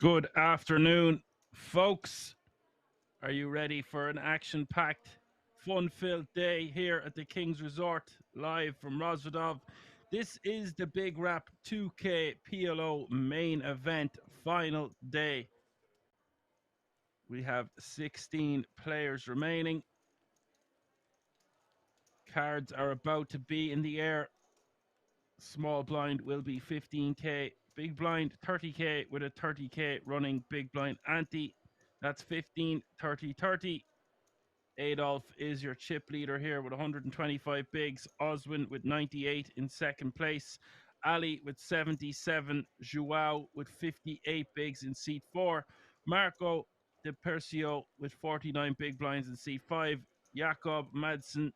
Good afternoon, folks. Are you ready for an action-packed, fun-filled day here at the King's Resort, live from Rosvedov? This is the Big Rap 2K PLO main event final day. We have 16 players remaining. Cards are about to be in the air. Small blind will be 15k. Big blind 30k with a 30k running big blind ante. That's 15, 30, 30. Adolf is your chip leader here with 125 bigs. Oswin with 98 in second place. Ali with 77. Joao with 58 bigs in seat 4. Marco De Percio with 49 big blinds in seat 5. Jakob Madsen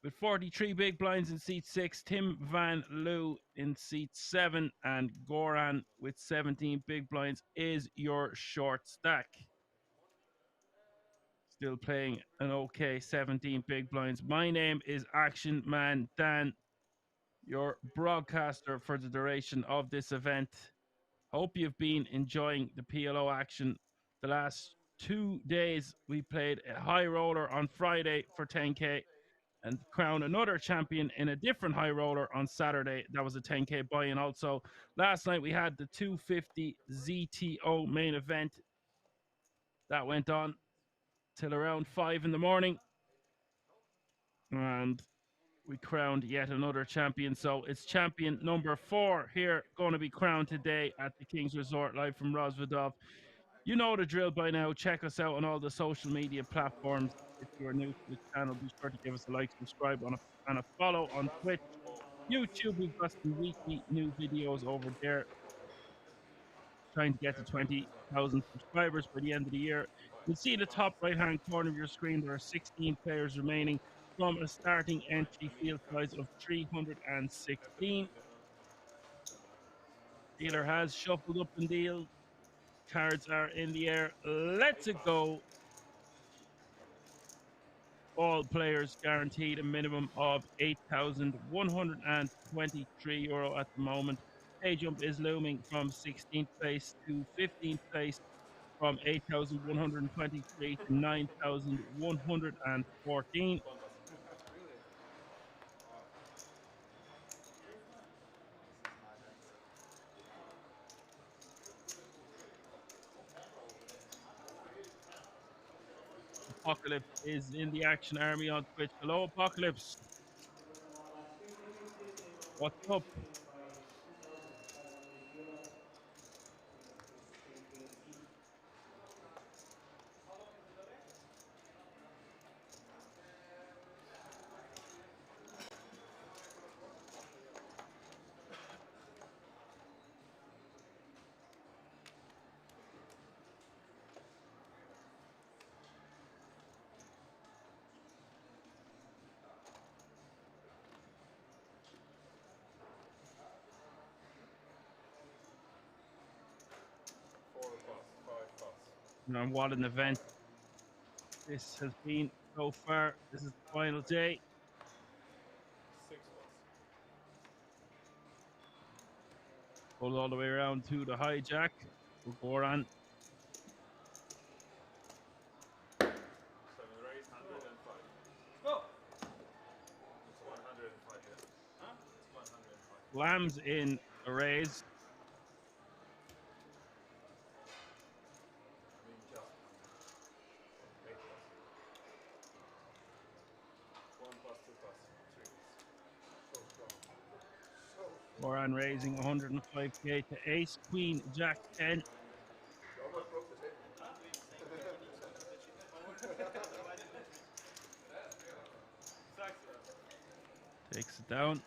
with 43 big blinds in seat 6. Tim Van Loo in seat 7. And Goran with 17 big blinds is your short stack. Still playing an okay 17 big blinds. My name is Action Man Dan, your broadcaster for the duration of this event. Hope you've been enjoying the PLO action. The last 2 days, we played a high roller on Friday for 10k and crowned another champion in a different high roller on Saturday. That was a 10k buy-in also. Last night, we had the 250 ZTO main event that went on till around 5 in the morning. And we crowned yet another champion. So it's champion number 4 here, going to be crowned today at the King's Resort, live from Rosvedov. You know the drill by now. Check us out on all the social media platforms. If you are new to the channel, be sure to give us a like, subscribe, and a follow on Twitch. YouTube, we've got some weekly new videos over there. Trying to get to 20,000 subscribers by the end of the year. You'll see the top right-hand corner of your screen, there are 16 players remaining from a starting entry field size of 316. Dealer has shuffled up and deal. Cards are in the air. Let's it go. All players guaranteed a minimum of €8,123 at the moment. Pay jump is looming from 16th place to 15th place, from 8,123 to 9,114. Apocalypse is in the Action Army on Twitch. Hello, Apocalypse. What's up? And what an event this has been so far. This is the final day. Pull all the way around to the hijack. We'll go on. Lambs in a raise. Moran raising 105k to ace, queen, jack 10. Takes it down.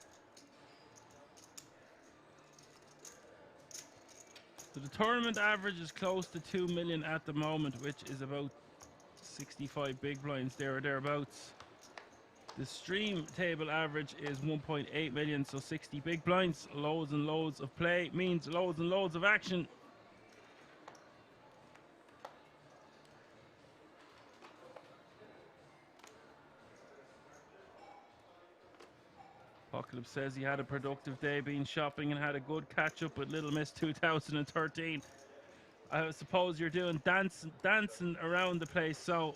So the tournament average is close to 2 million at the moment, which is about 65 big blinds there or thereabouts. The stream table average is 1.8 million, so 60 big blinds. Loads and loads of play means loads and loads of action. Apocalypse says he had a productive day being shopping and had a good catch up with Little Miss 2013. I suppose you're doing dancing around the place, so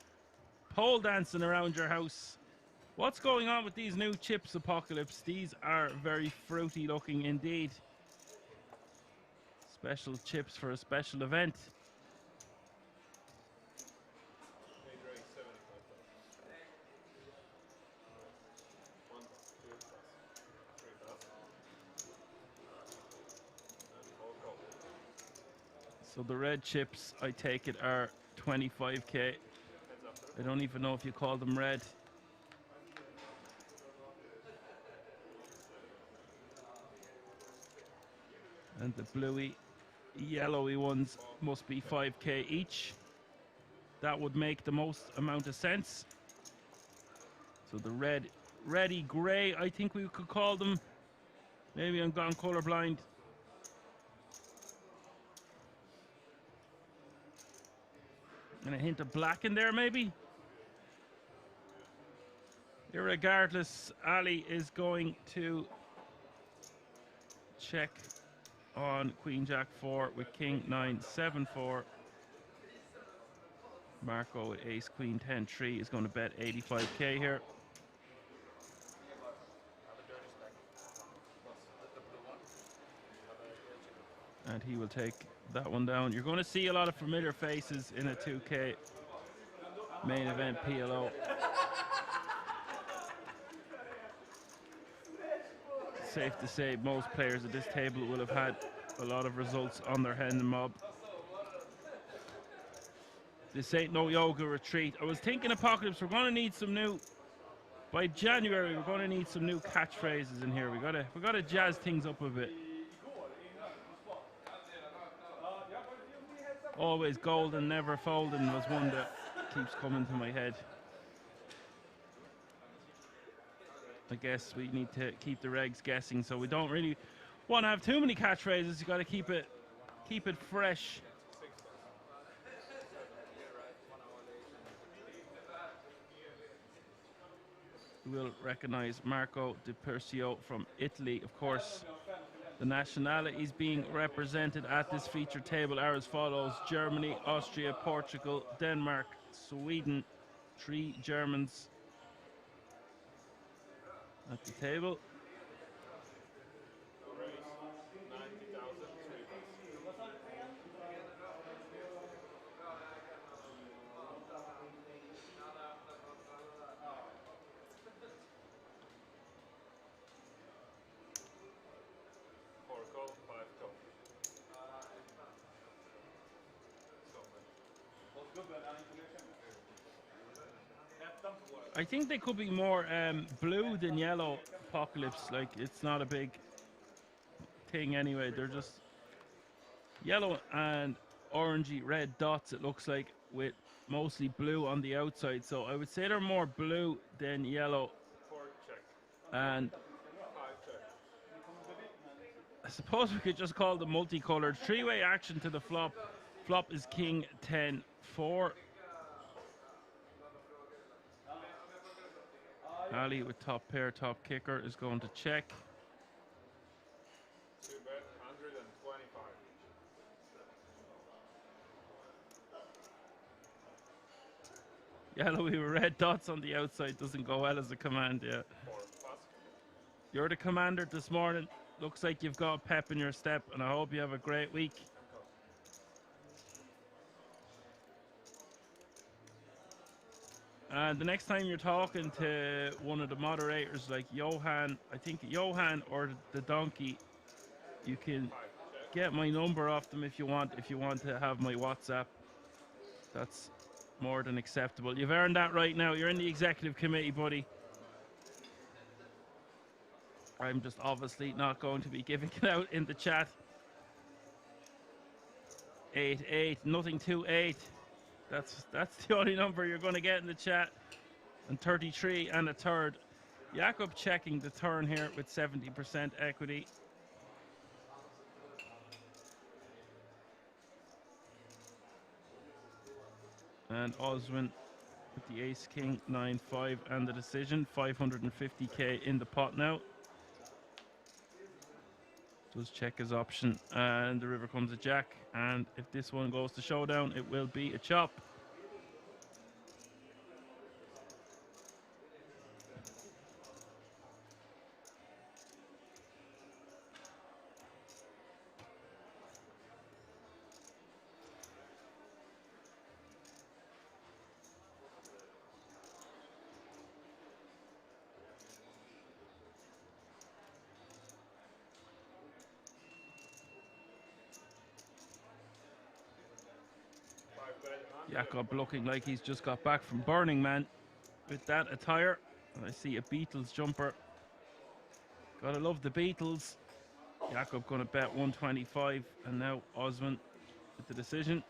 pole dancing around your house. What's going on with these new chips, Apocalypse? These are very fruity looking indeed. Special chips for a special event. So the red chips, I take it, are 25k. I don't even know if you call them red. And the bluey, yellowy ones must be 5k each. That would make the most amount of sense. So the reddy grey, I think we could call them. Maybe I'm gone colorblind. And a hint of black in there, maybe. Irregardless, Ali is going to check on Queen Jack 4 with King 9 7 4. Marco with Ace Queen 10 3 is going to bet 85k here. And he will take that one down. You're going to see a lot of familiar faces in a 2k main event PLO. Safe to say most players at this table will have had a lot of results on their hand and mob. This ain't no yoga retreat. I was thinking, Apocalypse, we're going to need some new, by January we're going to need some new catchphrases in here. We gotta jazz things up a bit. Always golden, never folding was one that keeps coming to my head. I guess we need to keep the regs guessing, so we don't really want to have too many catchphrases. You got to keep it fresh. You will recognize Marco Di Persio from Italy, of course. The nationalities being represented at this feature table are as follows: Germany, Austria, Portugal, Denmark, Sweden. 3 Germans at the table. I think they could be more blue than yellow, Apocalypse. Like, it's not a big thing anyway. They're just yellow and orangey red dots, it looks like, with mostly blue on the outside. So I would say they're more blue than yellow. And I suppose we could just call them multicolored. 3-way action to the flop. Flop is King 10 4. Ali with top pair, top kicker is going to check. Yellowy with red dots on the outside doesn't go well as a command, yeah. You're the commander this morning. Looks like you've got pep in your step, and I hope you have a great week. And the next time you're talking to one of the moderators like Johan, I think Johan or the donkey, you can get my number off them if you want to have my WhatsApp. That's more than acceptable. You've earned that right now. You're in the executive committee, buddy. I'm just obviously not going to be giving it out in the chat. 8-8, nothing to 8. That's the only number you're going to get in the chat. And 33 and a third. Jakob checking the turn here with 70% equity. And Oswin with the ace king 9-5 and the decision. 550k in the pot now. Does check his option, and the river comes a jack. And if this one goes to showdown, it will be a chop. Jakob looking like he's just got back from Burning Man with that attire. And I see a Beatles jumper. Gotta love the Beatles. Jakob gonna bet 125, and now Osman with the decision.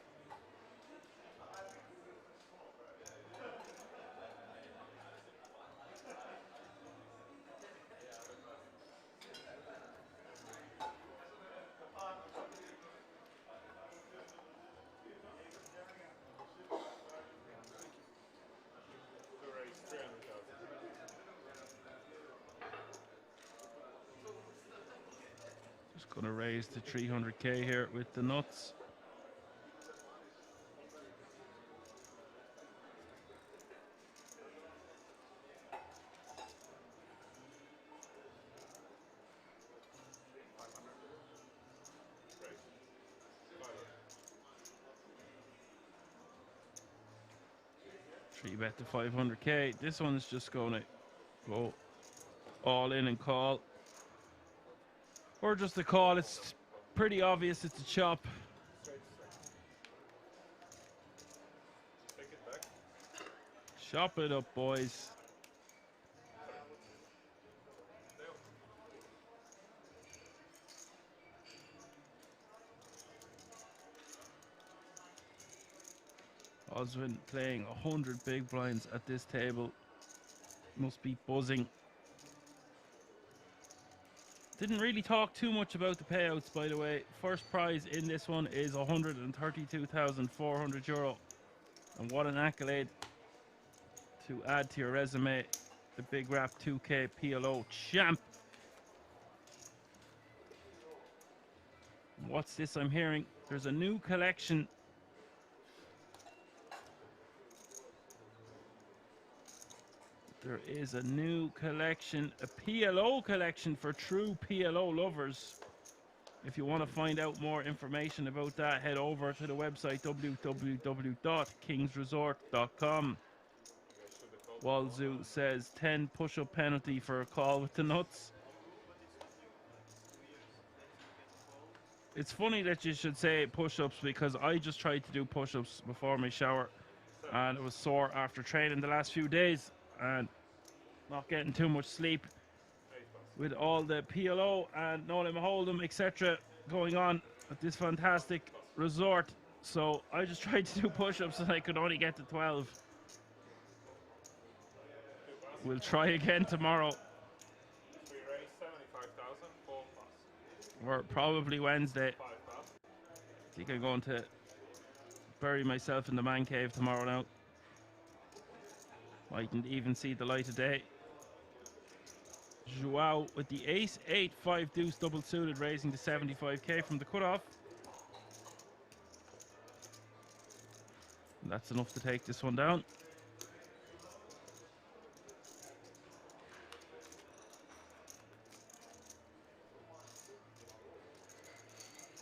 Just gonna raise to 300k here with the nuts. Three bet to 500k. This one's just gonna go all in and call. Or just a call. It's pretty obvious it's a chop. Chop it up, boys. Osman playing 100 big blinds at this table. Must be buzzing. Didn't really talk too much about the payouts, by the way. First prize in this one is €132,400. And what an accolade to add to your resume. The Big Rap 2K PLO champ. What's this I'm hearing? There's a new collection. There is a new collection, a PLO collection for true PLO lovers. If you want to find out more information about that, head over to the website www.kingsresort.com. Walzu says 10 push-up penalty for a call with the nuts. It's funny that you should say push-ups because I just tried to do push-ups before my shower and it was sore after training the last few days and not getting too much sleep with all the PLO and Nolan Hold'em etc. going on at this fantastic resort. So I just tried to do push-ups and I could only get to 12. We'll try again tomorrow. Or probably Wednesday. I think I'm going to bury myself in the man cave tomorrow now. Mightn't even see the light of day. Joao with the ace, 8-5 deuce double suited, raising to 75k from the cutoff. And that's enough to take this one down.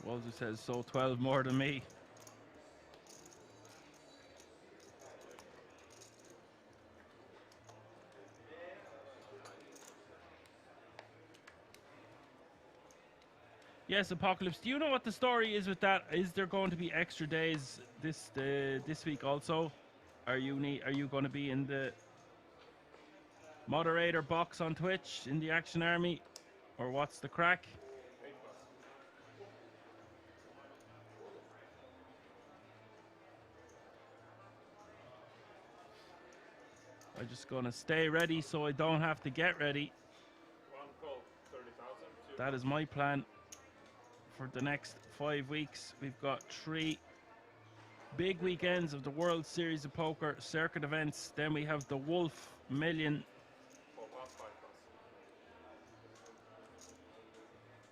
Walter says, so 12 more than me. Yes, Apocalypse. Do you know what the story is with that? Is there going to be extra days this week also? Are you going to be in the moderator box on Twitch in the Action Army, or what's the crack? I'm just going to stay ready so I don't have to get ready. That is my plan for the next 5 weeks. We've got 3 big weekends of the World Series of Poker circuit events. Then we have the Wolf Million.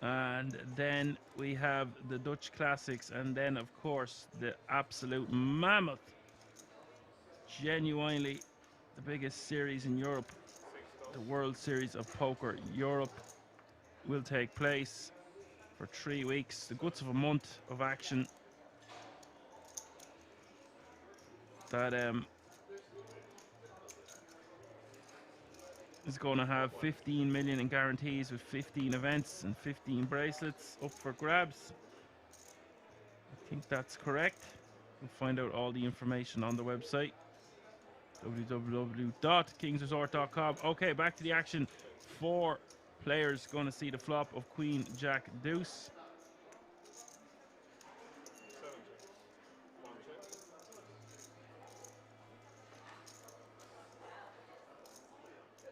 And then we have the Dutch Classics, and then of course the absolute mammoth, genuinely the biggest series in Europe, the World Series of Poker Europe, will take place for 3 weeks, the guts of a month of action. That is going to have 15 million in guarantees with 15 events and 15 bracelets up for grabs. I think that's correct. We'll find out all the information on the website, www.kingsresort.com. Okay, back to the action. 4 players going to see the flop of Queen, Jack, Deuce.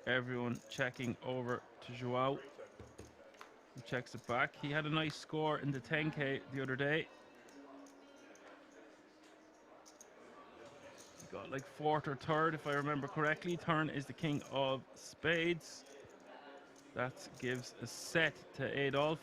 Everyone checking over to Joao, who checks it back. He had a nice score in the 10K the other day. He got like 4th or 3rd, if I remember correctly. Turn is the king of spades. That gives a set to Adolf.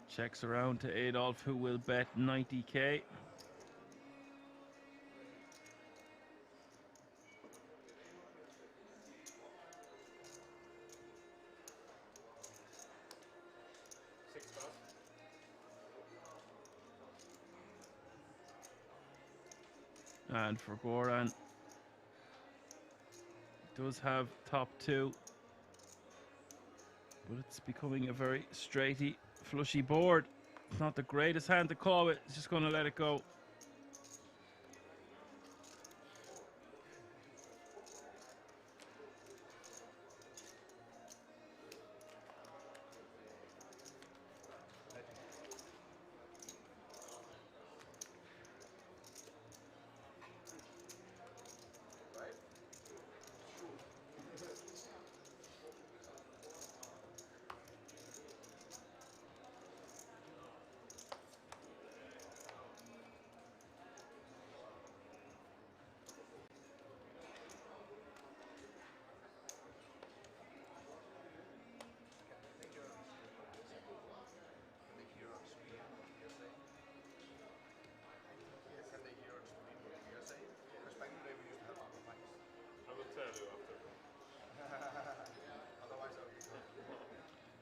Checks around to Adolf, who will bet 90k. And for Goran, does have top 2, but it's becoming a very straighty, flushy board. It's not the greatest hand to call it. It's just going to let it go.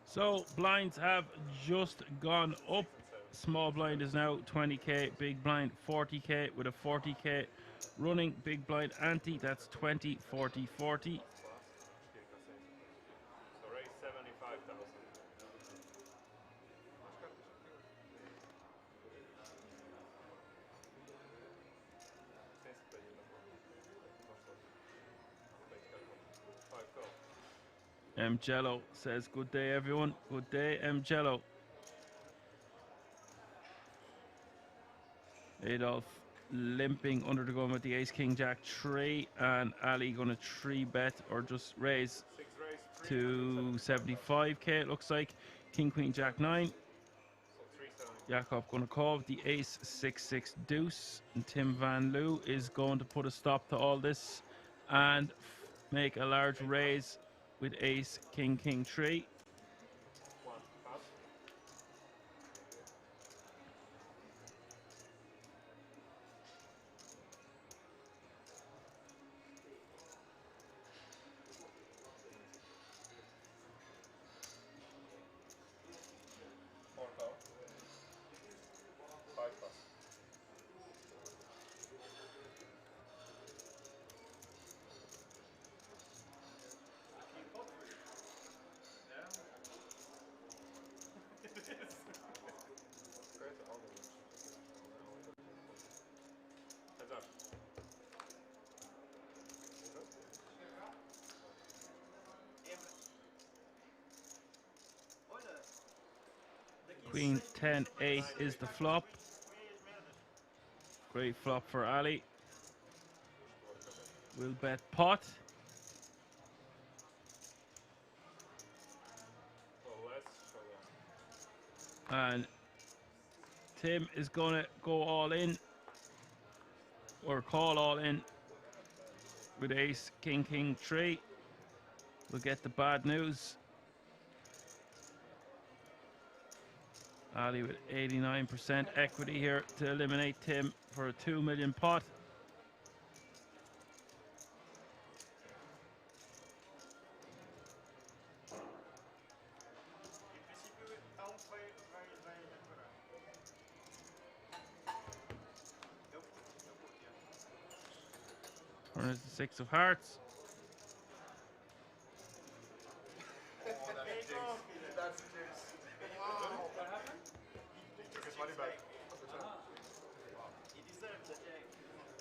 So blinds have just gone up. Small blind is now 20k, big blind 40k with a 40k running. Big blind ante, that's 20, 40, 40. M Jello says, good day everyone. Good day, M Jello. Adolf limping under the gun with the ace king jack 3, and Ali gonna 3 bet or just raise to 75k it looks like. King queen jack 9. Jakob gonna call with the ace 6-6 deuce, and Tim Van Loo is going to put a stop to all this and make a large raise with ace king king 3. Queen 10-8 is the flop. Great flop for Ali. will bet pot. And Tim is going to go all in, or call all in, with ace, king, king, 3. We'll get the bad news. Ali with 89% equity here to eliminate Tim for a 2 million pot. Turn is the 6 of hearts.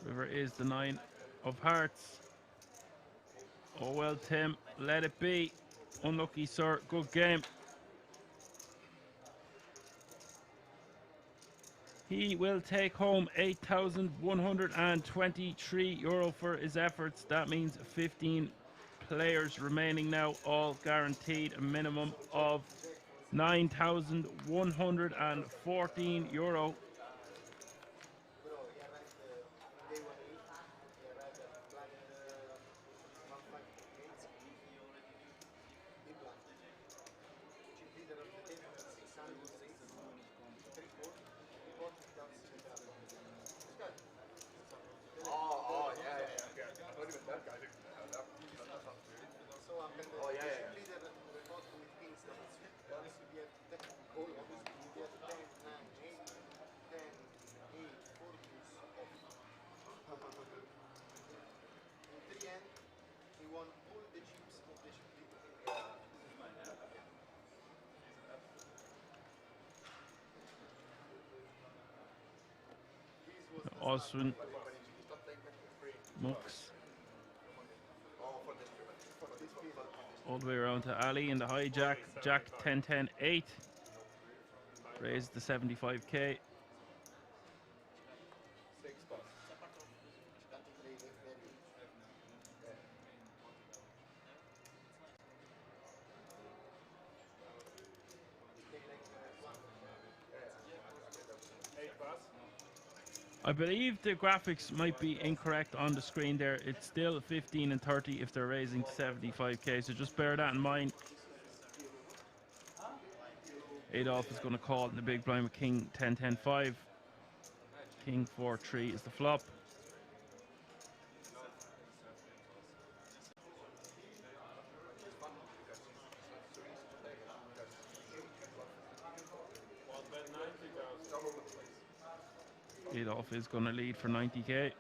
River is the 9 of hearts. Oh well, Tim, let it be. Unlucky, sir. Good game. He will take home €8,123 for his efforts. That means 15 players remaining now, all guaranteed a minimum of €9,114. Oswin Mux all the way around to Ali in the hijack. Jack 10-10-8. Raised the 75k. I believe the graphics might be incorrect on the screen there. It's still 15 and 30 if they're raising to 75k, so just bear that in mind. Adolf is going to call in the big blind with king 10-10-5. King 4-3 is the flop. Adolf is going to lead for 90k.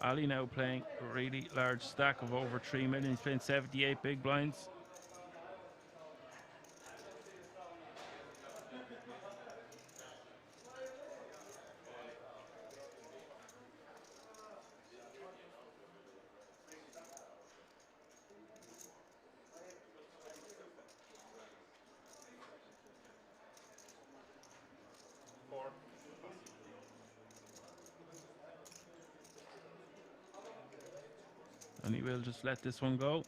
Ali now playing a really large stack of over 3 million. He's playing 78 big blinds. And he will just let this one go.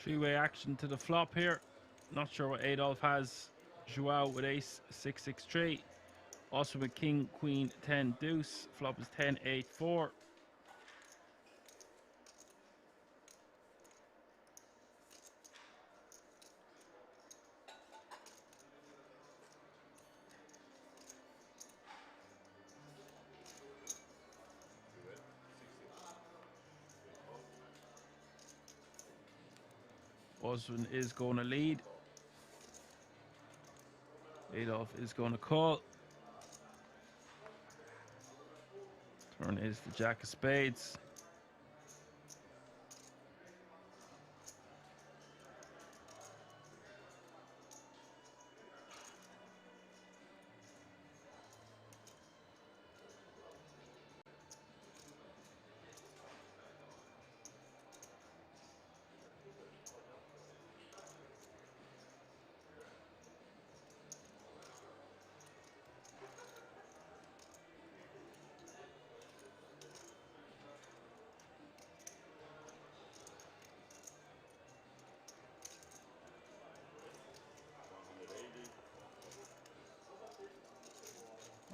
Three-way action to the flop here. Not sure what Adolf has. Joao with ace 6-6-3. Also with king, queen, 10 deuce. Flop is 10-8-4. Osman is going to lead. Adolf is going to call. Turn is the jack of spades.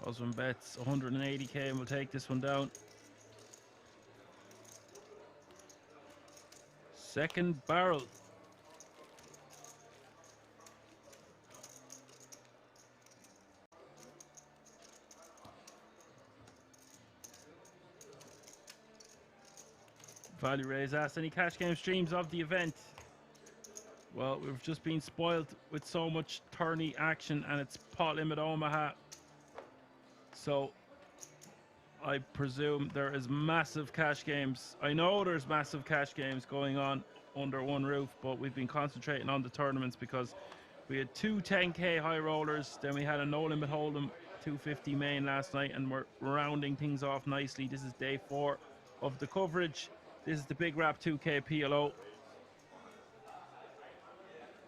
Osman bets 180k and will take this one down. Second barrel. Value Raise asks, any cash game streams of the event? Well, we've just been spoiled with so much tourney action, and it's pot limit Omaha. So I presume there is massive cash games. I know there's massive cash games going on under one roof, but we've been concentrating on the tournaments because we had two 10k high rollers, then we had a no limit hold'em 250 main last night, and we're rounding things off nicely. This is day 4 of the coverage. This is the Big Rap 2k PLO.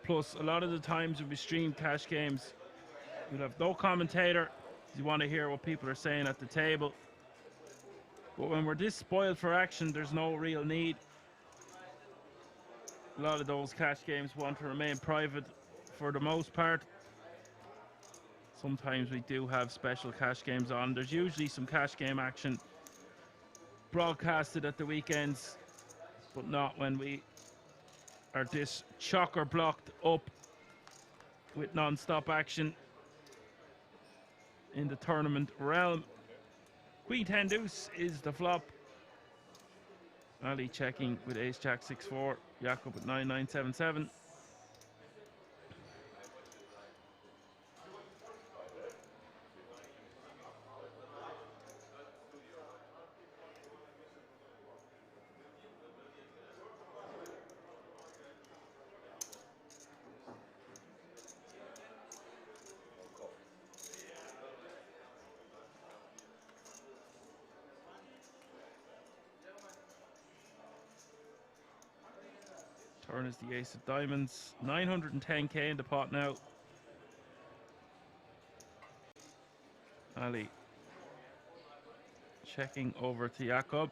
Plus, a lot of the times when we stream cash games, we'll have no commentator. You want to hear what people are saying at the table. But when we're this spoiled for action, there's no real need. A lot of those cash games want to remain private for the most part. Sometimes we do have special cash games on. There's usually some cash game action broadcasted at the weekends, but not when we are this chocker blocked up with non-stop action in the tournament realm. Queen 10 deuce is the flop. Ali checking with ace jack 6-4. Jakob at 9-9-7-7. Turn is the ace of diamonds. 910k in the pot now. Ali checking over to Jakob.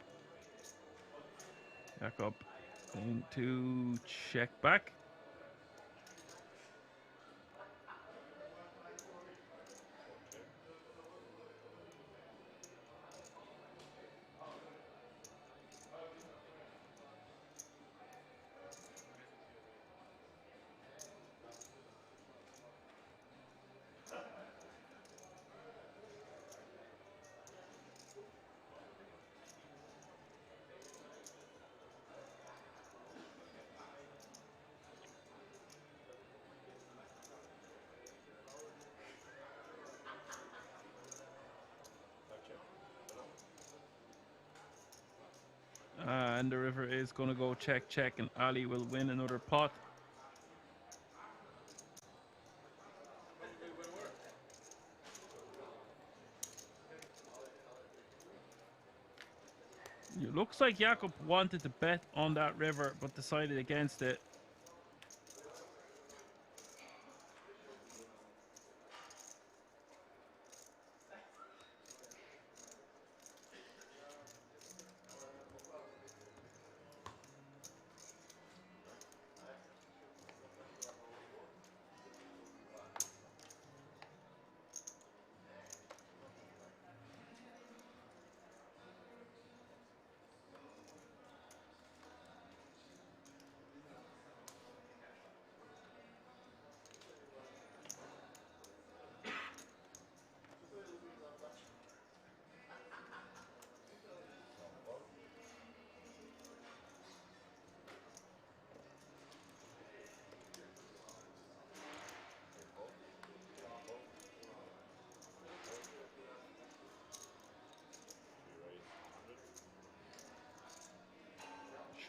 Jakob going to check back. And the river is going to go check, check, and Ali will win another pot. It looks like Jakob wanted to bet on that river, but decided against it.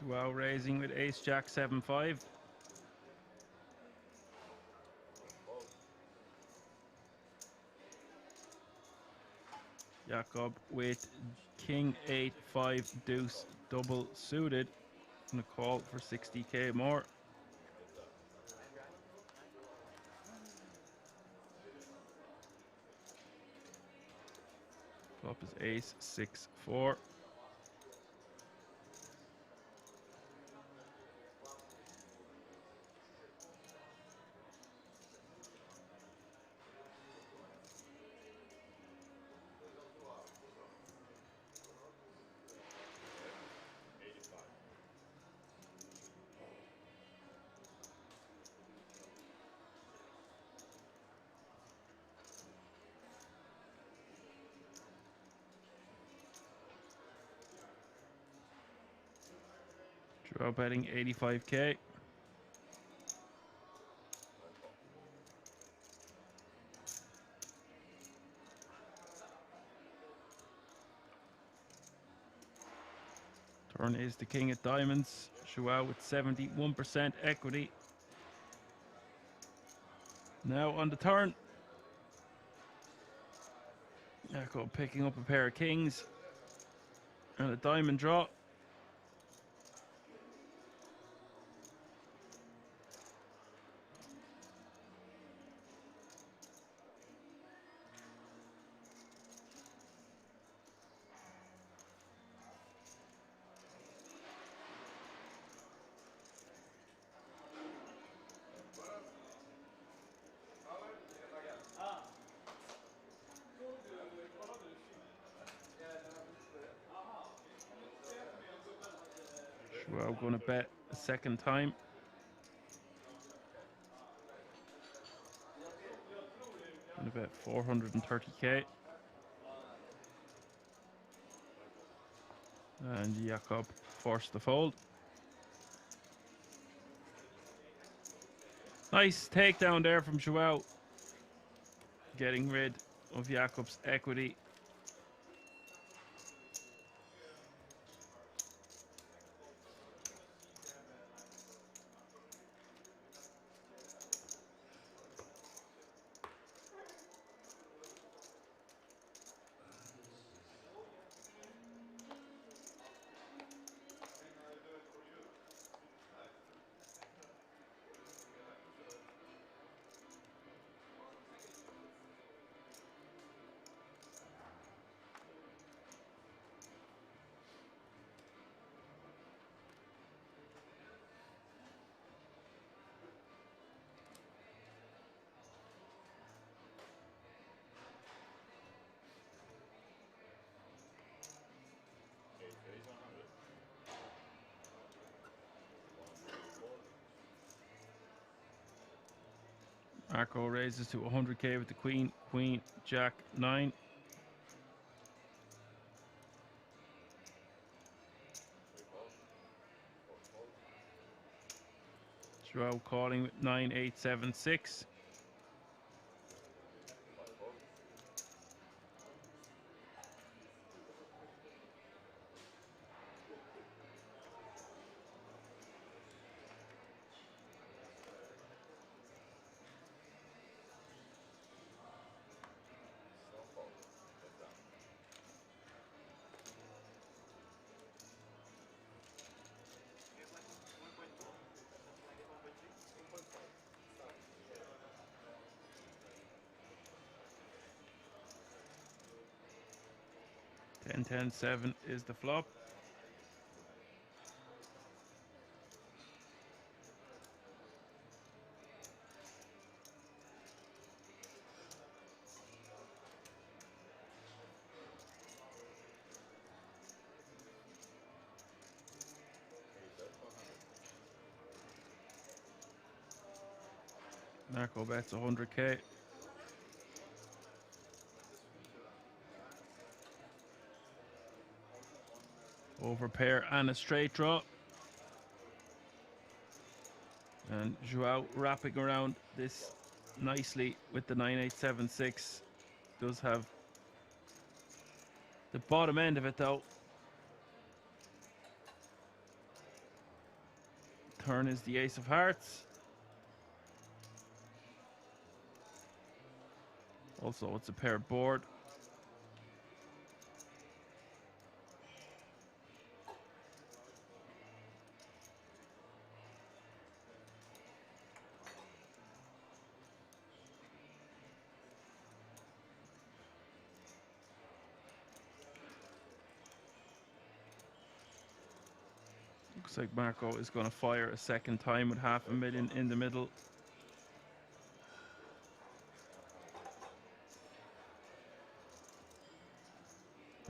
Joao raising with ace jack 7-5. Jakob with king 8-5 deuce double suited. Gonna call for 60k more. Flop is ace 6-4. Joao betting 85k. Turn is the king of diamonds. Joao with 71% equity. Now on the turn. Jakob picking up a pair of kings and a diamond draw. Joao going to bet a second time. Going to bet 430k. And Jakob forced the fold. Nice takedown there from Joao. Getting rid of Jakob's equity. Marco raises to 100k with the queen, queen, jack, 9. Joao calling with 9, 8, 7, 6. 10-10-7 is the flop. Marco bets 100k. Over pair and a straight draw. And Joao wrapping around this nicely with the 9876. Does have the bottom end of it though. Turn is the ace of hearts. Also, it's a pair board. Looks like Marco is going to fire a second time with $500,000 in the middle.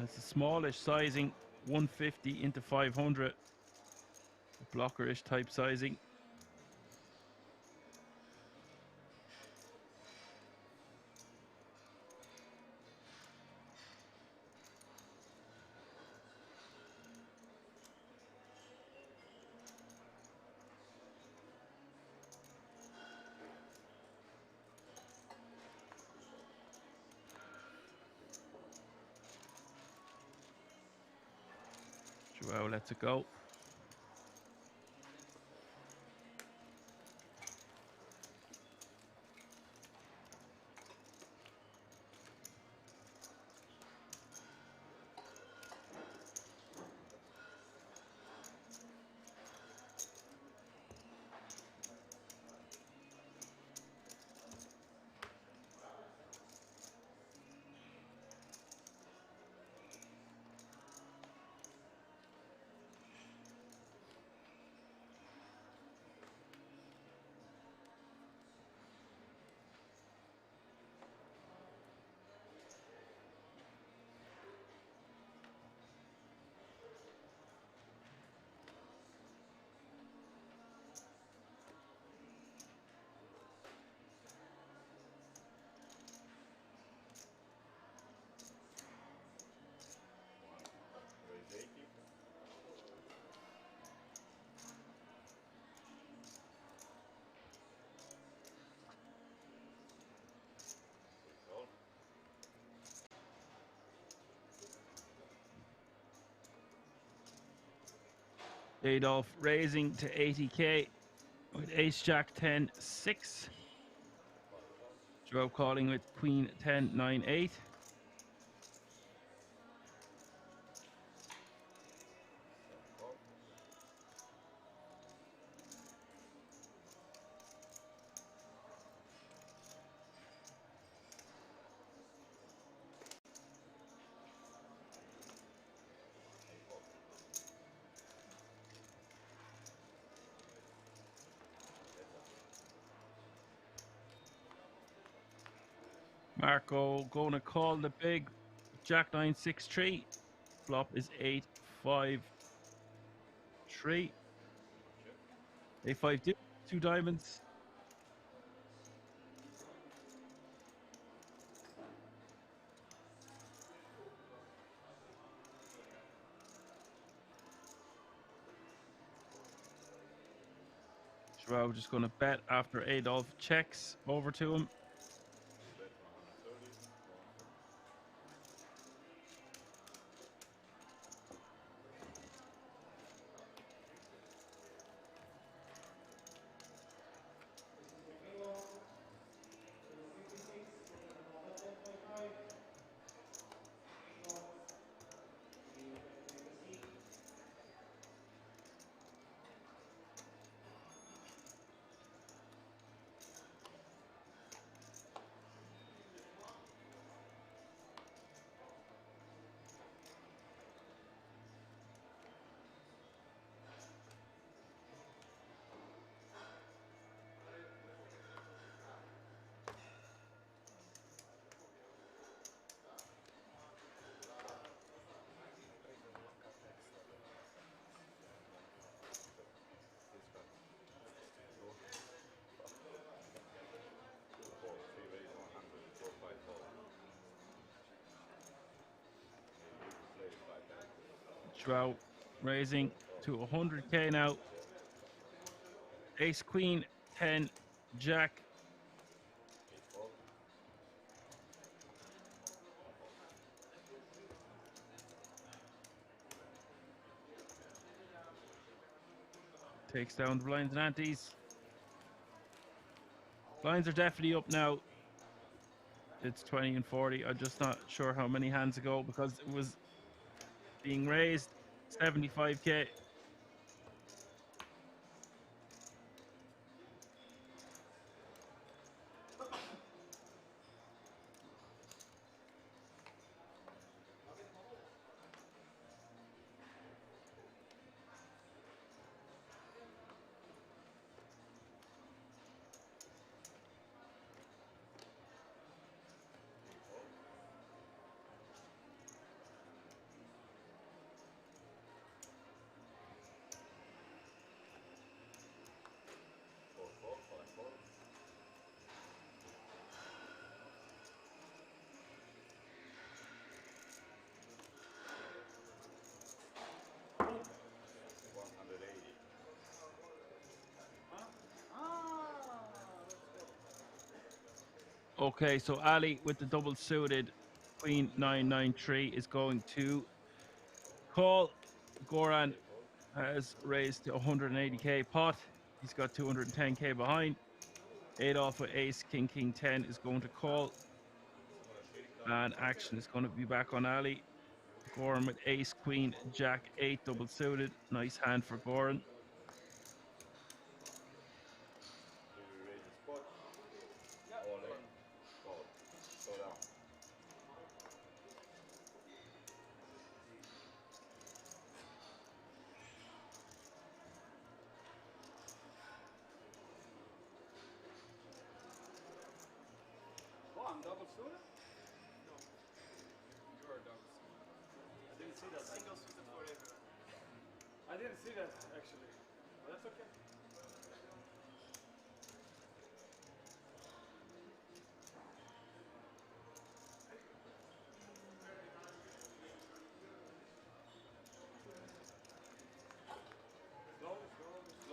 It's a smallish sizing, 150 into 500. A blockerish type sizing. Joao lets it go. Adolf raising to 80k with ace jack 10 6. Joao calling with queen 10 9 8. Marco going to call the big jack 9 6 3. Flop is 8 5 3. 8 5 2 diamonds. Joao just going to bet after Adolf checks over to him. Joao raising to 100k now. Ace, queen, 10, jack. Takes down the blinds and antes. Blinds are definitely up now. It's 20 and 40. I'm just not sure how many hands ago because it was being raised. 75k. Okay, so Ali with the double suited queen 993 is going to call. Goran has raised to 180k pot. He's got 210k behind. Adolf with ace king king 10 is going to call, and action is going to be back on Ali. Goran with ace queen jack 8 double suited. Nice hand for Goran. I'm double suited? No. You are double suited. I didn't see that. Single suited forever. I didn't see that actually. But that's okay.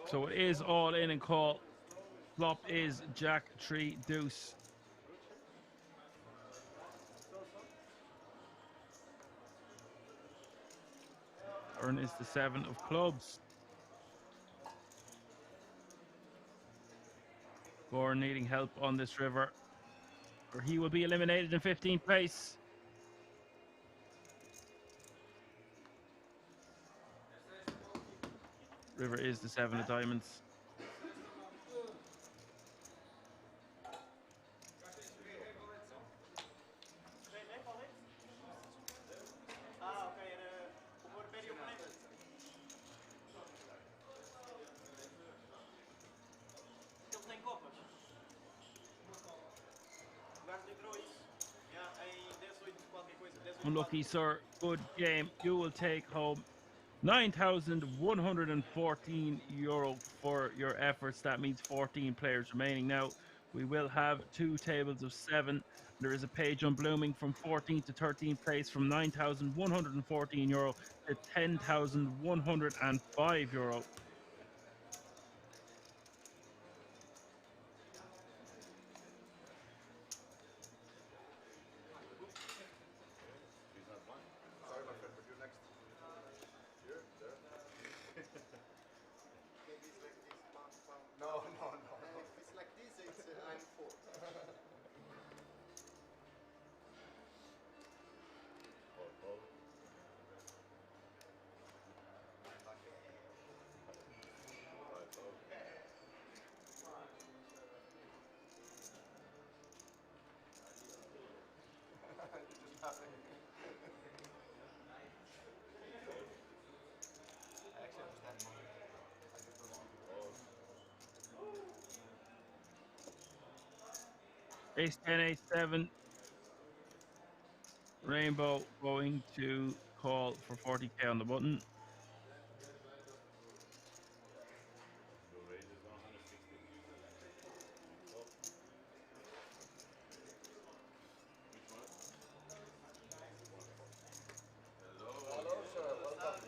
So it is all in and call. Flop is jack 3 deuce. Turn is the 7 of clubs. Goran needing help on this river, or he will be eliminated in 15th place. River is the 7 of diamonds. Unlucky, sir. Good game. You will take home €9,114 for your efforts. That means 14 players remaining. Now, we will have 2 tables of 7. There is a page on blooming from 14th to 13th place from €9,114 to €10,105. Ace 10, ace 7. Rainbow going to call for 40k on the button. Hello, sir. Welcome.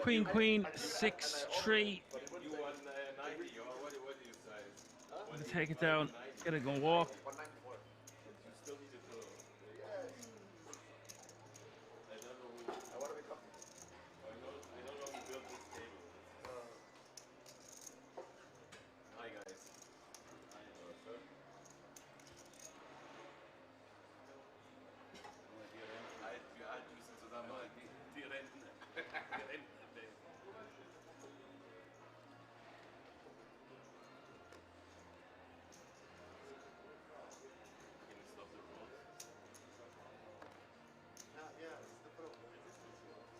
Queen, queen, 6-3. You won 90, or what do you say? Gonna take it down. Get it going walk. 194. You still need to do. I don't know who. I want to be coffee. I don't know who built this table. Hi guys. Hi, sir. Die Altüssen zusammen. Die Renten. Die Renten. Can you stop the road? Yeah, it's the problem. Yeah.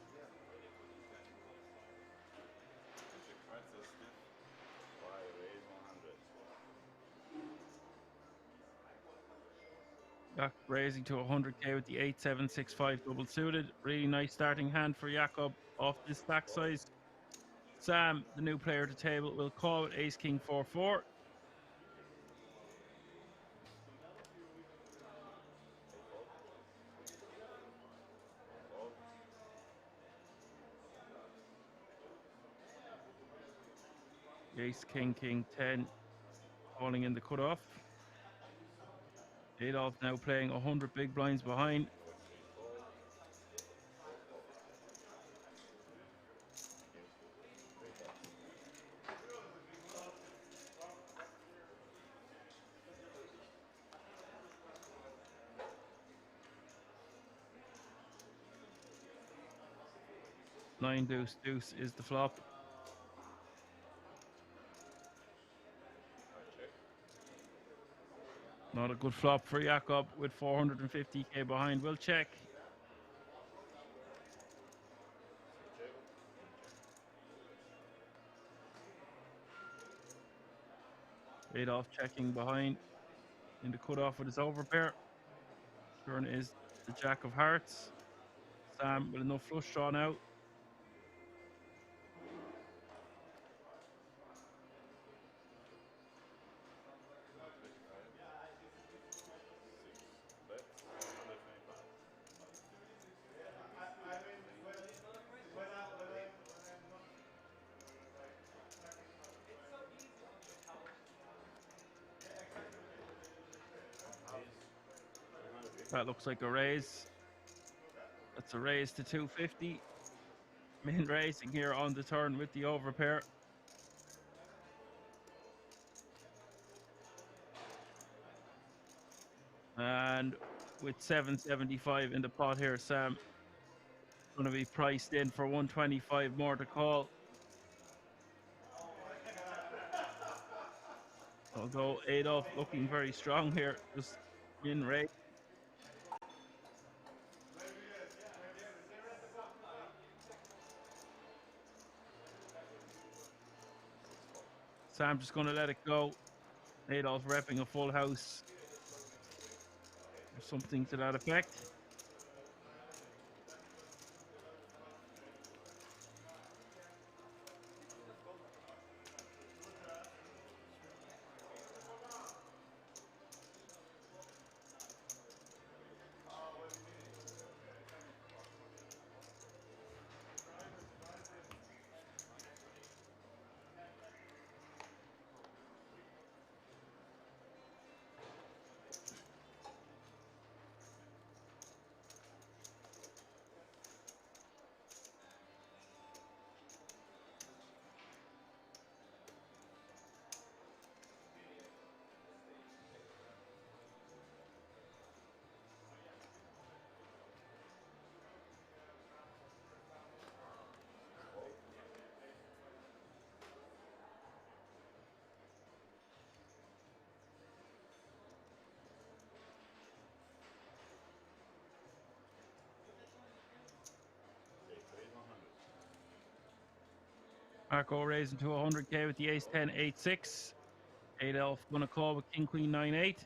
The cards are stiff. Why raise 100? Back raising to 100k with the 8-7-6-5 double suited. Really nice starting hand for Jakob off this stack size. Sam, the new player to table, will call with ace king 4-4. Ace king king 10 calling in the cutoff. Adolf now playing 100 big blinds behind. Nine deuce deuce is the flop. Not a good flop for Jakob with 450k behind. We'll check. Adolf checking behind in the cutoff with his overpair. Turn is the jack of hearts. Sam with enough flush drawn out. That looks like a raise. That's a raise to 250. Min racing here on the turn with the overpair. And with 775 in the pot here, Sam going to be priced in for 125 more to call. Although Adolf looking very strong here, just in race. Sam just going to let it go. Adolf repping a full house or something to that effect. Marco raising to 100k with the ace 10 8-6. Adolf going to call with king queen 9-8.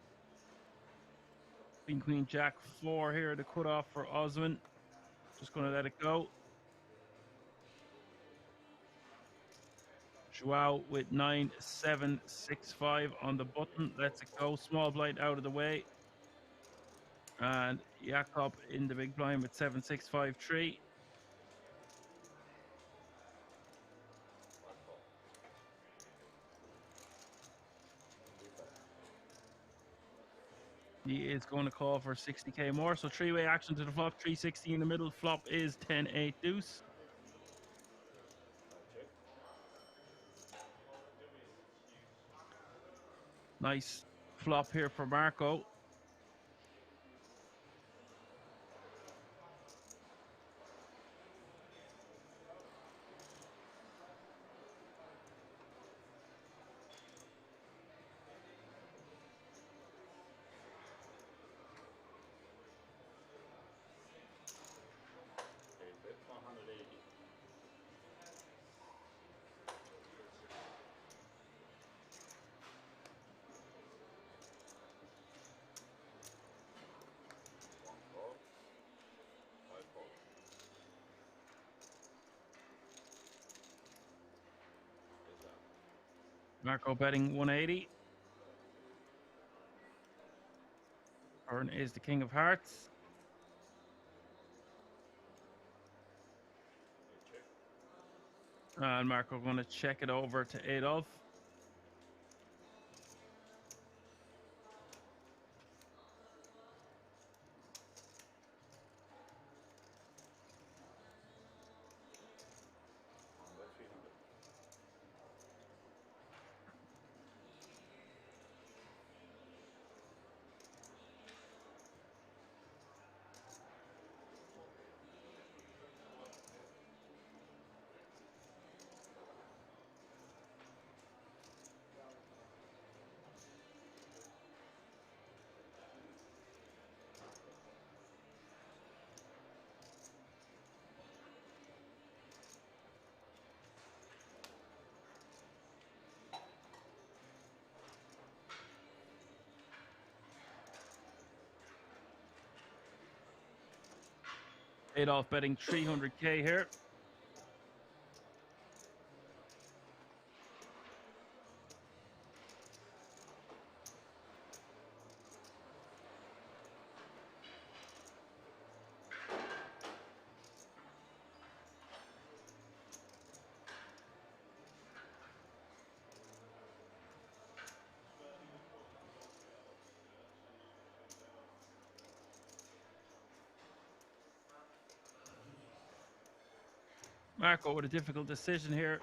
Queen queen jack 4 here, the cutoff for Osman. Just going to let it go. Joao with 9-7-6-5 on the button. Lets it go. Small blind out of the way. And Jakob in the big blind with 7-6-5-3. He is going to call for 60k more. So three-way action to the flop, 360 in the middle. Flop is 10-8 deuce. Check. Nice flop here for Marco. Okay, bet 180. One call. Five call. Is that? Marco betting 180. Turn is the king of hearts. Okay, check. And Marco going to check it over to Adolf. One bet 300. Adolf betting 300k here. Marco with a difficult decision here.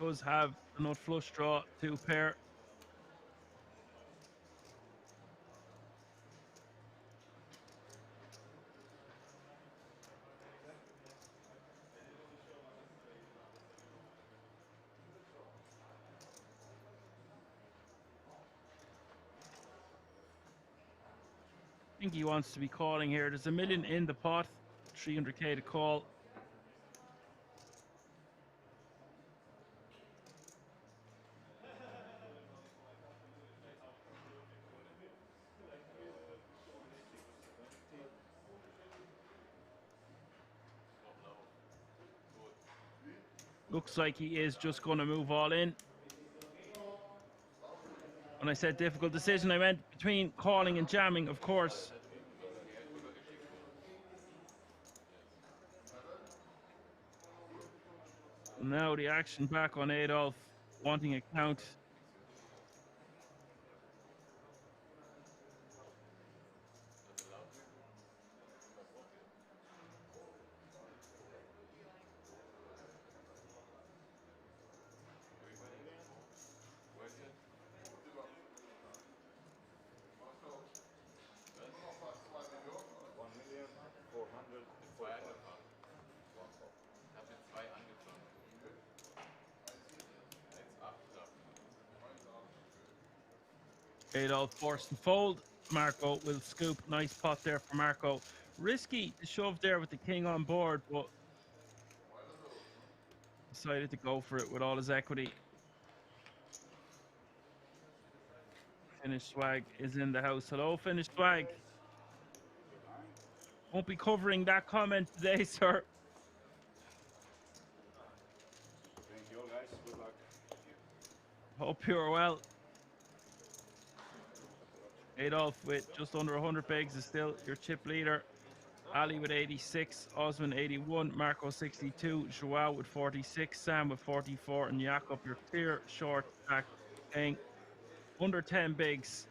Does have a nut flush draw, two pair. I think he wants to be calling here. There's a million in the pot, 300k to call. Looks like he is just going to move all in. When I said difficult decision, I meant between calling and jamming, of course. Now the action back on Adolf, wanting a count. Adolf forced to fold. Marco will scoop. Nice pot there for Marco. Risky to shove there with the king on board, but decided to go for it with all his equity. Finish Swag is in the house. Hello, Finish Swag. Won't be covering that comment today, sir. Thank you all, guys. Good luck. Hope you're well. Adolf with just under 100 bigs is still your chip leader. Ali with 86, Osman 81, Marco 62, Joao with 46, Sam with 44, and Jakob, your clear short stack, paying under 10 bigs.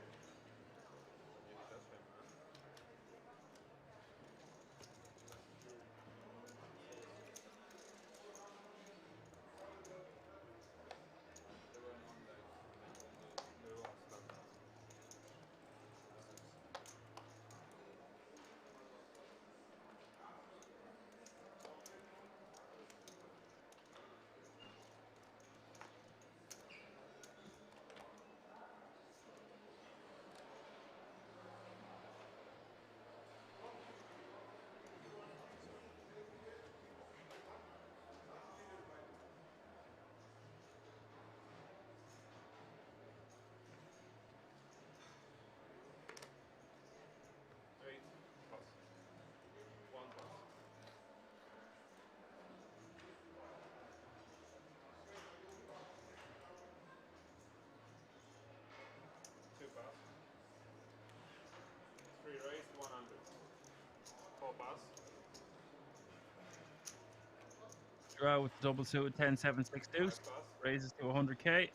Draw with the double suited 10 7 6 deuce. Raises to 100k.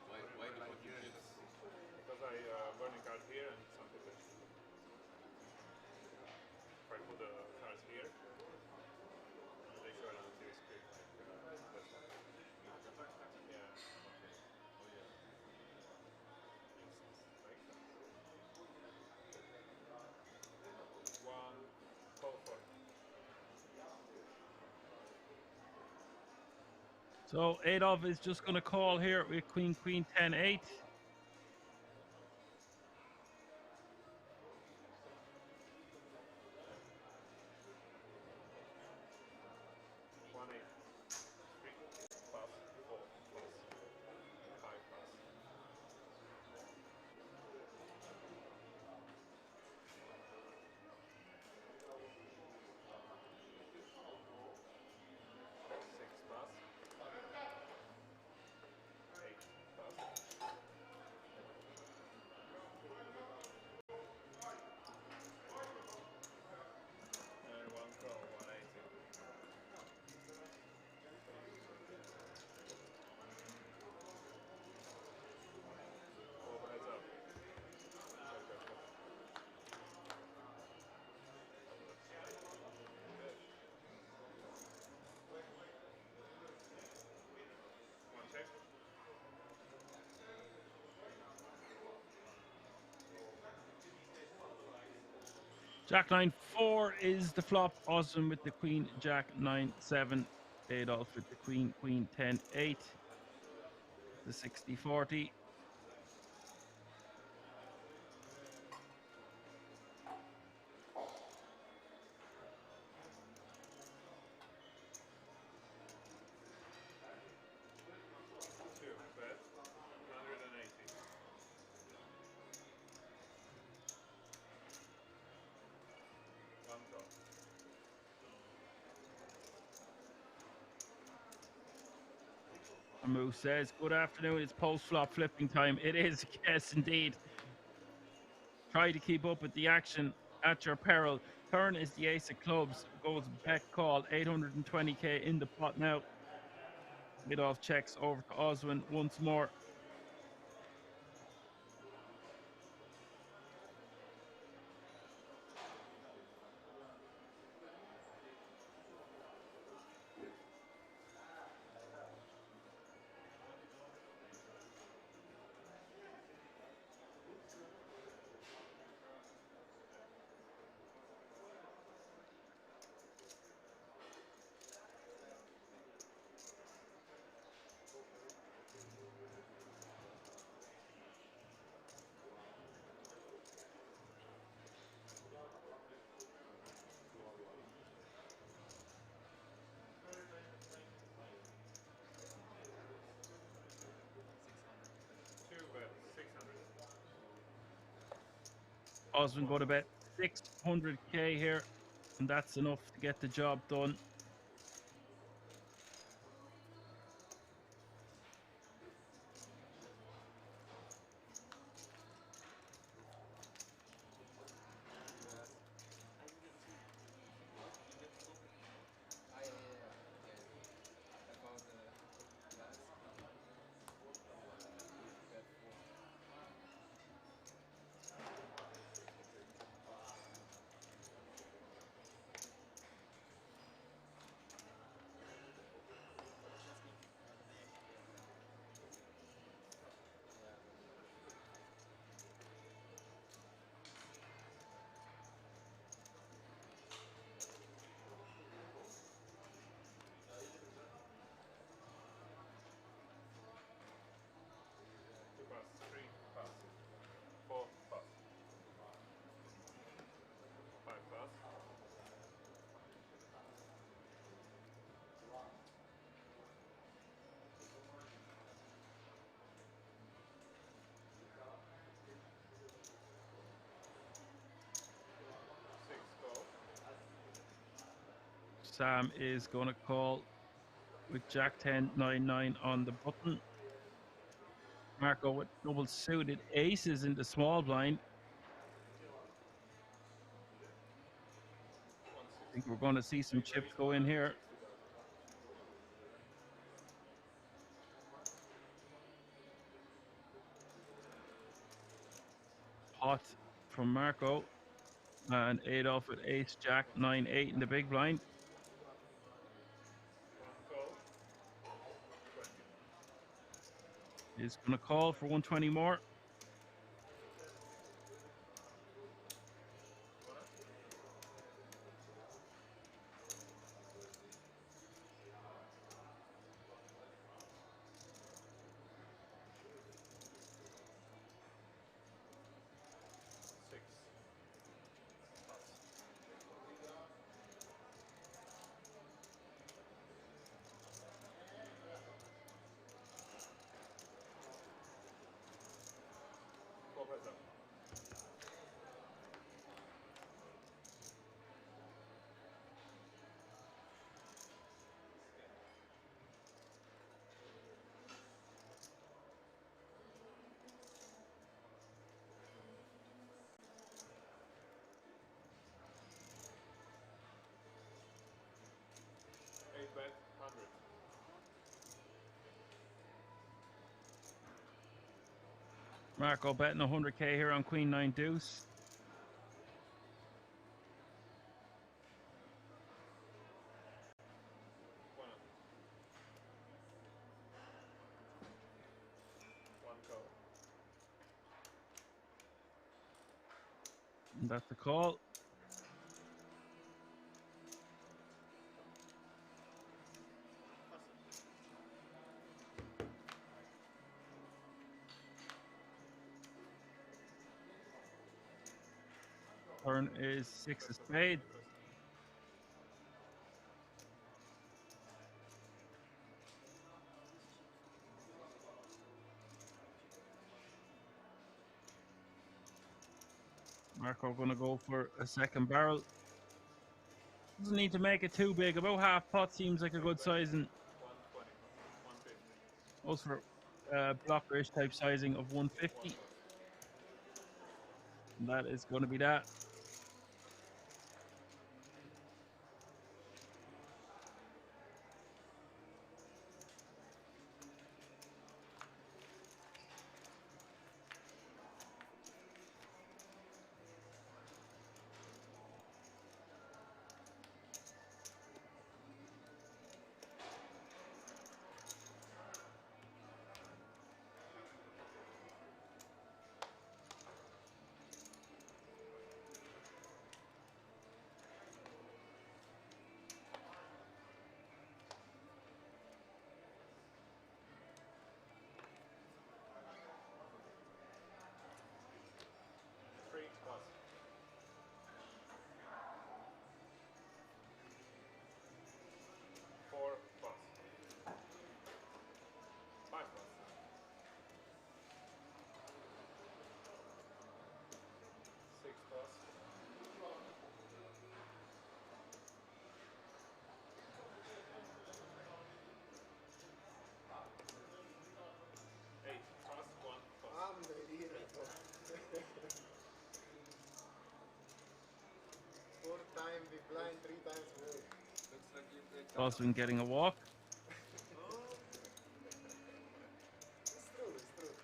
Why do you put chips? Because I burn a card here and some people. If I put the cards here, they show it on the TV screen. That's why. Yeah. Oh yeah. Like that. One, call for. So Adolf is just going to call here with Queen Queen 10 8. One eight. Three plus four plus five plus. Six plus. Eight plus. And one call, 180. Four heads up. One check. Jack 9 4 is the flop. Osman with the Queen Jack 9 7. Adolf with the Queen Queen 10 8. The 60 40. Two bet. 180. One call. Moose says, good afternoon. It's post flop flipping time. It is, yes, indeed. Try to keep up with the action at your peril. Turn is the ace of clubs. Goes back call. 820k in the pot now. Adolf checks over to Oswin once more. Two bet. 600. Oswin go to bet 600k here. And that's enough to get the job done. Sam is going to call with Jack 10, 9, 9 on the button. Marco with double suited aces in the small blind. I think we're going to see some chips go in here. Pot from Marco. And Adolf with ace, jack, 9, 8 in the big blind. He's going to call for 120 more. Bet 100. Marco betting 100k here on Queen 9 deuce. One call. And that's the call. Turn is 6 of spades. Marco going to go for a second barrel. Doesn't need to make it too big. About half pot seems like a good sizing. 120. 150. Goes for blocker-ish type sizing of 150. And that is going to be that. Three plus. 4 plus. 5 plus. 6 plus. 8 plus 1 plus. I'm the hero. 4 times the blind, 3 times more. Looks like you take Also been getting a walk. It's true, it's true.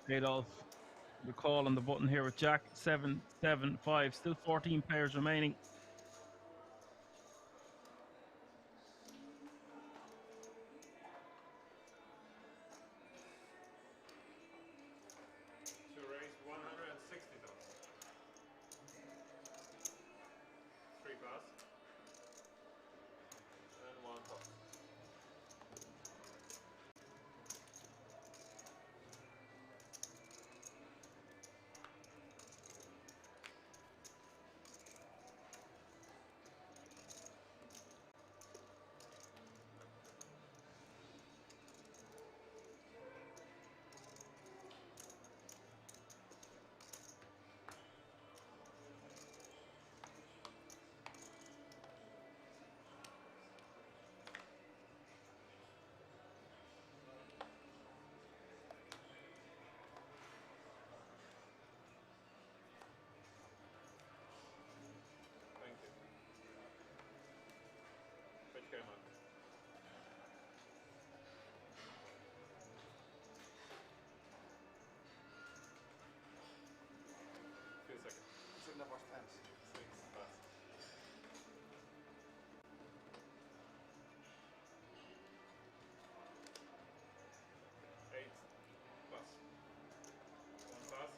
Adolf, the call on the button here with Jack 7-7-5. Still 14 players remaining. To raise 160,000. 3 pass. And 1 top. Thank you. Which came out? Few seconds. It's in the first hands. 6 pass. 8 pass. 1 pass.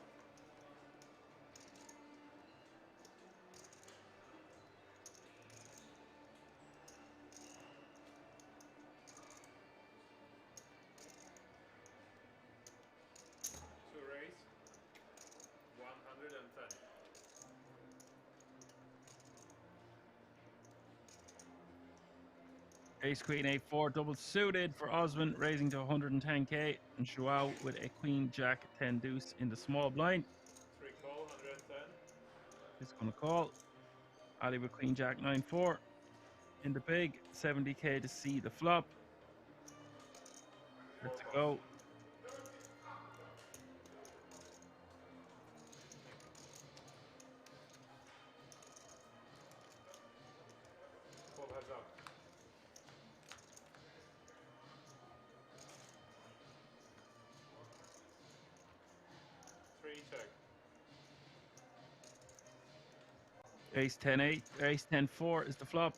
2 raise. 110. Ace Queen 8-4 double suited for Osman, raising to 110k, and Joao with a Queen Jack 10 deuce in the small blind. 3 call, 110. He's gonna call. Ali with Queen Jack 9-4 in the big, 70k to see the flop. 4 Let's pass. go. Full heads up. 3 check. Ace 10-8, Ace 10-4 is the flop.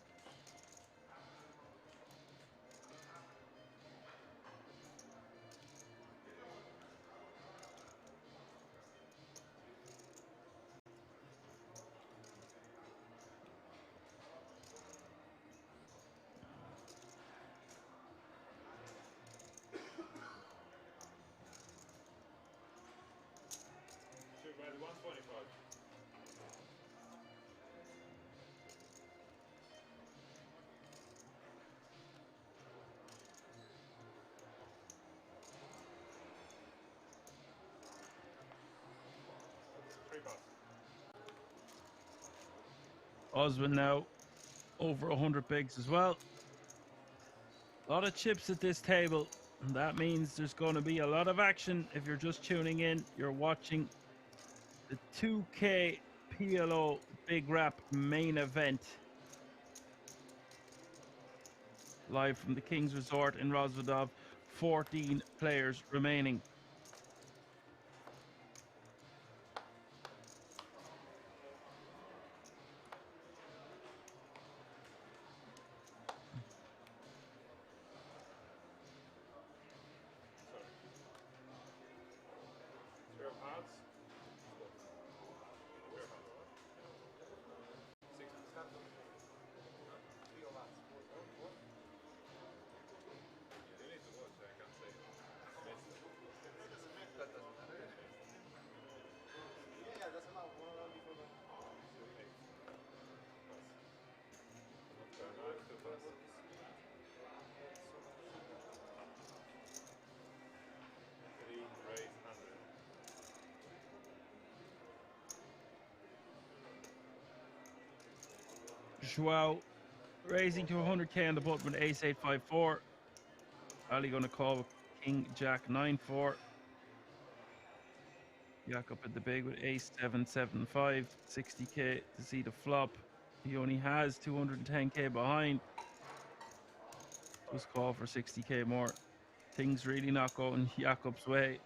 Two bet 125. Three pass. Osman now over 100 bigs as well. A lot of chips at this table. And that means there's going to be a lot of action. If you're just tuning in, you're watching the 2K PLO Big Rap main event. Live from the King's Resort in Rosvedov. 14 players remaining. Sorry. 3 of hearts. 3 of hearts. 6 Start with 3 of us. What? You need to watch, I can't say. That doesn't matter. Yeah, that's enough. One round before the... 8. Pass. Turn back, 2 pass. Three raise 100. Joao raising to 100k on the button with Ace 8-5-4. Ali going to call with King Jack 9-4. Jakob at the big with Ace 7-7-5. 60k to see the flop. He only has 210k behind. Just call for 60k more. Things really not going Jakob's way.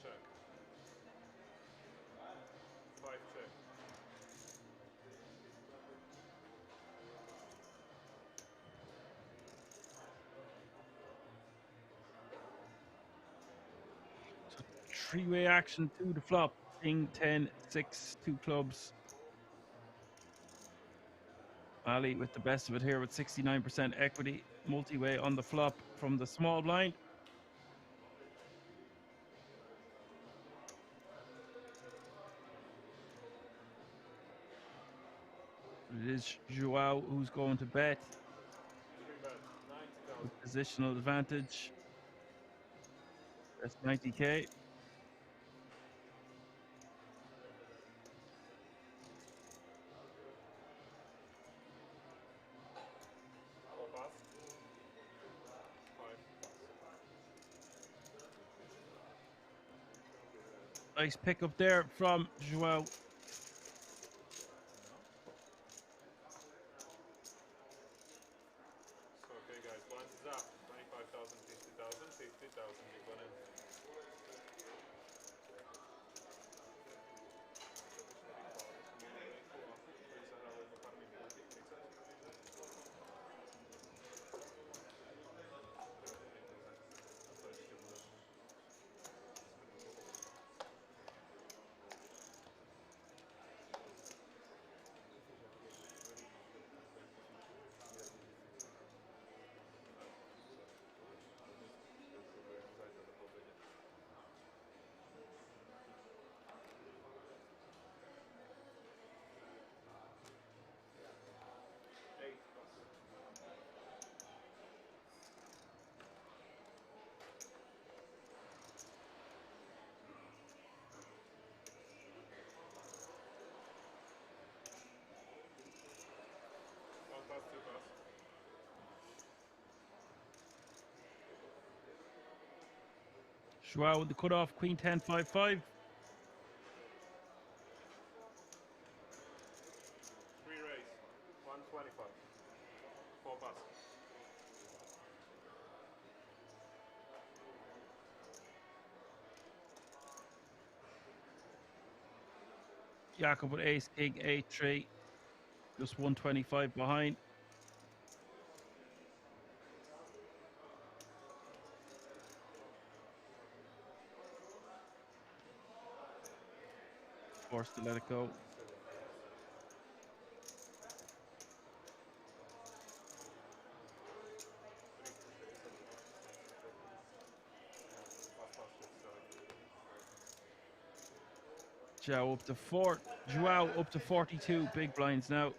check. 5 check. So three-way action to the flop. King 10, 6, 2 clubs. Ali with the best of it here with 69% equity. Multi-way on the flop from the small blind. It is Joao who's going to bet 3 bet. 90,000. with positional advantage. That's 90k. Four pass. 5 Nice pick up there from Joao. So, okay, guys, blinds is up. 25,000, 50,000, 50,000. Big one in. One pass, 2 pass. Joao with the cutoff. Queen 10, 5, 5. 3 raise. 125. 4 pass. Jakob with ace, king, 8, 3. Just 125 behind. Forced to let it go. Joao up to 4. Joao up to 42 big blinds now.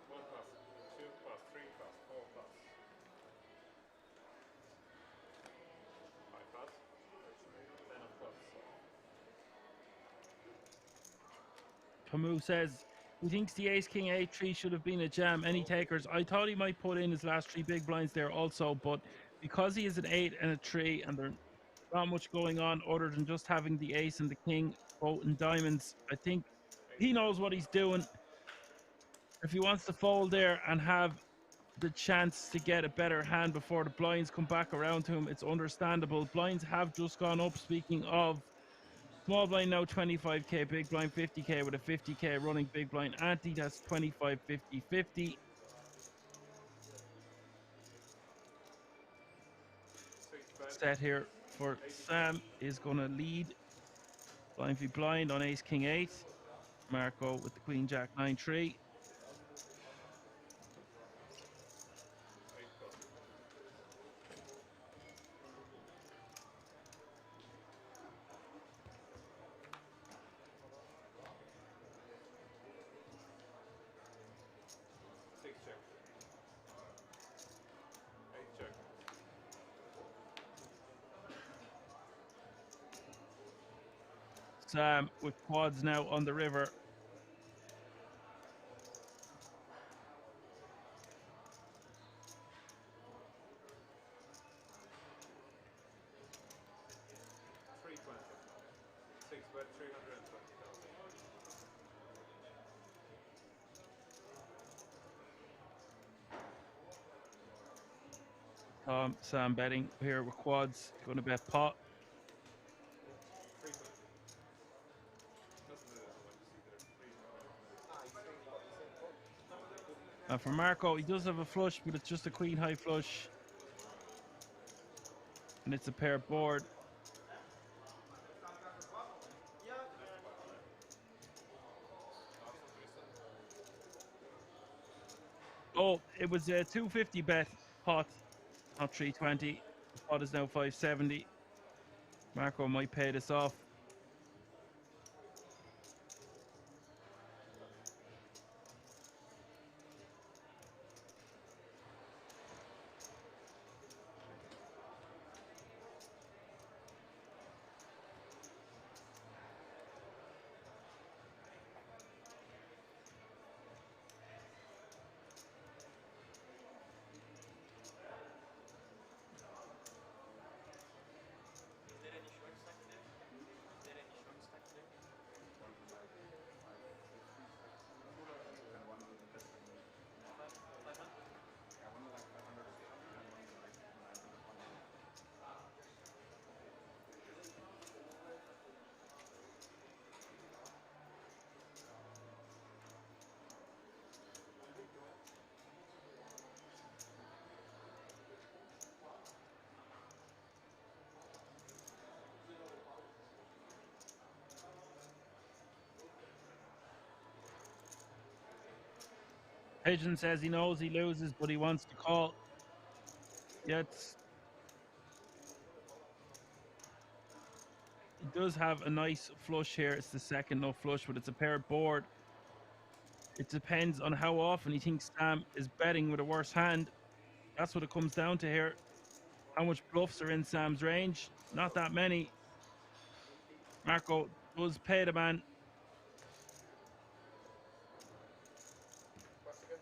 One pass, 2 pass, 3 pass, 4 pass. 5 pass. 10 of clubs. Camus says he thinks the ace king 8 3 should have been a jam. Any takers? I thought he might put in his last 3 big blinds there also, but because he is an 8 and a 3 and there's not much going on other than just having the ace and the king both in diamonds, I think he knows what he's doing. If he wants to fold there and have the chance to get a better hand before the blinds come back around to him, it's understandable. Blinds have just gone up. Speaking of, small blind now 25k, big blind 50k with a 50k running big blind ante. That's 25, 50, 50. 6 bet. Set here for Sam is going to lead blind v blind on ace king 8. Marco with the queen jack 9 3. 8 clubs. Sam with quads now on the river. Six bet 320,000. Sam betting here with quads. Going to bet pot. 320. Doesn't matter what you see there. 320. Ah, he's saying pot. He's saying pot. And for Marco, he does have a flush, but it's just a queen high flush. And it's a pair board. Oh, it was a 250 bet pot, not 320. The pot is now 570. Marco might pay this off. Pigeon says he knows he loses, but he wants to call. Yet he does have a nice flush here. It's the second no flush, but it's a pair board. It depends on how often he thinks Sam is betting with a worse hand. That's what it comes down to here. How much bluffs are in Sam's range? Not that many. Marco does pay the man. Once again.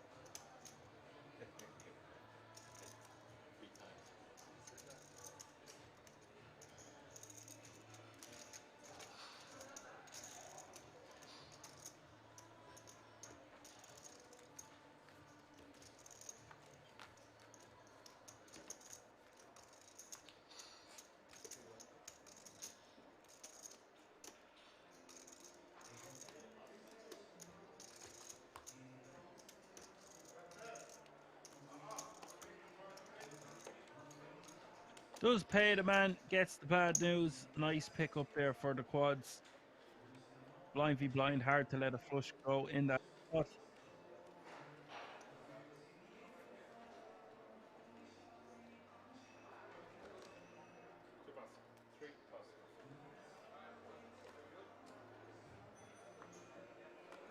Does pay the man, gets the bad news. Nice pick up there for the quads. Blind v blind, hard to let a flush go in that spot. Two pass. Three pass.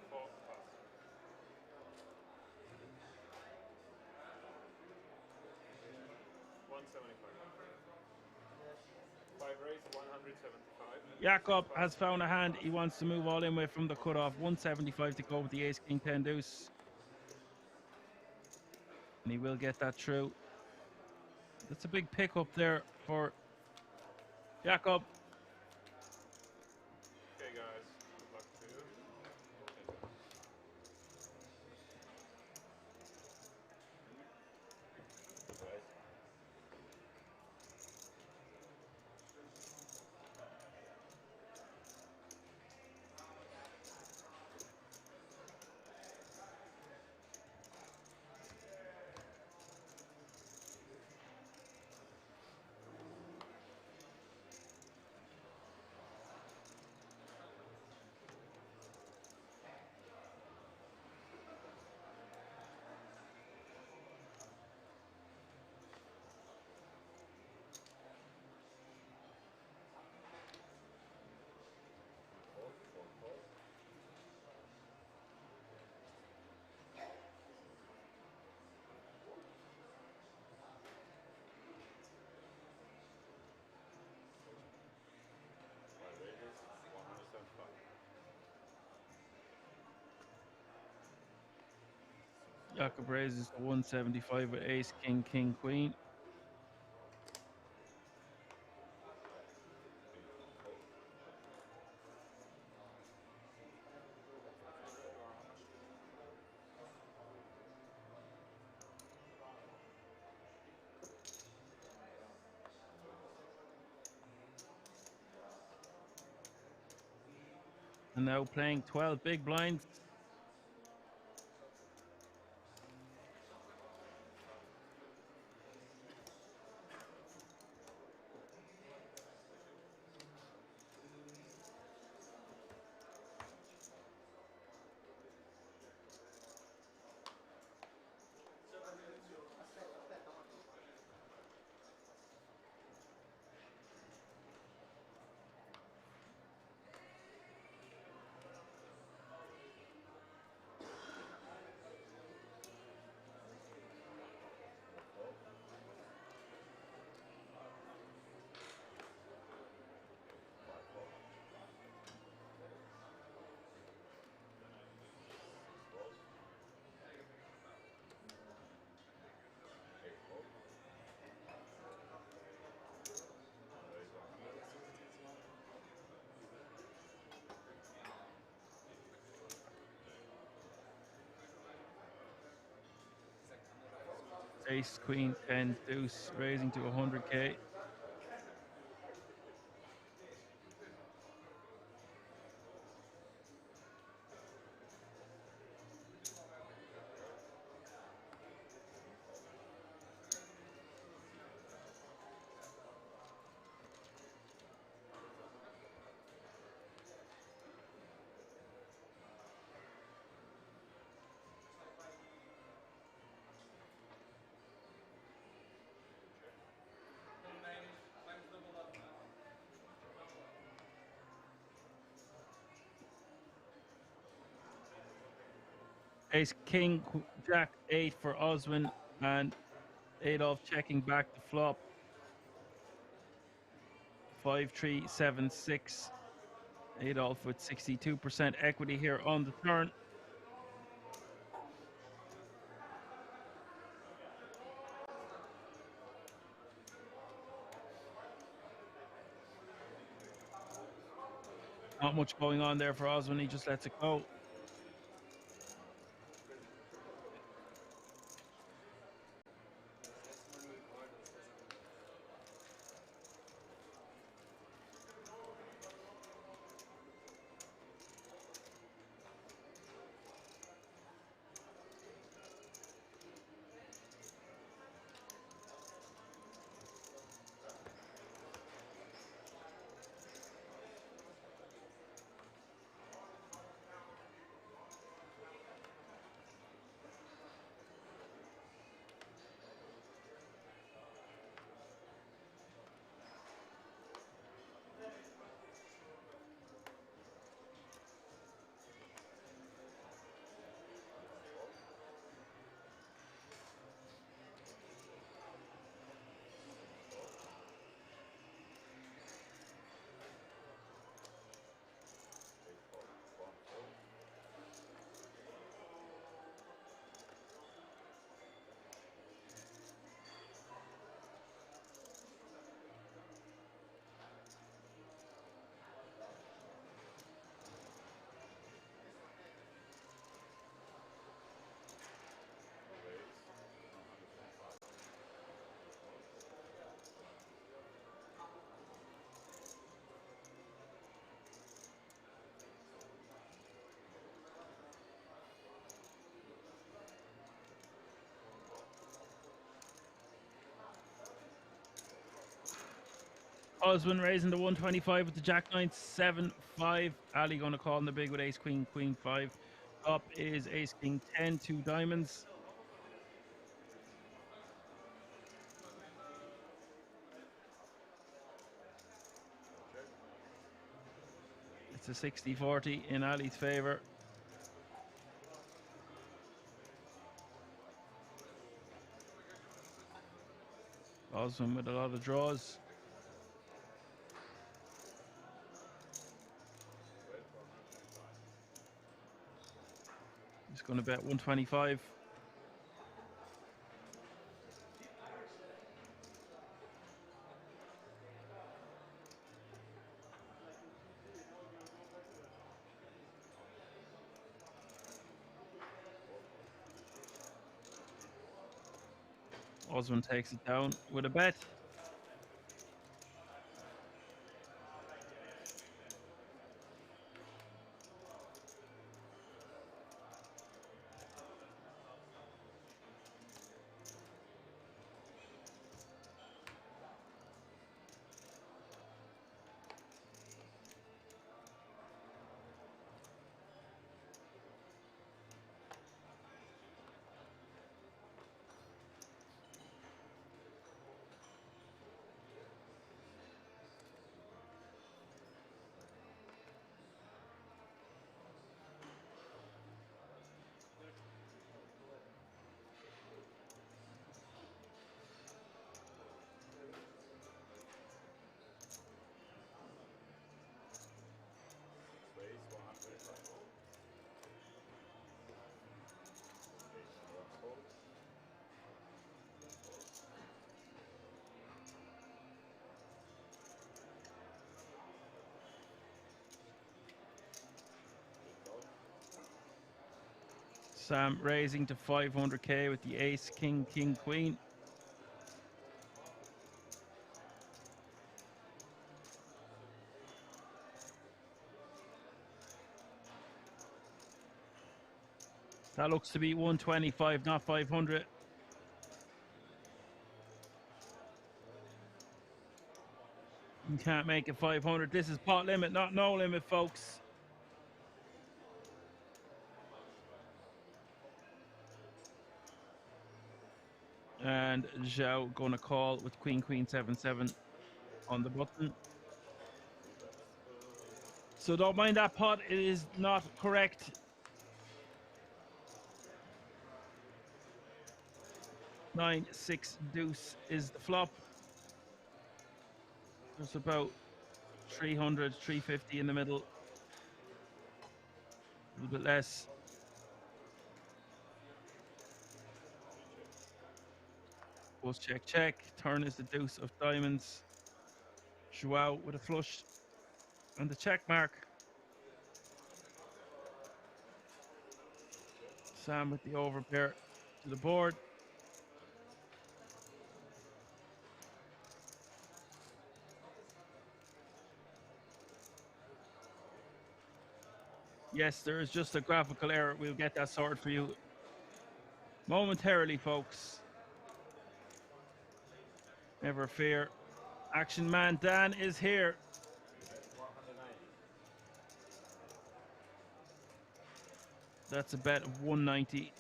Four pass. 175. Five raise, 175. Jakob has found a hand he wants to move all in with from the cutoff. 175 to go with the ace, king, 10 deuce. And he will get that through. That's a big pick up there for Jakob. Okay, guys. Good luck to you. Jakob raises to 175 with ace, king, king, queen. And now playing 12 big blinds. Ace, queen, 10, deuce, raising to 100k. Ace, king, jack, 8 for Oswin, and Adolf checking back the flop. 5, 3, 7, 6. Adolf with 62% equity here on the turn. Not much going on there for Oswin. He just lets it go. Oswin raising to 125 with the jack 9, 7, 5. Ali going to call in the big with ace, queen, queen, 5. Up is ace, king, 10, 2 diamonds. It's a 60-40 in Ali's favor. Oswin with a lot of draws. He's going to bet 125. Osman takes it down with a bet. Sam raising to 500k with the ace, king, king, queen. That looks to be 125, not 500. You can't make it 500. This is pot limit, not no limit, folks. And Zhao gonna call with queen, queen, 7-7 on the button. So don't mind that pot, it is not correct. Nine, six, deuce is the flop. There's about 300, 350 in the middle. A little bit less. Post check, check. Turn is the deuce of diamonds. Joao with a flush and the check mark. Sam with the overpair to the board. Yes, there is just a graphical error. We'll get that sorted for you momentarily, folks. Never fear. Action man Dan is here. That's a bet of 190.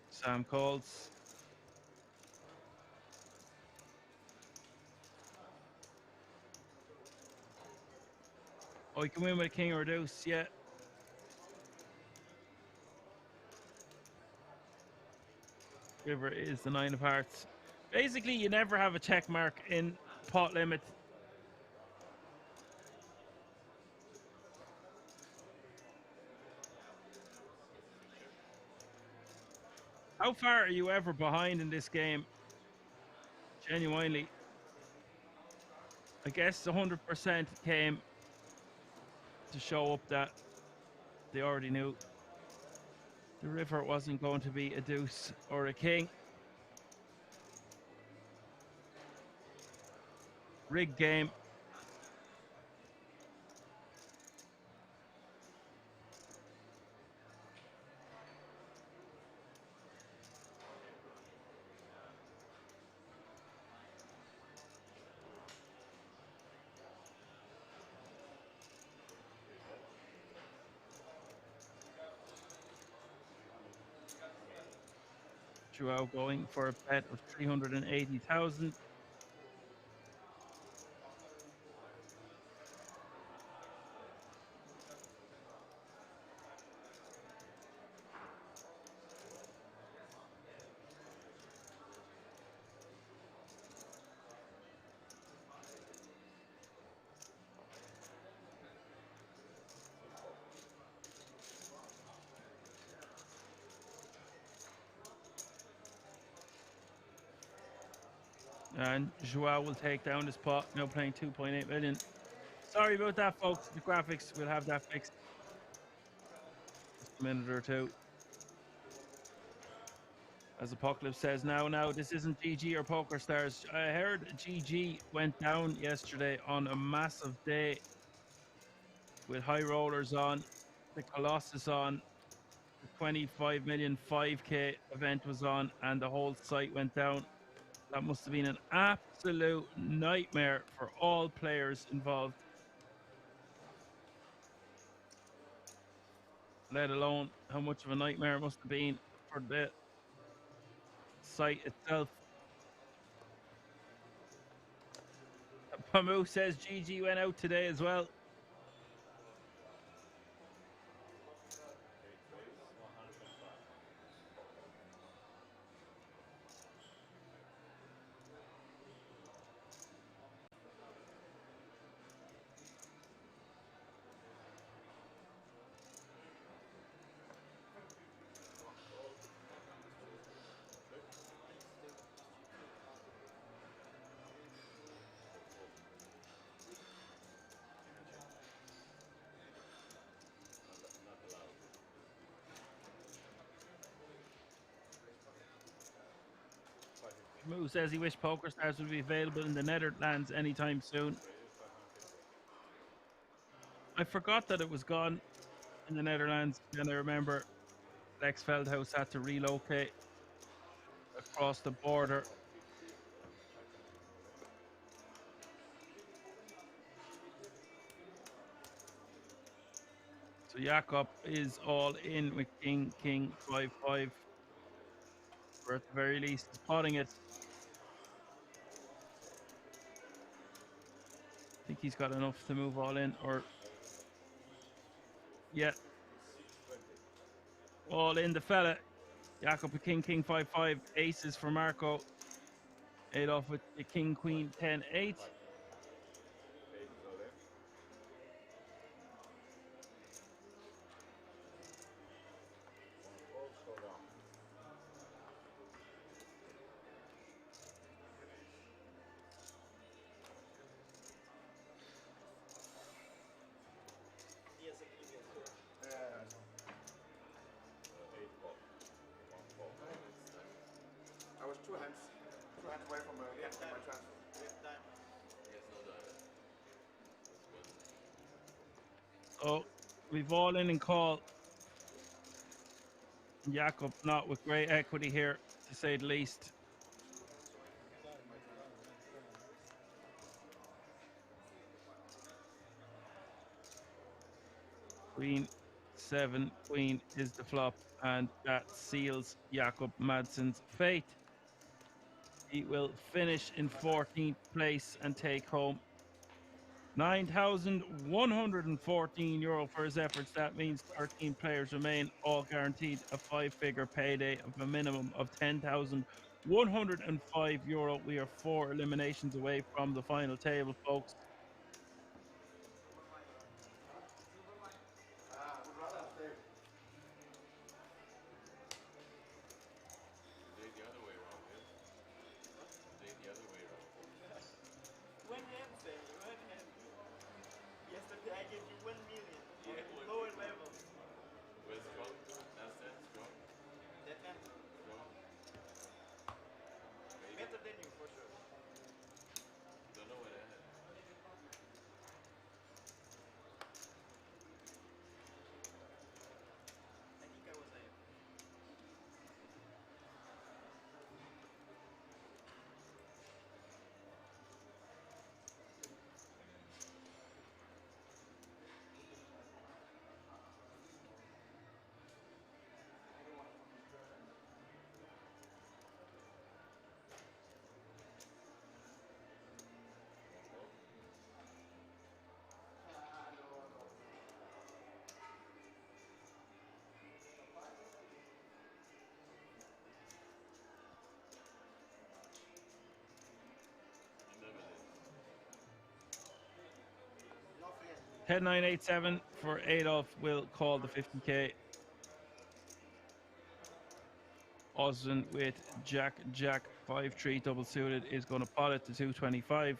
Sam calls. Oh, you can win with a king or a deuce, yeah. River is the 9 of hearts. Basically, you never have a check mark in pot limit. How far are you ever behind in this game? Genuinely. I guess 100% came to show up that they already knew the river wasn't going to be a deuce or a king. Rigged game. Joao going for a bet of 380,000. And Joao will take down this pot, now playing 2.8 million. Sorry about that, folks. The graphics, we'll have that fixed. Just a minute or two. As Apocalypse says, now, this isn't GG or Poker Stars. I heard GG went down yesterday on a massive day with high rollers on, the Colossus on, the 25 million 5k event was on, and the whole site went down. That must have been an absolute nightmare for all players involved, let alone how much of a nightmare it must have been for the site itself. Pamu says GG went out today as well. Moo says he wished Poker Stars would be available in the Netherlands anytime soon. I forgot that it was gone in the Netherlands, and I remember Lex Feldhaus had to relocate across the border. So Jakob is all in with King 5-5. Or at the very least, spotting it. I think he's got enough to move all in, or yeah, all in the fella. Jakob with King 5-5. Aces for Marco. 8 off with the King Queen 10-8. I was two hands away from my transfer. So we've all in and call. Jakob not with great equity here, to say the least. Queen 7, Queen is the flop, and that seals Jakob Madsen's fate. He will finish in 14th place and take home €9,114 for his efforts. That means 13 players remain, all guaranteed a 5-figure payday of a minimum of €10,105. We are 4 eliminations away from the final table, folks. Yesterday I gave you 1 million on lower level. Where's strong? That's strong. That hand. Strong. Better than you for sure. Don't know what I had. I think I was there. No friend. 10987 for Adolf will call the 50k. Austin with Jack 5-3 double suited is going to pot it to 225.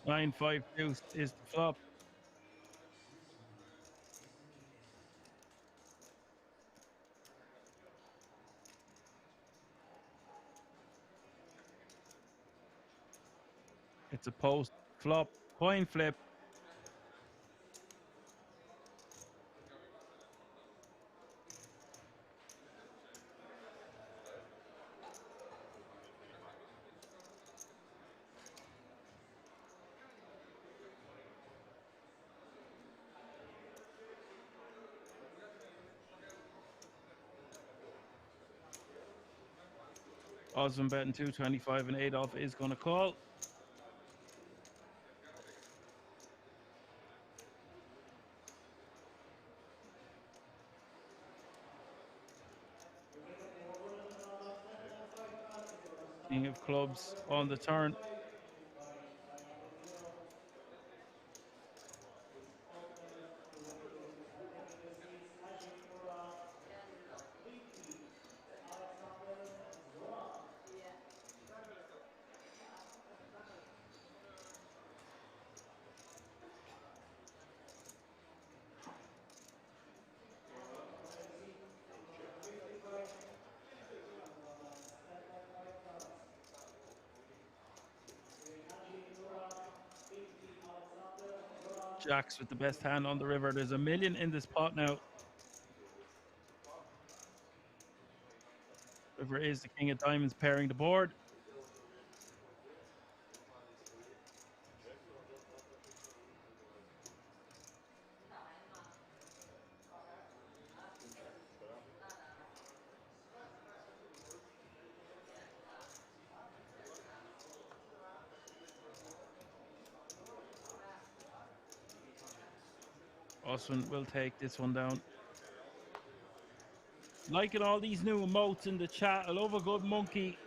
Nine five deuce is the flop. It's a post flop coin flip. Osman betting 225 and Adolf is going to call. King of clubs on the turn. Jacks with the best hand on the river. There's a million in this pot now. River is the king of diamonds pairing the board. Osman will take this one down. Liking all these new emotes in the chat. I love a good monkey.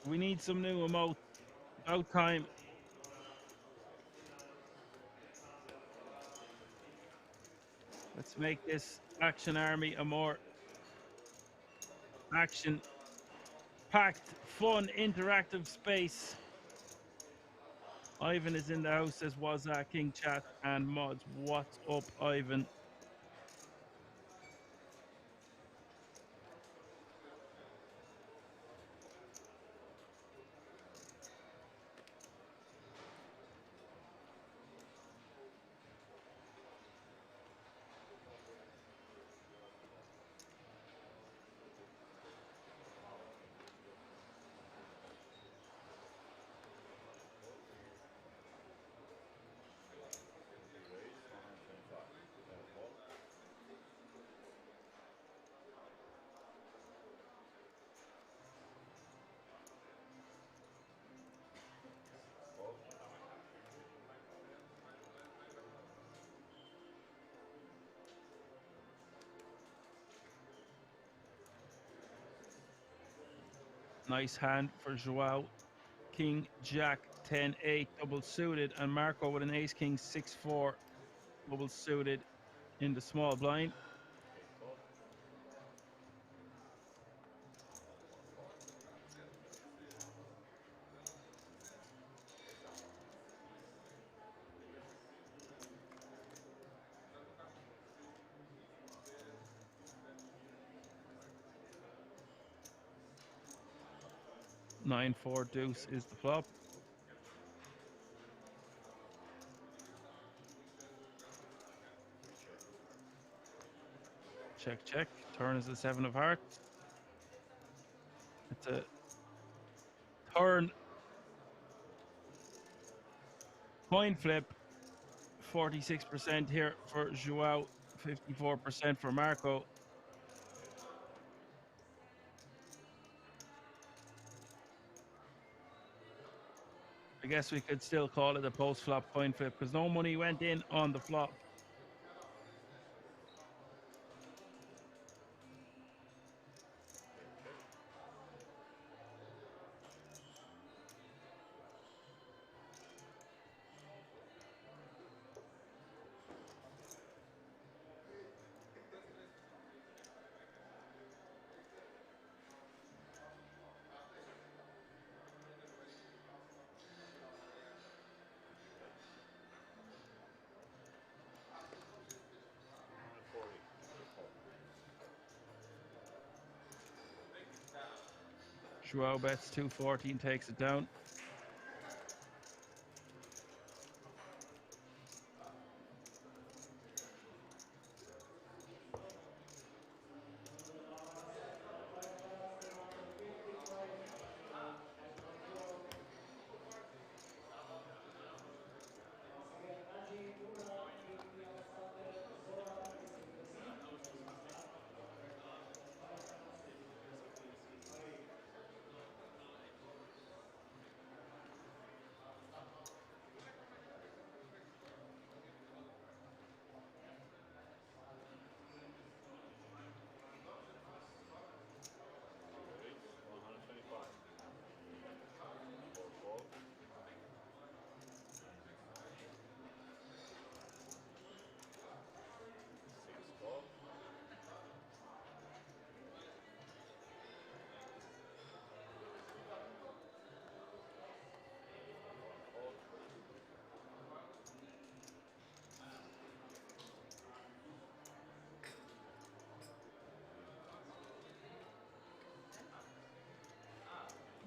We need some new emotes. About time. Let's make this action army a more action-packed, fun, interactive space. Ivan is in the house, says Wazak, King Chat and Mods. What's up, Ivan? Nice hand for Joao. King, Jack, 10-8, double suited, and Marco with an Ace King 6-4, double suited in the small blind. Nine four deuce is the flop. Check, check. Turn is the 7 of hearts. It's a turn. Coin flip. 46% here for Joao. 54% for Marco. I guess we could still call it a post-flop coin flip because no money went in on the flop. Joao bets 240 and takes it down.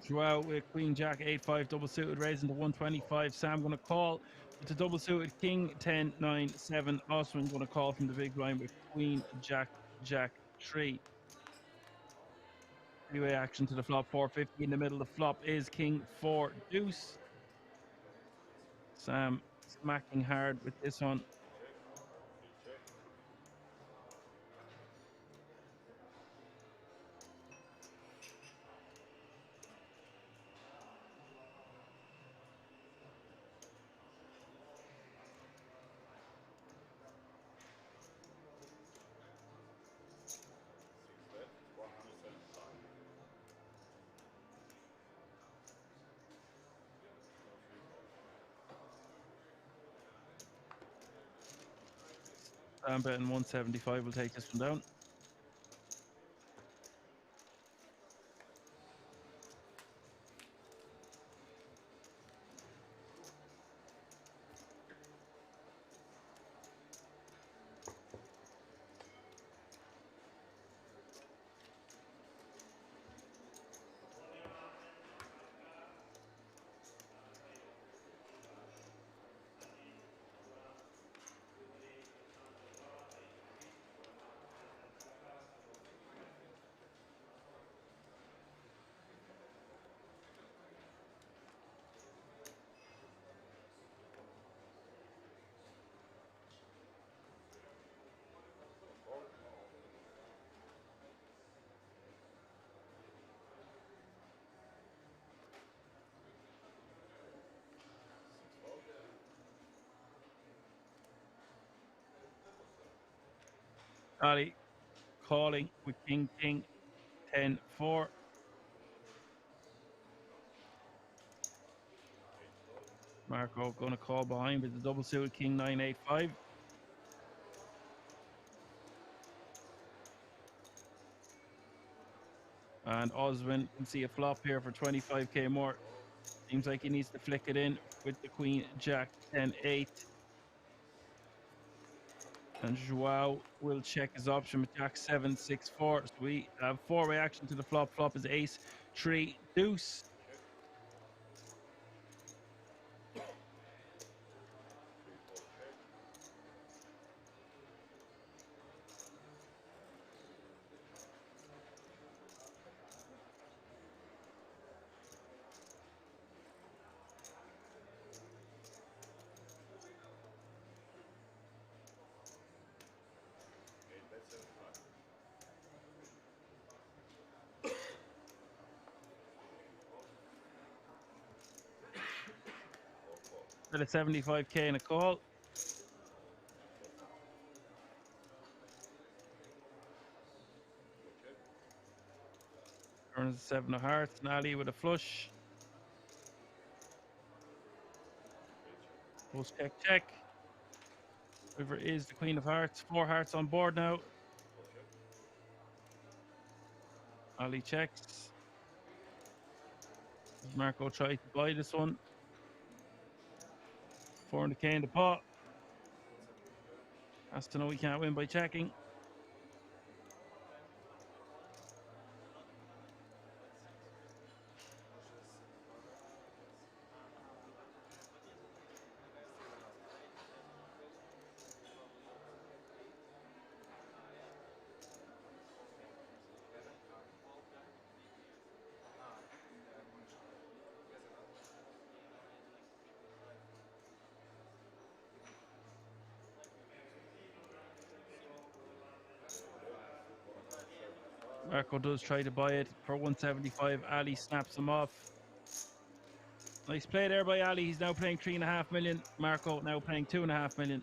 Joao with Queen Jack 8-5 double suited, raising to 125. Sam going to call with the double suited King 10-9-7. Osman going to call from the big blind with Queen Jack Jack 3. Three-way action to the flop, 450 in the middle. The flop is King 4 deuce. Sam smacking hard with this one. I'm betting 175 will take this one down. Ali calling with King 10-4. Marco going to call behind with the double suited King 9-8-5. And Osman can see a flop here for 25k more. Seems like he needs to flick it in with the Queen Jack 10-8. And Joao will check his option with Jack 7-6-4. So we have four-way action to the flop. Flop is ace 3 deuce. instead of 75k in a call. Turns 7 of hearts, and Ali with a flush. Post check, check. River is the queen of hearts. 4 hearts on board now. Ali checks. Marco tries to buy this one. 400k in the pot. Has to know he can't win by checking. Marco does try to buy it for 175. Ali snaps him off. Nice play there by Ali. He's now playing 3.5 million. Marco now playing 2.5 million.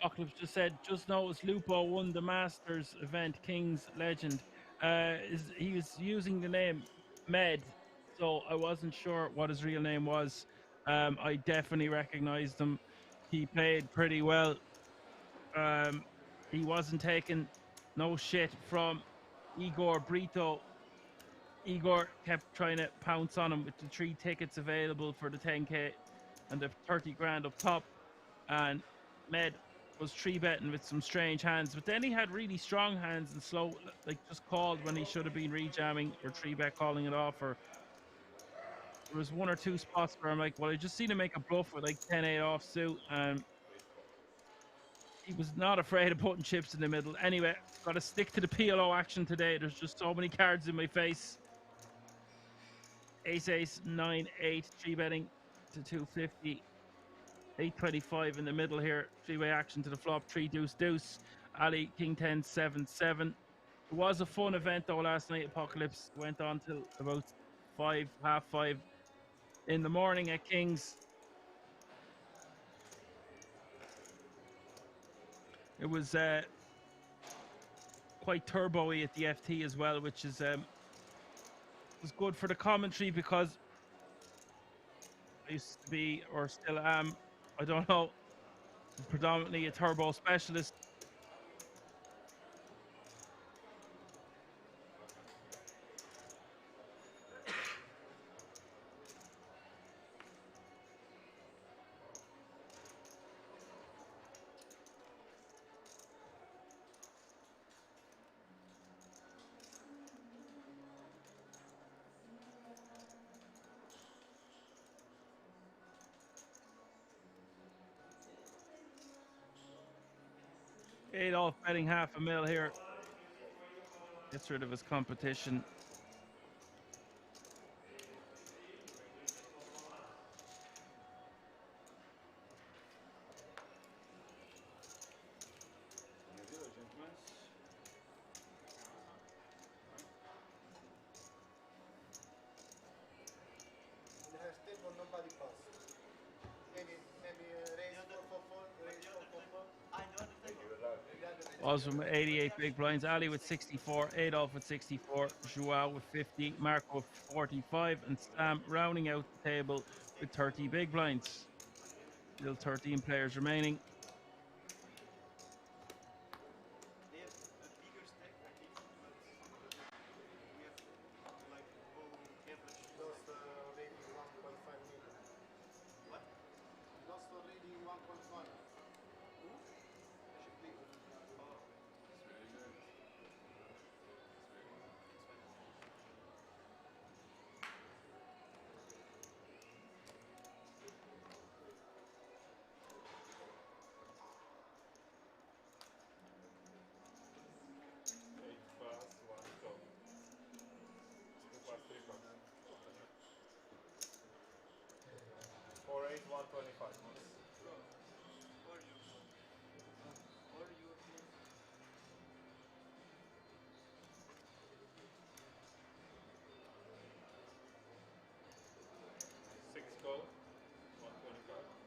Occliffe just said, just noticed Lupo won the Masters event, King's Legend. He was using the name Med, so I wasn't sure what his real name was. I definitely recognized him. He played pretty well. He wasn't taking no shit from Igor Brito. Igor kept trying to pounce on him with the 3 tickets available for the 10k and the 30 grand up top. And Med was 3-betting with some strange hands, but then he had really strong hands and slow, like just called when he should have been rejamming or 3-bet calling it off. Or there was 1 or 2 spots where I'm like, well, I just seen him make a bluff with like 10-8 offsuit, and he was not afraid of putting chips in the middle. Anyway, got to stick to the PLO action today. There's just so many cards in my face. Ace, ace, 9, 8, 3-betting to 250. 825 in the middle here. 3-way action to the flop. 3 deuce deuce. Ali king 10 7 7. It was a fun event though last night. Apocalypse went on till about 5, half 5 in the morning at King's. It was quite turbo-y at the FT as well, which is was good for the commentary because I used to be, or still am, I don't know, predominantly a turbo specialist. Adolf betting $500,000 here. Gets rid of his competition. Oswald with 88 big blinds, Ali with 64, Adolf with 64, Joao with 50, Marco with 45, and Sam rounding out the table with 30 big blinds. Still 13 players remaining. They have a bigger stack than this, but we have like all average. Lost already 1.5 million. What? Lost already 1.5. Who? Big. Oh, It's very good. or your phone. Or your phone.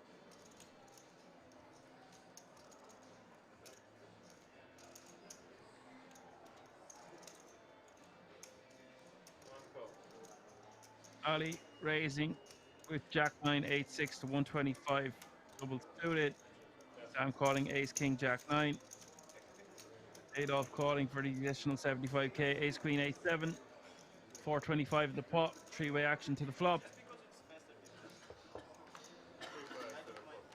Ali raising with Jack 9, 8-6 to 125, double suited. Sam calling Ace King Jack 9. Adolf calling for the additional 75k. Ace Queen 8-7, 425 at the pot. Three-way action to the flop. Just because it's faster this time. I don't mind.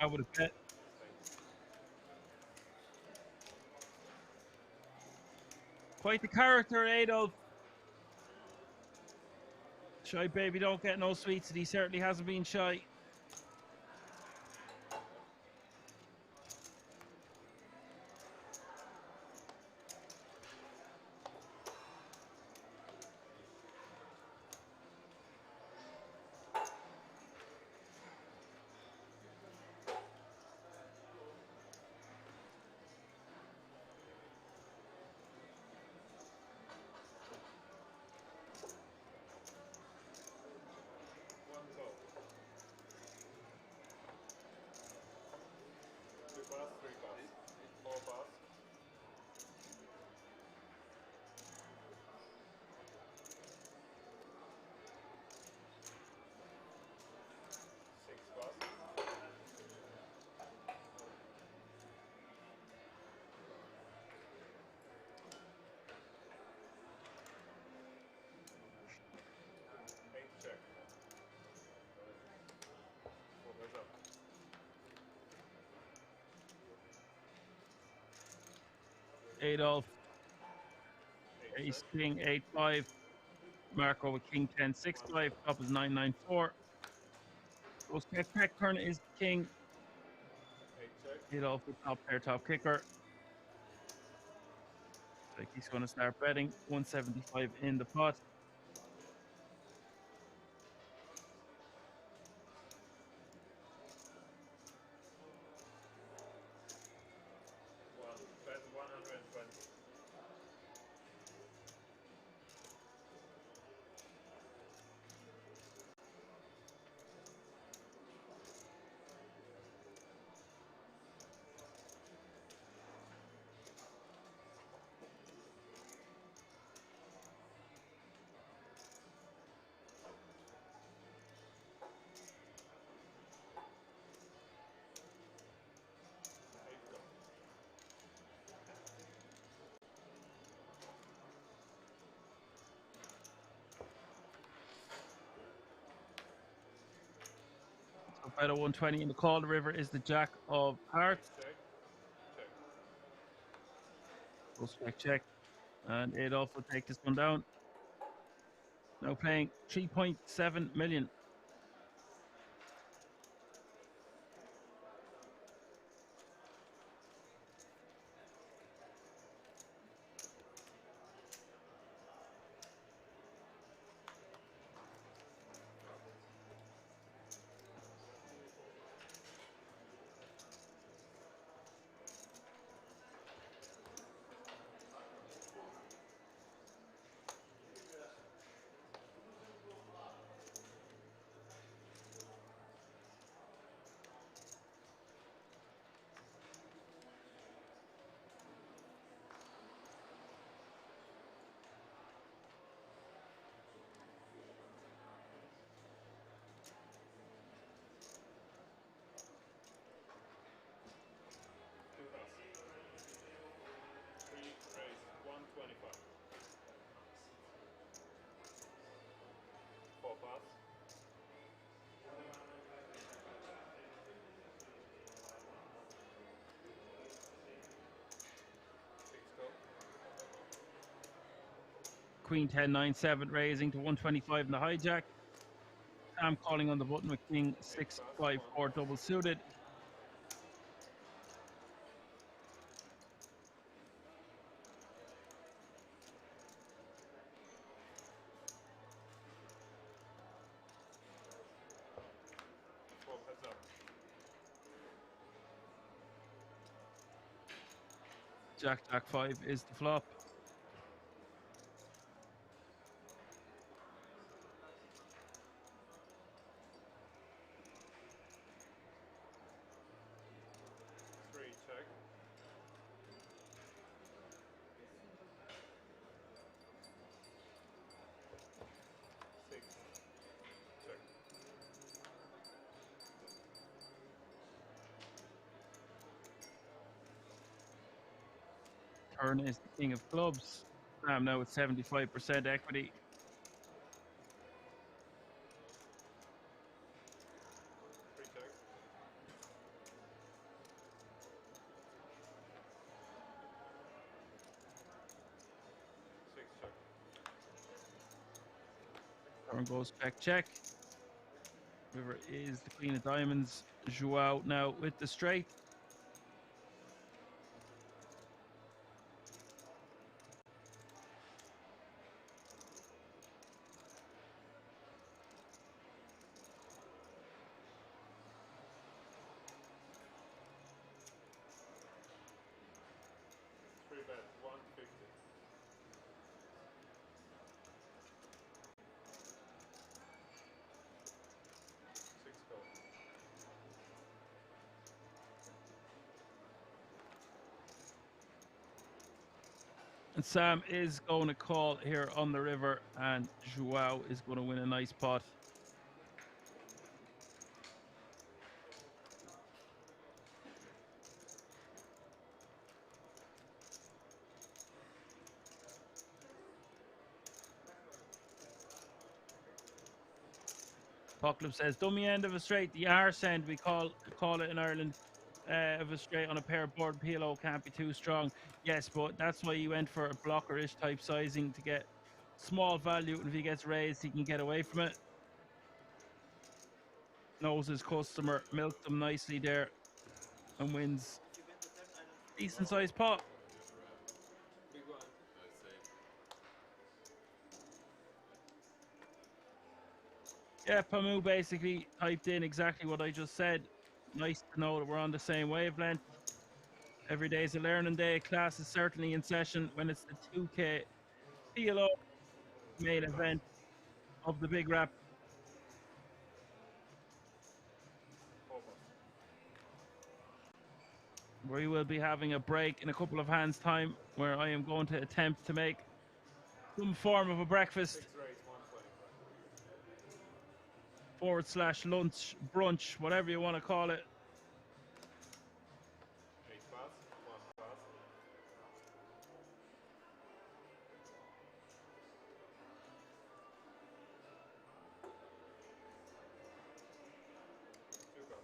I would have bet. Quite the character, Adolf. Shy baby don't get no sweets, and he certainly hasn't been shy. Adolf, Ace King 8-5, Marco with King 10-6-5, top is 9-9-4. Goes check, turn is King. Adolf with top pair, top kicker. Like he's going to start betting 175 in the pot. Out of 120 in the call, the river is the Jack of Hearts. Check. Check. Goes check. And Adolf will take this one down. Now playing 3.7 million. Two pass. Three raise. 125. Four pass. Six go. Queen 10, 9, 7 raising to 125 in the hijack. Sam calling on the button with King 6, 5, 4 double suited. Four heads up. Jack, Jack 5 is the flop. Three check. Six check. Turn is the King of Clubs. Sam now with 75% equity. Three check. Six check. Turn goes check. River is the Queen of Diamonds. Joao now with the straight. Three bet. 150. Six go. And Sam is going to call here on the river, and Joao is going to win a nice pot. Pocklup says, dummy end of a straight, the arse end, we call it in Ireland, of a straight on a pair board. PLO can't be too strong. Yes, but that's why you went for a blocker-ish type sizing to get small value, and if he gets raised, he can get away from it. Knows his customer, milked them nicely there, and wins If you get the turn, I don't decent sized pot. Big one. Yeah, Pamu basically typed in exactly what I just said. Nice to know that we're on the same wavelength. Every day is a learning day. Class is certainly in session when it's the 2K PLO main event of the big rap. Four pass. We will be having a break in a couple of hands' time where I am going to attempt to make some form of a breakfast Six raise. 125. / lunch, brunch, whatever you want to call it. Eight pass. One pass. Two go.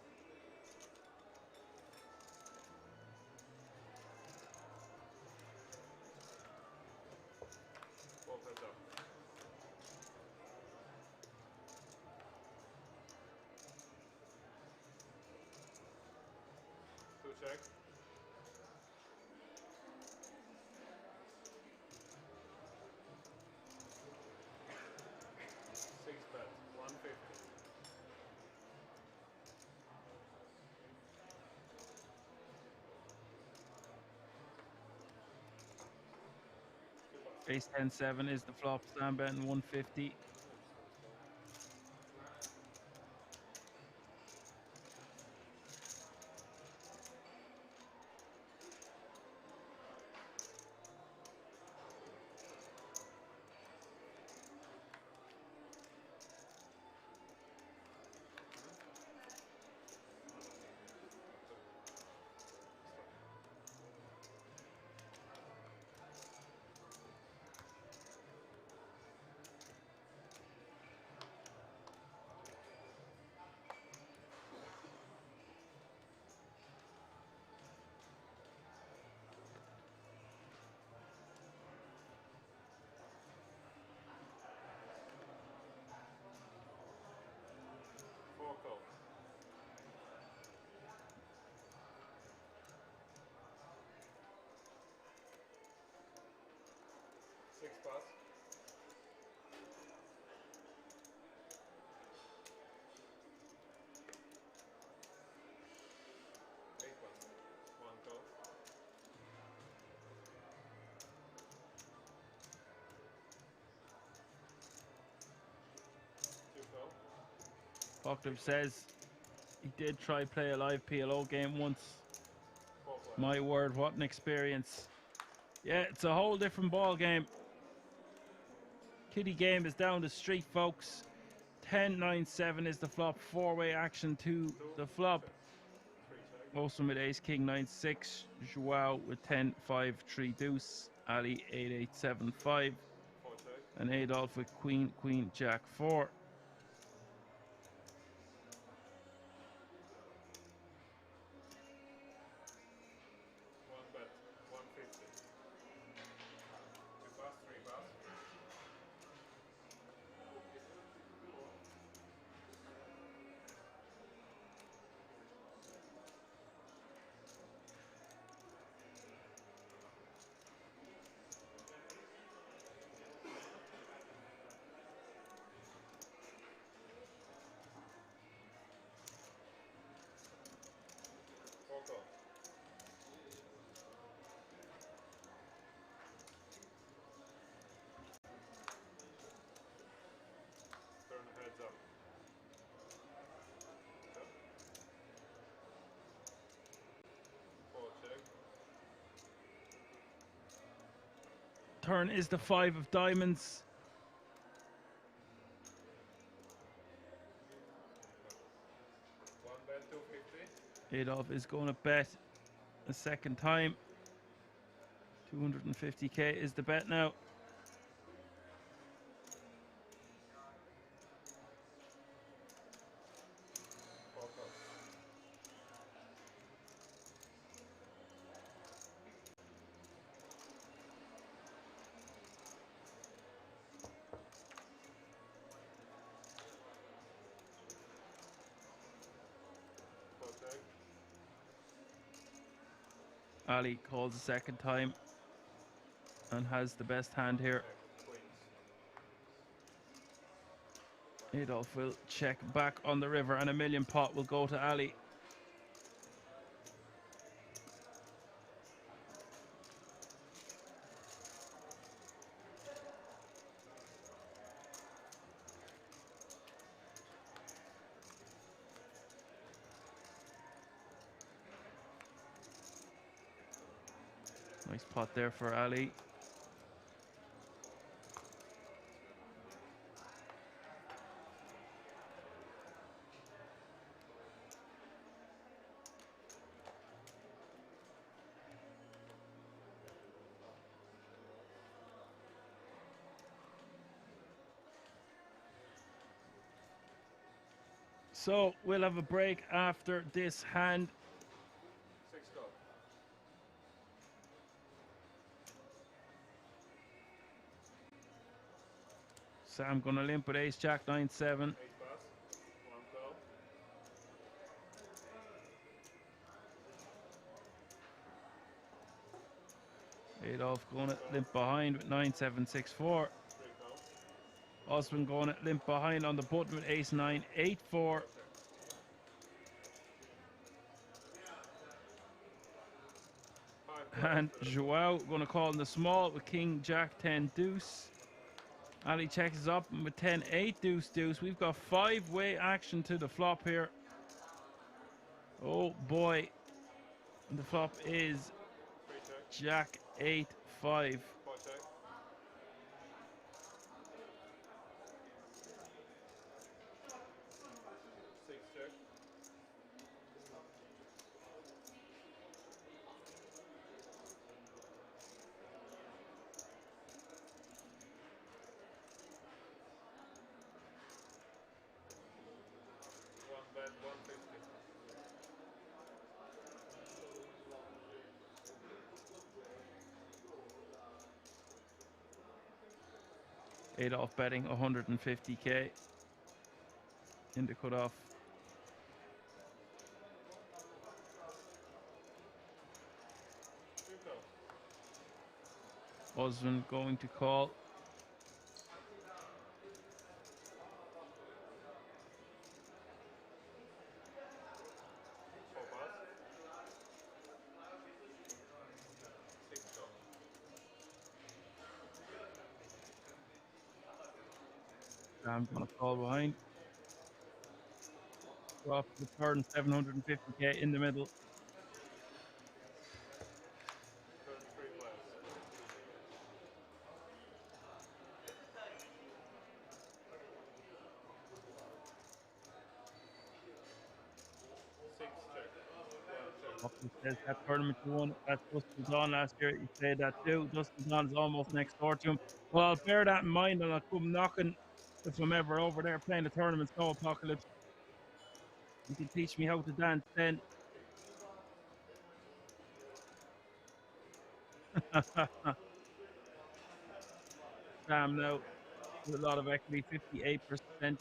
check. 6 bet, 150. Ace 10-7 is the flop. Stand betting 150. Four call. 6 pass. 8 pass. 1 call. 2 call. Octave says he did try play a live PLO game once. 4 play. My word, what an experience. Yeah, it's a whole different ball game. Kitty game is down the street, folks. 10-9-7 is the flop. Four-way action to the flop. 3 check. Wilson with ace king 9-6. Joao with 10-5-3 deuce. Ali 8-8-7-5. 4 check. And Adolf with queen jack 4. 1 bet, 150. 2 pass, 3 pass. Four call. Turn the heads up. Yep. 4 check. Turn is the 5 of diamonds. 1 bet, 250. Adolf is going to bet a second time. 250k is the bet now. 4 call. Four check. Ali calls a second time and has the best hand here. Check. Queens. Adolf will check back on the river and a million pot will go to Ali. Nice pot there for Ali. So we'll have a break after this hand. 6 call. Sam gonna limp with ace jack 9-7. 8 pass. 1 call. Adolf going at limp behind with 9764. Osman going at limp behind on the button with ace 984. And Joao going to call in the small with king jack 10 deuce. Ali checks up with 10 8 deuce deuce. We've got 5-way action to the flop here. Oh boy. And the flop is jack 8 5. Adolf betting 150k in the cutoff. Osman going to call. I'm going to call behind. Drop the turn 750k in the middle. Says that tournament you won. That's Dustin Dawn last year. You played that too. Dustin Dawn's almost next door to him. Well, I'll bear that in mind and I'll come knocking if I'm ever over there playing the tournament. No Apocalypse. You can teach me how to dance then. Damn now. With a lot of equity, 58%.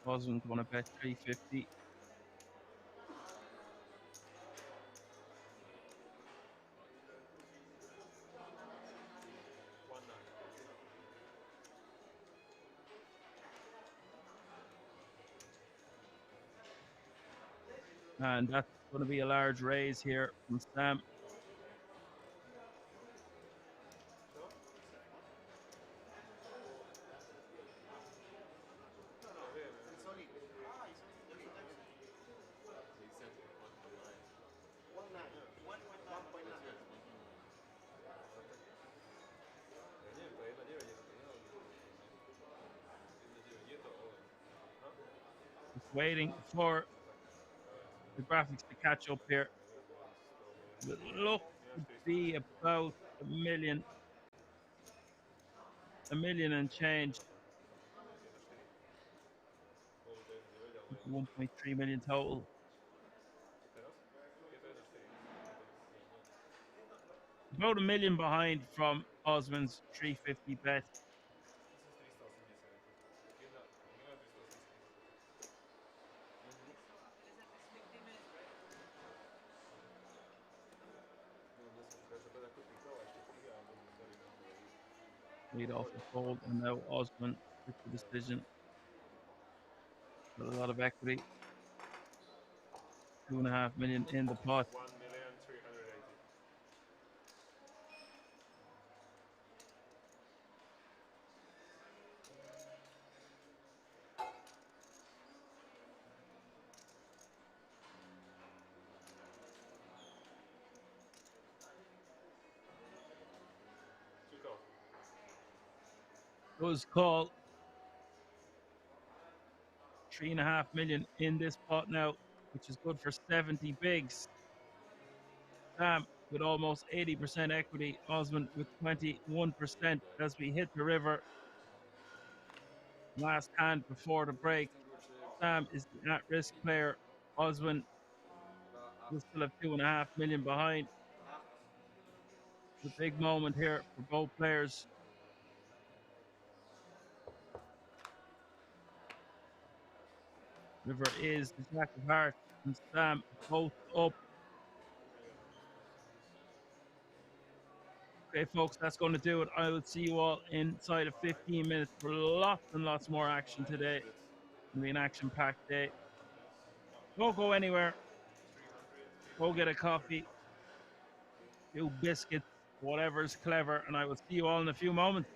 Wasn't going to bet 350. And that's going to be a large raise here from Sam. Waiting for the graphics to catch up here. It looks to be about a million and change. 1.3 million total. About a million behind from Osman's 350 bet. Lead off the fold, and now Osman with the decision. Got a lot of equity. 2.5 million in the pot. Was called 3.5 million in this pot now, which is good for 70 bigs. Sam with almost 80% equity. Osman with 21% as we hit the river. Last hand before the break. Sam is the at-risk player. Oswin will still have 2.5 million behind. The big moment here for both players. River is the Jack of Hearts and Sam both up. Okay, folks, that's going to do it. I will see you all inside of 15 minutes for lots and lots more action today. It'll be an action-packed day. Don't go anywhere. Go get a coffee, few biscuits, whatever's clever, and I will see you all in a few moments.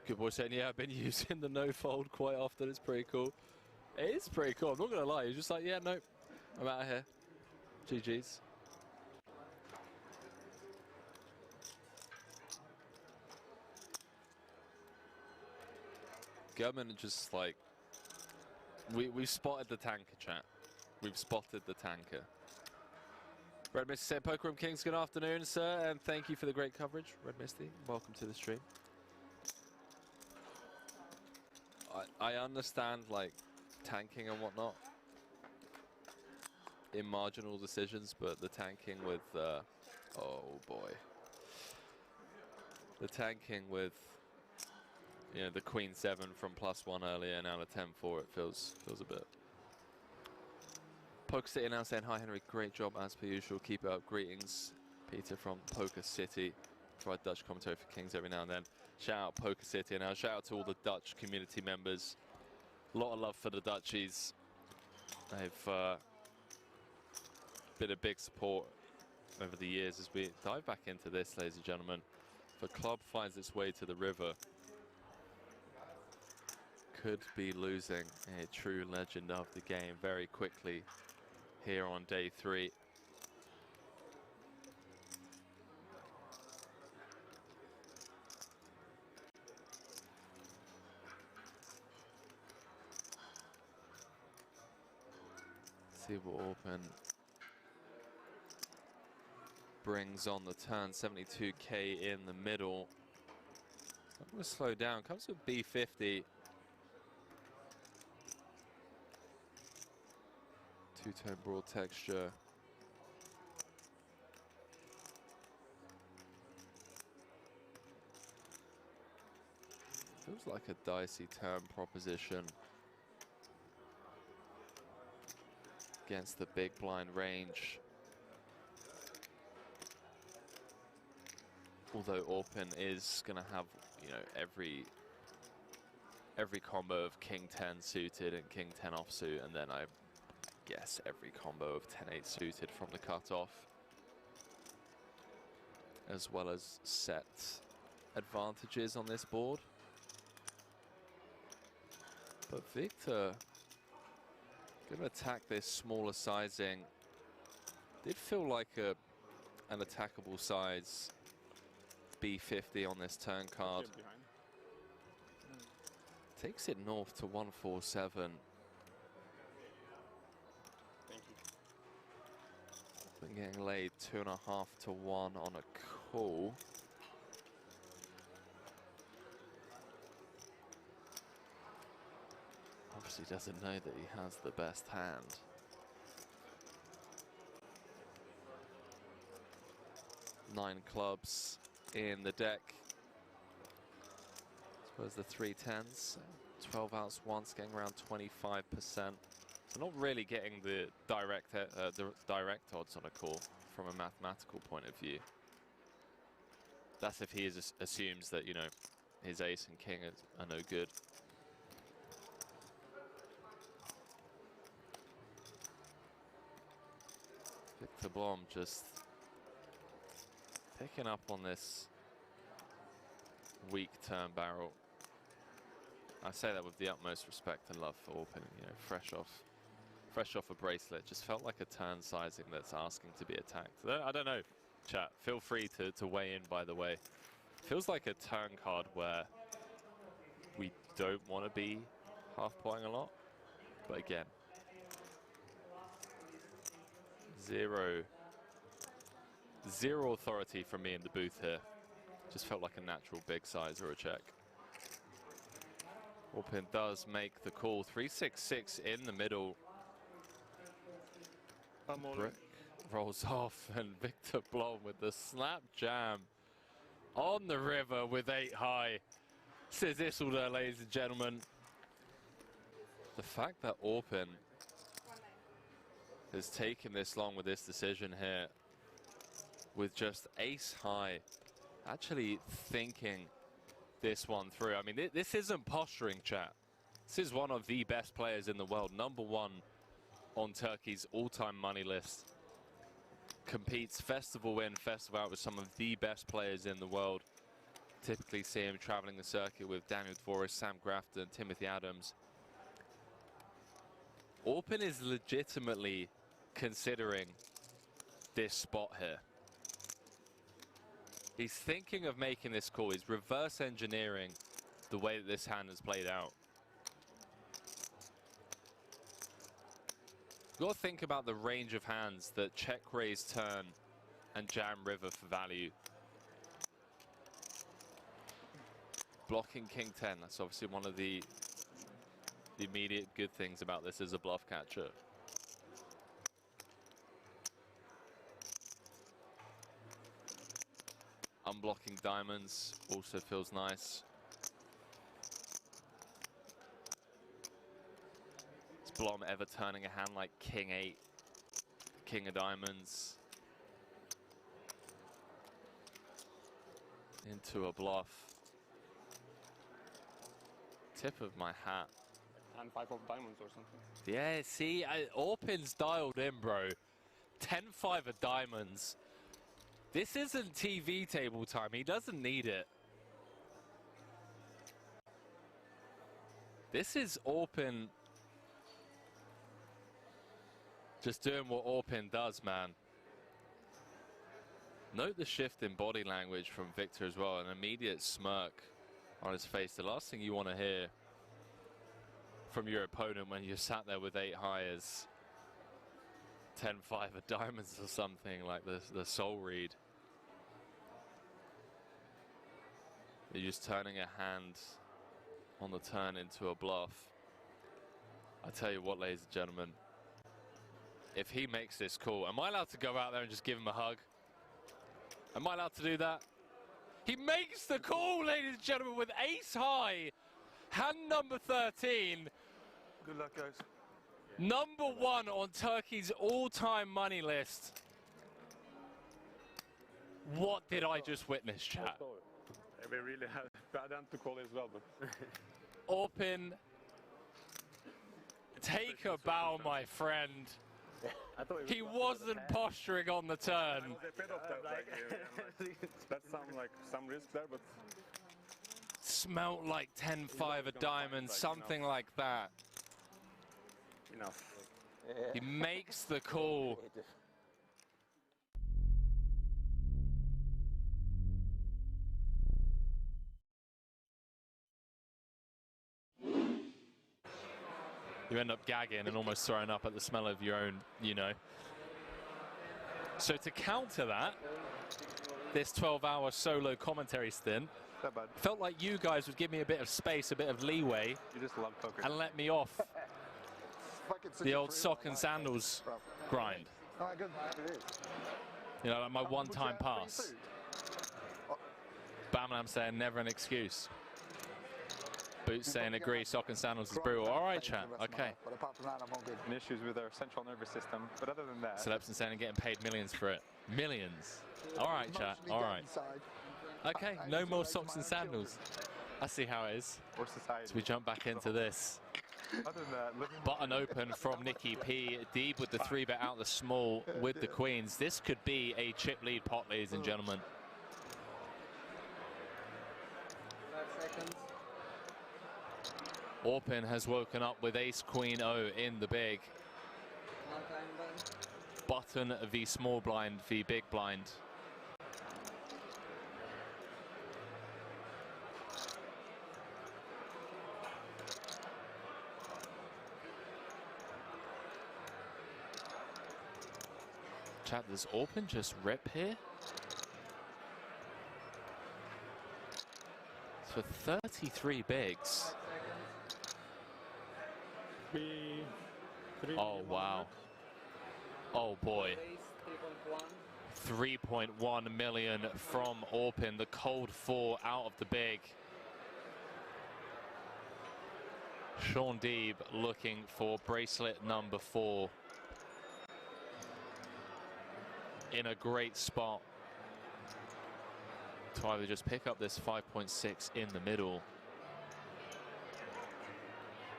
Good boy saying, yeah, I've been using the no fold quite often. It's pretty cool. It is pretty cool. I'm not going to lie. He's just like, yeah, no, I'm out of here. GG's. Government just like, we've spotted the tanker, chat. We've spotted the tanker. Red Misty said, Poker Room Kings, good afternoon, sir, and thank you for the great coverage. Red Misty, welcome to the stream. I understand, like, tanking and whatnot in marginal decisions, but the tanking with, oh boy. The tanking with, you know, the Queen 7 from +1 earlier, now the 10-4, it feels a bit. Poker City now saying, hi Henry, great job as per usual, keep it up, greetings. Peter from Poker City, provide Dutch commentary for Kings every now and then. Shout out Poker City, and now shout out to all the Dutch community members. A lot of love for the Dutchies. They've been a big support over the years as we dive back into this, ladies and gentlemen. The club finds its way to the river. Could be losing a true legend of the game very quickly here on day 3. See what Orpen brings on the turn. 72k in the middle. I'm going to slow down. Comes with B50. Two-tone broad texture. Feels like a dicey turn proposition. against the big blind range. Although Orpin is going to have, you know, every combo of King 10 suited and King 10 offsuit, and then I guess every combo of 10-8 suited from the cutoff, as well as set advantages on this board. But Victor going to attack this smaller sizing. Did feel like an attackable size B50 on this turn card. Takes it north to 147. Thank you. Been getting laid 2.5 to 1 on a call. Obviously doesn't know that he has the best hand. Nine clubs in the deck. I suppose the 3 10s, 12 outs once, getting around 25%. So not really getting the direct odds on a call from a mathematical point of view. That's if he assumes that, you know, his ace and king are no good. Victor Blom just picking up on this weak turn barrel. I say that with the utmost respect and love for Orpin. You know, fresh off a bracelet, just felt like a turn sizing that's asking to be attacked. I don't know, chat. Feel free to weigh in. By the way, feels like a turn card where we don't want to be half potting a lot, but again, zero authority from me in the booth here. Just felt like a natural big size or a check. Orpin does make the call. 3-6-6 in the middle. Brick rolls off, and Victor Blom with the snap jam on the river with 8 high. Says Isildur, ladies and gentlemen. The fact that Orpin has taken this long with this decision here, with just ace high, actually thinking this one through. I mean, this isn't posturing, chat. This is one of the best players in the world, #1 on Turkey's all-time money list. Competes festival in, festival out with some of the best players in the world. Typically see him traveling the circuit with Daniel Dvorak, Sam Grafton, Timothy Adams. Orpin is legitimately considering this spot here. He's thinking of making this call. He's reverse engineering the way that this hand has played out. You've got to think about the range of hands that check, raise, turn, and jam river for value. Blocking King 10, that's obviously one of the immediate good things about this as a bluff catcher. Unblocking diamonds also feels nice. Is Blom ever turning a hand like King 8, King of diamonds into a bluff? Tip of my hat. And 5 of diamonds or something. Yeah, see, Orpin's dialed in, bro. 10-5 of diamonds. This isn't TV table time. He doesn't need it. This is Orpin just doing what Orpin does, man. Note the shift in body language from Victor as well. An immediate smirk on his face. The last thing you want to hear from your opponent when you're sat there with 8 high is 10-5 of diamonds or something like the soul read. You're just turning a hand on the turn into a bluff. I tell you what, ladies and gentlemen, if he makes this call, am I allowed to go out there and just give him a hug? Am I allowed to do that? He makes the call, ladies and gentlemen, with ace high. Hand number 13. Good luck, guys. Yeah, Number 1 on Turkey's all-time money list. What did I just witness, chat? We really had bad hand to call as well, but Orpin, take a bow, my friend. He wasn't posturing on the turn. I was afraid of that. That sounds like some risk there, but Smelt like 10-5 a diamond, something like that. enough. He makes the call. You end up gagging and almost throwing up at the smell of your own, you know. So to counter that, this 12-hour solo commentary stint, felt like you guys would give me a bit of space, a bit of leeway, You just love poker. and let me off the old sock and sandals grind. You know, like my one-time pass. Bamlam saying never an excuse. Boots saying agree, sock and sandals is brutal. All right, chat. Okay. But apart from that, I'm all good. And issues with our central nervous system, but other than that, Celebson saying getting paid millions for it. Millions. All right, chat. All right. Okay, no more socks and sandals. I see how it is. or society. So we jump back into this. Other than that, living Button open from Nikki P. Deep with the 3-bet out the small with the queens. This could be a chip lead pot, ladies and gentlemen. 5 seconds. Orpin has woken up with ace queen O in the big. 1 time button. Button v small blind v big blind. Chat, does Orpin just rip here? For 33 bigs. 5 seconds. Oh, wow. Oh, boy. Base 3.1. 3.1 million from Orpin, the cold 4 out of the big. Sean Deeb looking for bracelet number 4. In a great spot to either just pick up this 5.6 in the middle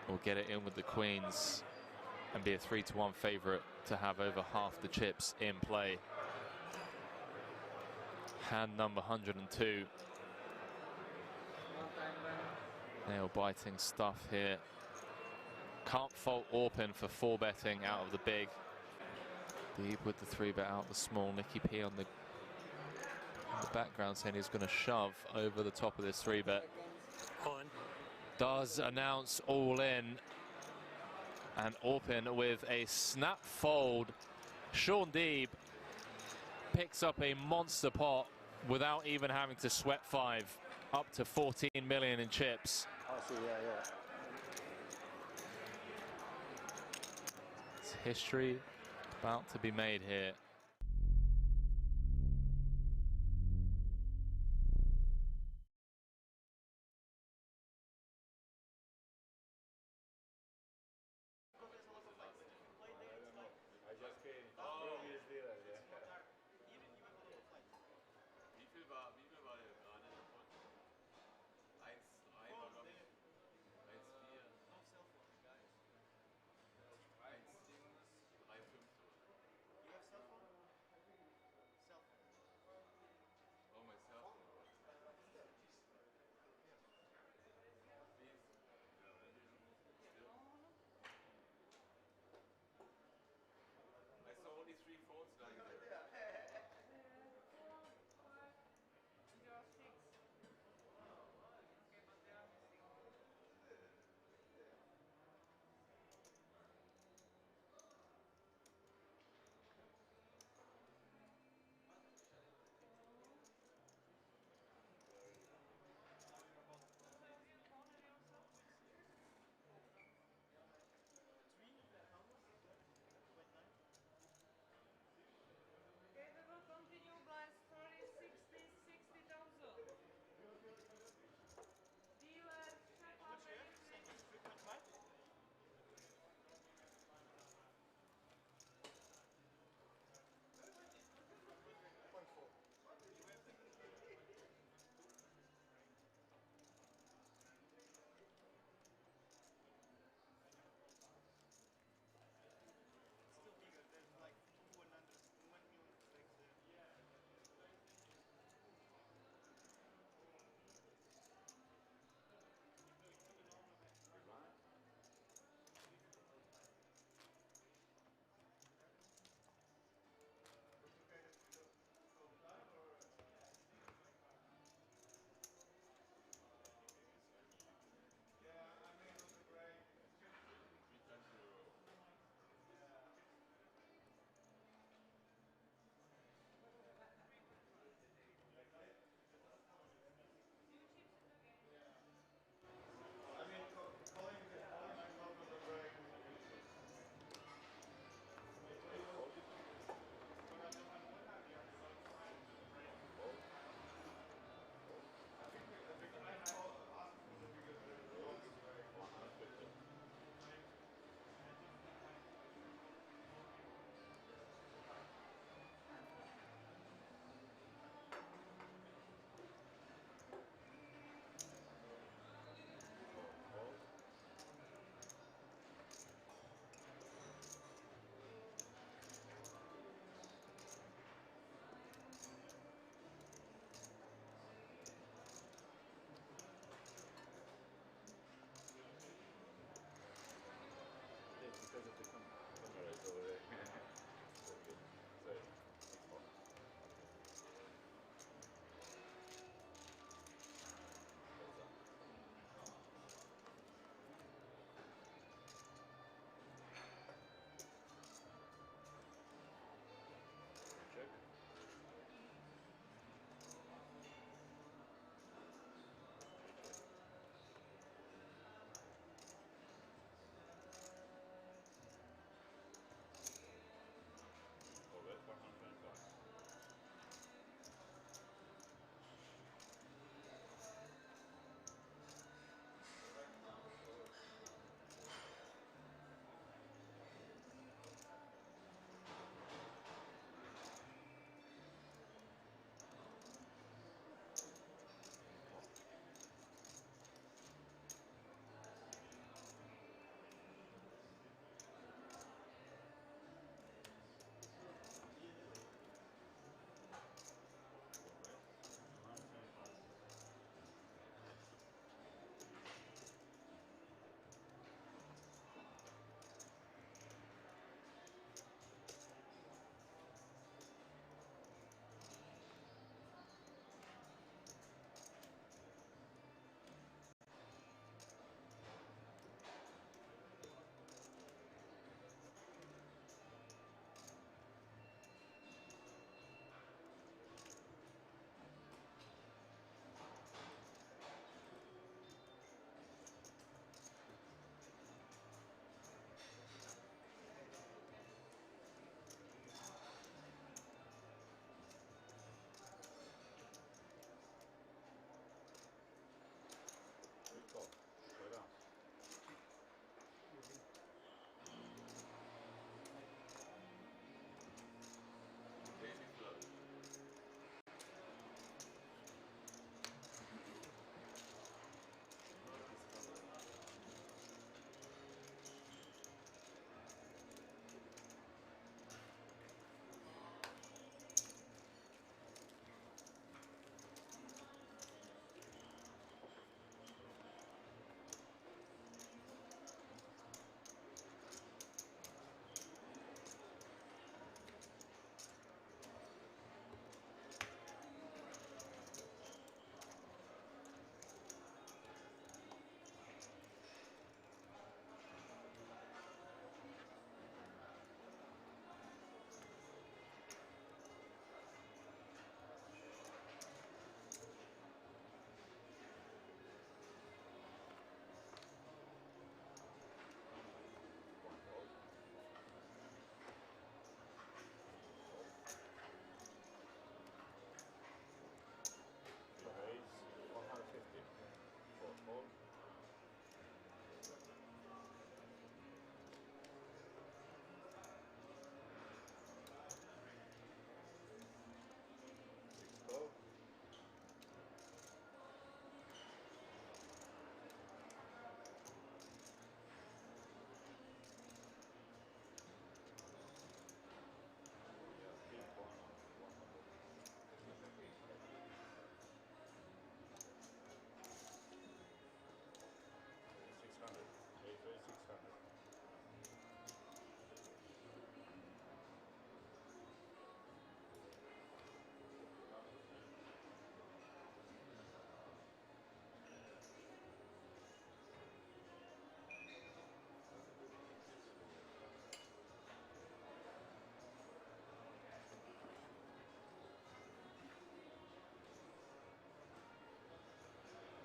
or get it in with the queens and be a 3-1 favorite to have over half the chips in play. Hand number 102. 1 time button. Nail biting stuff here. Can't fault Orpin for 4-betting out of the big. Deep with the 3-bet out the small. Nikki P on the background saying he's going to shove over the top of this 3-bet. Does announce all in. And Orpin with a snap fold. Sean Deeb picks up a monster pot without even having to sweat 5. Up to 14 million in chips. I see, yeah. It's history about to be made here. Wie viel war der gerade der Pot? 1-3 war, glaube ich. 1-4. 1-7, 3-5 so.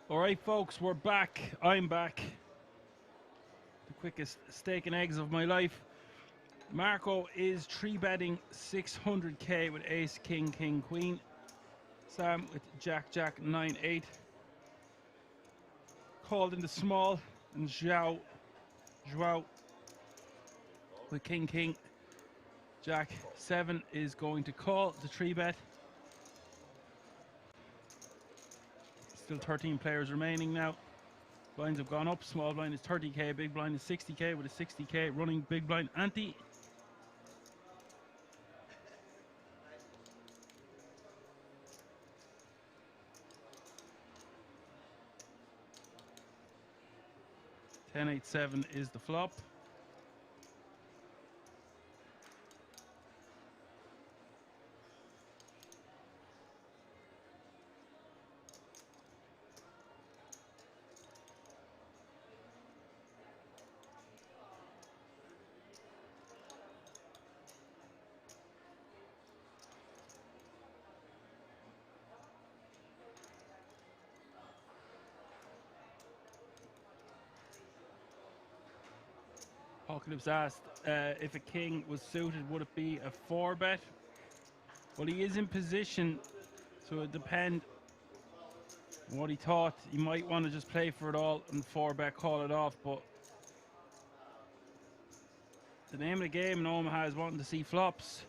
All right, folks, we're back. I'm back. The quickest steak and eggs of my life. Marco is 3-betting 600k with ace, king, king, queen. Sam with jack, jack, 9, 8. Called in the small. And Joao with king, king. Jack 7 is going to call the 3-bet. Still 13 players remaining now. Blinds have gone up. Small blind is 30k. Big blind is 60k with a 60k running big blind ante. Ten, 8, 7 is the flop. Apocalypse asked if a king was suited, would it be a 4-bet? Well, he is in position, so it depends what he thought. He might want to just play for it all and 4-bet call it off, but the name of the game in Omaha is wanting to see flops.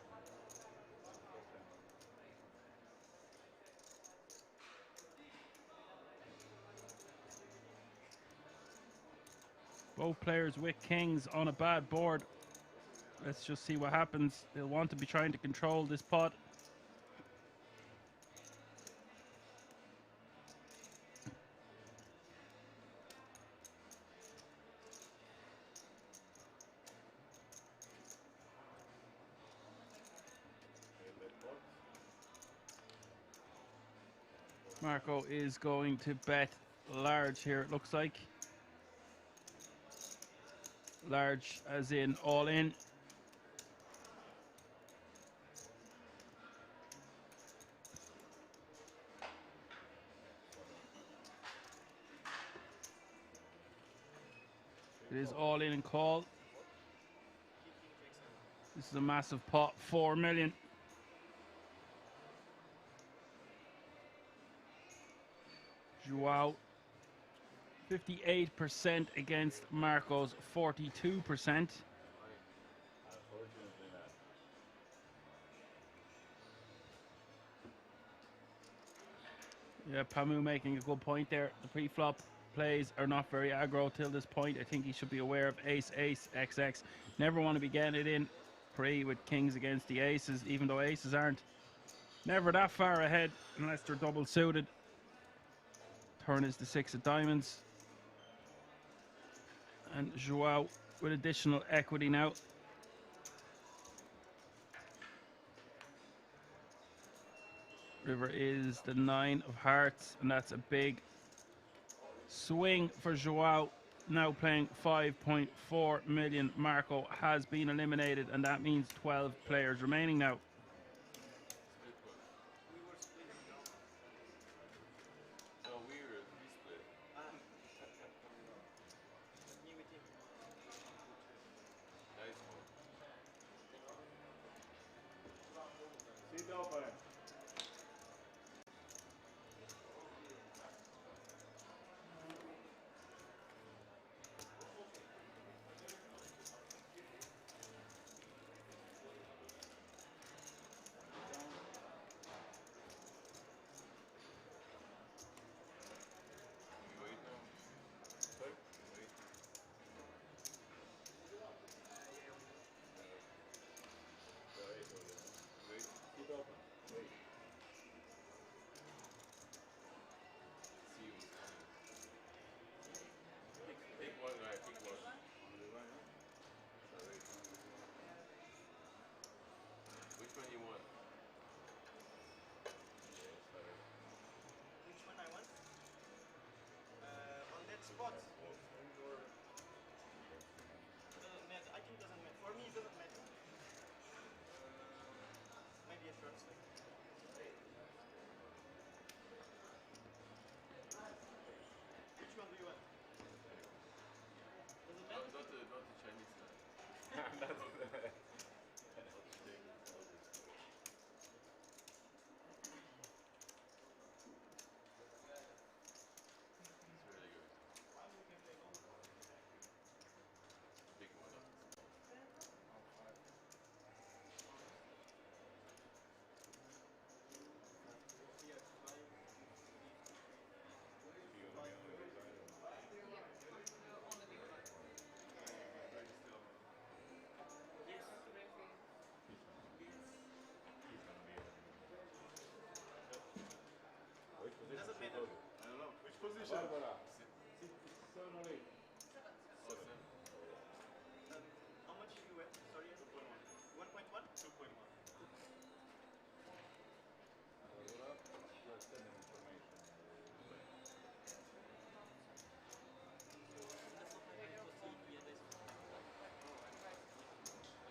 Both players with kings on a bad board. Let's just see what happens. They'll want to be trying to control this pot. Marco is going to bet large here, it looks like. Large as in all in. It is all in and call. This is a massive pot, 4 million. Joao, 58% against Marco's 42%. Yeah, Pamu making a good point there. The pre-flop plays are not very aggro till this point. I think he should be aware of ace, ace, XX. Never want to be getting it in pre with kings against the aces, even though aces aren't never that far ahead unless they're double suited. Turn is the 6 of diamonds. And Joao with additional equity now. River is the 9 of hearts, and that's a big swing for Joao. Now playing 5.4 million. Marco has been eliminated, and that means 12 players remaining now. How much you went? Sorry, 2.1. 1.1? 2.1.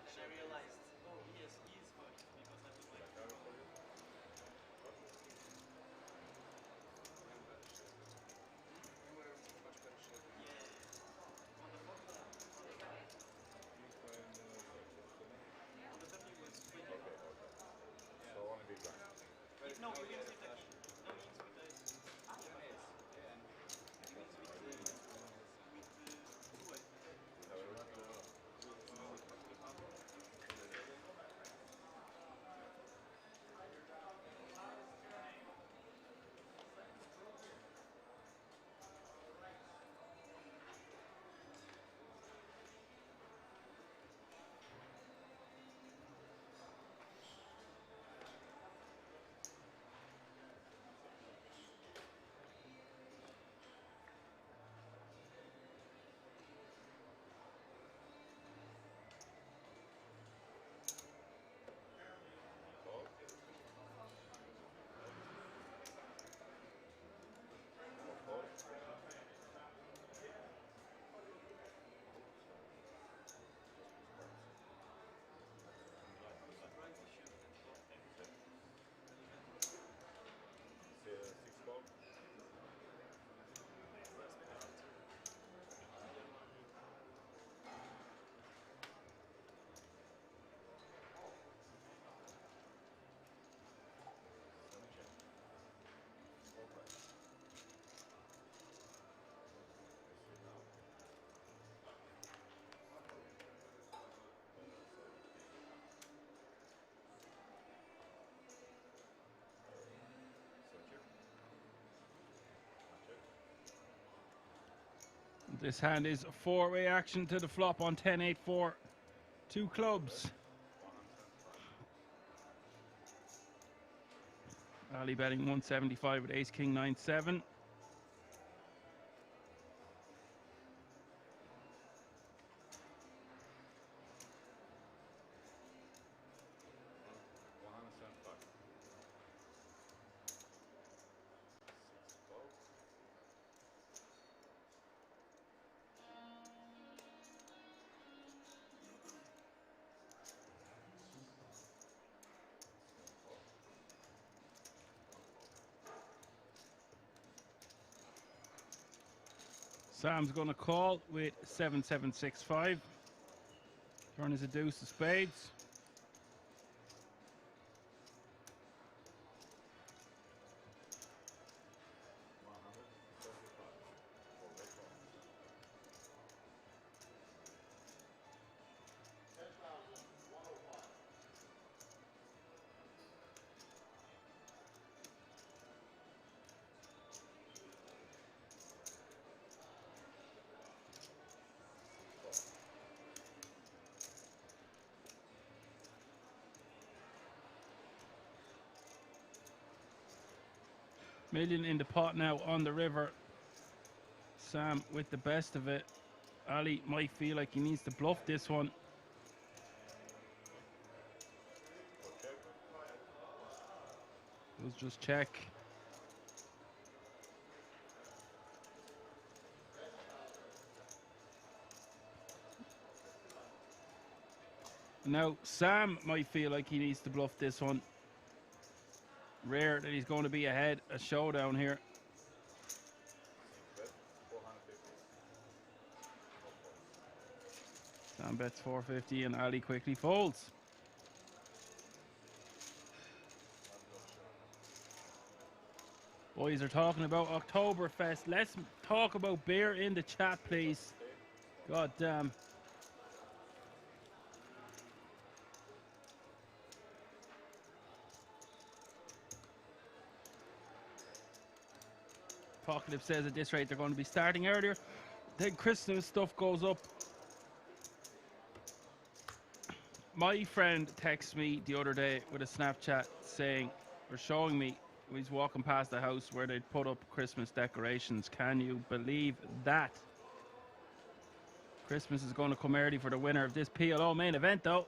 And I realized, oh yes, he is funny because I put my yeah. On the phone, on the 30 was 20. No, he wins with the king. No, he wins with the. Ah, yeah. He wins with two, I think. This hand is a four-way action to the flop on 10-8-4. Two clubs. Ali betting 175 with ace king 9-7. Sam's going to call with 7-7-6-5. Turn is a deuce of spades. Million in the pot now on the river. Sam with the best of it. Ali might feel like he needs to bluff this one. Let's just check. Now Sam might feel like he needs to bluff this one. Rare that he's going to be ahead a showdown here. Sam bets 450 and Ali quickly folds. Boys are talking about Oktoberfest. Let's talk about beer in the chat, please. God damn. Apocalypse says at this rate they're going to be starting earlier. Then Christmas stuff goes up. My friend texted me the other day with a Snapchat saying, or showing me He's walking past the house where they'd put up Christmas decorations. Can you believe that? Christmas is going to come early for the winner of this PLO main event, though.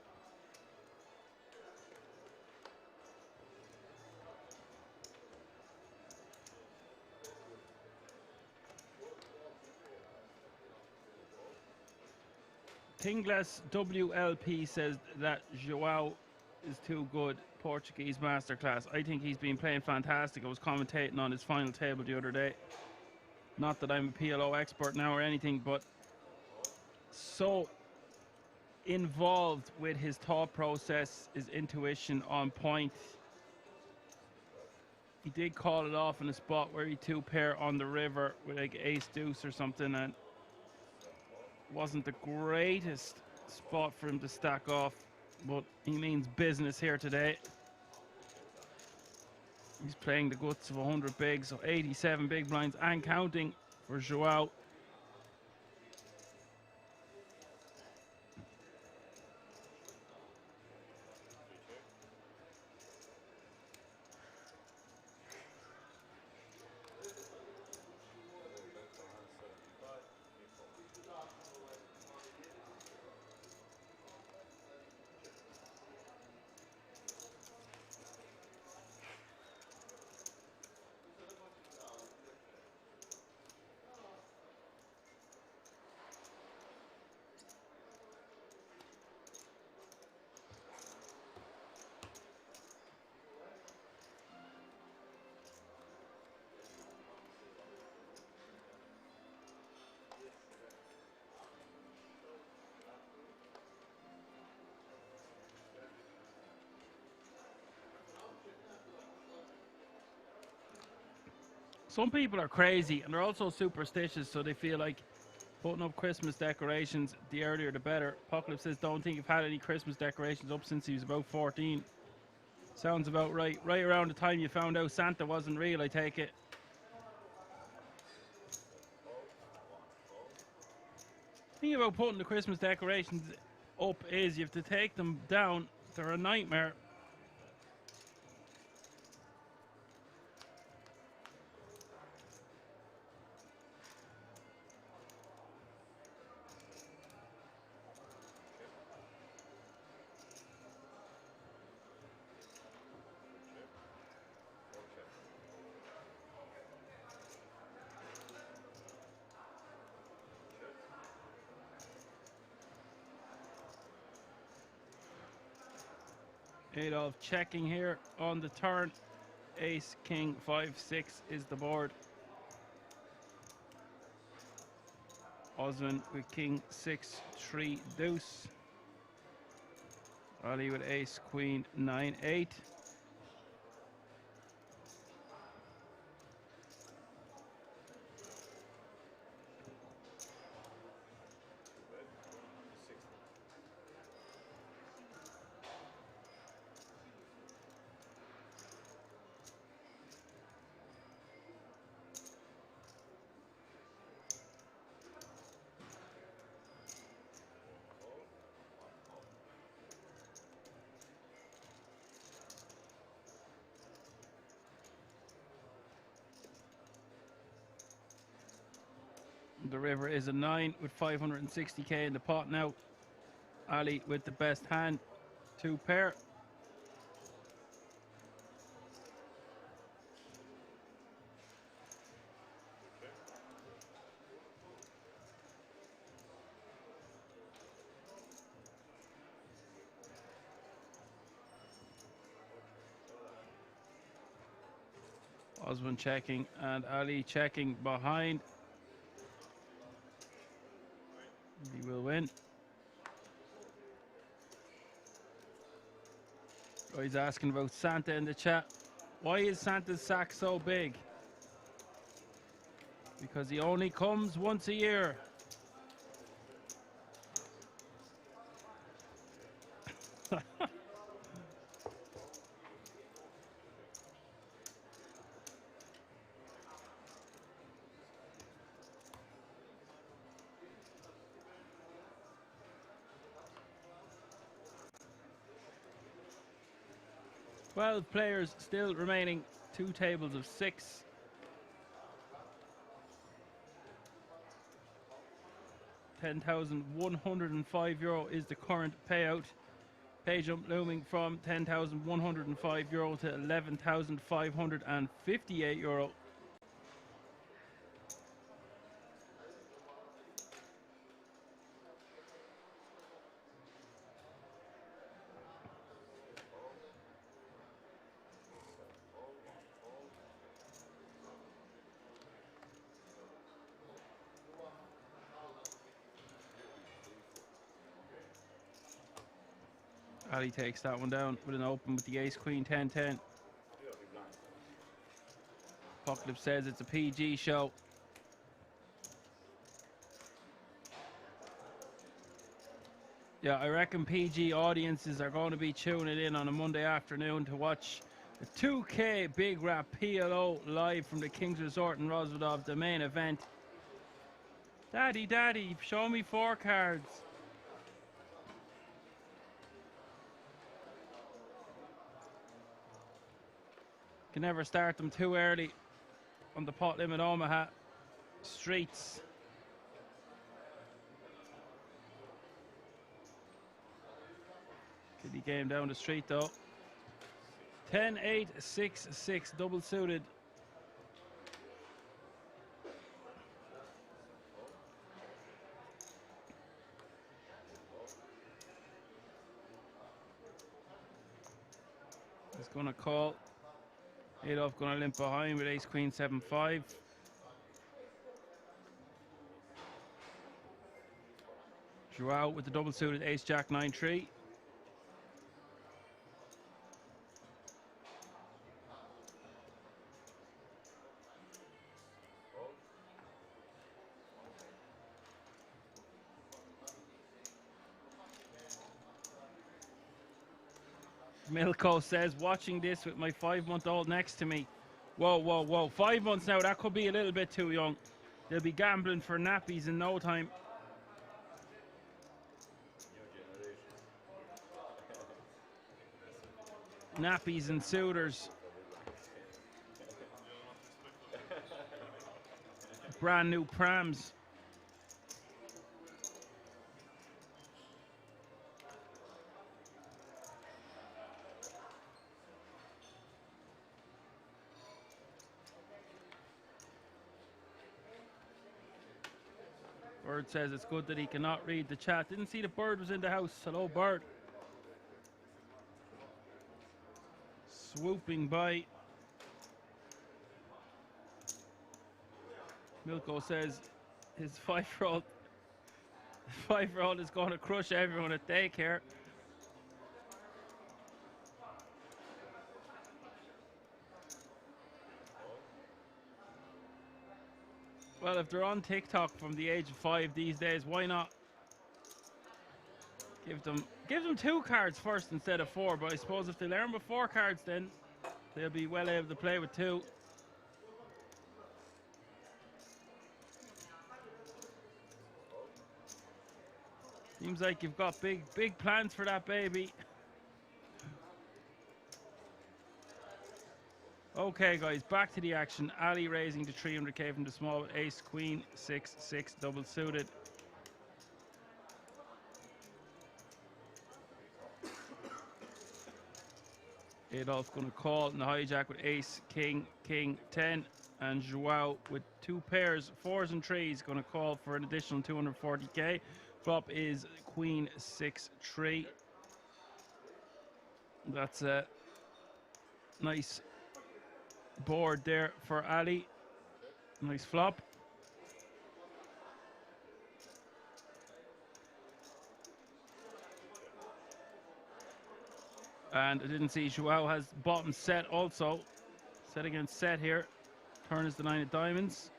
Tinglas WLP says that Joao is too good. Portuguese masterclass. I think he's been playing fantastic. I was commentating on his final table the other day. Not that I'm a PLO expert now or anything, but so involved with his thought process, his intuition on point. He did call it off in a spot where he two pair on the river with like ace deuce or something, and wasn't the greatest spot for him to stack off, but he means business here today. He's playing the guts of 100 big, so 87 big blinds and counting for Joao. Some people are crazy and they're also superstitious, so they feel like putting up Christmas decorations, the earlier the better. Apocalypse says, don't think you've had any Christmas decorations up since he was about 14. Sounds about right. Right around the time you found out Santa wasn't real, I take it. The thing about putting the Christmas decorations up is you have to take them down. They're a nightmare. Adolf checking here on the turn. Ace, king, 5-6 is the board. Osman with king, 6-3 deuce. Ali with ace, queen, 9-8. The river is a 9 with 560k in the pot now. Ali with the best hand, 2 pair. Osman checking and Ali checking behind. He will win. Oh, he's asking about Santa in the chat. Why is Santa's sack so big? Because he only comes once a year. 12 players still remaining 2 tables of 6. €10,105 is the current payout. Pay jump looming from €10,105 to €11,558. Ali takes that one down with an open with the ace queen 10-10. Apocalypse says it's a PG show. Yeah, I reckon PG audiences are going to be tuning in on a Monday afternoon to watch the 2K Big Rap PLO live from the King's Resort in Rosvedov, the main event. Daddy, show me 4 cards. Can never start them too early on the pot limit Omaha streets. Kitty game down the street though. 10-8-6-6 double suited. He's gonna call. Adolf gonna limp behind with ace queen 7-5. Drew out with the double suited ace jack 9-3. Milko says, watching this with my 5-month-old next to me. Whoa. 5 months now, that could be a little bit too young. They'll be gambling for nappies in no time. Nappies and suitors. Brand new prams. Bird says it's good that he cannot read the chat. Didn't see the bird was in the house. Hello, bird. Swooping by. Milko says his 5-year-old is going to crush everyone at daycare. Well, if they're on TikTok from the age of 5 these days, why not give them 2 cards first instead of 4? But I suppose if they learn with 4 cards, then they'll be well able to play with 2. Seems like you've got big plans for that baby. Okay, guys, back to the action. Ali raising to 300k from the small with ace, queen, 6-6 double suited. Adolf going to call in the hijack with ace, king, 10. And Joao with 2 pairs, 4s and 3s, going to call for an additional 240k. Flop is queen, 6-3. That's a nice board there for Ali. Nice flop. And I didn't see Joao has bottom set also. Set against set here. Turn is the 9 of diamonds.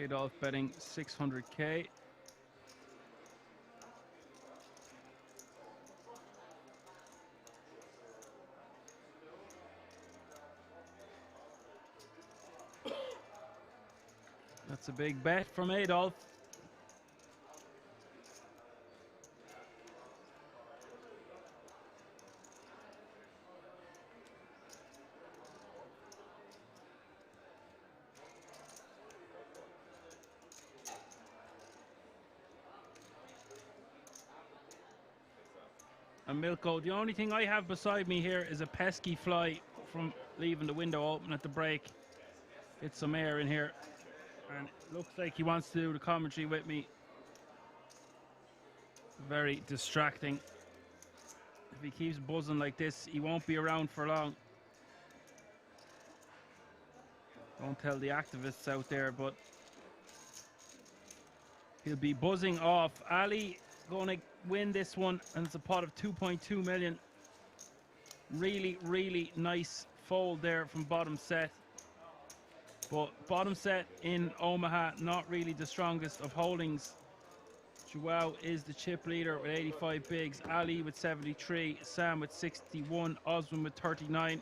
Adolf betting 600k. That's a big bet from Adolf. And Milko, the only thing I have beside me here is a pesky fly from leaving the window open at the break. Get some air in here. And it looks like he wants to do the commentary with me. Very distracting. If he keeps buzzing like this, he won't be around for long. Don't tell the activists out there, but he'll be buzzing off. Ali going to win this one, and it's a pot of 2.2 million. Really, really nice fold there from bottom set. But bottom set in Omaha, not really the strongest of holdings. Joao is the chip leader with 85 bigs, Ali with 73, Sam with 61, Osman with 39,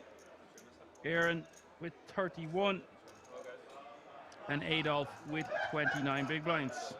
Aaron with 31, and Adolf with 29 big blinds.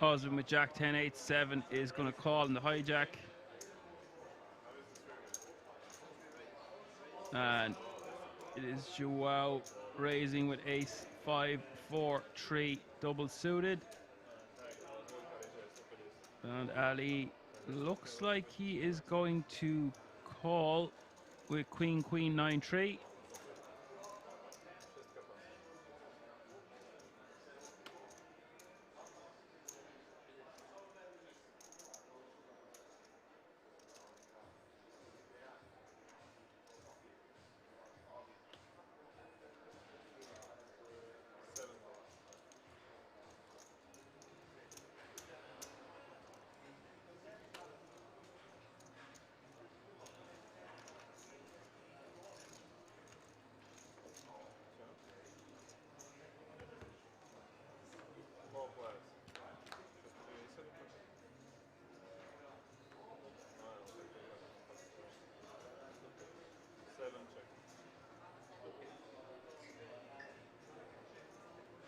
Osman with Jack 10, 8, 7 is going to call in the hijack. And it is Joao raising with ace 5, 4, 3 double suited. And Ali looks like he is going to call with queen, queen, 9, 3.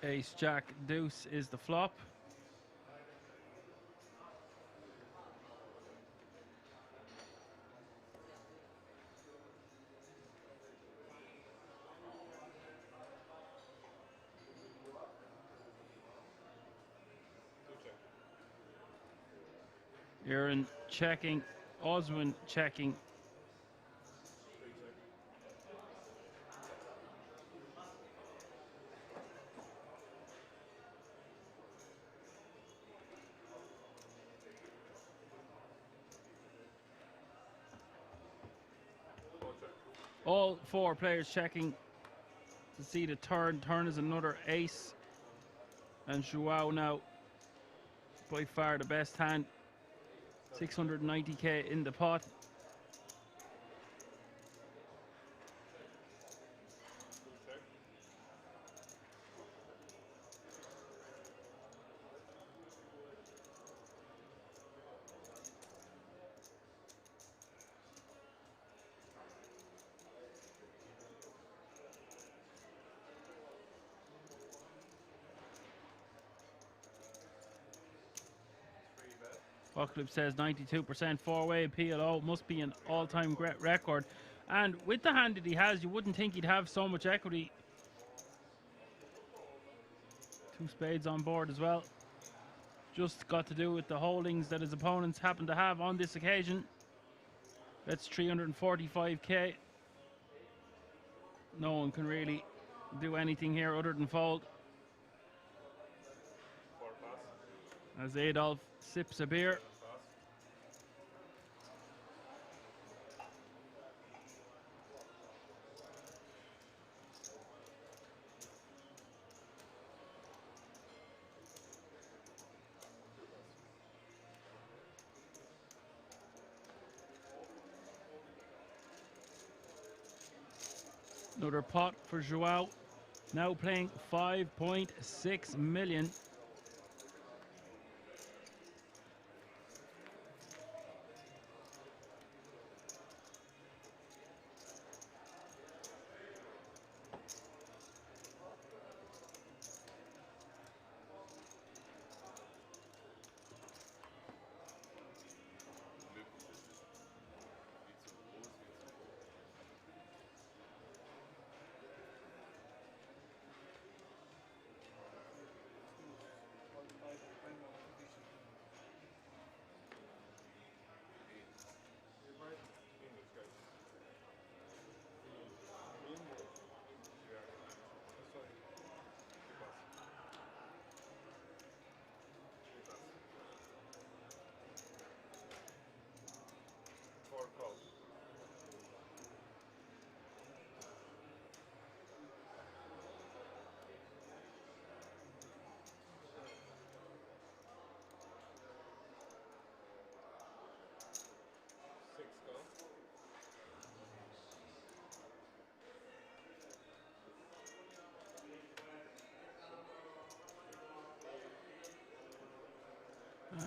Ace, Jack, Deuce is the flop. Aaron checking, Osman checking. All four players checking to see the turn. Turn is another ace. And Joao now by far the best hand. 690k in the pot. Bucklip says 92% four-way PLO must be an all-time record. And with the hand that he has, you wouldn't think he'd have so much equity. 2 spades on board as well. Just got to do with the holdings that his opponents happen to have on this occasion. That's 345k. No one can really do anything here other than fold. 4 pass. As Adolf sips a beer. Pass. Another pot for Joao. Now playing 5.6 million.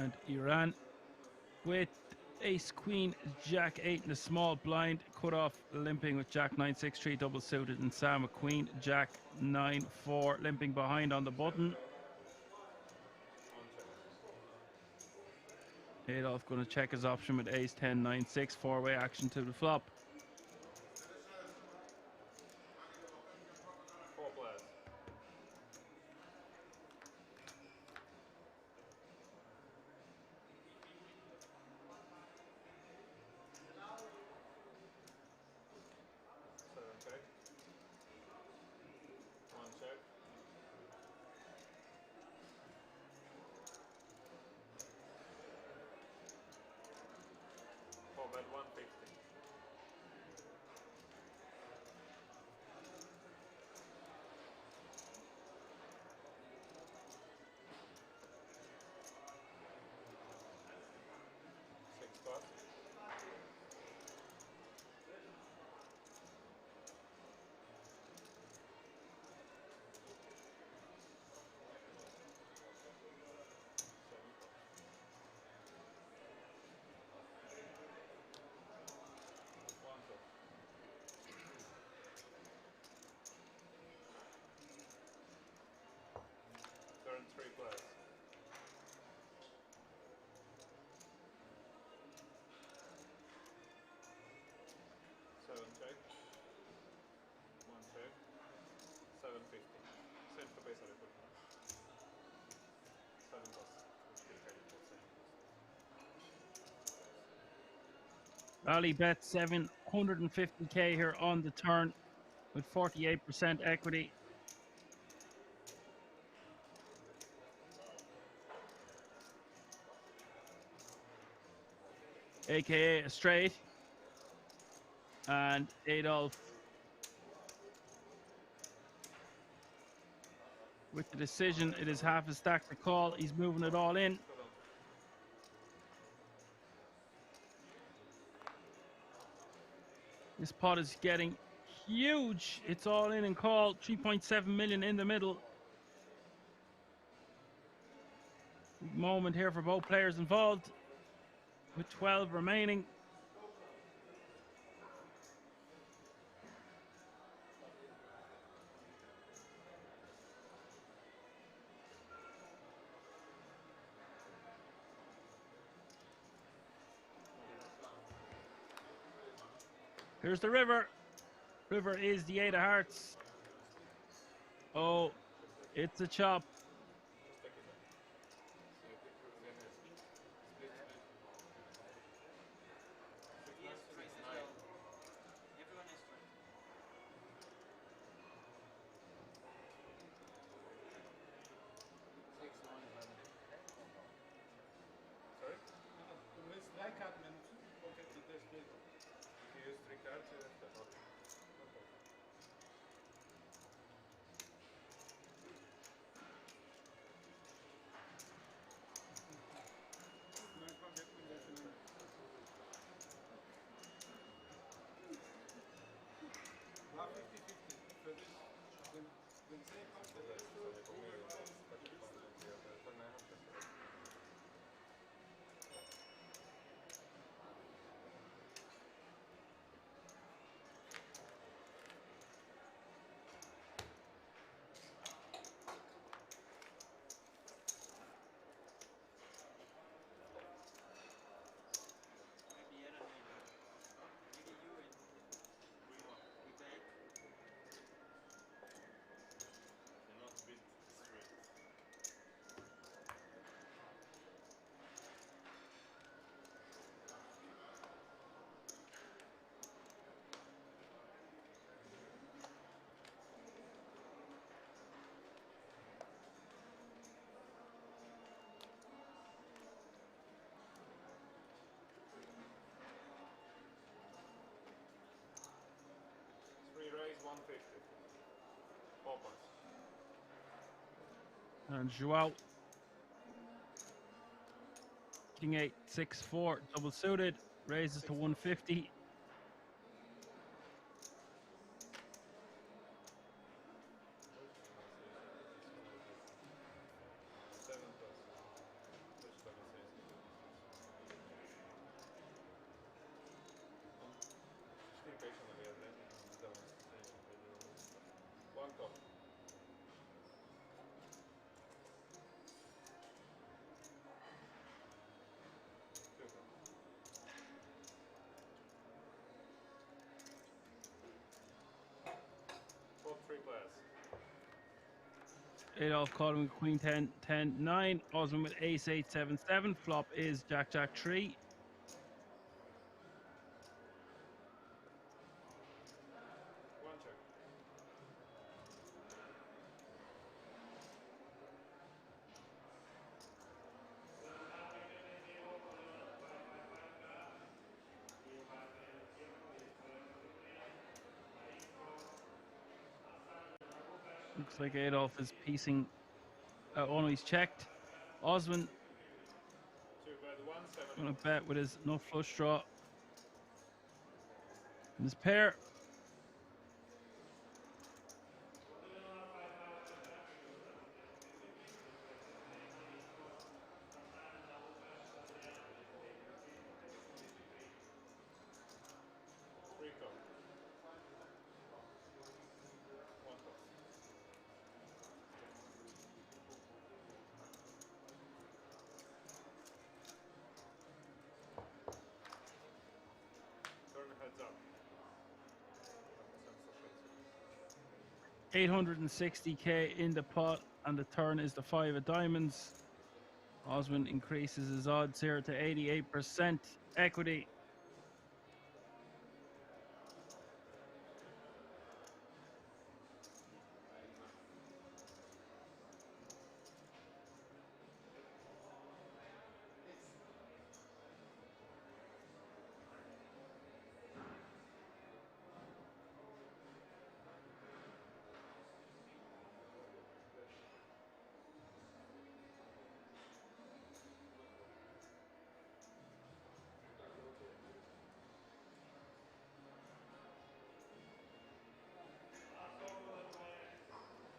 And Iran with ace, queen, jack 8 in the small blind. Cut off limping with jack 9, 6, 3 double suited. And Sam with queen, jack 9, 4 limping behind on the button. Adolf going to check his option with ace 10, 9, 6. Four-way action to the flop. 4 players. Check. 1 check. 4 bet 150. 6 plus. 1 plus. Turn 3 players. 7 check. 1 check. 750. Same to base of 7 plus. Ali bet 750k here on the turn with 48% equity. AKA a straight. And Adolf with the decision. It is half a stack to call. He's moving it all in. This pot is getting huge. It's all in and call. 3.7 million in the middle. Big moment here for both players involved with 12 remaining. Here's the river. River is the 8 of hearts. Oh, it's a chop. Yes, straight as well. Everyone is straight. Sorry? No, with strike card meant pocket the dash big. If you use 3 cards, you have to hold it. Okay. No pocket combination. 50-50. So this, when say comes the last two, overcomes the list. Maybe Aaron maybe you and we bet. Cannot beat straight. Three raise 150. Opens. And Joao. King 8, 6, 4, double suited. Raises to 150. One call. Two call. Fold 3 players. Adolf calling with Queen 10, 10, 9. Osman with Ace 8, 7, 7. Flop is Jack, Jack 3. One check. Looks like Adolf is piecing. Oh, no, he's checked. Osman 2 bet 1, 7. going to bet with his no flush draw. And his pair. Three call. One call. Turn heads up. 860k in the pot, and the turn is the 5 of diamonds. Osman increases his odds here to 88% equity.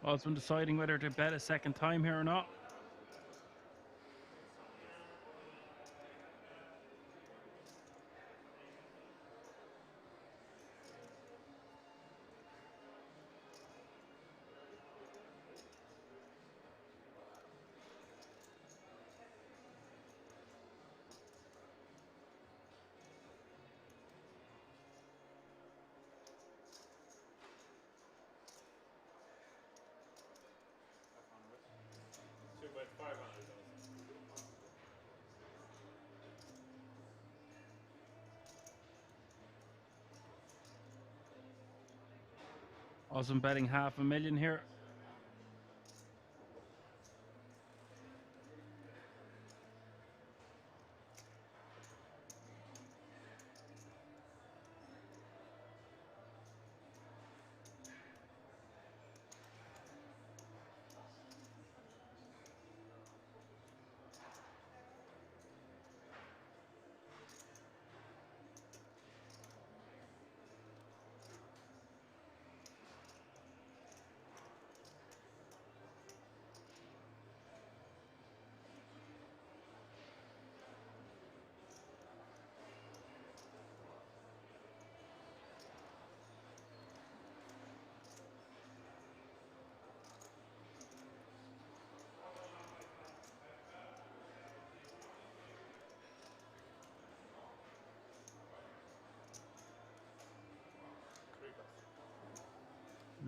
Osman deciding whether to bet a second time here or not. Osman betting $500,000 here.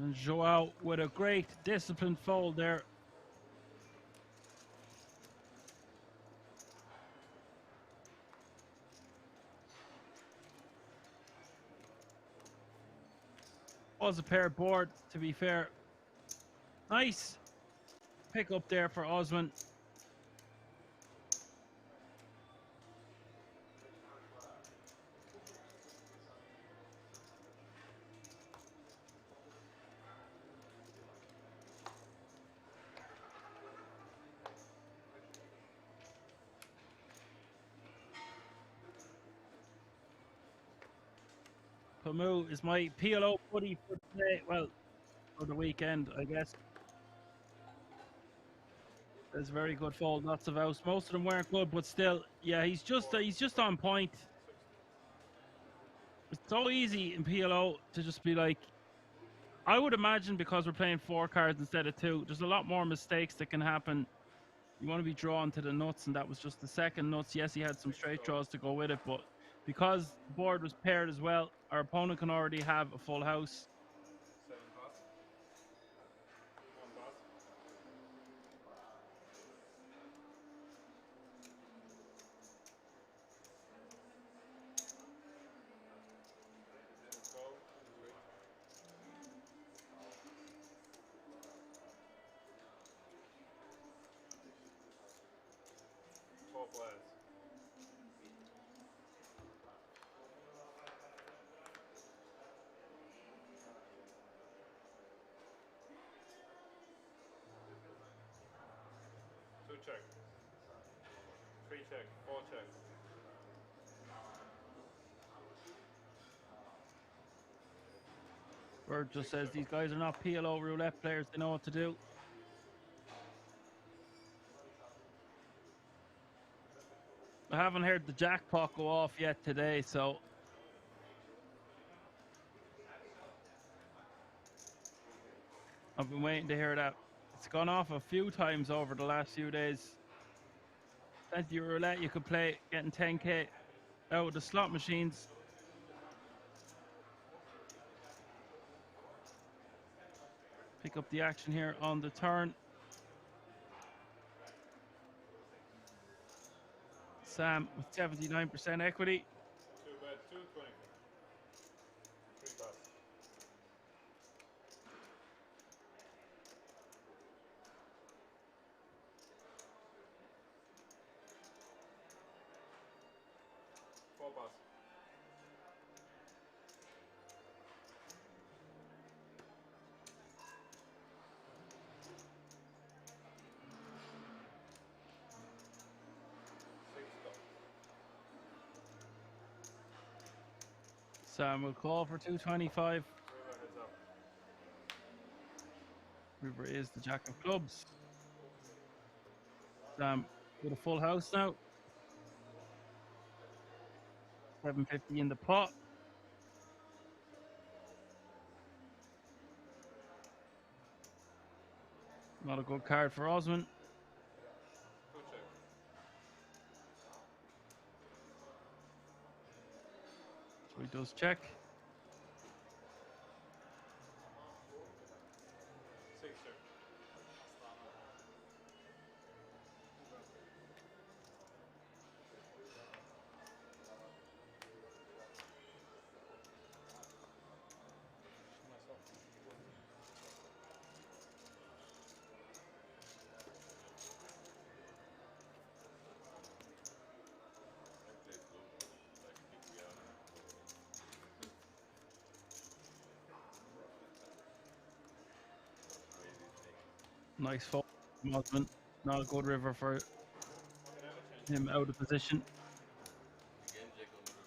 And Joao with a great disciplined fold there. Was a pair board, to be fair. Nice pick up there for Osman. Pamu is my PLO buddy for today. Well, for the weekend, I guess. It's a very good fold. Lots of outs. Most of them weren't good, but still, yeah, he's just on point. It's so easy in PLO to just be like, I would imagine because we're playing 4 cards instead of 2, there's a lot more mistakes that can happen. You want to be drawn to the nuts, and that was just the second nuts. Yes, he had some straight draws to go with it, but because the board was paired as well, our opponent can already have a full house. 7 pass. 1 pass. Didn't go. Great. 4 players. Two check. 3 check. 4 check. Bird just says these guys are not PLO roulette players. They know what to do. I haven't heard the jackpot go off yet today, so I've been waiting to hear that. It's gone off a few times over the last few days. Plenty of roulette you could play, getting 10k out of the slot machines. Pick up the action here on the turn. Sam with 79% equity. 2 bet. 2 20. 3 pass. 4 pass. 6 stop. Sam will call for 225. River heads up. River is the jack of clubs. Sam with a full house now. 750 in the pot. Not a good card for Osman. 2 check. So he does check. 6 check. Myself. Nice fall from Osman. Not a good river for him out of position. Again, Jack on the river.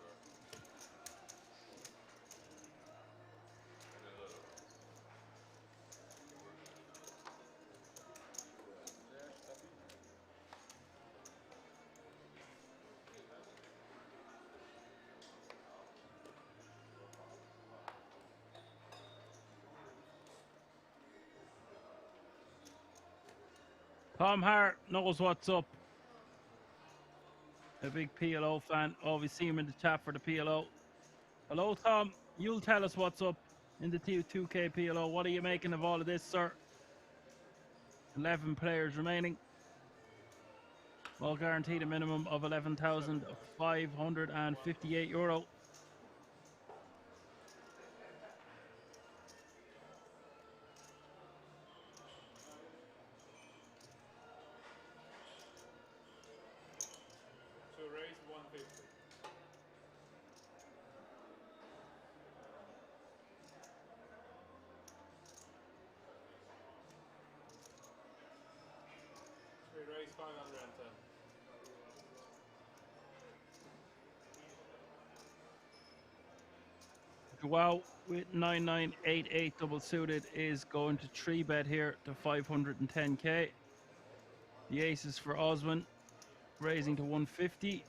Tom Hart knows what's up. A big PLO fan. Always see him in the chat for the PLO. Hello, Tom. You'll tell us what's up in the 2K PLO. What are you making of all of this, sir? 11 players remaining. All guaranteed a minimum of €11,558. So raise 150. We raise 510. Wow, with 9988 double suited is going to 3-bet here to 510k. The aces for Osman raising to 150.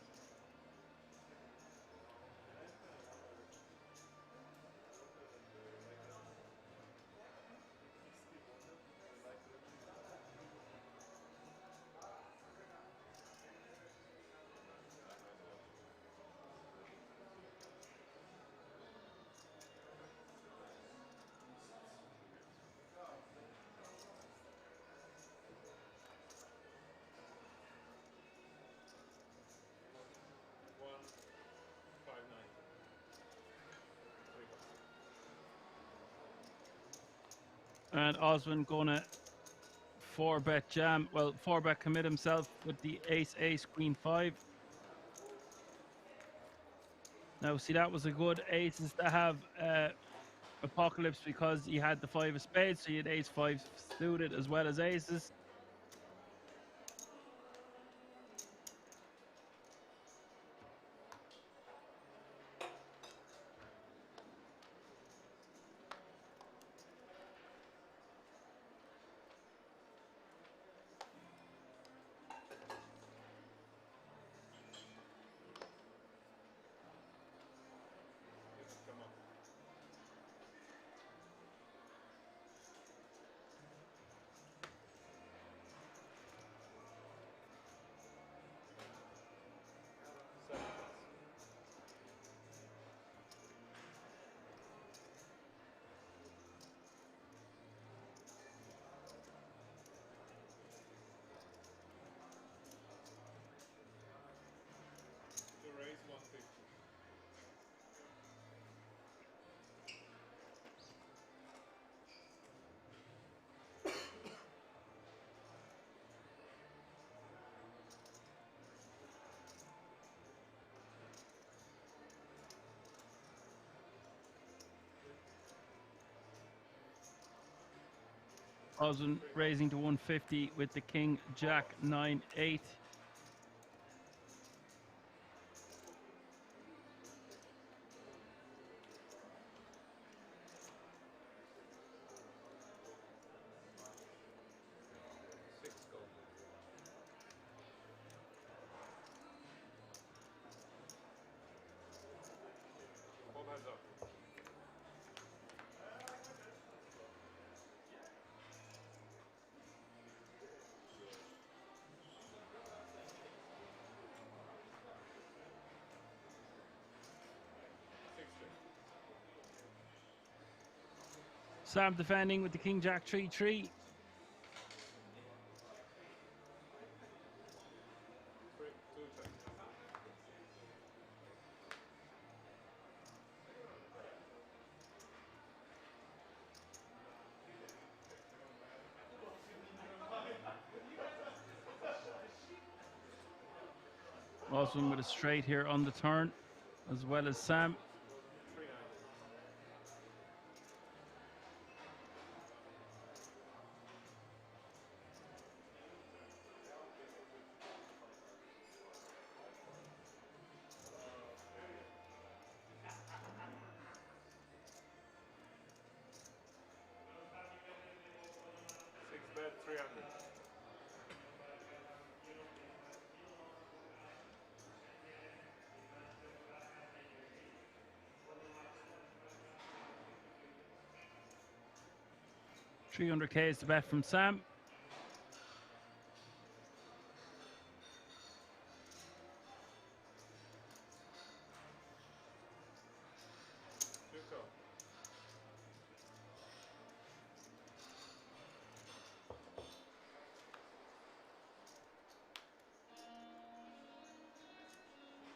And Osman gonna 4-bet jam. Well, 4-bet commit himself with the ace, queen 5. Now, see, that was a good aces to have Apocalypse because he had the 5 of spades, so he had ace 5 suited as well as aces. Raise 150. Osman raising to 150 with the king, jack, 9, 8. Bob heads up. Sam defending with the king, jack, 3, 3. Osman with a straight here on the turn, as well as Sam. 300k is the bet from Sam.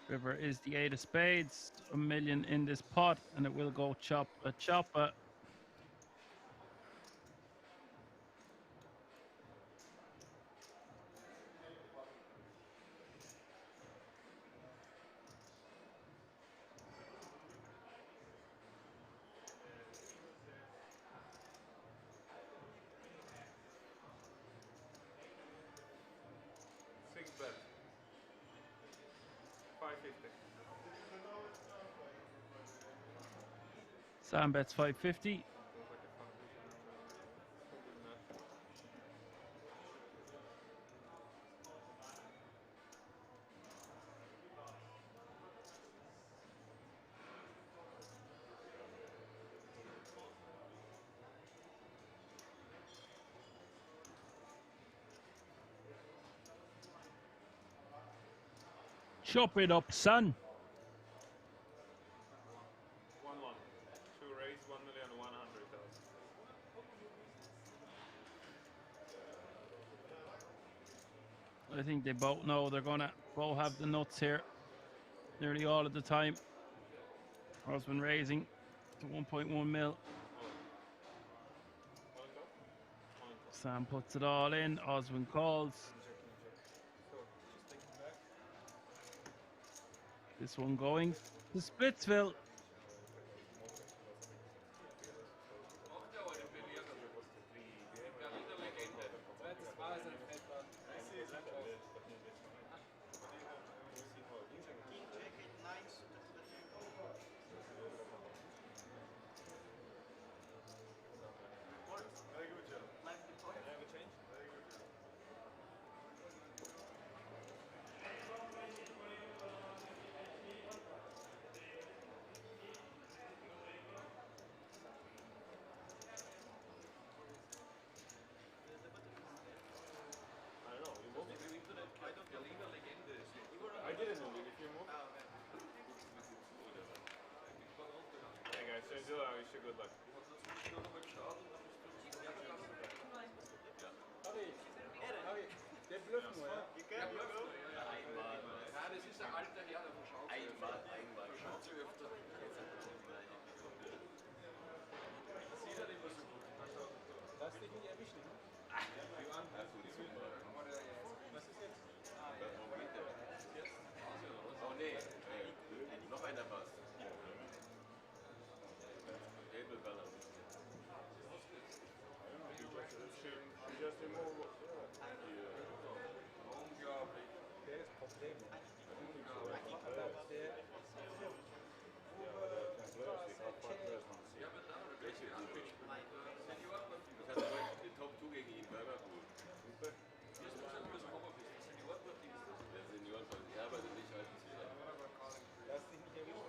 River is the 8 of spades, a million in this pot, and it will go choppa choppa. Six bet. 550. Sam bets 550. Chop it up, son. 1 long. 2 raise, 1,100,000. I think they both know they're gonna both have the nuts here nearly all of the time. Osman raising to 1.1 mil. Sam puts it all in. Osman calls. This one going to Splitsville. I didn't know if you move. Hey guys, so I wish you good luck. Der bluffen nur, ja? You can, you go. Ja, das ist der alte Herr, der verschaut. Einmal schaut sie öfter. Sieht er nicht mehr so gut. Lass dich nicht erwischen. Was ist jetzt? Oh nee, noch einer passt. Table balance. Just remove. Unglaublich. Der ist Problem. Ich hatte heute den Top 2 gegen ihn, war gut. Der Seniorenpartie, ja, aber nicht halten zusammen. Lass dich nicht erwischen.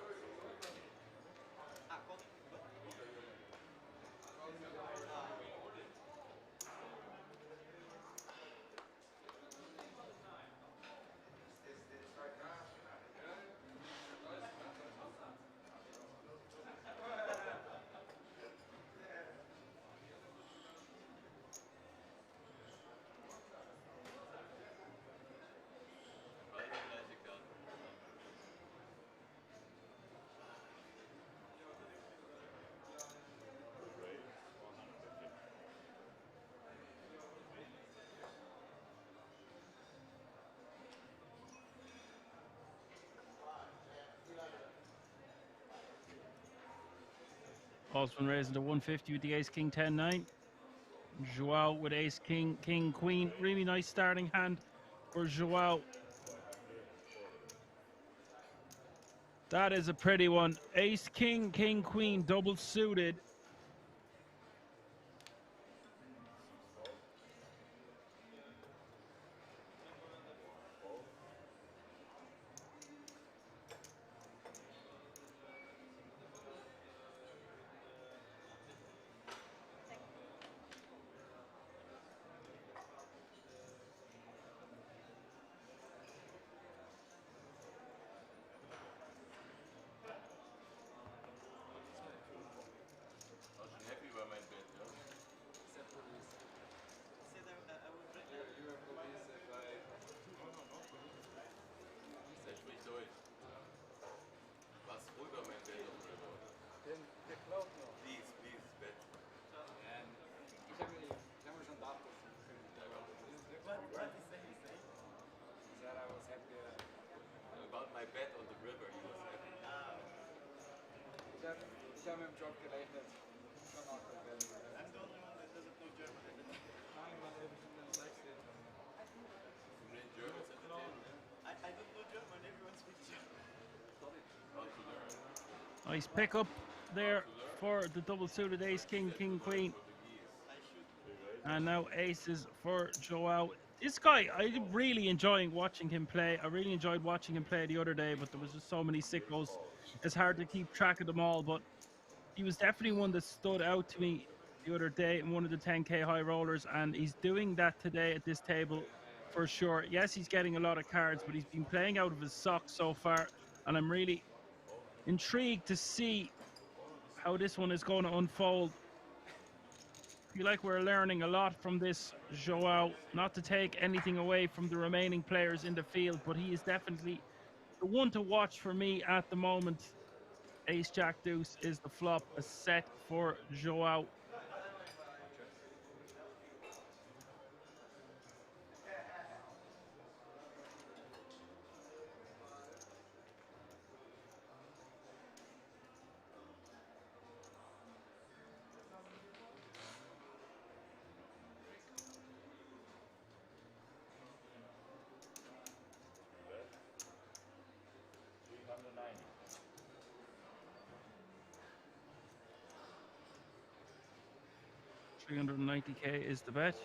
Osman raising to 150 with the ace king 10-9. Joao with ace king king queen. Really nice starting hand for Joao. That is a pretty one. Ace king king queen double suited. Ich habe mit dem Job gerechnet. Schon auch das werden. I'm the only one that doesn't know German. Nein, weil er bestimmt den Livestream. Many Germans at the table. I don't know German. Everyone speaks German. How to learn. Nice pickup there for the double suited ace, king, king, queen. I should. And now aces for Joao. This guy, I'm really enjoying watching him play. I really enjoyed watching him play the other day, but there was just so many sickos. It's hard to keep track of them all, but he was definitely one that stood out to me the other day in one of the 10K high rollers, and he's doing that today at this table for sure. Yes, he's getting a lot of cards, but he's been playing out of his socks so far, and I'm really intrigued to see how this one is going to unfold. I feel like we're learning a lot from this Joao. Not to take anything away from the remaining players in the field, but he is definitely the one to watch for me at the moment. Ace Jack Deuce is the flop, a set for Joao. $390K is the bet.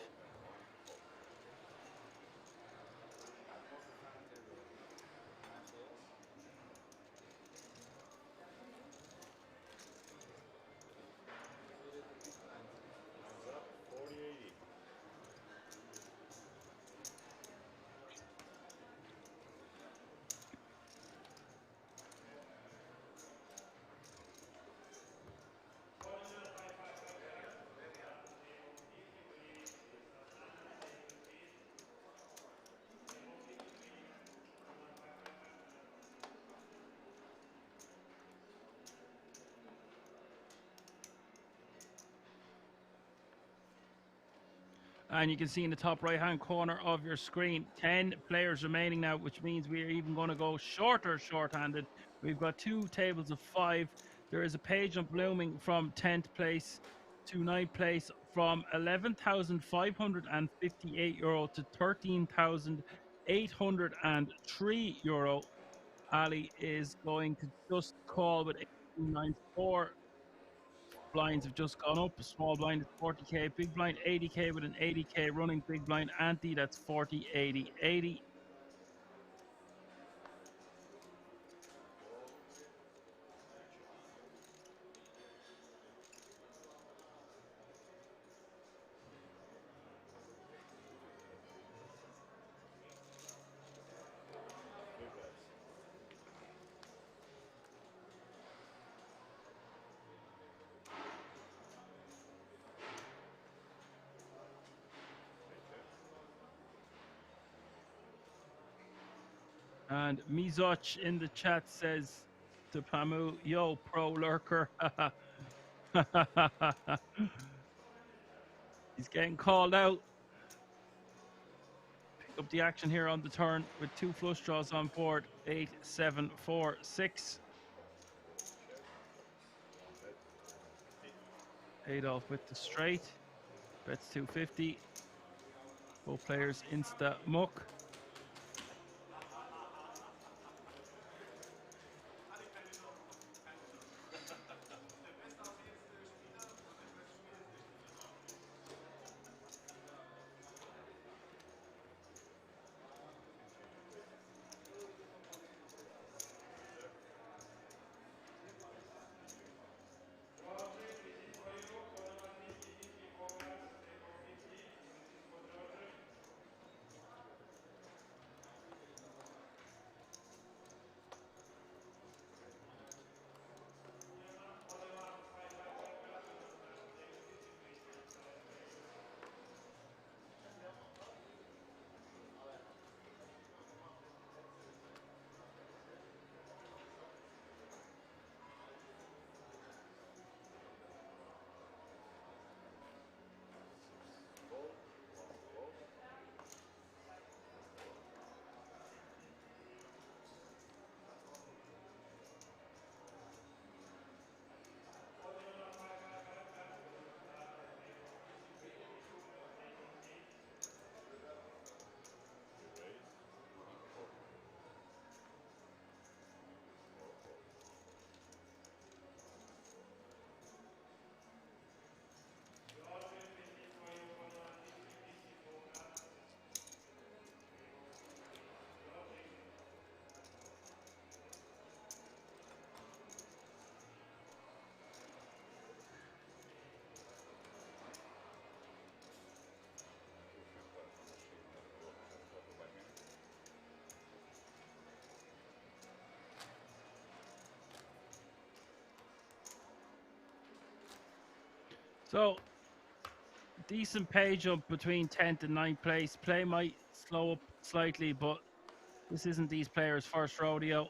And you can see in the top right hand corner of your screen 10 players remaining now, which means we are even going to go short-handed. We've got 2 tables of 5. There is a page on blooming from 10th place to 9th place, from €11,558 to €13,803. Ali is going to just call with 1894. Blinds have just gone up. Small blind is 40K, big blind 80K with an 80K running big blind ante. That's 40, 80, 80. And Mizoch in the chat says to Pamu, yo, pro lurker. He's getting called out. Pick up the action here on the turn with 2 flush draws on board. 8, 7, 4, 6. Adolf with the straight. Bets 250. Both players insta muck. So, decent pay jump between 10th and 9th place. Play might slow up slightly, but this isn't these players' first rodeo.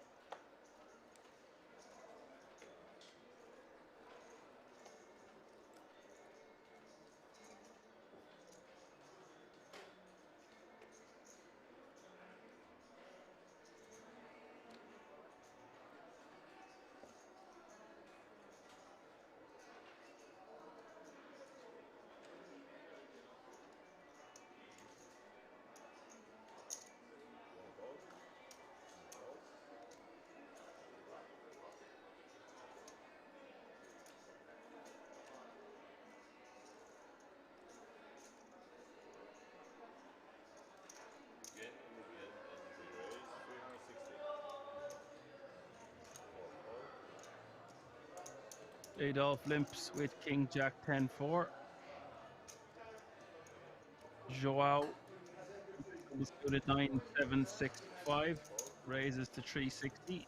Again and again, and the raise 360. Adolf limps with King Jack 10-4. Joao was good at 9-7-6-5. Raises to 360.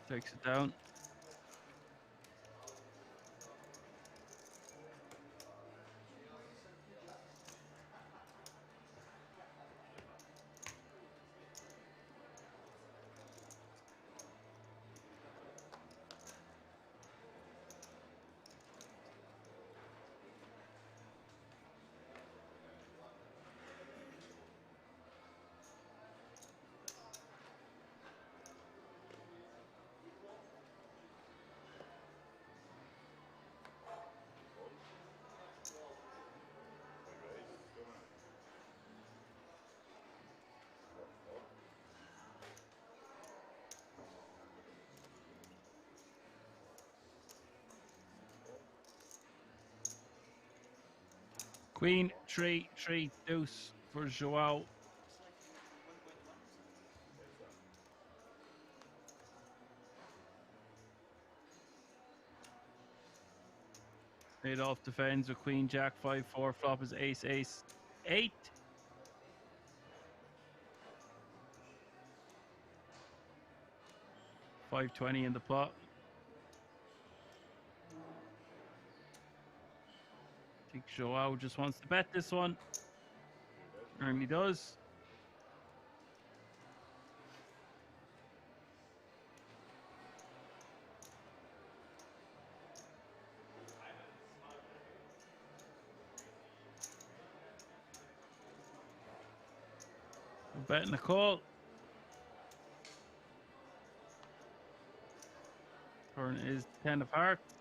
Takes it down. Queen 3-3 deuce for Joao. It's like 1.1 or something. Adolf defends with Queen Jack 5-4. Flop is Ace 8. $5.20 in the pot. I think Joao just wants to bet this one. And he does. Betting the call. Turn is 10 of hearts.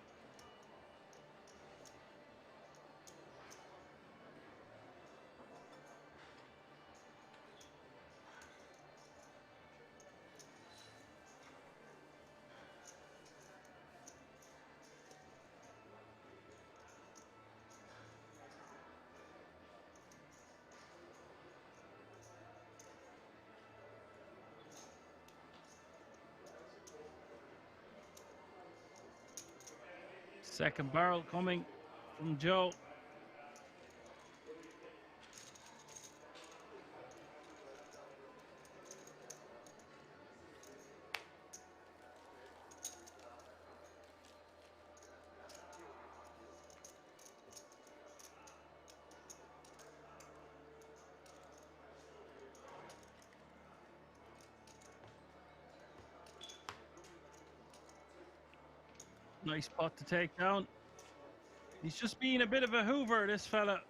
Second barrel coming from Joe. Nice pot to take down. He's just being a bit of a hoover, this fella.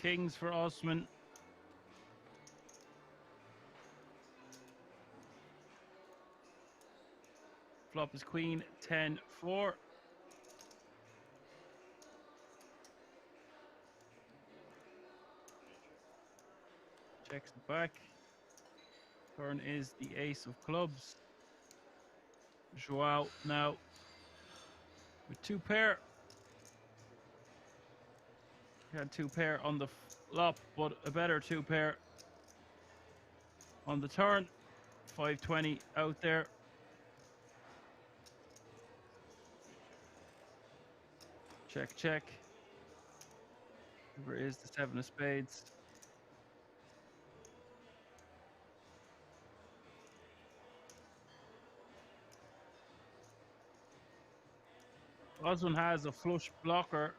Kings for Osman. Flop is queen, 10-4. Checks it back. Turn is the ace of clubs. Joao now with 2 pair. He had 2 pair on the flop, but a better 2 pair on the turn. 520 out there. Check, check. Where is the 7 of spades? Osman has a flush blocker.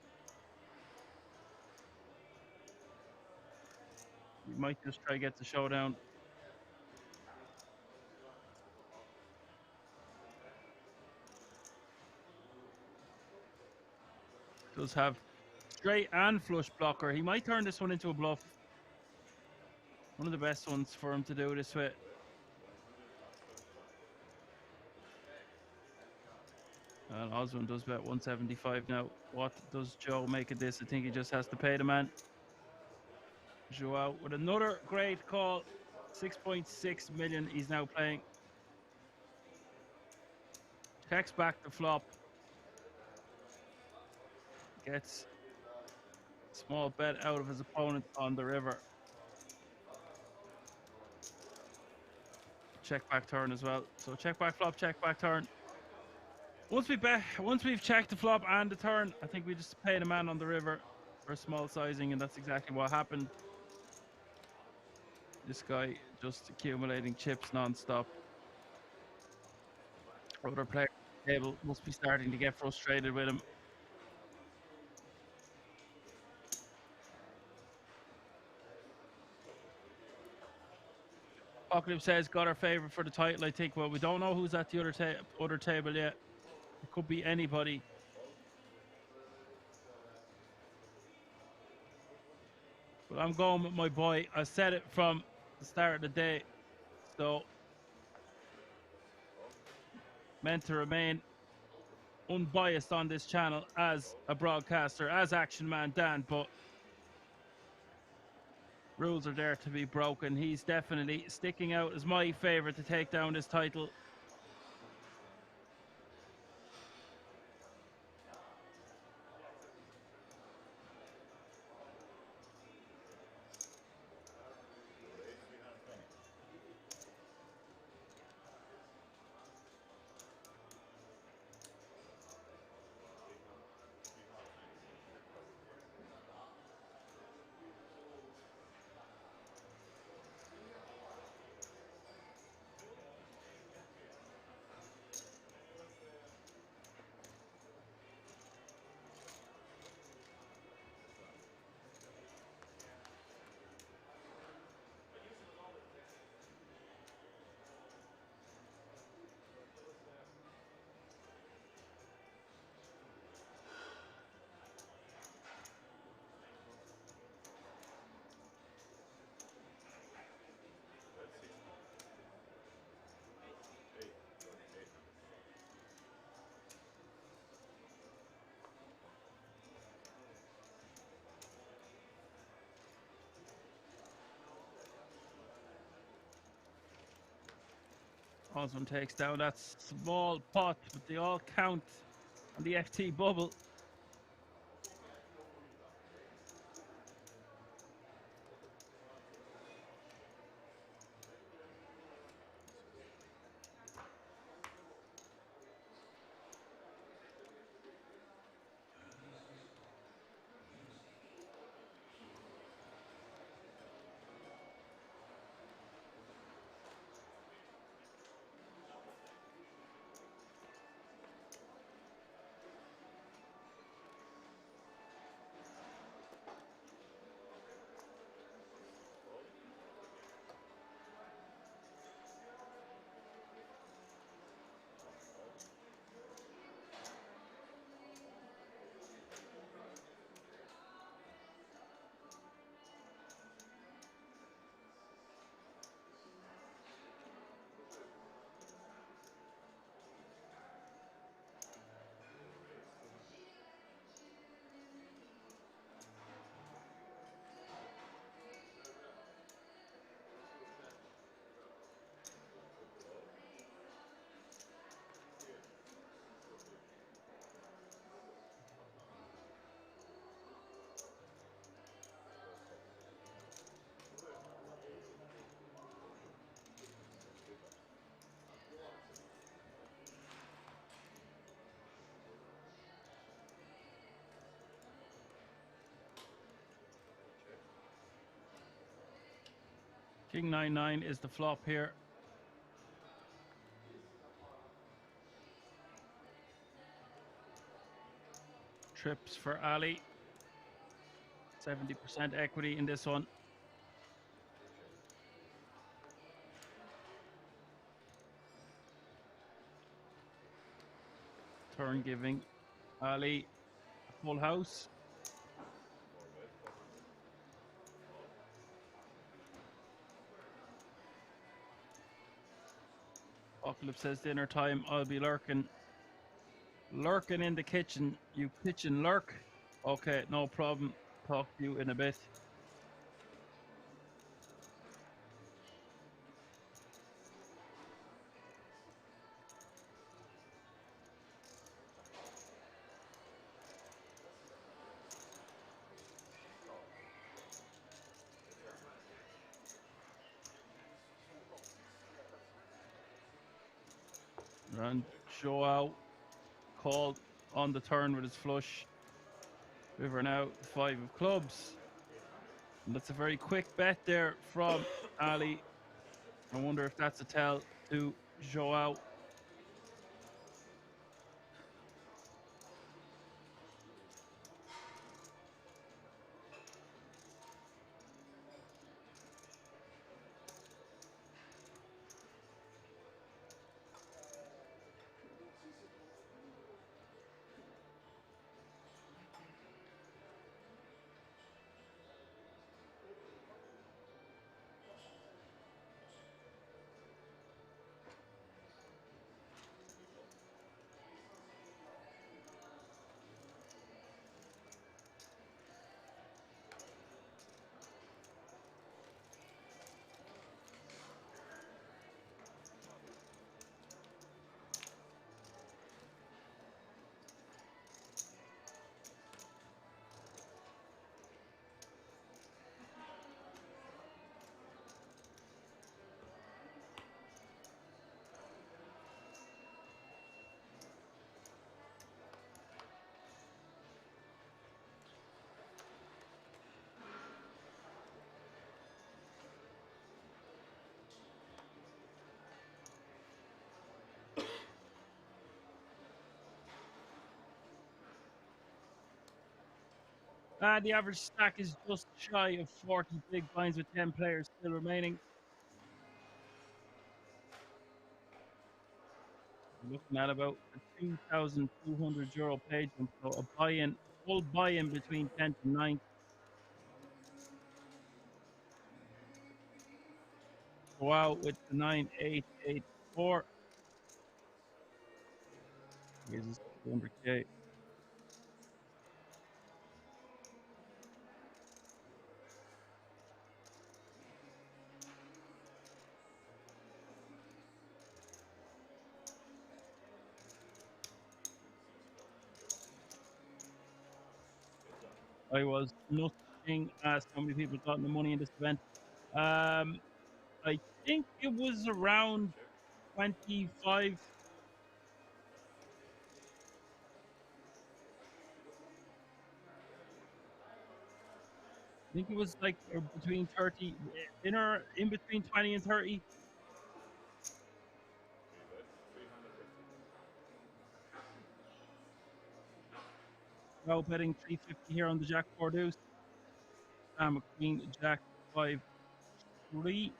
We might just try to get the showdown. Does have straight and flush blocker. He might turn this one into a bluff. One of the best ones for him to do this with. And Osman does bet 175 now. What does Joe make of this? I think he just has to pay the man. Joao with another great call. 6.6 million he's now playing. Checks back the flop. Gets a small bet out of his opponent on the river. Check back turn as well. So check back flop, check back turn. Once we've checked the flop and the turn, I think we just pay the man on the river for small sizing, and that's exactly what happened. This guy just accumulating chips non-stop. Other players at the table must be starting to get frustrated with him. Apocalypse says got our favorite for the title, I think. Well, we don't know who's at the other table yet. It could be anybody. But I'm going with my boy. I said it from the start of the day. So, meant to remain unbiased on this channel as a broadcaster, as Action Man Dan, but rules are there to be broken. He's definitely sticking out as my favorite to take down this title. Osman takes down that small pot, but they all count on the FT bubble. King 9-9 is the flop here. Trips for Ali. 70% equity in this one. Turn giving Ali a full house. Apocalypse says dinner time. I'll be lurking. Lurking in the kitchen. You kitchen lurk. Okay, no problem. Talk to you in a bit. And Joao called on the turn with his flush. River now 5 of clubs. And that's a very quick bet there from Ali. I wonder if that's a tell to Joao. The average stack is just shy of 40 big blinds with 10 players still remaining. We're looking at about a €2,200 page, and so a buy-in, full buy-in between 10th and 9th. Go out with the 9-8-8-4. Here's his 200K. I was nothing as how many people got in the money in this event. I think it was around 25. I think it was like between 30, in between 20 and 30. Now betting 350 here on the Jack 4 deuce. I'm a Queen Jack 5-3.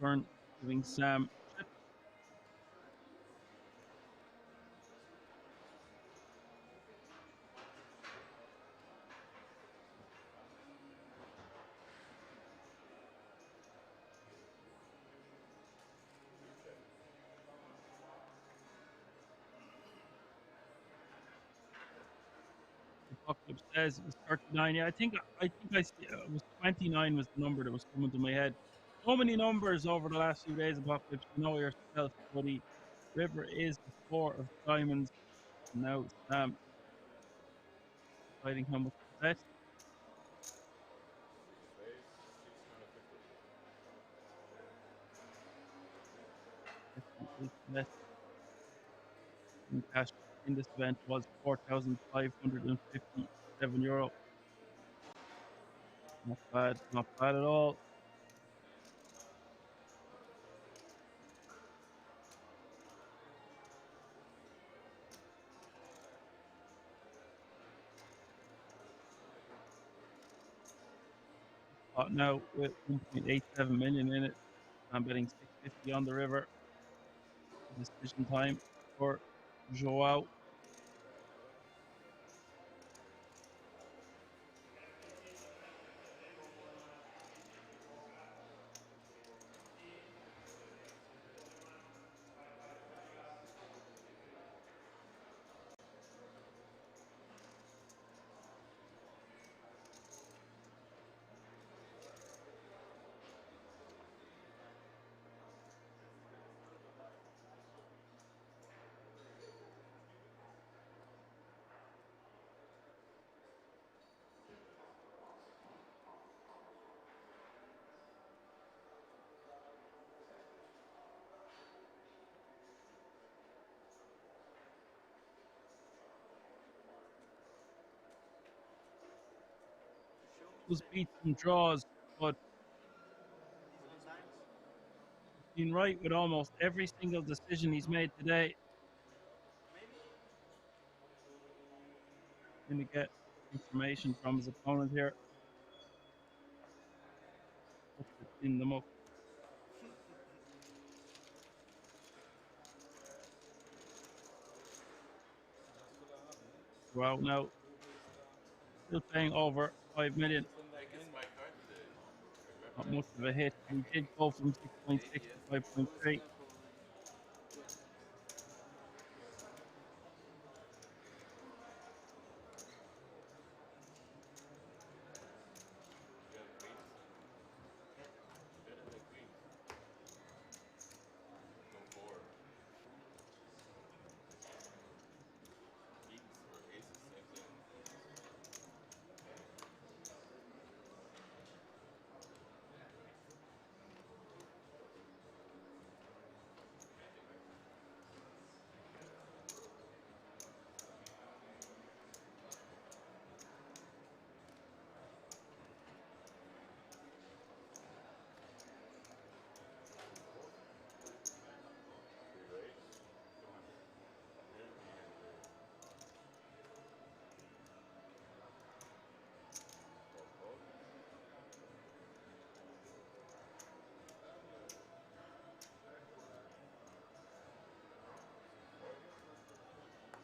Turn giving Sam chip. Apocalypse says it was 39. Yeah, I think I see, it was 29 was the number that was coming to my head. So many numbers over the last few days of Apocalypse. You know yourself, buddy. River is the 4 of diamonds. Now Sam deciding how much to bet. Raise 650. His bet in cash in this event was €4,557. Not bad at all. Now with 1.87 million in it, I'm betting 650 on the river. Decision time for Joao. Was beat some draws, but been right with almost every single decision he's made today. Going to get information from his opponent here. Puts it in them up. Wow, now still paying over 5 million. I think it's my card today. Not much of a hit. We did go from 6.6 to 5.3. You have queens? Better than queens. No 4. Kings or aces, same thing.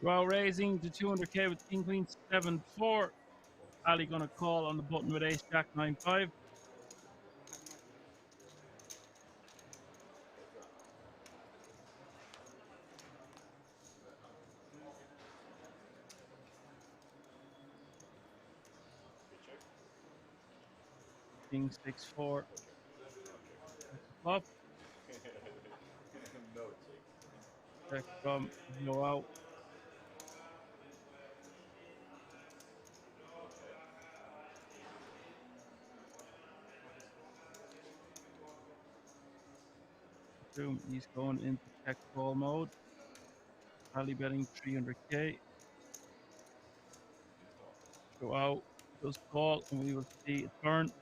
Well, raising to 200k with King Queen 7-4. Ali gonna call on the button with Ace Jack 9-5. King 6-4. Flop. No checks. Check from Joao. Boom, he's going into check call mode. Ali betting 300k. Joao does call, and we will see a turn.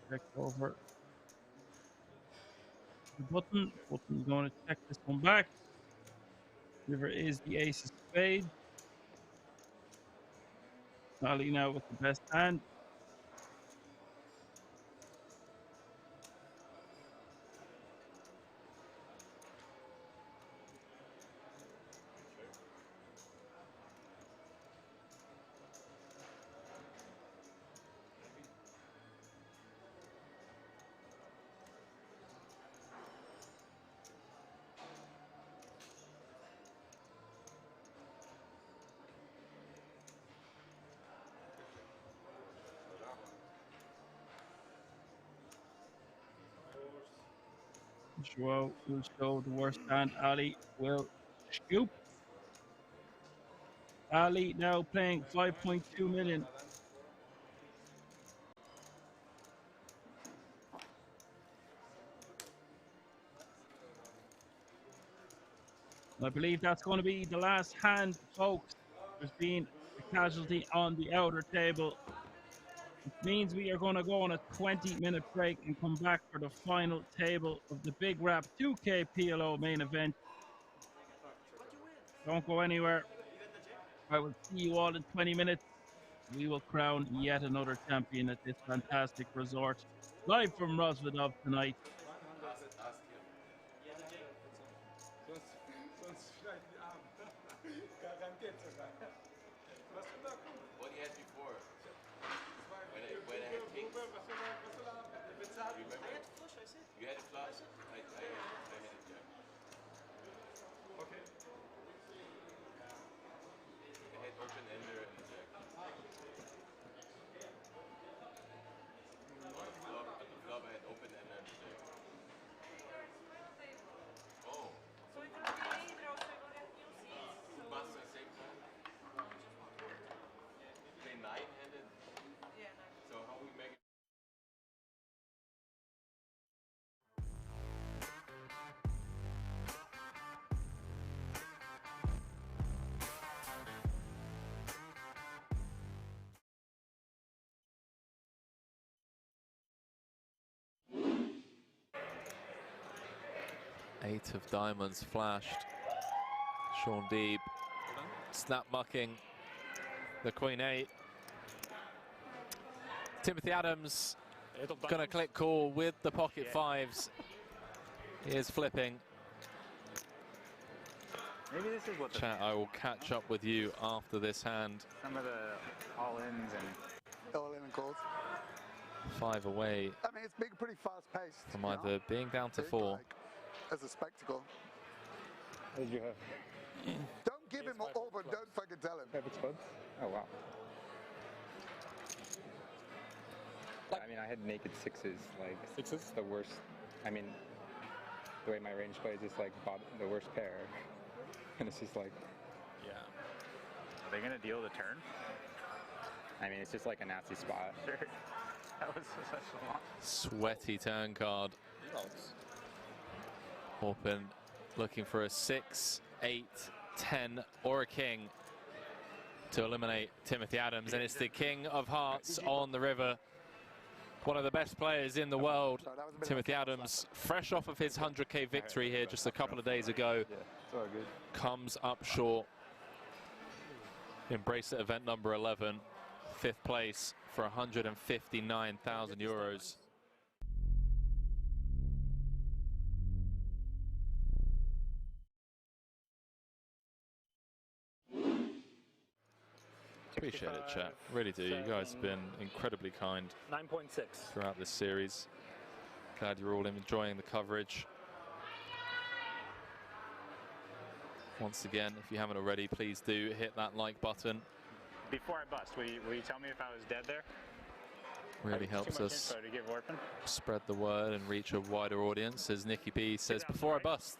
Check over the button. Button is going to check this one back. River is the ace of spades. Ali now with the best hand. Joao will show the worst hand. Ali will scoop. Ali now playing 5.2 million. I believe that's going to be the last hand, folks. There's been a casualty on the outer table. Which means we are going to go on a 20-minute break and come back for the final table of the Big Rap 2K PLO main event. Don't go anywhere. I will see you all in 20 minutes. We will crown yet another champion at this fantastic resort. Live from Rosvedov tonight. Ask him. Sonst schneiden die Arme. Garantiert sogar. Was du da guckst? What he had before. When I had kings. Was soll er haben? Der bezahlt. You remember? You had a flush? I had a jack. Okay. I had open ender and a jack. On the flop I had open ender and a jack. Oh. Bust the same time? Play 9-handed? Yeah, So how we make it? Eight of diamonds flashed. Sean Deeb snap mucking the Queen 8. Timothy Adams gonna click call with the pocket fives. He is flipping. Maybe this is what the Chat, I will catch up with you after this hand. some of the all-ins and all-in and calls. 5 away I mean, it's been pretty fast-paced. from you know? either being down to Big, 4. like, as a spectacle. What did you have? Don't give him all, but don't fucking tell him. Favorite spots? Oh, wow. I mean, I had naked sixes, like sixes, the worst. I mean, the way my range plays is like the worst pair, and it's just like, Yeah. Are they gonna deal the turn? I mean, it's just like a nasty spot. Sure. That was such a long. Sweaty turn card. Open, looking for a 6, 8, 10, or a king to eliminate Timothy Adams, and it's the King of Hearts on the river. One of the best players in the world, Timothy Adams, fresh off of his 100k victory here just a couple of days ago, Yeah, it's all good. comes up short. Embrace it event number 11, 5th place for 159,000 euros. Appreciate it, chat. Really do. You guys have been incredibly kind 9.6. throughout this series. Glad you're all enjoying the coverage. Once again, if you haven't already, please do hit that like button. Before I bust, will you tell me if I was dead there? Really helps us To give Orphan? spread the word and reach a wider audience. As Nicky P says, before I bust,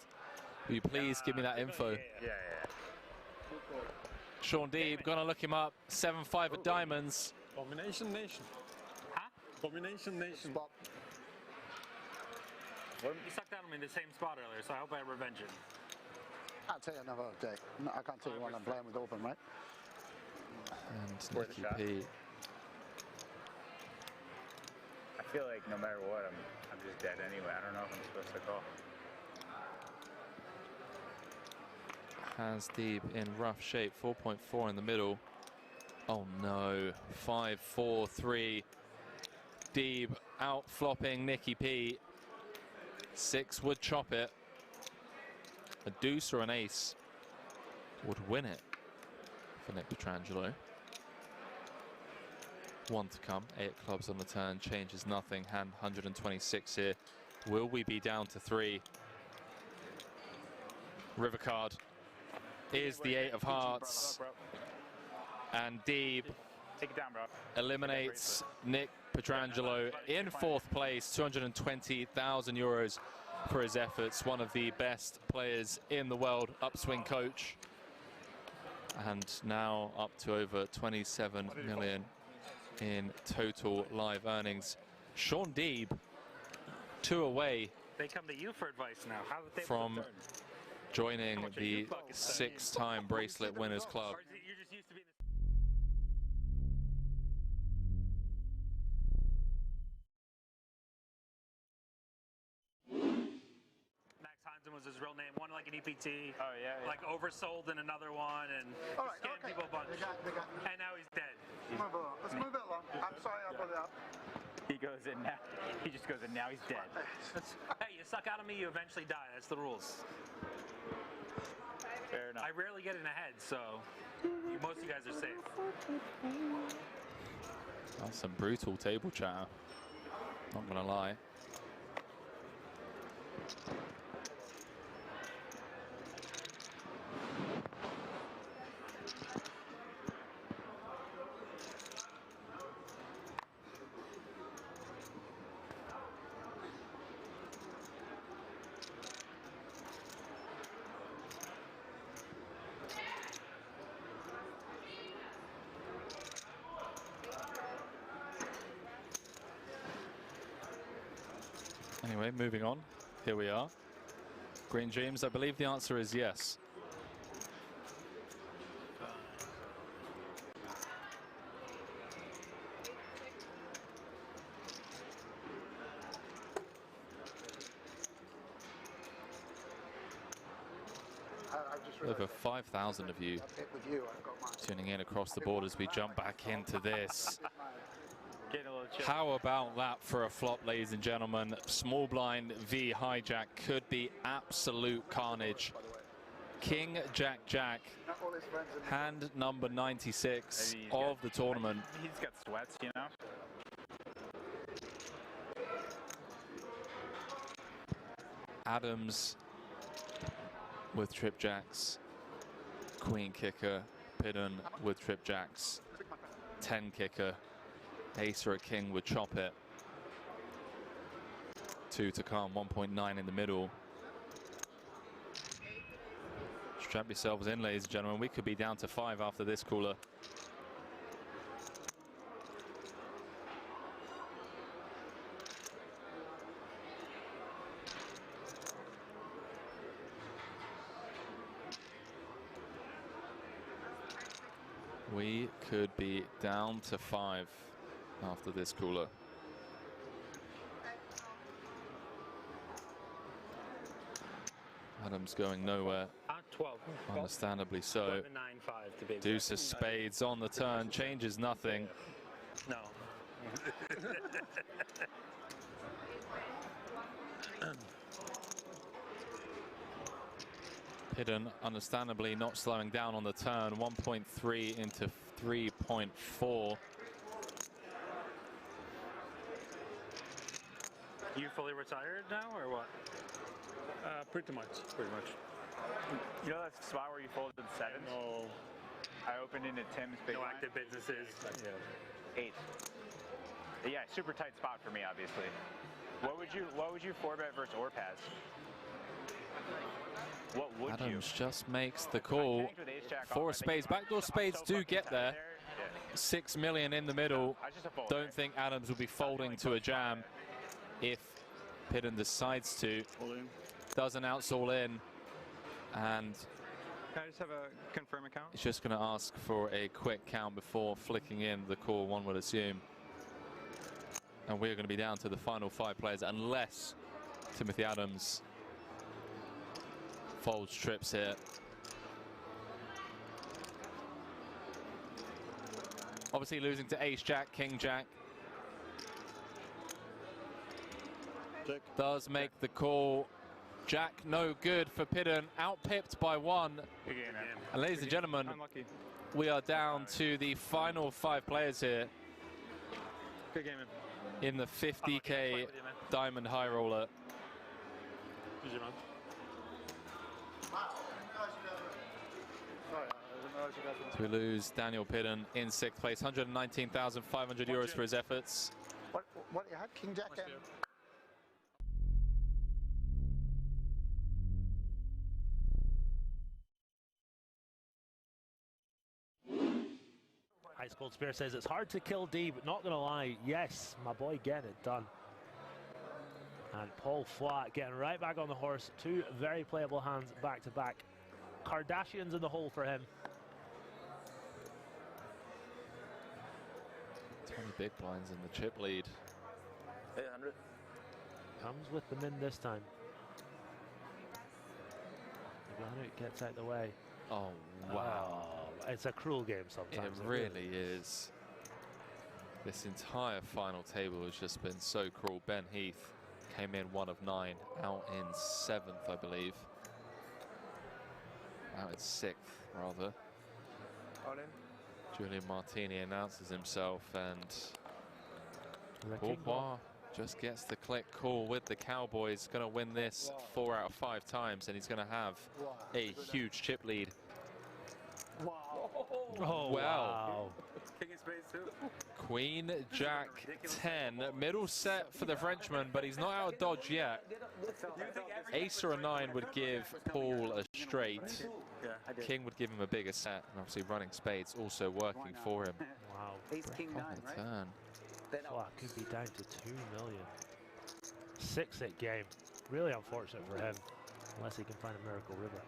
will you please give me that info? Yeah. Sean Deeb, gonna look him up. 7-5 of diamonds. Domination Nation. Huh? Domination Nation. Spot. You sucked at him in the same spot earlier, so I hope I revenge it. I'll tell you another day. No, I can't tell you when I'm playing with open, right? And Worth a Nicky shot. P. I feel like no matter what, I'm just dead anyway. I don't know if I'm supposed to call. Has Deeb in rough shape, 4.4 in the middle. Oh no, 5-4-3. Deeb out flopping Nicky P. 6 would chop it. A deuce or an ace would win it for Nick Petrangelo. 1 to come, 8 clubs on the turn, changes nothing. Hand 126 here. Will we be down to 3? River card is the 8 of hearts, and Deeb Take it down, bro. eliminates Nick Petrangelo in 4th place, 220,000 euros. for his efforts. One of the best players in the world, upswing coach. And now up to over 27 million in total live earnings. Sean Deeb, 2 away. They come to you for advice now. How did they from joining the 6-time bracelet winners club. You're just used to being Max Hansen was his real name. One like an EPT. Oh, yeah. Like oversold in another one and scammed people a bunch. And now he's dead. Move along. Let's move it along. I'm sorry I put it up. He goes in now. He just goes in now. He's dead. Hey, you suck out of me, you eventually die. That's the rules. Fair enough. I rarely get in a head, so most of you guys are safe. That's some brutal table chatter. Not gonna lie. Anyway, moving on. Here we are. Green Dreams, I believe the answer is yes. Over 5,000 of you tuning in across the board as we jump back into this. How about that for a flop, ladies and gentlemen? Small blind v hijack could be absolute carnage. King, Jack, Jack, hand number 96 of the tournament. He's got sweats, you know. Adams with trip jacks, queen kicker, Pidden with trip jacks, 10 kicker, ace or a king would chop it. 2 to come, 1.9 in the middle. Strap yourselves in, ladies and gentlemen. We could be down to 5 after this cooler. We could be down to 5 after this cooler. Adams going nowhere. 12. Understandably so. 11, 9, 5 to be Deuce of spades on the turn, changes nothing. No. Pidden, understandably not slowing down on the turn. 1.3 into 3.4. You fully retired now, or what? Pretty much. You know that spot where you folded 7s? No. I opened into Tim's big No line. active businesses. Yeah. 8. Yeah, super tight spot for me, obviously. What would you 4-bet versus or pass? What would Adams you? just makes the call. 4 spades. Backdoor spades do get there. 6 million in the middle. Don't think Adams will be folding to a jam if Pidden decides to. Doesn't outs all in. And Can I just have a confirm account? he's just going to ask for a quick count before flicking in the call, one would assume. And we're going to be down to the final 5 players unless Timothy Adams folds trips here. Obviously losing to ace jack, king jack. Check. Does make the call. Jack no good for Pidden, outpipped by 1. Good game, man. And ladies and gentlemen, Unlucky. we are down to the final 5 players here Good game, man. in the 50K Diamond High Roller. GG, man. So we lose Daniel Pidden in 6th place, 119,500 euros for his efforts. What you had? King Jack? Ice Cold Spear says it's hard to kill D, but not gonna lie, yes, my boy getting it done. And Paul Flat getting right back on the horse. Two very playable hands back to back. Kardashians in the hole for him. 20 big blinds in the chip lead. 800. Comes with the min this time. It gets out the way. Oh, wow. Oh, it's a cruel game sometimes. It really is. This entire final table has just been so cruel. Ben Heath came in 1 of 9, out in 7th, I believe. Out in 6th, rather. All in. Julian Martini announces himself, and Bourbois just gets the click call with the Cowboys. Going to win this 4 out of 5 times, and he's going to have a huge chip lead. Wow. Oh, wow. King of spades too. Queen, Jack, 10. Middle set for the Frenchman, but he's not out of dodge yet. Ace or a 9 would give Paul a straight. King would give him a bigger set, and obviously running spades also working for him. Wow. Ace, king, 9, right? Turn. Wow, could be down to 2 million. 6-hit game. Really unfortunate for him, unless he can find a miracle river.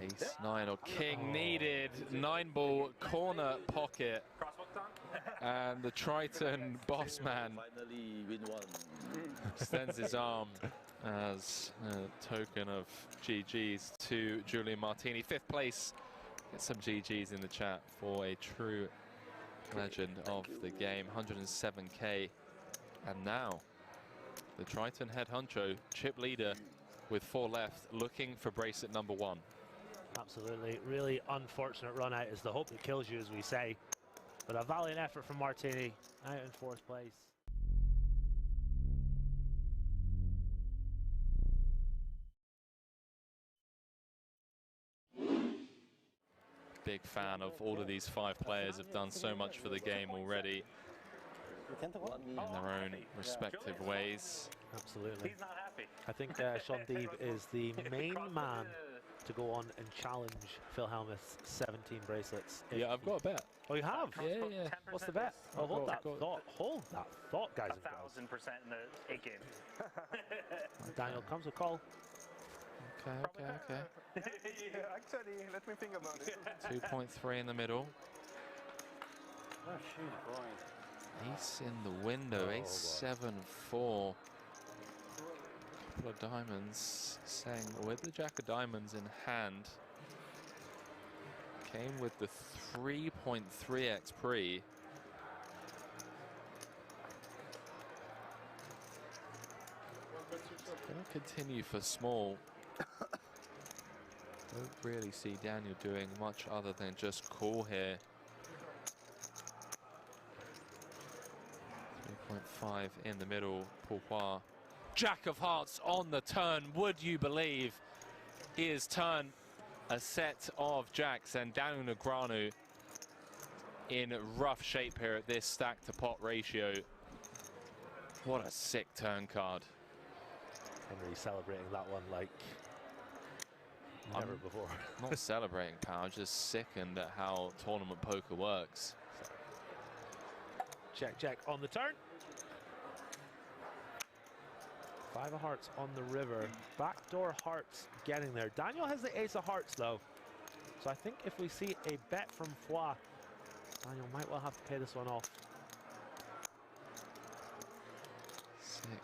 Ace, 9 or king needed. 9-ball corner pocket. And the Triton boss man Finally win one. extends his arm as a token of GG's to Julian Martini. 5th place. Get some GG's in the chat for a true legend of the game. 107k. And now the Triton head honcho, chip leader with 4 left, looking for bracelet number 1. Absolutely. Really unfortunate run out is the hope that kills you, as we say. But a valiant effort from Martini, out in 4th place. Big fan of all of these 5 players, have done so much for the game already in their own respective ways. Absolutely. He's not happy. I think Sean Deeb is the main man to go on and challenge Phil Hellmuth's 17 bracelets. Yeah, I've got a bet. Oh, you have? Yeah. What's the bet? Oh, hold that thought. Hold that thought, guys and girls. 1,000% in the 8 game. Daniel comes with call. Okay. Yeah, actually, let me think about it. 2.3 in the middle. Oh, shoot, boy. Ace in the window. Ace 7, 4. Couple of diamonds, saying with the jack of diamonds in hand. Came with the 3.3x pre. Going to continue for small. Don't really see Daniel doing much other than just call here. 3.5 in the middle. Pourquoi? Jack of hearts on the turn. Would you believe he has turned a set of jacks, and Daniel Negreanu in rough shape here at this stack to pot ratio. What a sick turn card. Henry celebrating that one like never before. Not celebrating, pal, just sickened at how tournament poker works. Check on the turn. 5 of hearts on the river. Backdoor hearts getting there. Daniel has the ace of hearts though. So I think if we see a bet from Foix, Daniel might well have to pay this one off.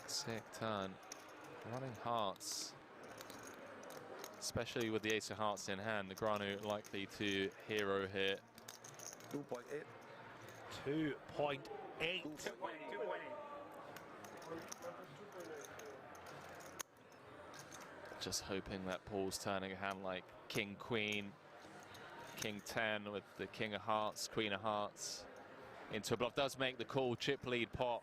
Sick turn. Running hearts. Especially with the ace of hearts in hand. Negreanu likely to hero here. 2.8. 2.8. Just hoping that Paul's turning a hand like King, Queen, King 10 with the King of Hearts, Queen of Hearts into a bluff. Does make the call, chip lead pot.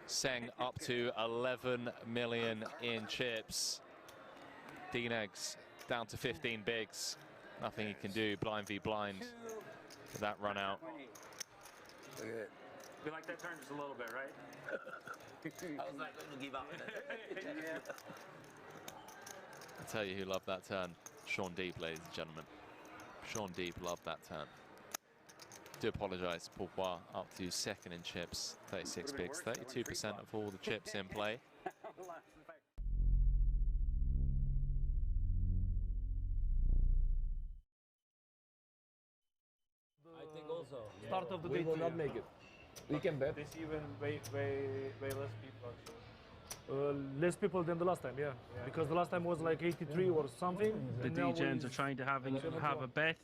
Seng up to 11 million in chips. D-Negs down to 15 bigs. Nothing he can do, blind v blind for that run out. We like that turn just a little bit, right? I was not going to give up. I'll tell you who loved that turn. Sean Deeb, ladies and gentlemen. Sean Deeb loved that turn. Do apologise, Pourpois up to second in chips, 36 bigs, 32% of all the chips in play. I think also. Start of the We day will too, not yeah. make it. We can bet. This even way less people actually. Less people than the last time, yeah. Because the last time was like 83 or something. The and now DJs are it's trying to have a bet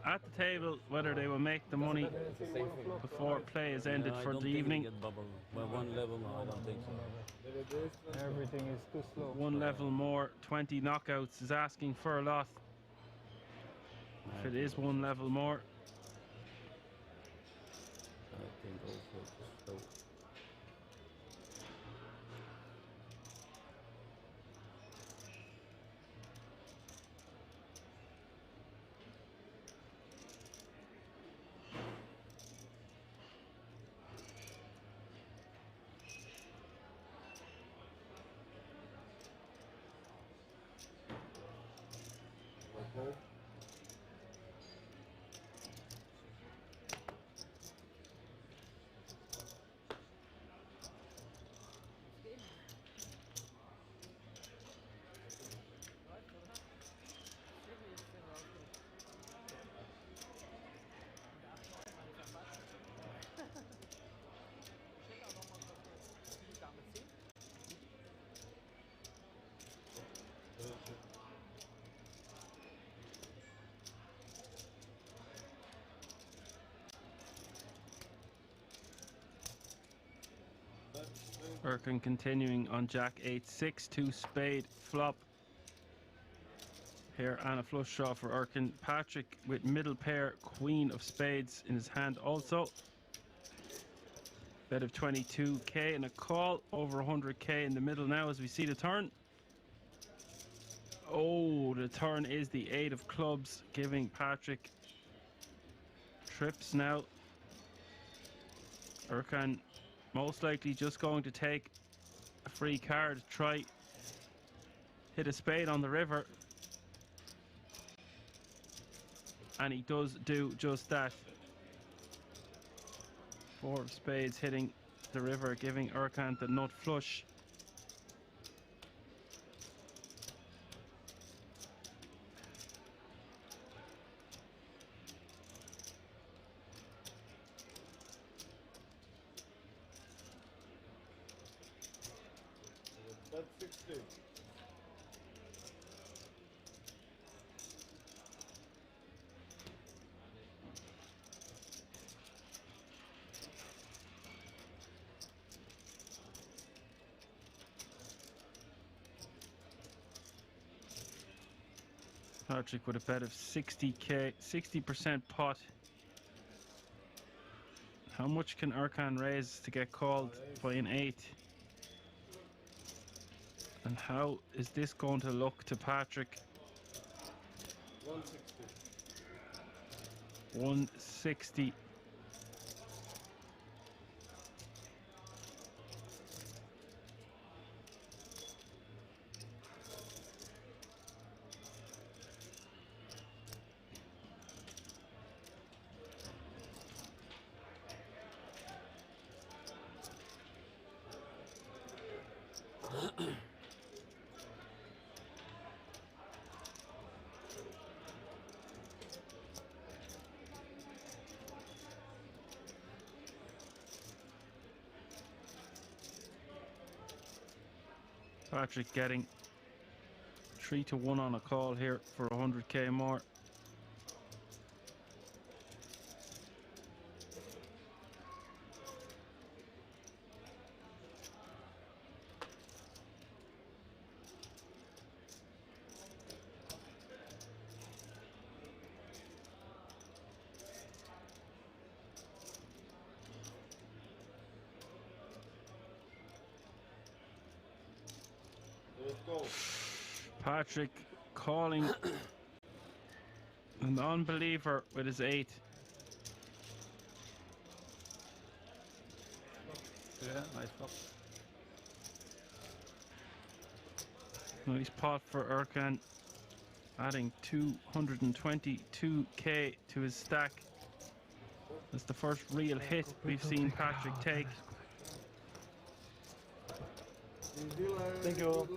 at the table whether they will make the money before play is ended for the evening. One level, no, I don't think so. Everything is too slow. One level more, 20 knockouts is asking for a lot. If it is one level more. I think also too slow. Erkin continuing on Jack 8-6, 2 spade flop. Here and a flush draw for Erkin. Patrick with middle pair, queen of spades in his hand also. Bet of 22k and a call, over 100k in the middle now as we see the turn. Oh, the turn is the 8 of clubs, giving Patrick trips now. Erkan most likely just going to take a free card, try hit a spade on the river. And he does do just that. 4 of spades hitting the river, giving Erkan the nut flush. That's 60. Patrick with a bet of 60k, 60% pot. How much can Erkan raise to get called by an 8? And how is this going to look to Patrick? 160. 160. Patrick getting 3-1 on a call here for 100k more. Patrick calling an unbeliever with his 8. Yeah, nice flop. Nice pot for Erkan, adding 222k to his stack That's the first real hit we've seen Patrick take. Thank you.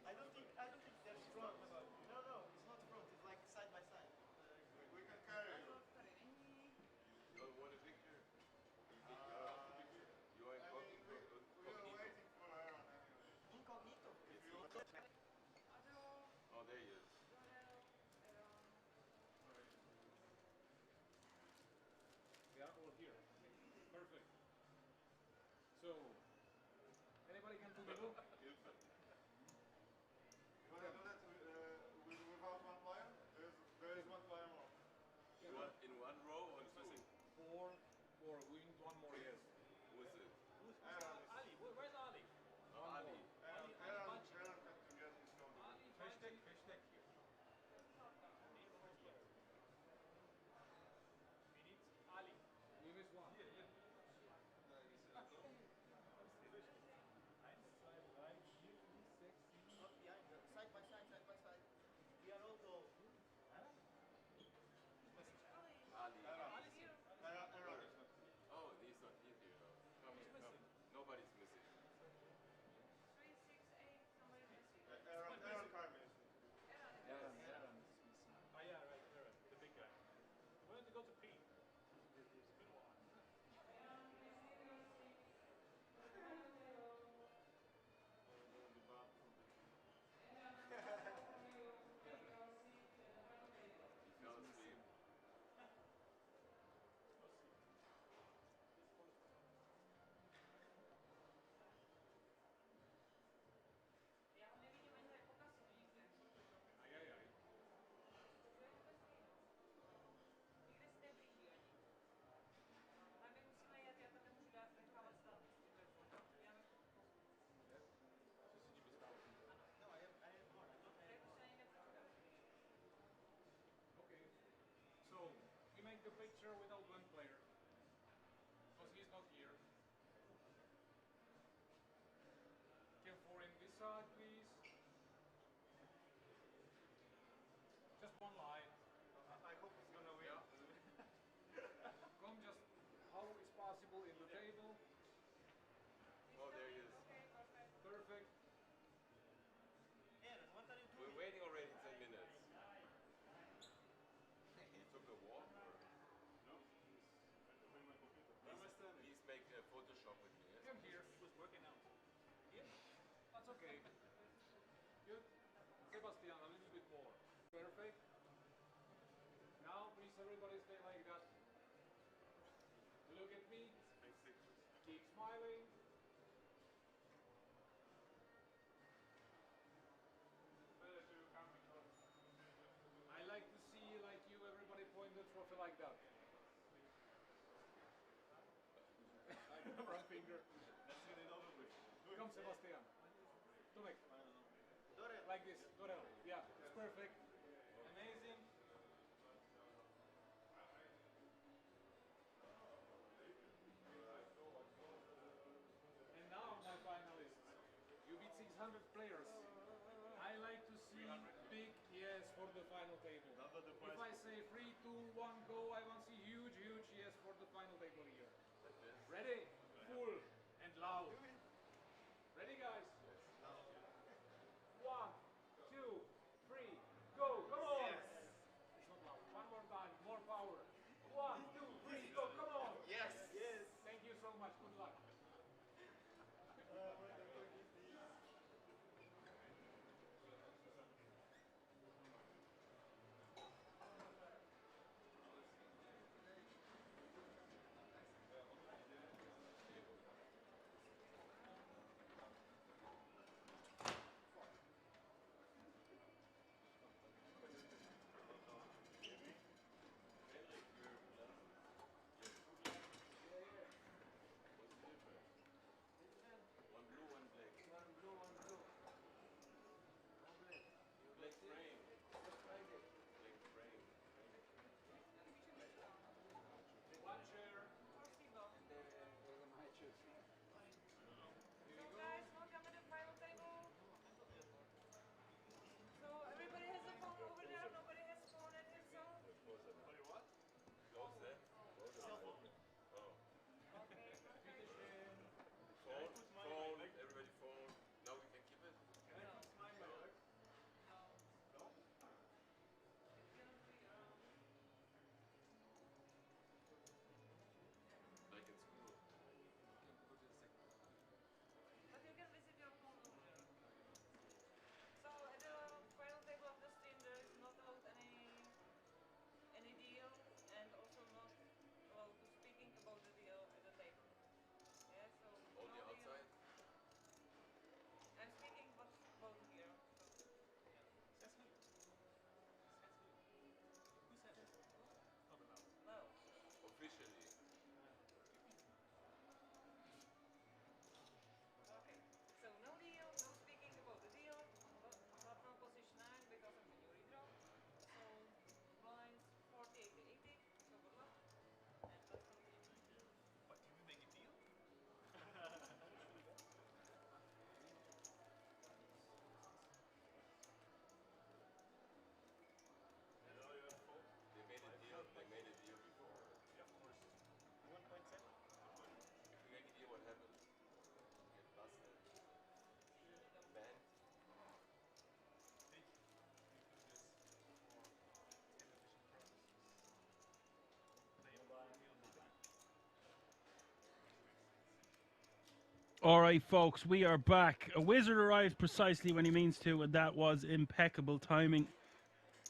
I don't think there's front. No, no, it's not front. It's like side by side. We can carry you. You don't want a picture? You are incognito. We are waiting for Aaron anyway. Incognito? Oh, there he is. We are all here. Perfect. So, anybody can do the book? You want to do that without one player? There is one player more. In one row or two? Four. We need one more, yes. Who is it? Aaron. Ali. Where's Ali? Ali. Aaron had to get his code. Hashtag That's okay. Good. Sebastian, a little bit more. Perfect. Now, please, everybody stay like that. Look at me. Keep smiling. I like to see like you, everybody point the trophy like that. Wrong finger. Let's get it over with. Come, Sebastian. Tomek. Like this. Dorel. Yeah, it's perfect. Amazing. And now, my finalists, you beat 600 players. I like to see big yes for the final table. If I say 3, 2, 1, go, I want to see huge, huge yes for the final table here. Ready? Full and loud. Ready, guys? 1, 2, 3, go! Come on! It's not loud. One more time, more power. 1, 2, 3, go! Come on! Yes! Yes! Thank you so much. Good luck. One blue, one black. One blue, one blue. No black. Black frame. Just like it. Black frame. One chair. And there's a my choose. Here we go. Guys, welcome to the final table. So everybody has a phone over there, nobody has a phone at himself. What? Close that? Oh. Okay, perfect. Phone, everybody phone. Now we can keep it? Can I keep mine like that? No. It's gonna be Like in school. but you can visit your phone over there. So at the final table of the stream there is not allowed any deal and also not allowed to speaking about the deal at the table. Yeah, so Only no deal. outside? I'm speaking but about here. So. Who said it? Not allowed. No. Officially. Okay. So no deal, no speaking about the deal, but from position 9 because of the new redraw. So blinds 40, 80, 80. So good luck. And let's continue. But did we make a deal? They made a deal. They made a deal before. Yeah, of course. 1.7? If we make a deal, what happens? Get busted. Banned. Think we do this for television purposes. Play on deal money. All right, folks, we are back. A wizard arrives precisely when he means to, and that was impeccable timing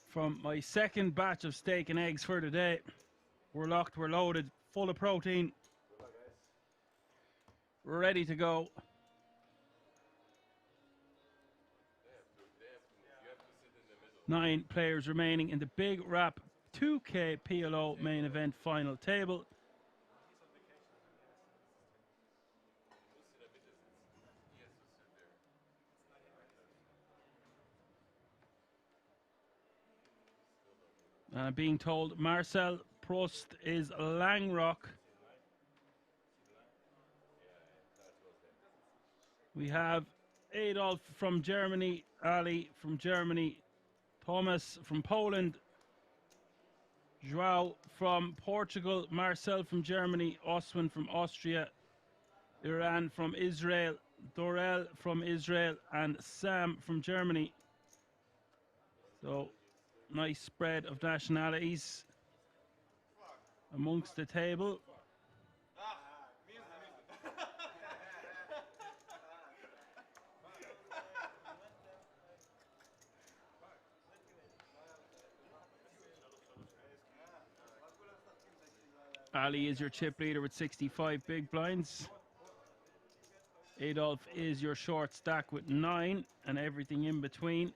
from my second batch of steak and eggs for the day. We're locked, we're loaded, full of protein, ready to go. You have to sit in the middle. 9 players remaining in the big wrap 2K PLO main event final table. He's on vacation. Who's in the middle? He has to sit there. It's not in And I'm being told Marcel Prost is Langrock. We have Adolf from Germany, Ali from Germany, Thomas from Poland, Joao from Portugal, Marcel from Germany, Oswin from Austria, Iran from Israel, Dorel from Israel, and Sam from Germany. So, nice spread of nationalities amongst the table. Ali is your chip leader with 65 big blinds. Adolf is your short stack with 9 and everything in between.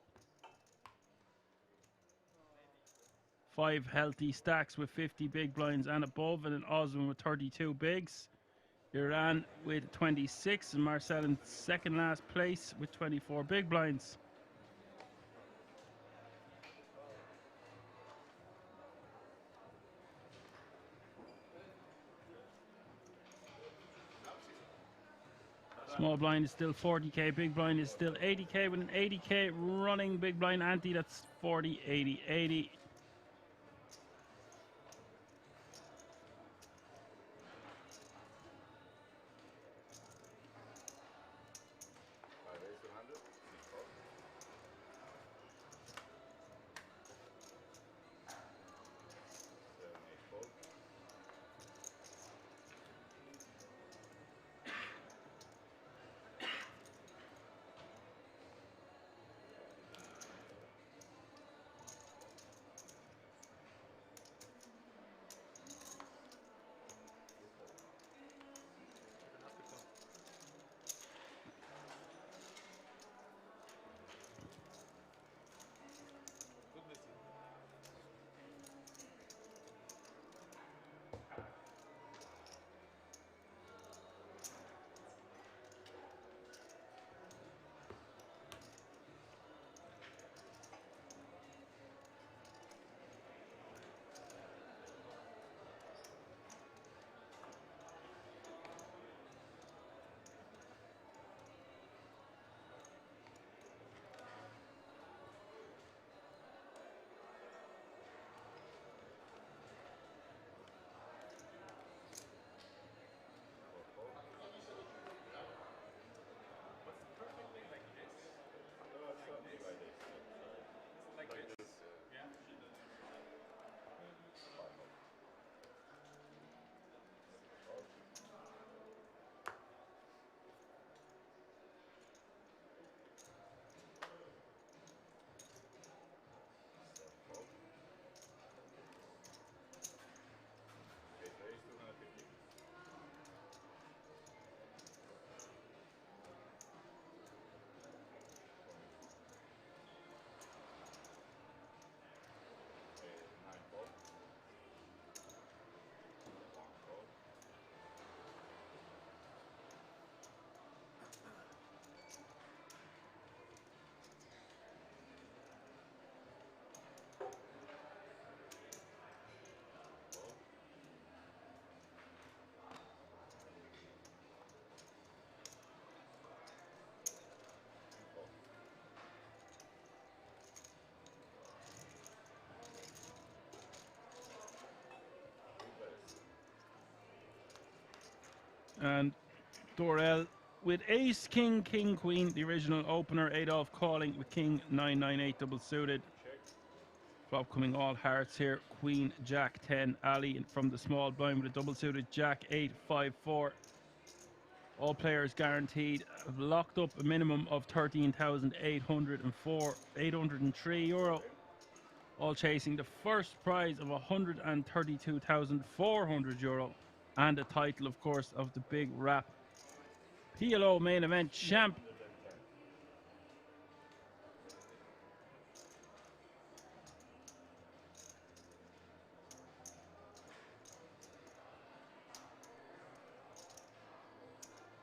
5 healthy stacks with 50 big blinds and above, and then Osman with 32 bigs. Iran with 26 and Marcel in second last place with 24 big blinds. Small blind is still 40k, big blind is still 80k with an 80k running big blind ante. That's 40, 80, 80. And Dorel with ace, king, king, queen, the original opener. Adolf calling with king 998 double suited. Flop coming all hearts here. Queen, jack 10. Ali from the small blind with a double suited jack 8, 5, 4. All players guaranteed have locked up a minimum of 13,804, 803 euro. All chasing the first prize of 132,400 euro. And the title, of course, of the big rap PLO main event champ.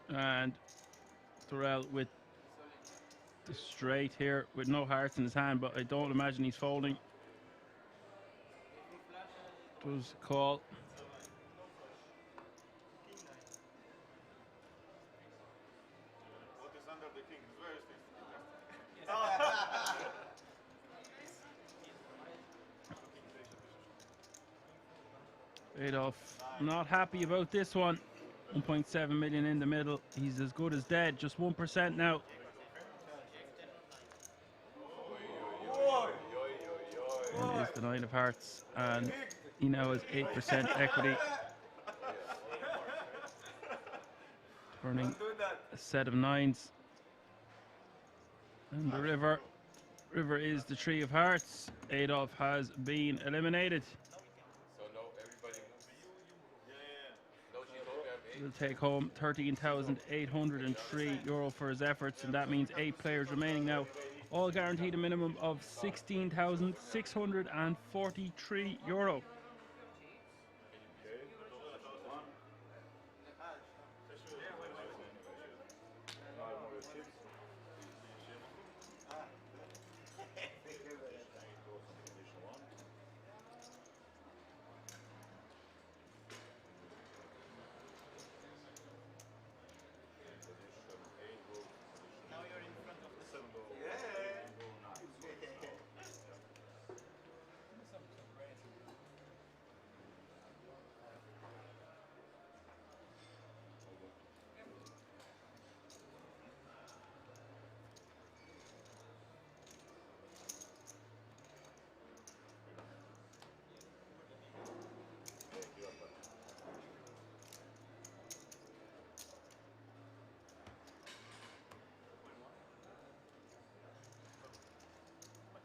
And Terrell with the straight here with no hearts in his hand, but I don't imagine he's folding. Does call. What is under the king? Where is this? Adolf not happy about this one. 1.7 million in the middle. He's as good as dead. Just 1% now. And is the 9 of hearts, and he now has 8% equity. Turning a set of 9s. And the river. River is the 3 of hearts. Adolf has been eliminated. So no, everybody moves. will take home €13,803 for his efforts, and that means 8 players remaining now, all guaranteed a minimum of €16,643. Now you're in front of the sun.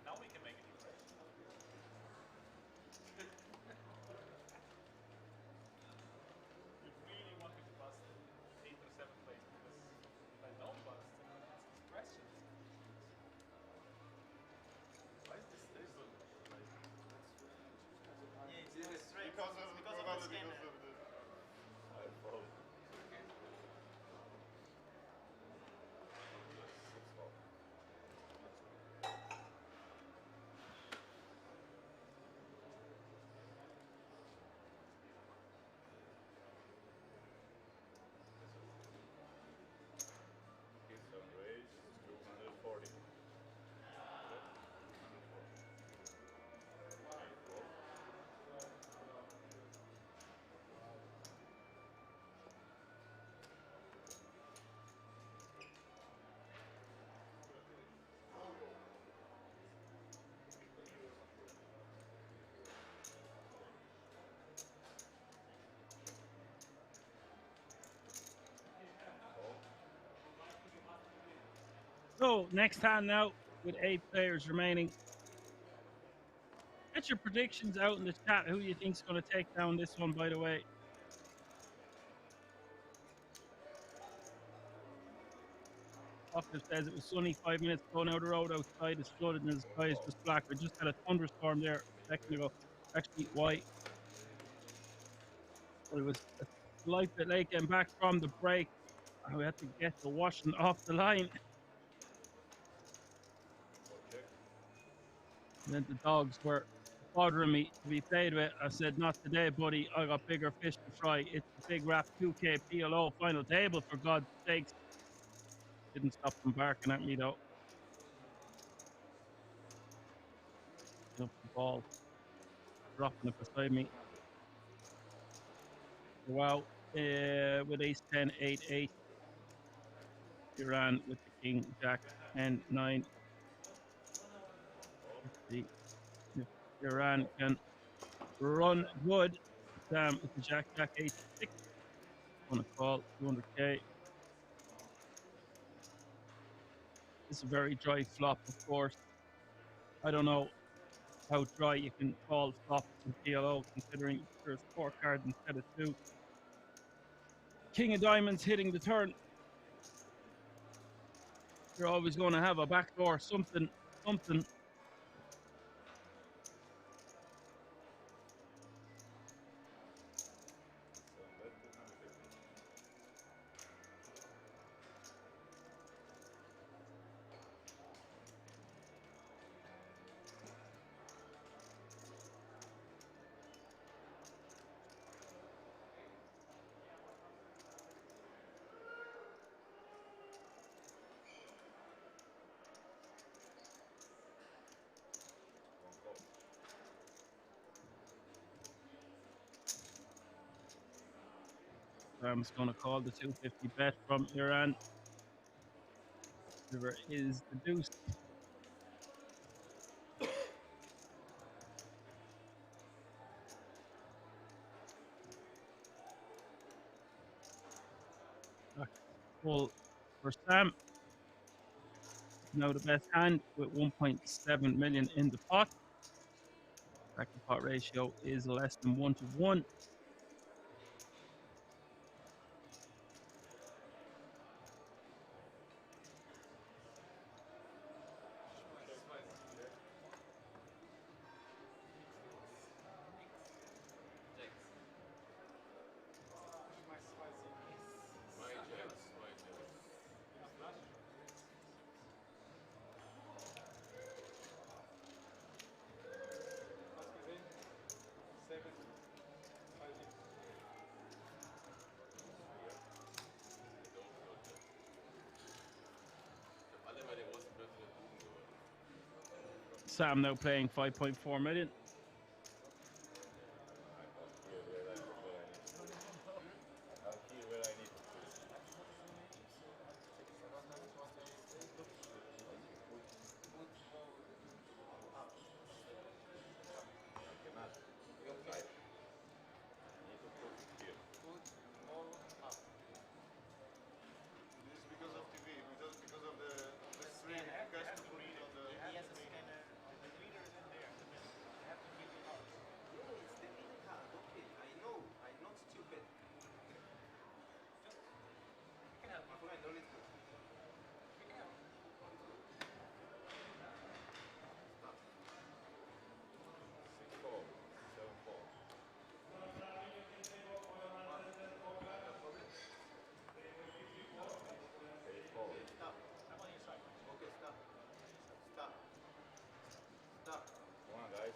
Now we can make a new place. You really want me to bust 8 or 7 plays because if I don't bust, I'm going to ask these questions. Why is this so Yeah, it's straight. Because of the scanner. So, next hand now, with 8 players remaining. Get your predictions out in the chat. Who you think's going to take down this one, by the way. Doctor says it was sunny 5 minutes ago. Now the road outside is flooded and the sky is just black. We just had a thunderstorm there a second ago. Actually, why? Well, it was a slight bit late getting back from the break. We had to get the washing off the line. And then the dogs were bothering me to be played with. I said, not today, buddy. I got bigger fish to fry. It's the big rap 2K PLO final table, for God's sakes. Didn't stop them barking at me, though. Up the ball. Dropping it beside me. Wow. With ace 10, 8, 8. Iran with the king, jack, 10, 9. Let's see if Iran can run good. Sam with the jack, jack, 8, 6. Want to call 200k. This is a very dry flop, of course. I don't know how dry you can call flops in PLO, considering there's 4 cards instead of 2. King of diamonds hitting the turn. You're always going to have a backdoor, something. I'm just going to call the 250 bet from Iran. River is the deuce. Full for Sam. Now the best hand with 1.7 million in the pot. Second pot ratio is less than 1 to 1. Sam now playing 5.4 million. This is because of TV, because of the screen. You guys to put it on the. He has a scanner. The reader is in there. You have to read the cards. Yeah, it's the reader card. Okay, I know. I'm not stupid. You can help. My friend, don't listen. You can help. Stop. 6-4, 7-4. Stop. I'm on your side. Okay, stop. Stop. Stop. Come on, guys.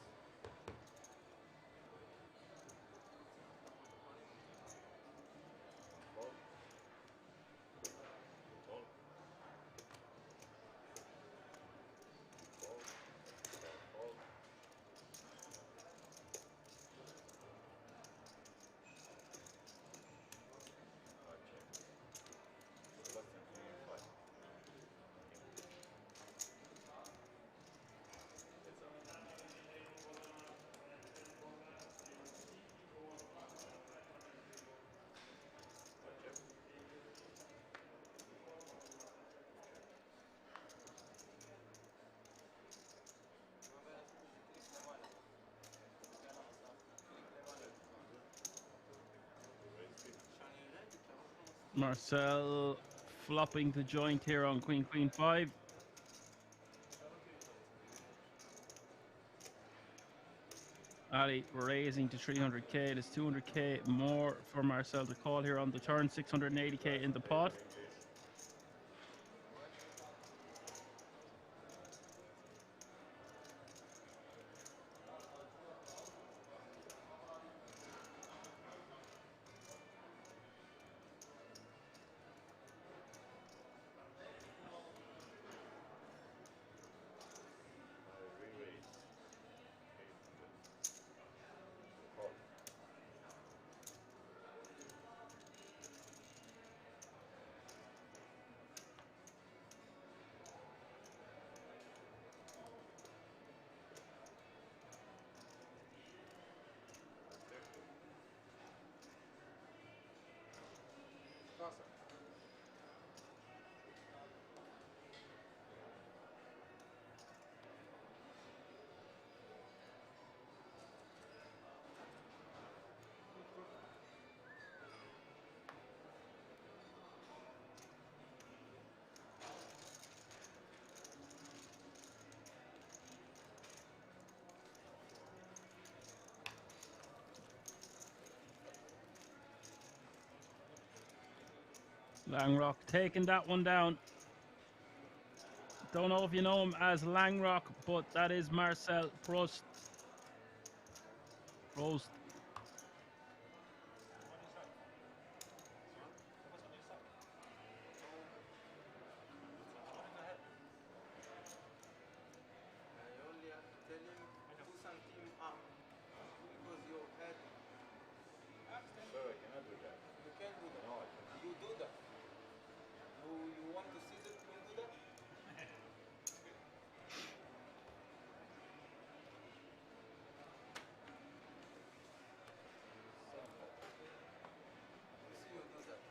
Marcel flopping the joint here on Queen Queen 5. Ali raising to 300k. There's 200k more for Marcel to call here on the turn. 680k in the pot. Langrock taking that one down. Don't know if you know him as Langrock, but that is Marcel Prost. Prost. I only have to tell him 2 centimeters up because your head. Sir, I cannot do that. You can't do that. No, I cannot. You do that. You want to see that you do that? You see you do that.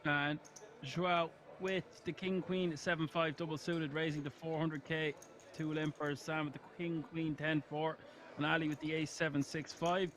And Joao with the King Queen 7-5 double suited, raising to 400k. 2 limpers. Sam with the King Queen 10-4, and Ali with the Ace 7-6-5.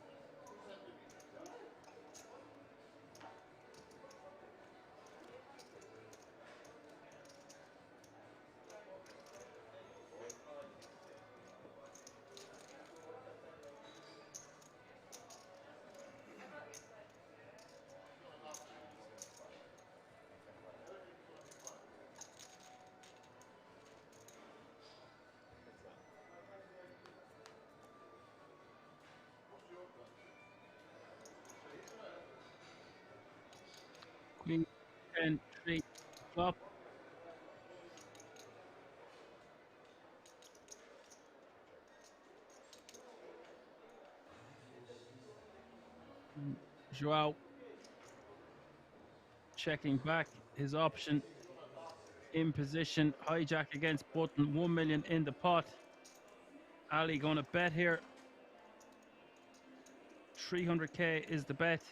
King 10, 3, flop. Joao checking back his option in position. Hijack against button. 1 million in the pot. Ali going to bet here. 300k is the bet.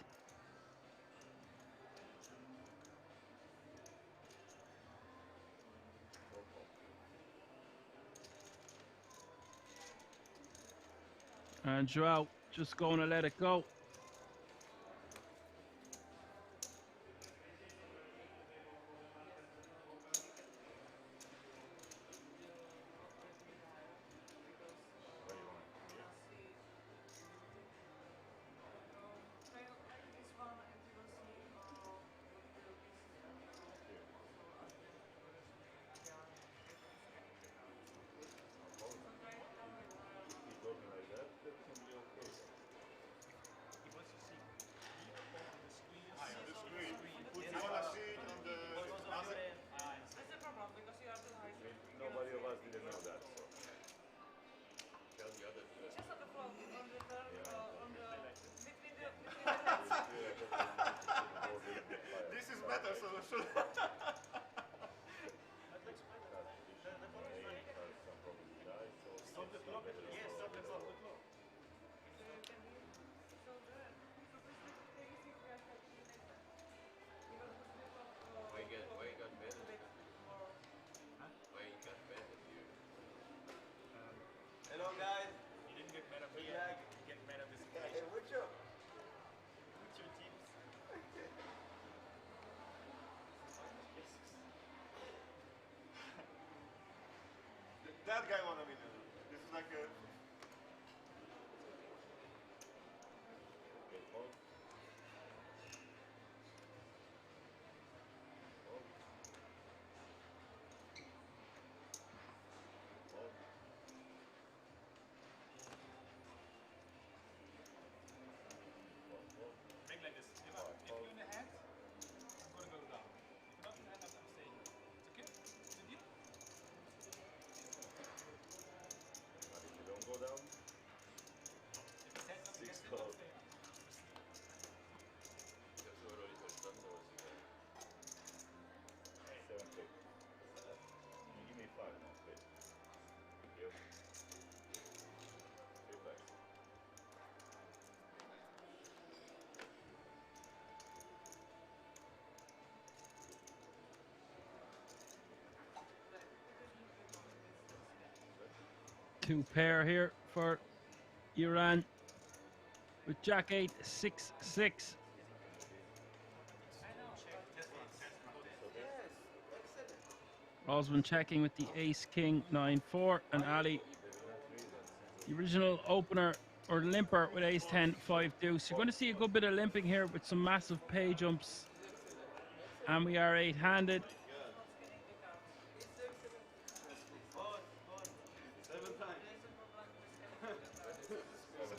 And Joao just going to let it go. This is better, so should. Stop the clock. Yes, stop the clock. Why you got mad at you? Why you got mad at you? Hello, guys. You didn't get mad at me. Yeah. You get mad at this Hey, occasion. what's up? What's your teams? That guy won a million. This is like a. Make like this. If you're in the hand, I'm gonna go down. If you're not in the hand, I'm staying. It's okay? It's a deal? If you don't go down, If it's heads up against it, I'm staying. Ich hab's aber noch nicht verstanden, aber ist egal. 7 pick. You give me 5 now, pick. Thank you. 3 bucks. Two pair here for Iran with Jack 8, 6, 6. Osman checking with the Ace King 9, 4, and Ali, the original opener or limper with Ace 10, 5, deuce. You're going to see a good bit of limping here with some massive pay jumps, and we are 8-handed. 7 times.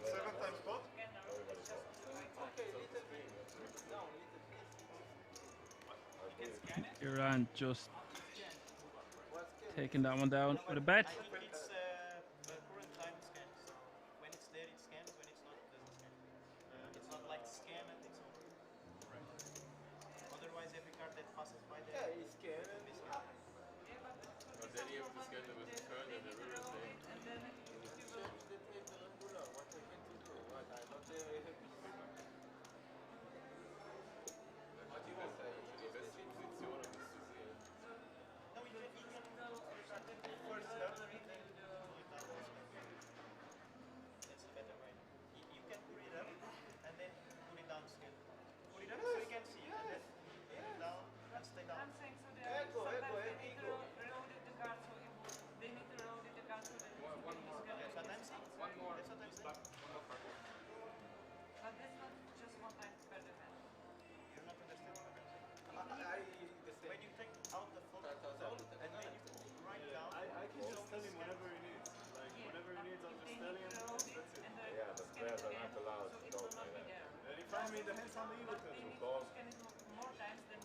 7 times pot? Okay, little bit down, little bit. Iran just taking that one down with a bet. I think it's current time scan, so when it's there it scans, when it's not it doesn't scan. It's not like scan and it's over. Right. Otherwise every card that passes by there is scanned and is scanned. But then you have to scan it with the turn and the river thing. Die beste Position, um das zu sehen. No, you can first start and then that's the better way. You can put it up and then put it down scan. Put it up so you can see and then put it down and stay down. I'm saying so they sometimes they need to reload the card, so they need to reload the card so that One more. That's what I'm saying. One more. That's what I'm saying. but that's not just one time per defense. You're not understanding what I'm saying. When you take out the full zone and then you write down. I can just tell him whenever he needs. Like, whenever he needs, I'll just tell him. That's it. Yeah, but players are not allowed So it will not be there. And if I'm in the hands, I'll leave it to him. They need to scan it more times than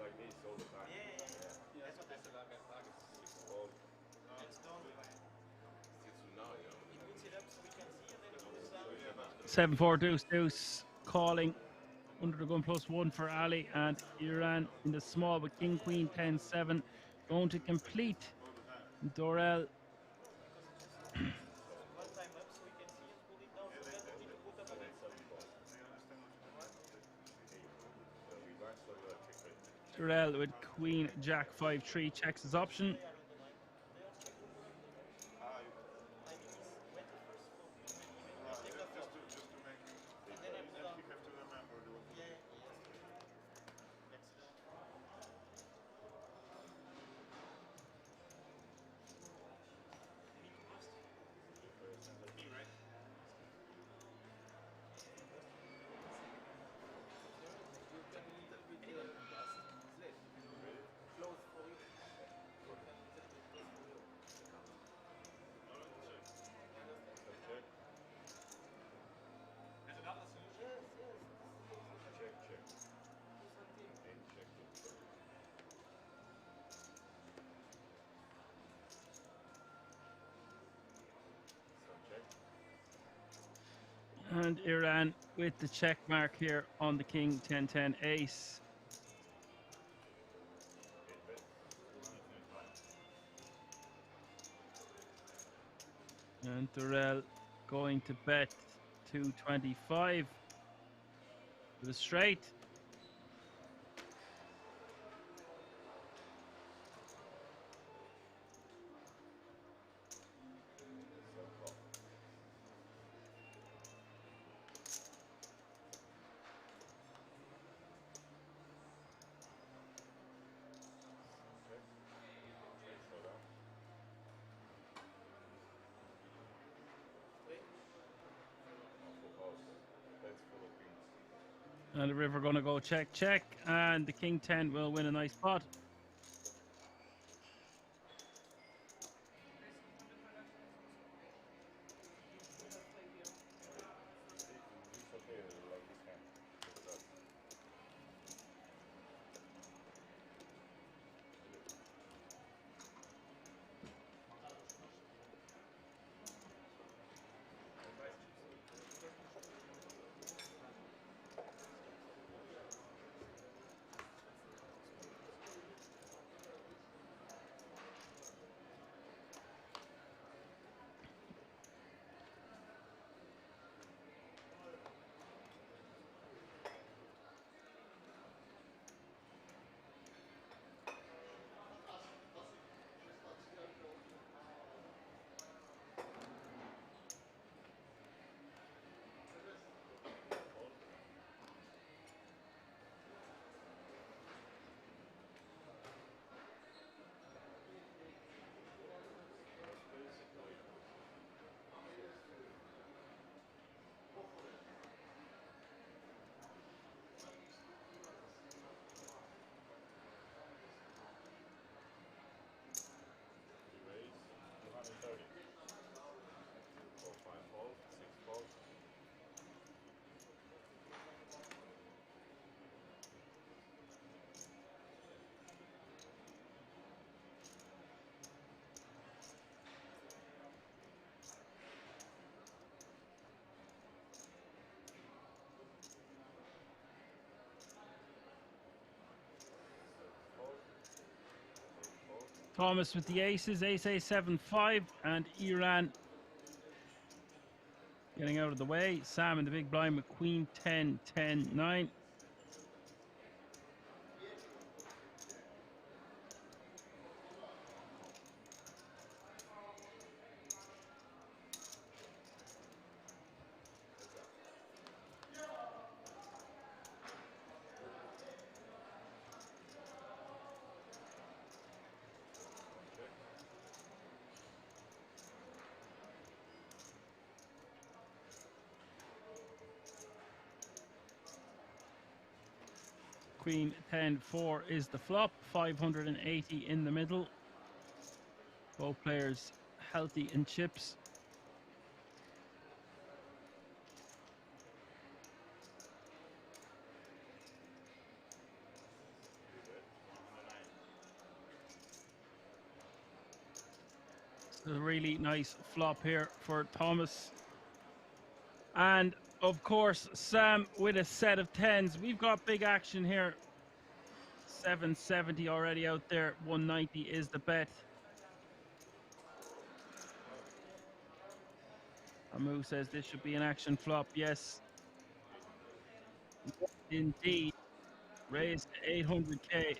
like this all the time. Yeah. That's what I said. Well, It's done. still now, you know. It puts it up so we can see, and then it moves out. 7-4 deuce deuce calling under the gun +1 for Ali, and Iran in the small with king queen 10-7 going to complete. Dorel One time up so we can see and pull it down. So that we need to put up again. Dorel with queen jack 5-3 checks his option. And Iran with the check mark here on the king 10-10 ace. And Dorel going to bet 225 with a straight. And the river going to go check, check, and the king 10 will win a nice pot. Thomas with the aces, ace 7-5, and Iran getting out of the way. Sam in the big blind with queen 10-10-9. Queen 10-4 is the flop, 580 in the middle. Both players healthy in chips. A really nice flop here for Thomas. And of course, Sam with a set of 10s. We've got big action here. 770 already out there. 190 is the bet. Amu says this should be an action flop. Yes, indeed. Raised to 800k.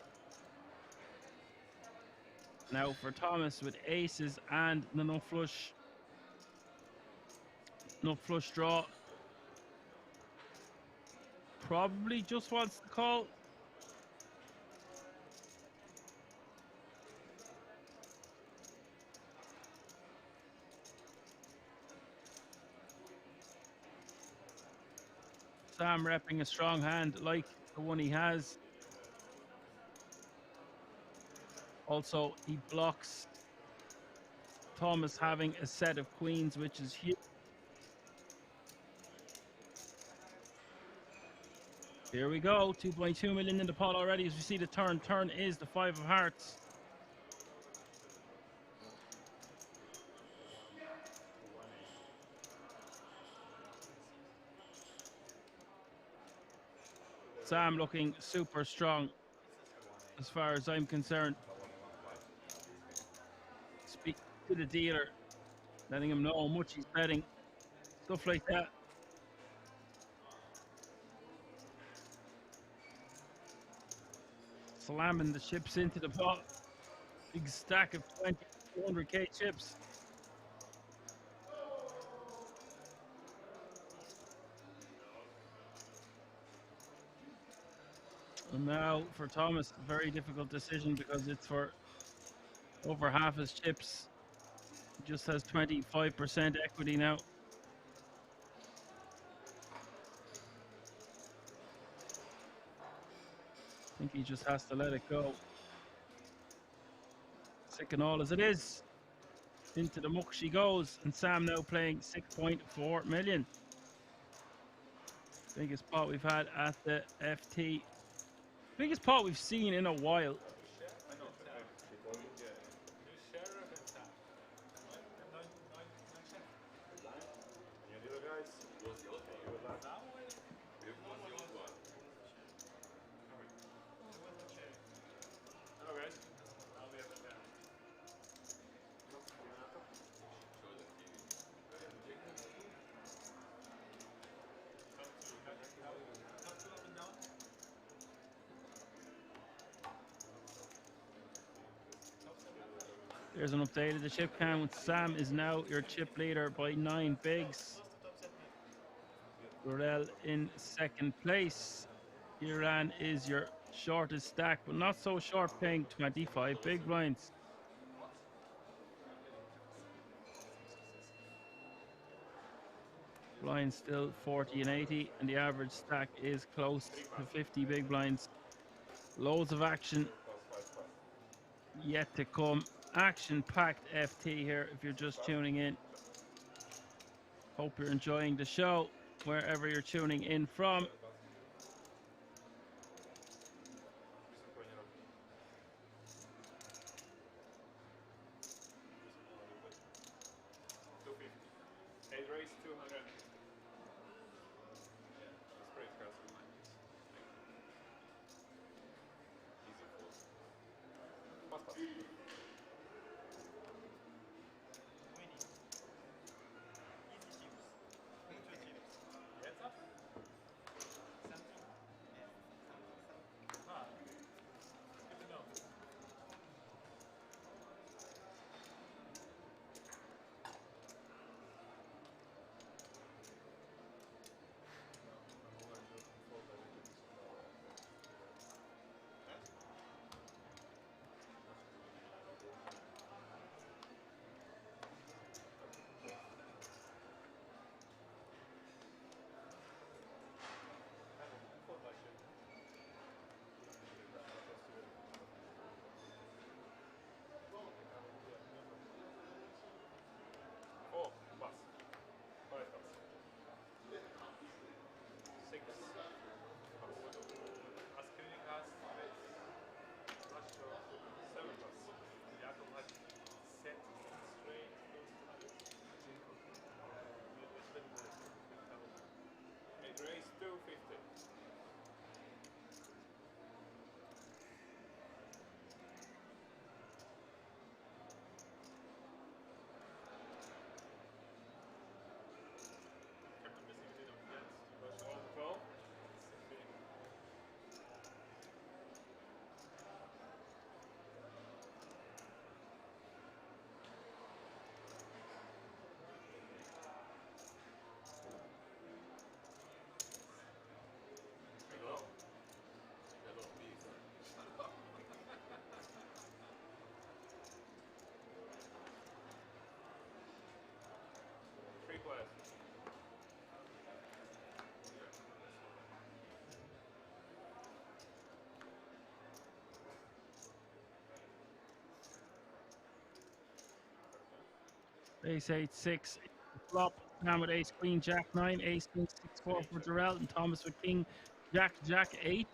Now for Thomas with aces and the no flush draw. Probably just wants to call. Sam repping a strong hand like the one he has. Also, he blocks Thomas having a set of queens, which is huge. Here we go, 2.2 million in the pot already as we see the turn. Turn is the 5 of hearts. Sam looking super strong as far as I'm concerned. Speak to the dealer, letting him know how much he's betting, stuff like that. Slamming the chips into the pot. Big stack of 200k chips. And now for Thomas, very difficult decision because it's for over half his chips. He just has 25% equity now. I think he just has to let it go. Sick and all as it is. Into the muck she goes, and Sam now playing 6.4 million. Biggest pot we've had at the FT. Biggest pot we've seen in a while. There's an update of the chip count. Sam is now your chip leader by 9 bigs. Burrell in second place. Iran is your shortest stack, but not so short, paying 25 big blinds. Blinds still 40 and 80, and the average stack is close to 50 big blinds. Loads of action yet to come. Action-packed FT here if you're just tuning in. Hope you're enjoying the show wherever you're tuning in from. Ace 8 6 flop. Sam with ace queen jack 9. Ace king 6 4 for Durrell, and Thomas with king jack 8.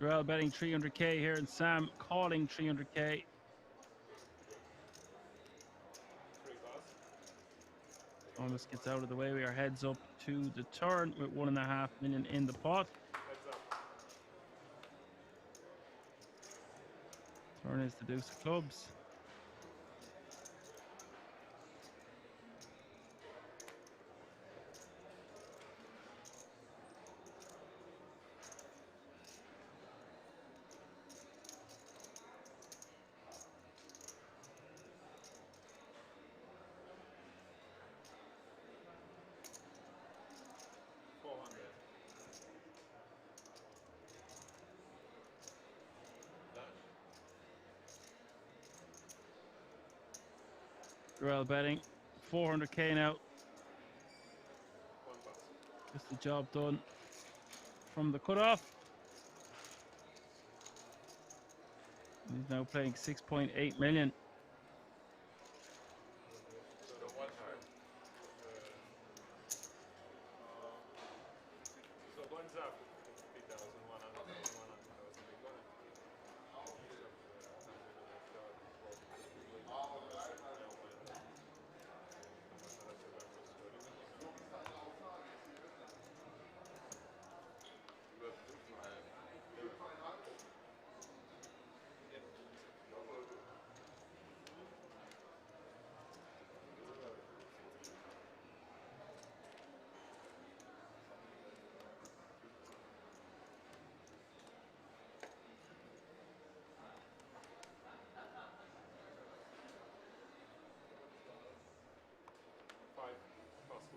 Durrell betting 300k here, and Sam calling 300k. Thomas gets out of the way. We are heads up to the turn with 1.5 million in the pot. Turn is the deuce of clubs. Durrell betting 400k now. Gets the job done from the cutoff. He's now playing 6.8 million.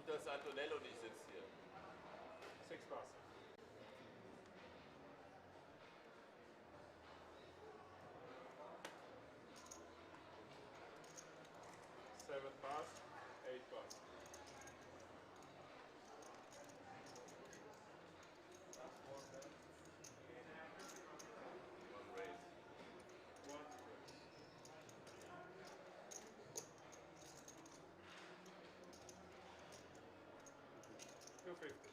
Gut, dass Antonello nicht sitzt hier. 6 pass. 7 pass, 8 pass. One raise. 250.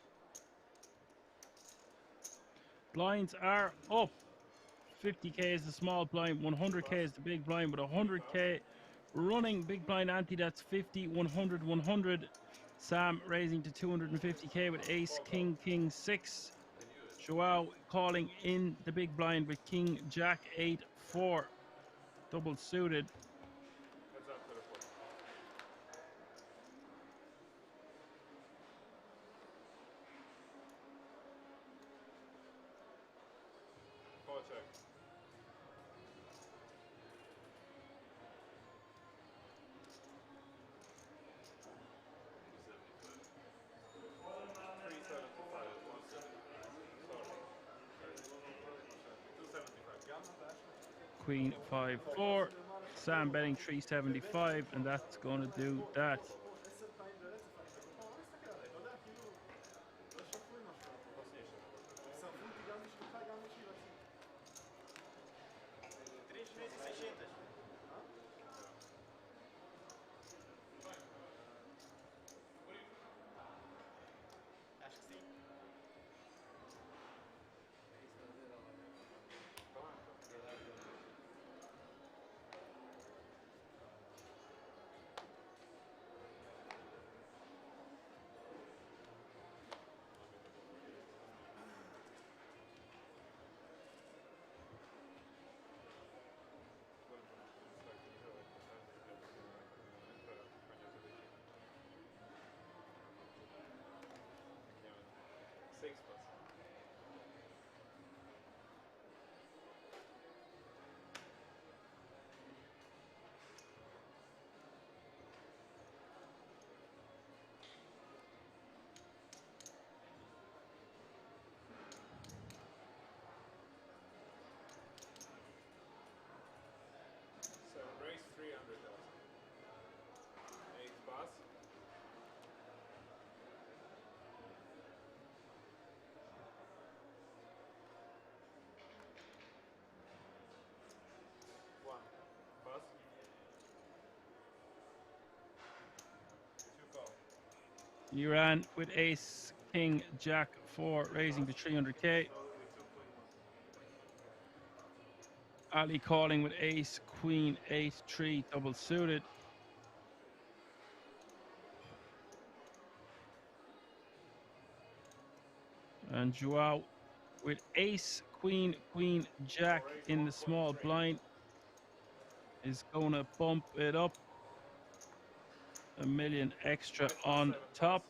Blinds are up. 50k is the small blind, 100k is the big blind, but 100k running big blind ante. That's 50, 100, 100. Sam raising to 250k with ace, king, king 6. Joao calling in the big blind with king, jack 8, 4. Double suited. Heads up to the foot. Call check. Queen 5, 4. Sam betting 375, and that's going to do that. You ran with ace, king, jack 4, raising to 300k. Ali calling with ace, queen, 8, 3, double suited. And Joao with ace, queen, queen, jack in the small blind is going to bump it up a million extra on top.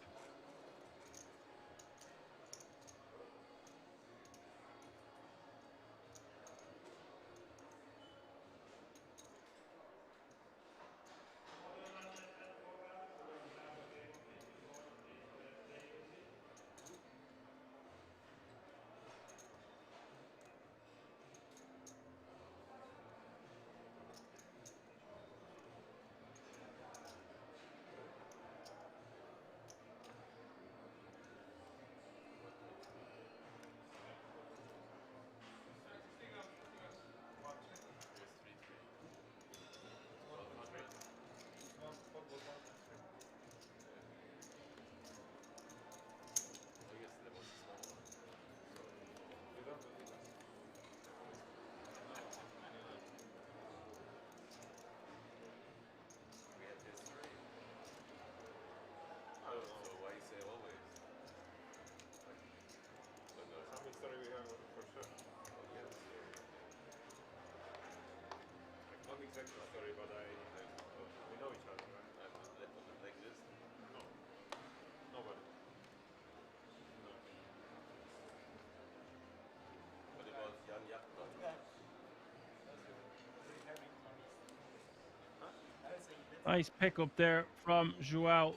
Nice pick up there from Joao.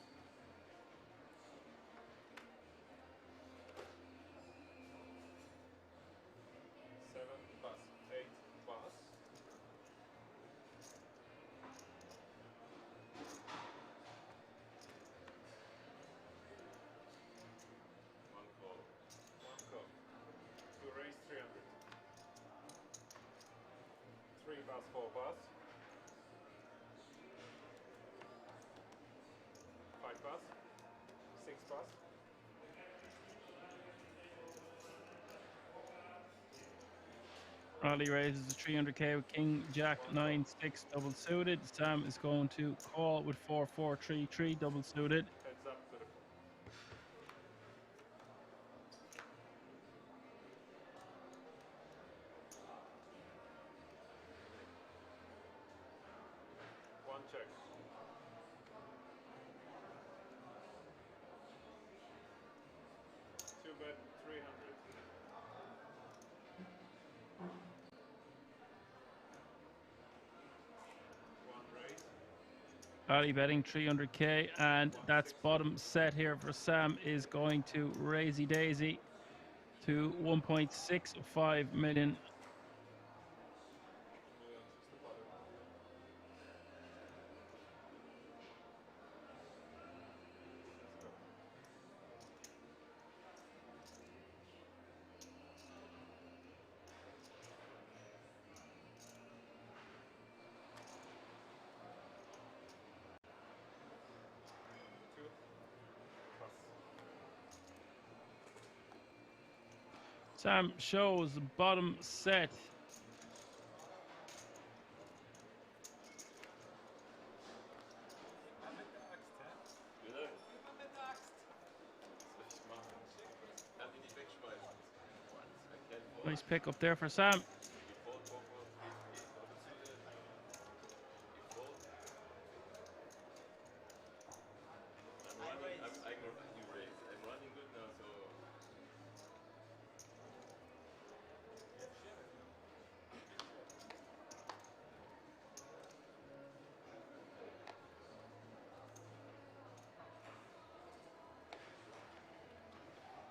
Ali raises the 300k with king, jack, 9, 6, double suited. Sam is going to call with 4, 4, 3, 3, double suited. Ali betting 300k, and that's bottom set here for Sam is going to raisey daisy to 1.65 million. Sam shows bottom set. Nice pick up there for Sam.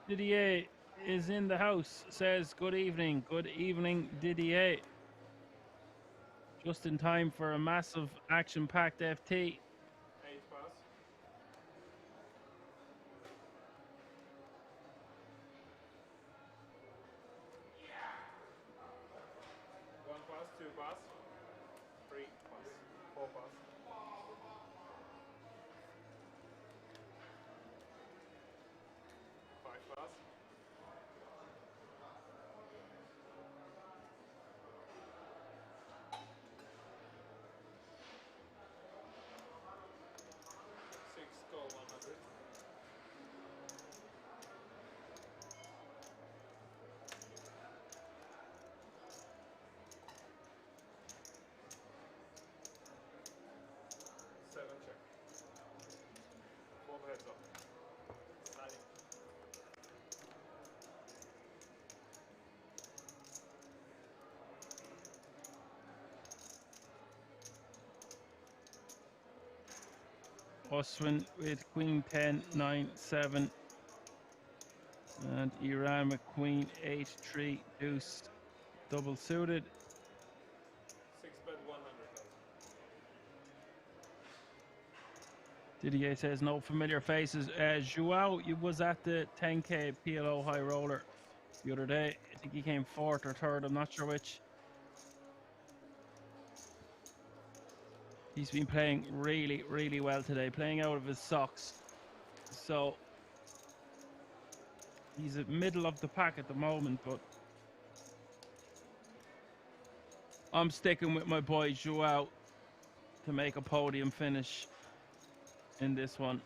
Didier is in the house, says good evening. Good evening, Didier. Just in time for a massive action-packed FT. Oswin with queen 10, 9, 7. And Iran with queen 8, 3, deuce, double suited. 6-bet 100,000. Didier says no familiar faces. Joao, you was at the 10k PLO high roller the other day. I think he came fourth or third. I'm not sure which. He's been playing really, really well today, playing out of his socks. So he's at middle of the pack at the moment, but I'm sticking with my boy Joao to make a podium finish in this one.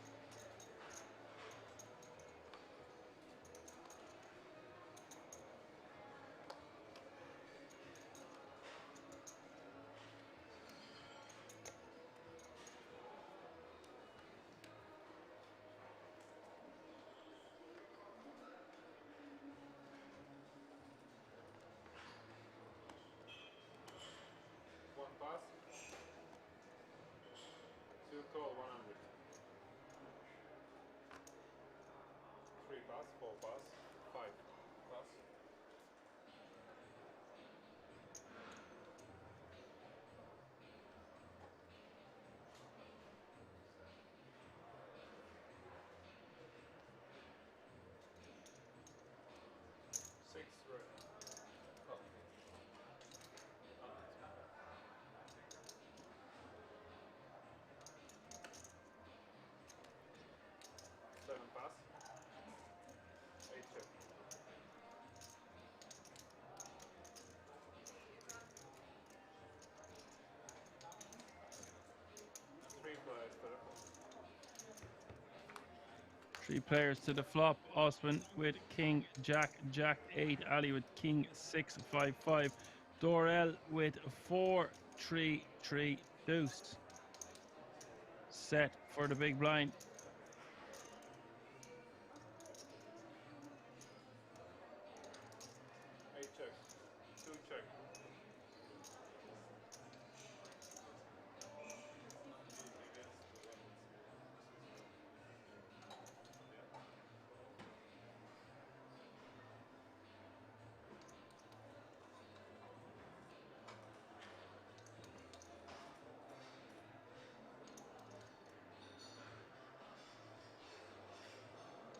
One pass. 2 call 100. 3 pass, 4 pass, 5 pass. Six red. Oh. Seven pass. 8 check. Three players to the front. 3 players to the flop. Osman with king, jack, jack 8. Ali with king 6, 5, 5. Dorel with 4, 3, 3, deuce. Set for the big blind. 8 check. 2 check.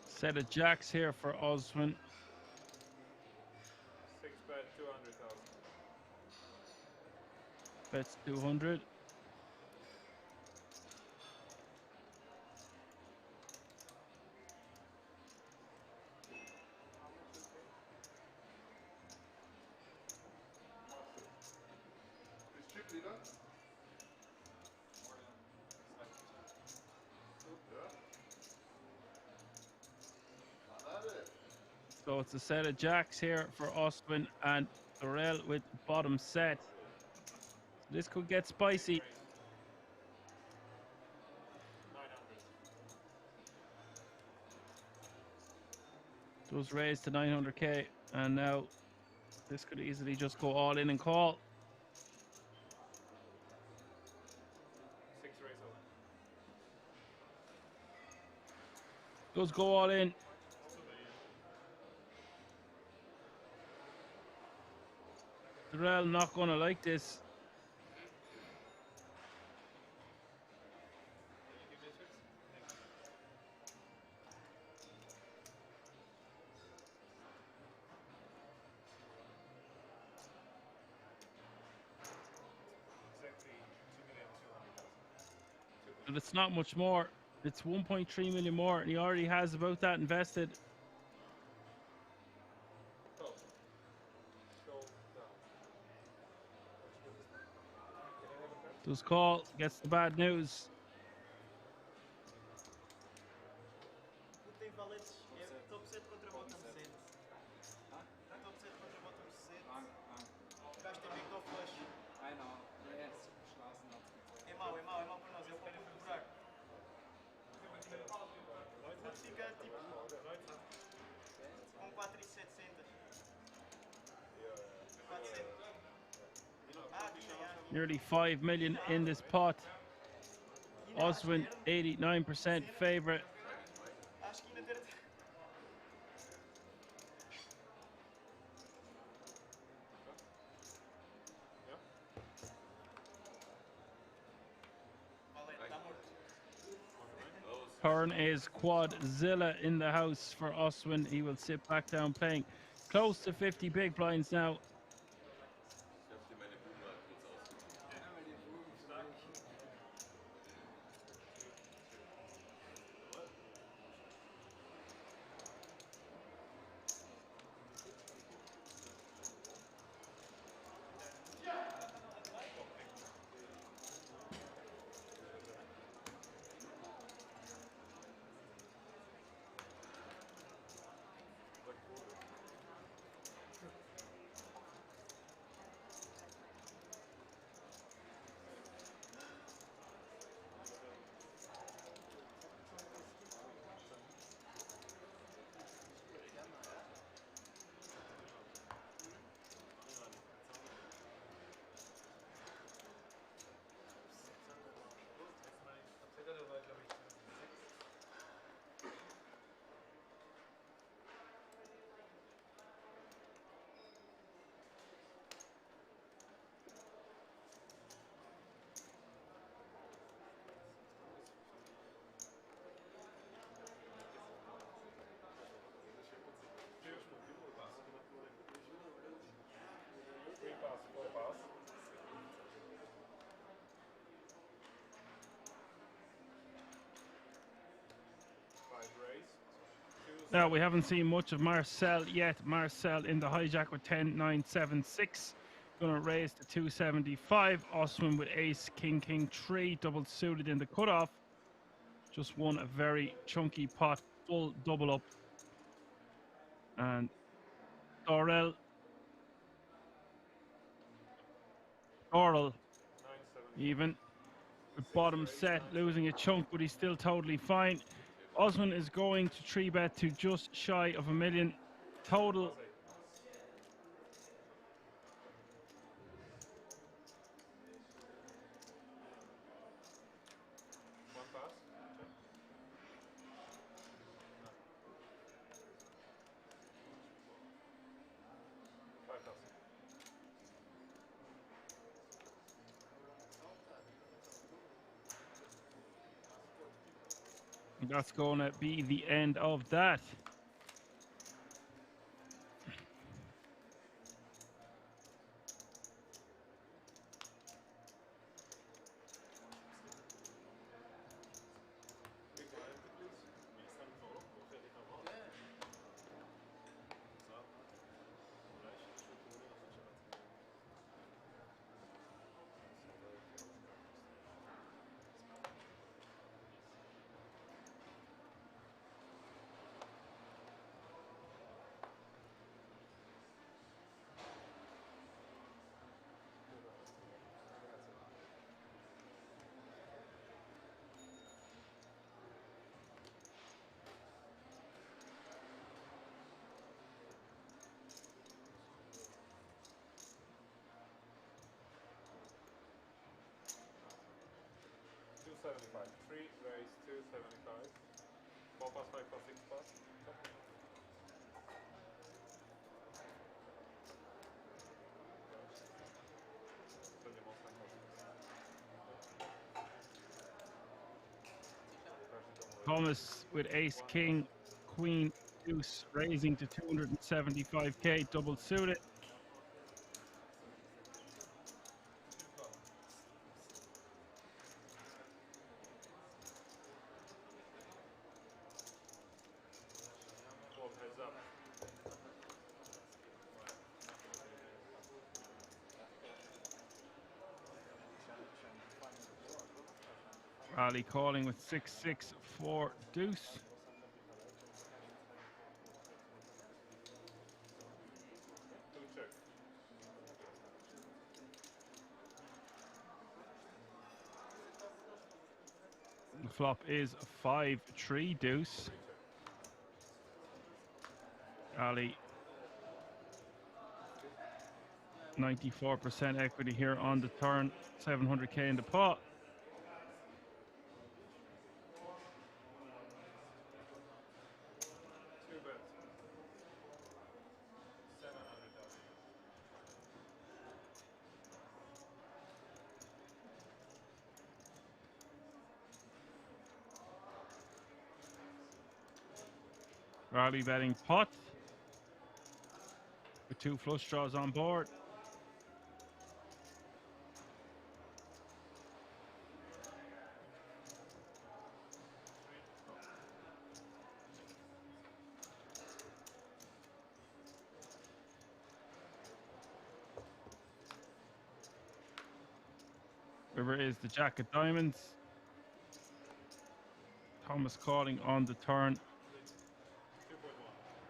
Set of jacks here for Osman. 6-bet 200,000. Bets 200. So it's a set of jacks here for Osman and Dorel with bottom set. This could get spicy. 900. Those raised to 900k, and now this could easily just go all in and call. 6 raise over. Those go all in. Dorel not gonna like this. Exactly 2,200,000. But it's not much more. It's 1.3 million more, and he already has about that invested. Oh. Showdown. Does call, gets the bad news. Não tem valetes, é top set contra bottom set. Top set contra bottom set. O gajo tem big top flush. I know, yes, Straßen hat É mau para nós, é o que furar. Fica tipo com 4,700. 400. Nearly 5 million in this pot. Oswin, 89% favorite. Ashkina did it. Turn is Quadzilla in the house for Oswin. He will sit back down playing close to 50 big blinds now. Now, we haven't seen much of Marcel yet. Marcel in the hijack with 10-9-7-6. Going to raise to 275. Oswin with ace, king, king, 3. Double suited in the cutoff. Just won a very chunky pot. Full double up. And Dorel. Even. With bottom set. Losing a chunk, but he's still totally fine. Osman is going to 3-bet to just shy of $1 million total. That's going to be the end of that. Three raise 275. 4 plus 5 plus 6 plus. Thomas with ace, king, queen, deuce, raising to 275k, double suited. Rally calling with 6-6 for deuce. The flop is 5-3 deuce. Ali, 94% equity here on the turn, 700k in the pot. Riley betting pot with 2 flush draws on board. River is the jack of diamonds. Thomas calling on the turn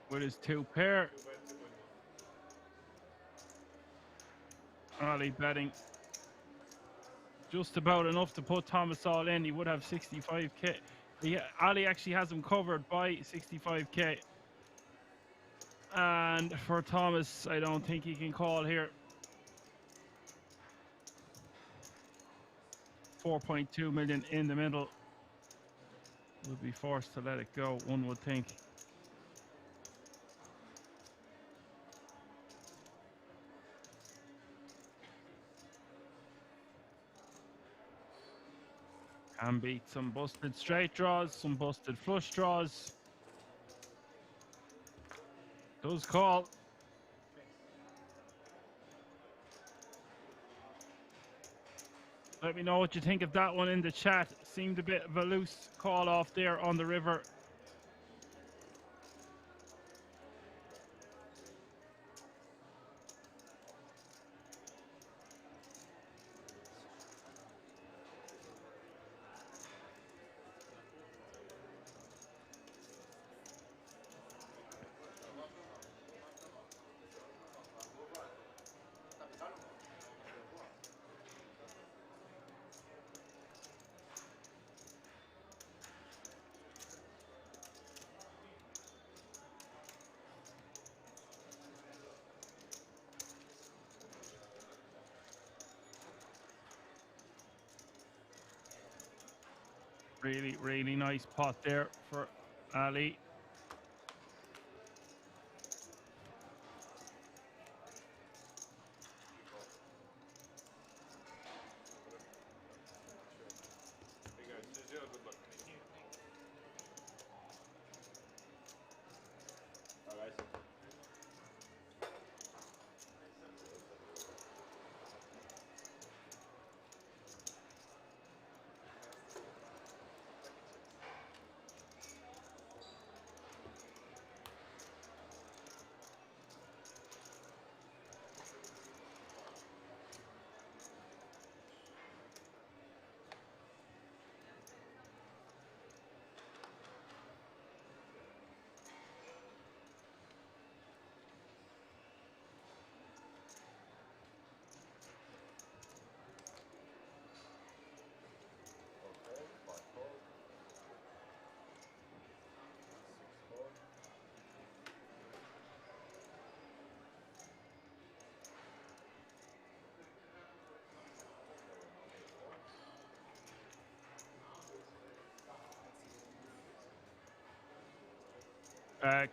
with his 2 pair. Ali betting just about enough to put Thomas all in. He would have 65k. Ali actually has him covered by 65k. And for Thomas, I don't think he can call here. 4.2 million in the middle. Would be forced to let it go, one would think. Can beat some busted straight draws, some busted flush draws. Does call. Let me know what you think of that one in the chat. Seemed a bit of a loose call off there on the river. Really, really nice pot there for Ali.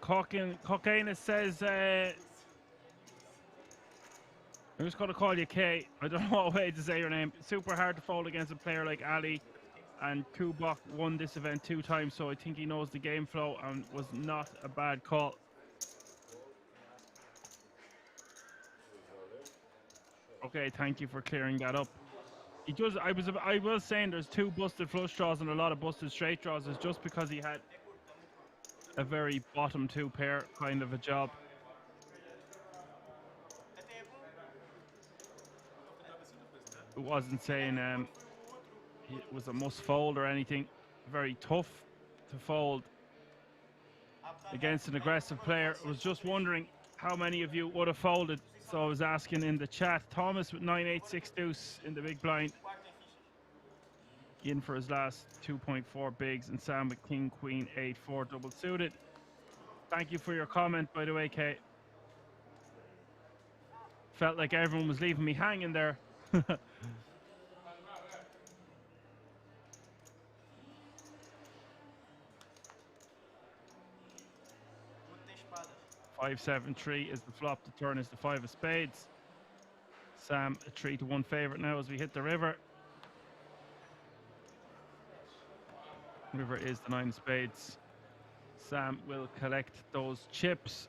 Cocaine says, I'm just going to call you K. I don't know what way to say your name. Super hard to fold against a player like Ali. And Kubok won this event 2 times, so I think he knows the game flow and was not a bad call. Okay, thank you for clearing that up. He just, I was saying there's 2 busted flush draws and a lot of busted straight draws. It's just because he had a very bottom 2 pair kind of a job. It wasn't saying it was a must fold or anything. Very tough to fold against an aggressive player. I was just wondering how many of you would have folded. So I was asking in the chat. Thomas with 9-8-6 deuce in the big blind. In for his last 2.4 bigs, and Sam with King, Queen, 8-4 double suited. Thank you for your comment, by the way, Kate. Felt like everyone was leaving me hanging there. 5-7-3 is the flop. The turn is the 5 of spades. Sam a 3-1 favorite now as we hit the river. River is the 9 of spades. Sam will collect those chips.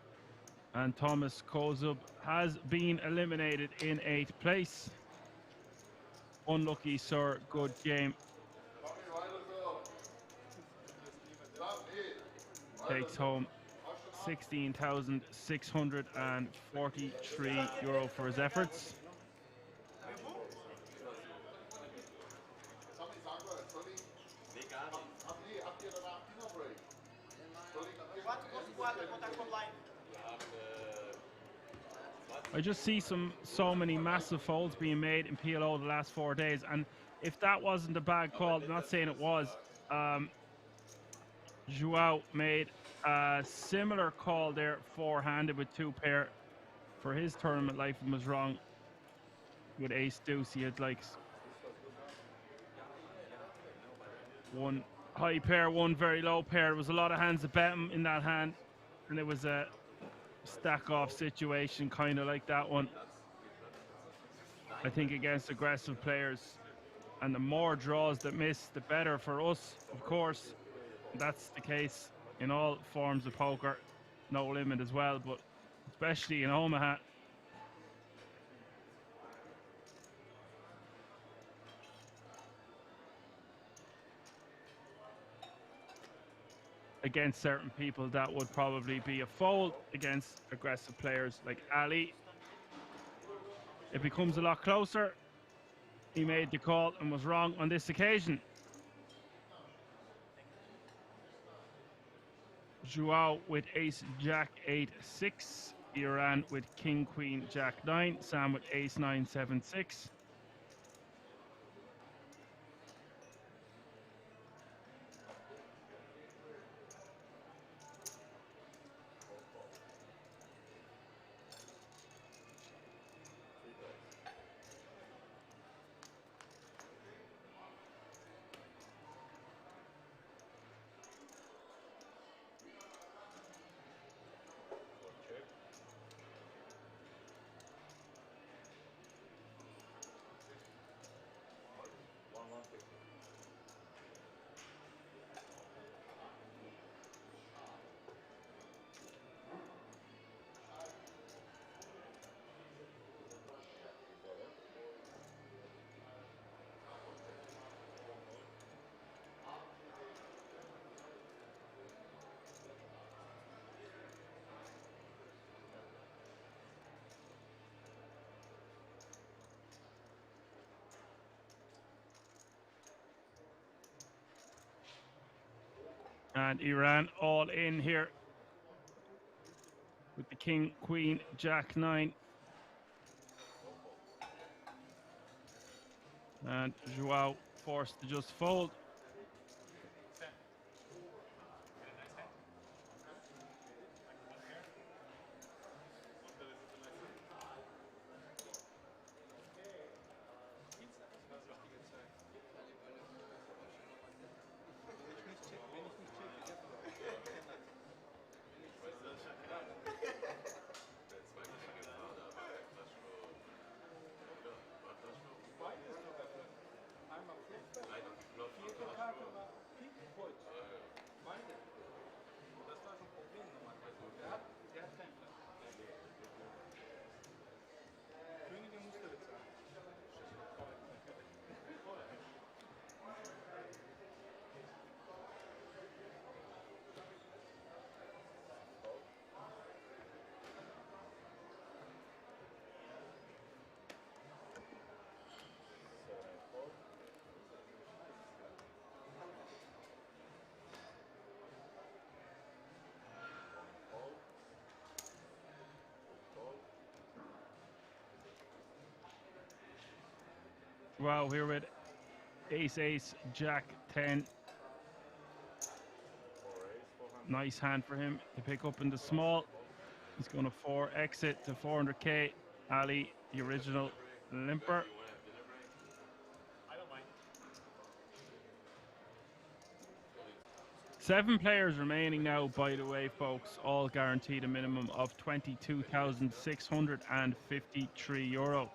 And Thomas Kozub has been eliminated in 8th place. Unlucky, sir. Good game. Takes home €16,643 for his efforts. I just see so many massive folds being made in PLO the last 4 days, and if that wasn't a bad call, I'm not saying it was. Joao made a similar call there, four-handed with 2 pair for his tournament life, and was wrong with ace deuce. He had like 1 high pair, 1 very low pair. There was a lot of hands that bet him in that hand, and it was a stack off situation, kind of like that one. I think against aggressive players, and the more draws that miss, the better for us, of course. That's the case in all forms of poker, no limit as well, but especially in Omaha. Against certain people, that would probably be a fold. Against aggressive players like Ali, it becomes a lot closer. He made the call and was wrong on this occasion. Joao with ace jack 8-6. Iran with king queen jack 9. Sam with ace 9-7-6. And Iran all in here with the king, queen, jack 9. And Joao forced to just fold. Wow, here with ace, ace, jack 10. Nice hand for him to pick up in the small. He's going to 4 exit to 400k. Ali, the original limper. I don't mind. 7 players remaining now, by the way, folks. All guaranteed a minimum of €22,653.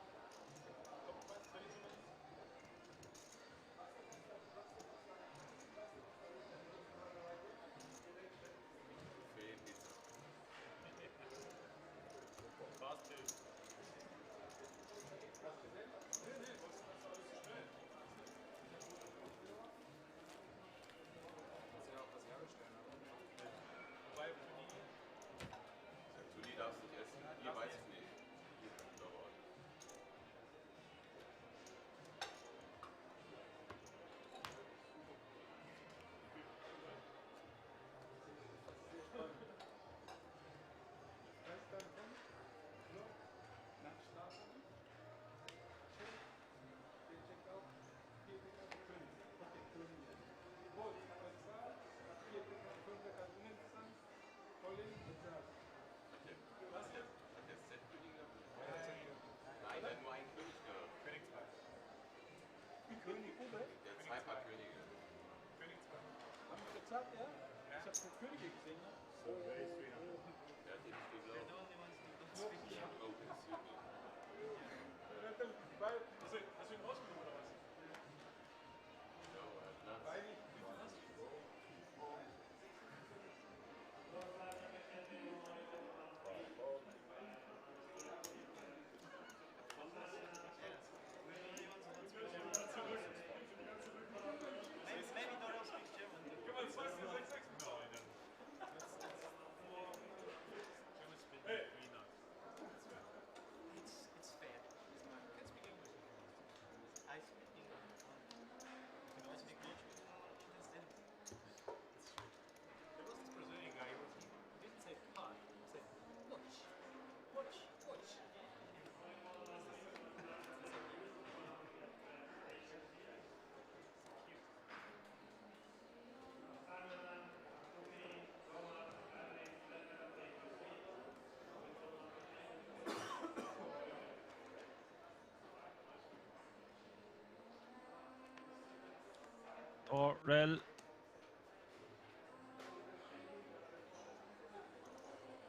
König gesehen, ne? Der hat die nicht They're geglaubt. the only ones who don't speak German. Oh, ist super. Hast du ihn rausgenommen oder was? No, Platz. Wie viel hast du? Maybe Dorian speaks German. Guck mal, 2, 4, 6, 6. Nein, dann. German speaking. Hey. It's fair. Can speak English if you want. I speak English. I speak Portuguese. Understand? There was this Brazilian guy, he didn't say cut, he said watch. Watch. Watch. Torrell.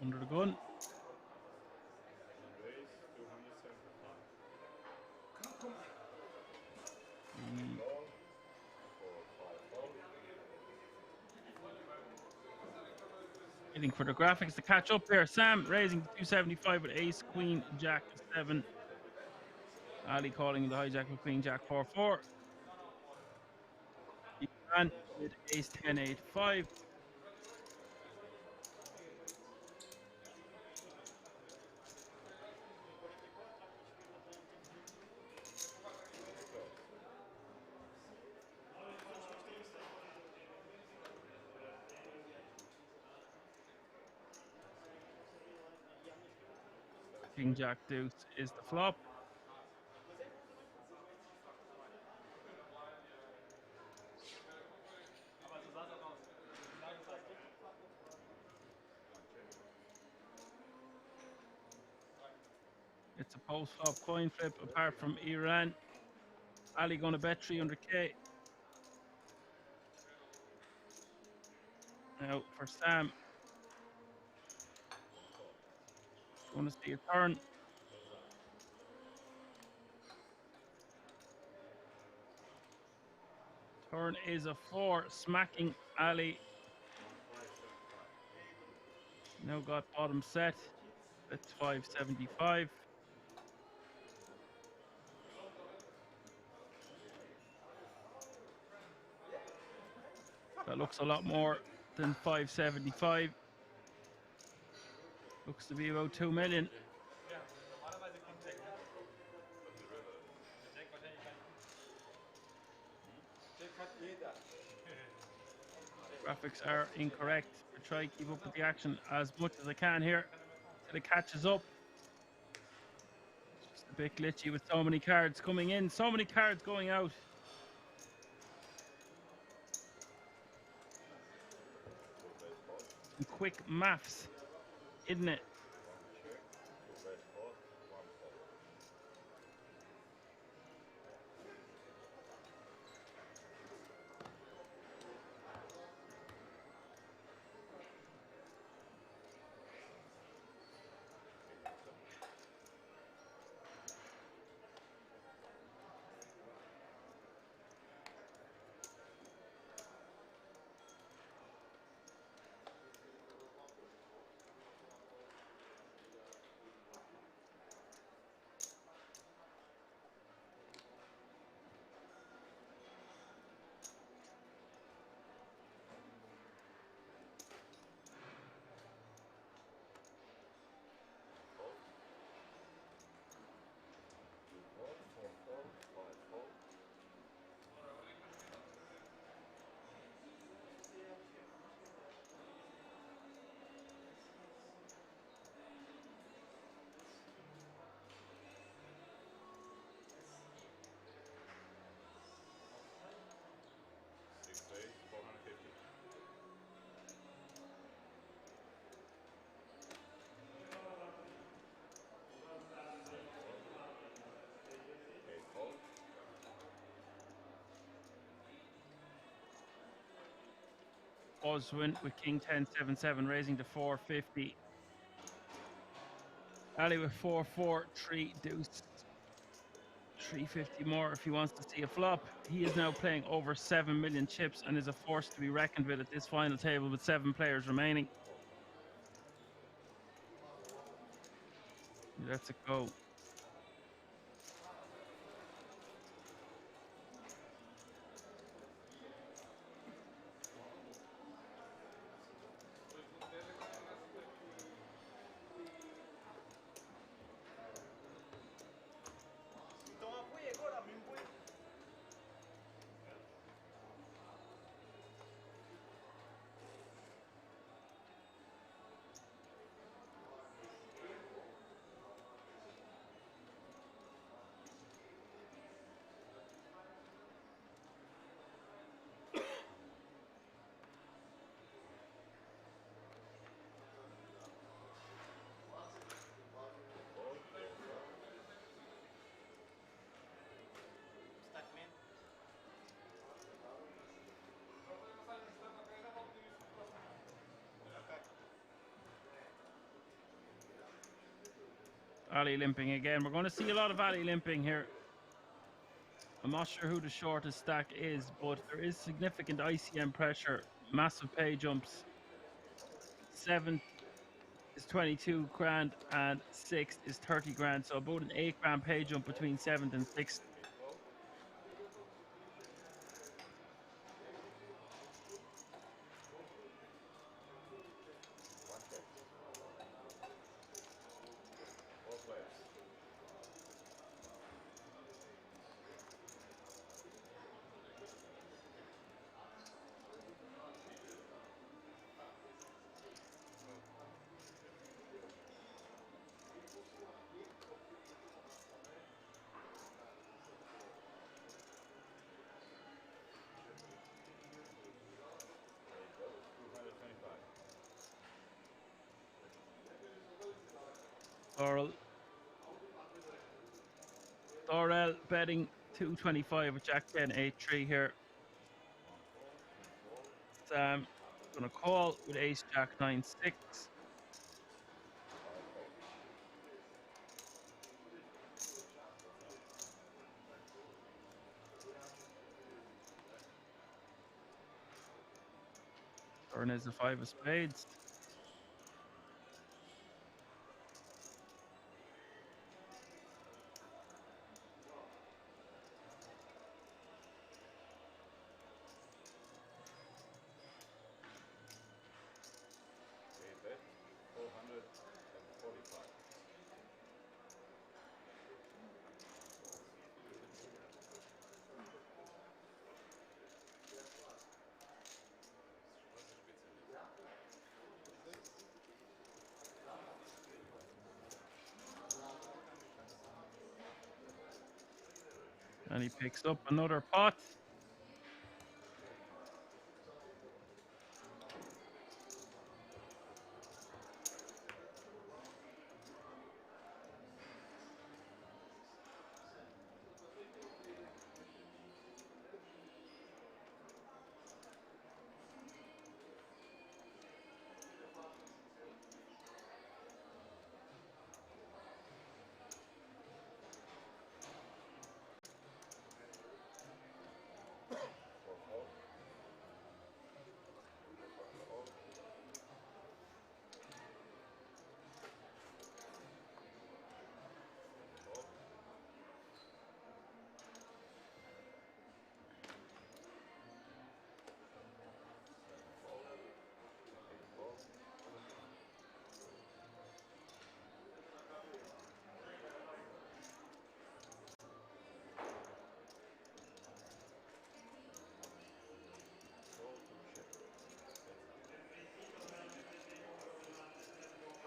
Under the gun. Waiting for the graphics to catch up there. Sam raising to 275 with ace, queen, jack 7. Ali calling the hijack with queen, jack 4-4. And with ace 10-8-5. King jack deuce is the flop. It's a post-flop coin flip apart from Iran. Ali going to bet 300k. Now for Sam. Going to see a turn. Turn is a 4, smacking Ali. Now got bottom set. That's 575. That looks a lot more than 575. Looks to be about 2 million. Ja, normalerweise kommt Jack. Jack wahrscheinlich kein. Jack hat jeder. Graphics are incorrect. I try to keep up with the action as much as I can here till it catches up. It's just a bit glitchy with so many cards coming in, so many cards going out. Some quick maths, isn't it? Oswin with king 10 7 7, raising to 450. Ali with 4 4 3 deuce. 350 more if he wants to see a flop. He is now playing over 7 million chips and is a force to be reckoned with at this final table with 7 players remaining. Let's it go. Então apoia agora, mesmo apoia. Stack man. Ali limping again. We're going to see a lot of Ali limping here. I'm not sure who the shortest stack is, but there is significant ICM pressure, massive pay jumps. 7th is 22 grand and 6th is 30 grand. So about an 8 grand pay jump between 7th and 6th. Thorel betting 225 with Jack 10 8-3 here. Sam gonna call with Ace Jack 9 6. Turn is the 5 of spades. And he picks up another pot.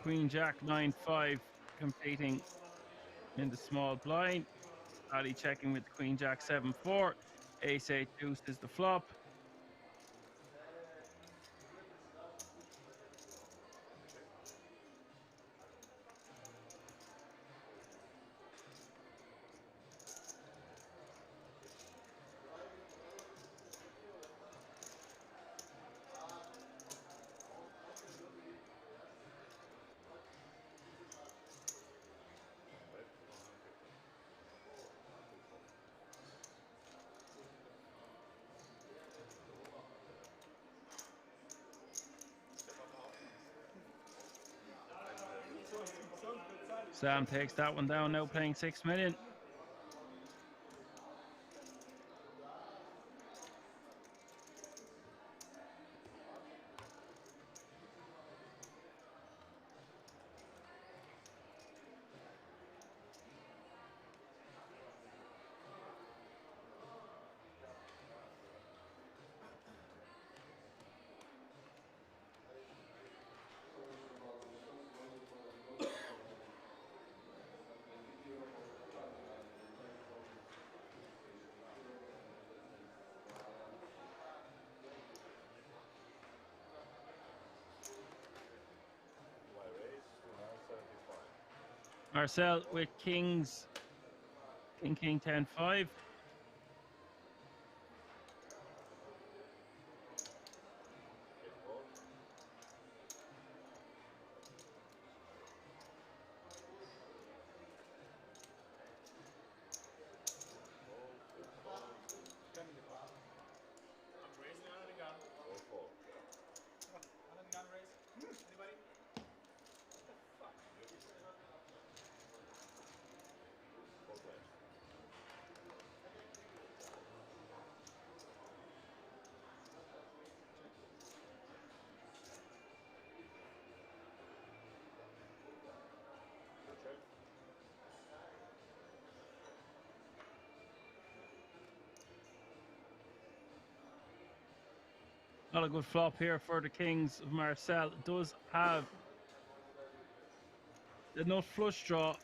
Queen Jack 9 5 competing in the small blind. Ali checking with Queen Jack 7 4. Ace 8 deuce is the flop. Sam takes that one down, now playing 6 million. Marcel with kings, king 10-5. Not a good flop here for the kings of Marcel. It does have the nut flush draw.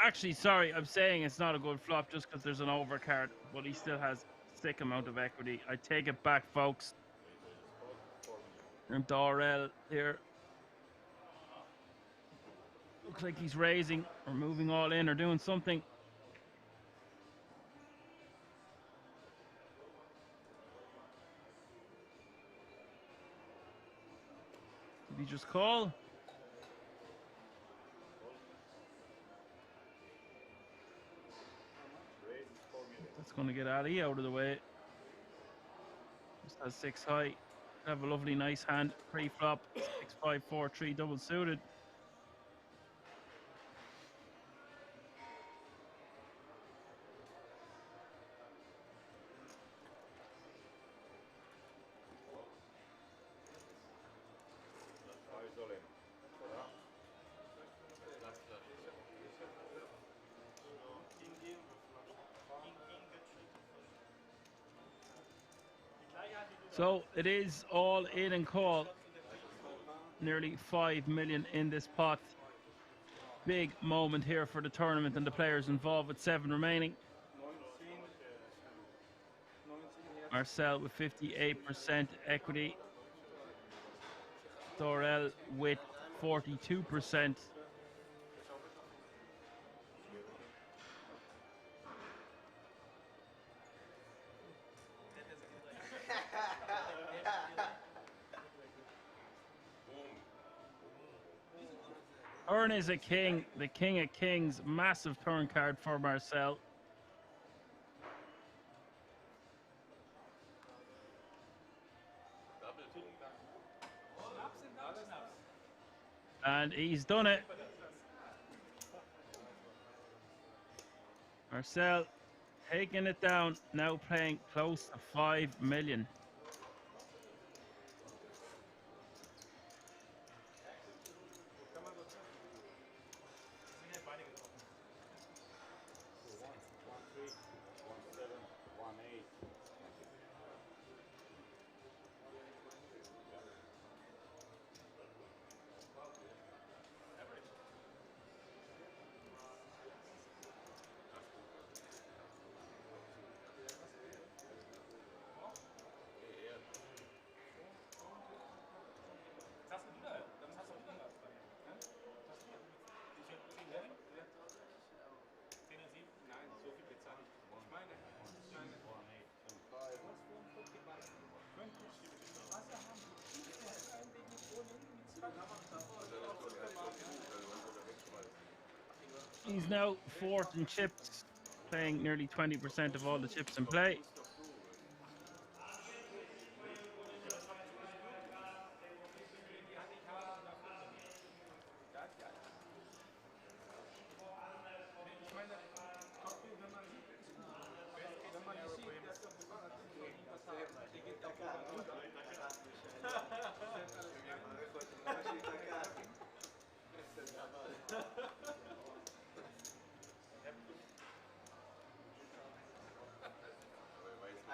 Actually, sorry, I'm saying it's not a good flop just because there's an overcard, but he still has a sick amount of equity. I take it back, folks. And Dorel here. Looks like he's raising or moving all in or doing something. Did he just call? That's going to get Ali out of the way. Just has 6 high. Have a lovely, nice hand. Pre-flop 6-5-4-3 double suited. So it is all in and call. Nearly 5 million in this pot. Big moment here for the tournament and the players involved with 7 remaining. Marcel with 58% equity. Dorel with 42%. Turn is a king, the king of kings, massive turn card for Marcel. And he's done it. Marcel taking it down, now playing close to 5 million. He's now 4th in chips, playing nearly 20% of all the chips in play.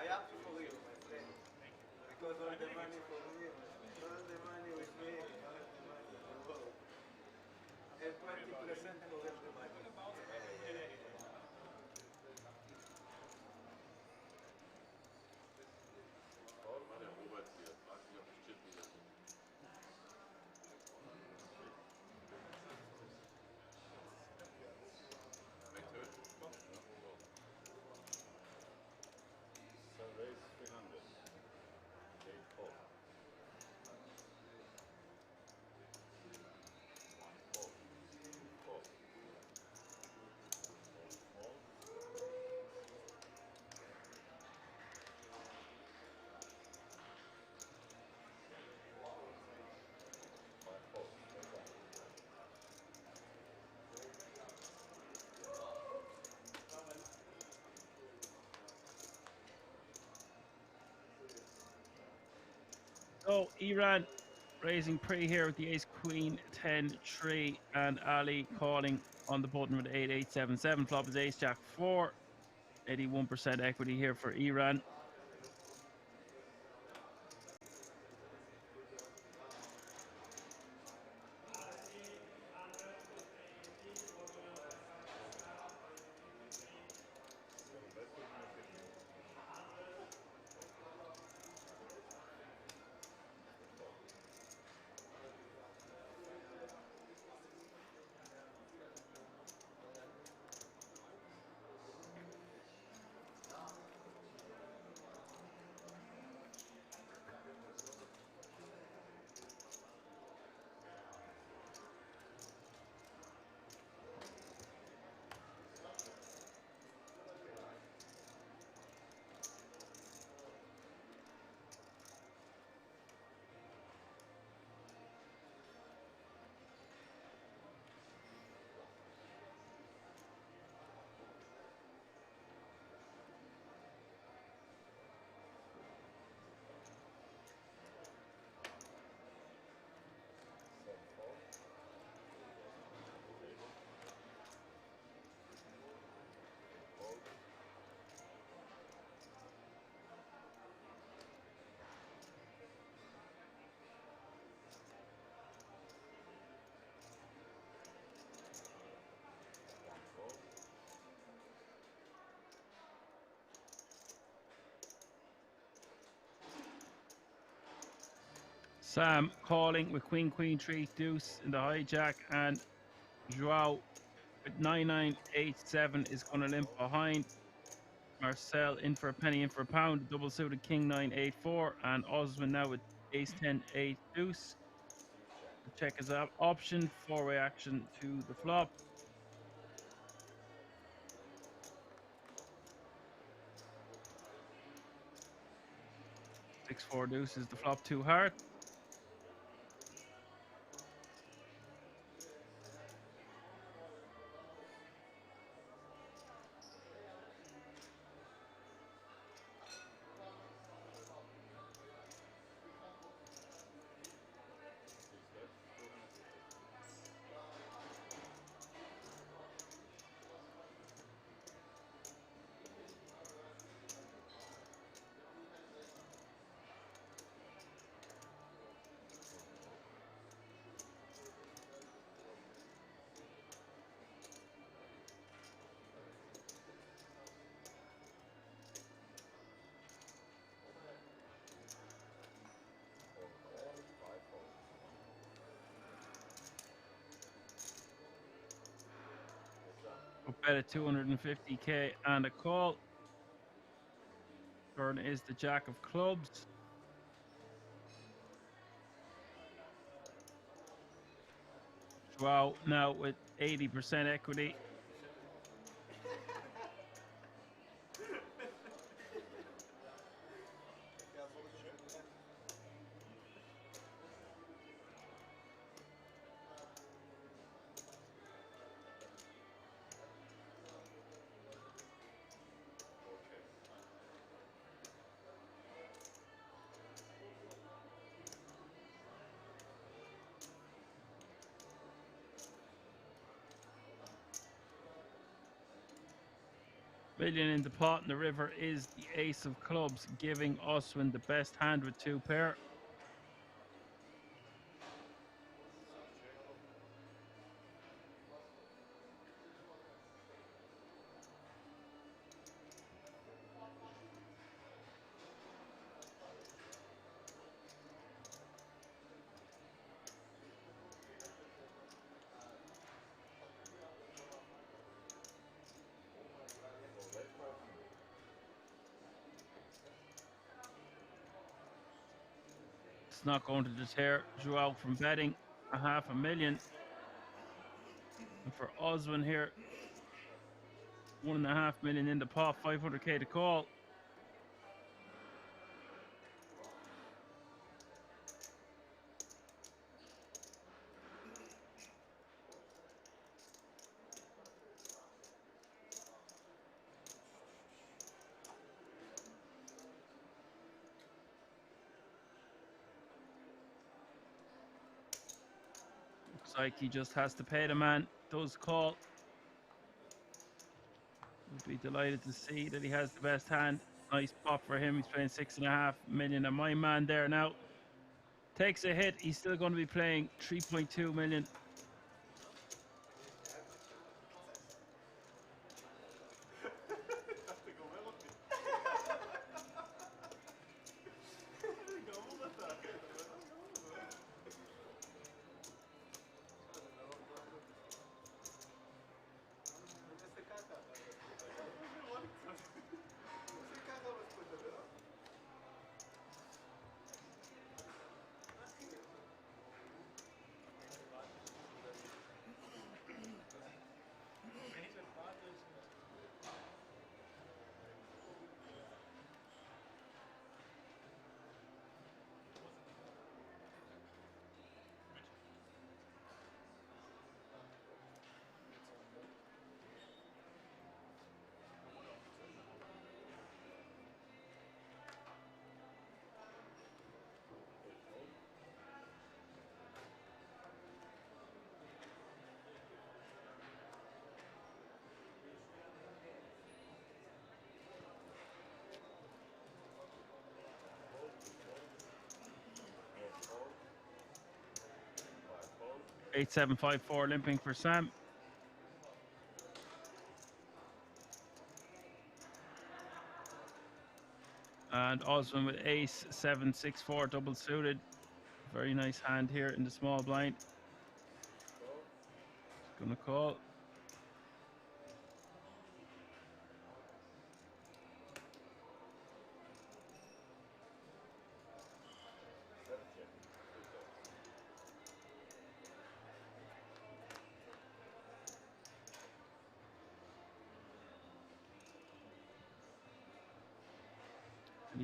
I happy for you, my friend. Because all the money for me, my friend. All the money with me, all the money in the world. And 20% for everybody. Der Robert hier, fragt sich, ob das Chip wieder sind. So raise 300. 8-4. 1-4. 4. Small. So Iran raising pre here with the ace queen 10-3 and Ali calling on the button with 8-8-7-7. Flop is ace jack 4. 81% equity here for Iran. Sam calling with queen, queen, 3 deuce in the hijack, and Joao with 9-9-8-7 is going to limp behind. Marcel in for a penny, in for a pound. Double suited king 9-8-4, and Osman now with ace 10-8 deuce. Check his option, four-way action to the flop. 6-4 deuce is the flop, 2 heart. Bet at 250k and a call. Turn is the jack of clubs. Joao now with 80% equity. million in the pot, and the river is the ace of clubs, giving Oswin the best hand with 2 pair. It's not going to deter Joao from betting a $500,000. And for Oswin here, 1.5 million in the pot, 500k to call. Looks like he just has to pay the man. Does call. Would be delighted to see that he has the best hand. Nice pop for him. He's playing 6.5 million. And my man there now takes a hit. He's still going to be playing 3.2 million. $8,754 limping for Sam. And Oswin with ace 764 double suited. Very nice hand here in the small blind. Gonna call.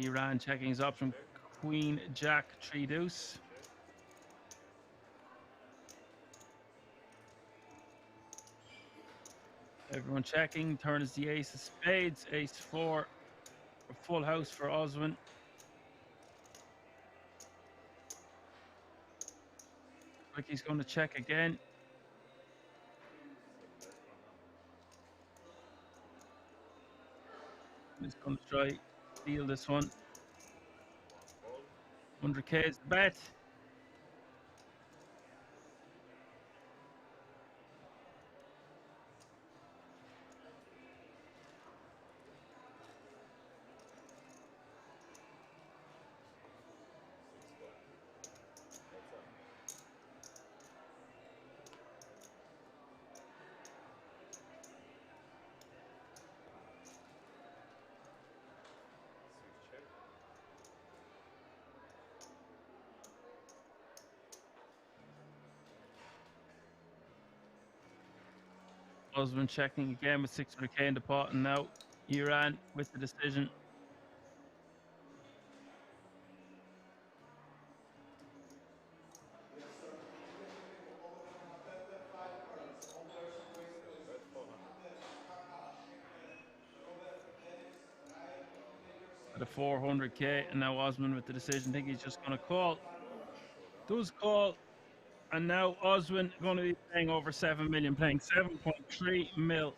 Iran checking his option. Queen, Jack, 3 deuce. Everyone checking. Turn is the ace of spades. Ace 4. A full house for Oswin. Like he's going to check again. He's going to try steal this one. 100k is the bet. Oswin checking again with 600k in the pot, and now Iran with the decision. At a 400k, and now Osman with the decision. I think he's just going to call. Does call, and now Oswin going to be playing over 7 million, playing 7.3 mil.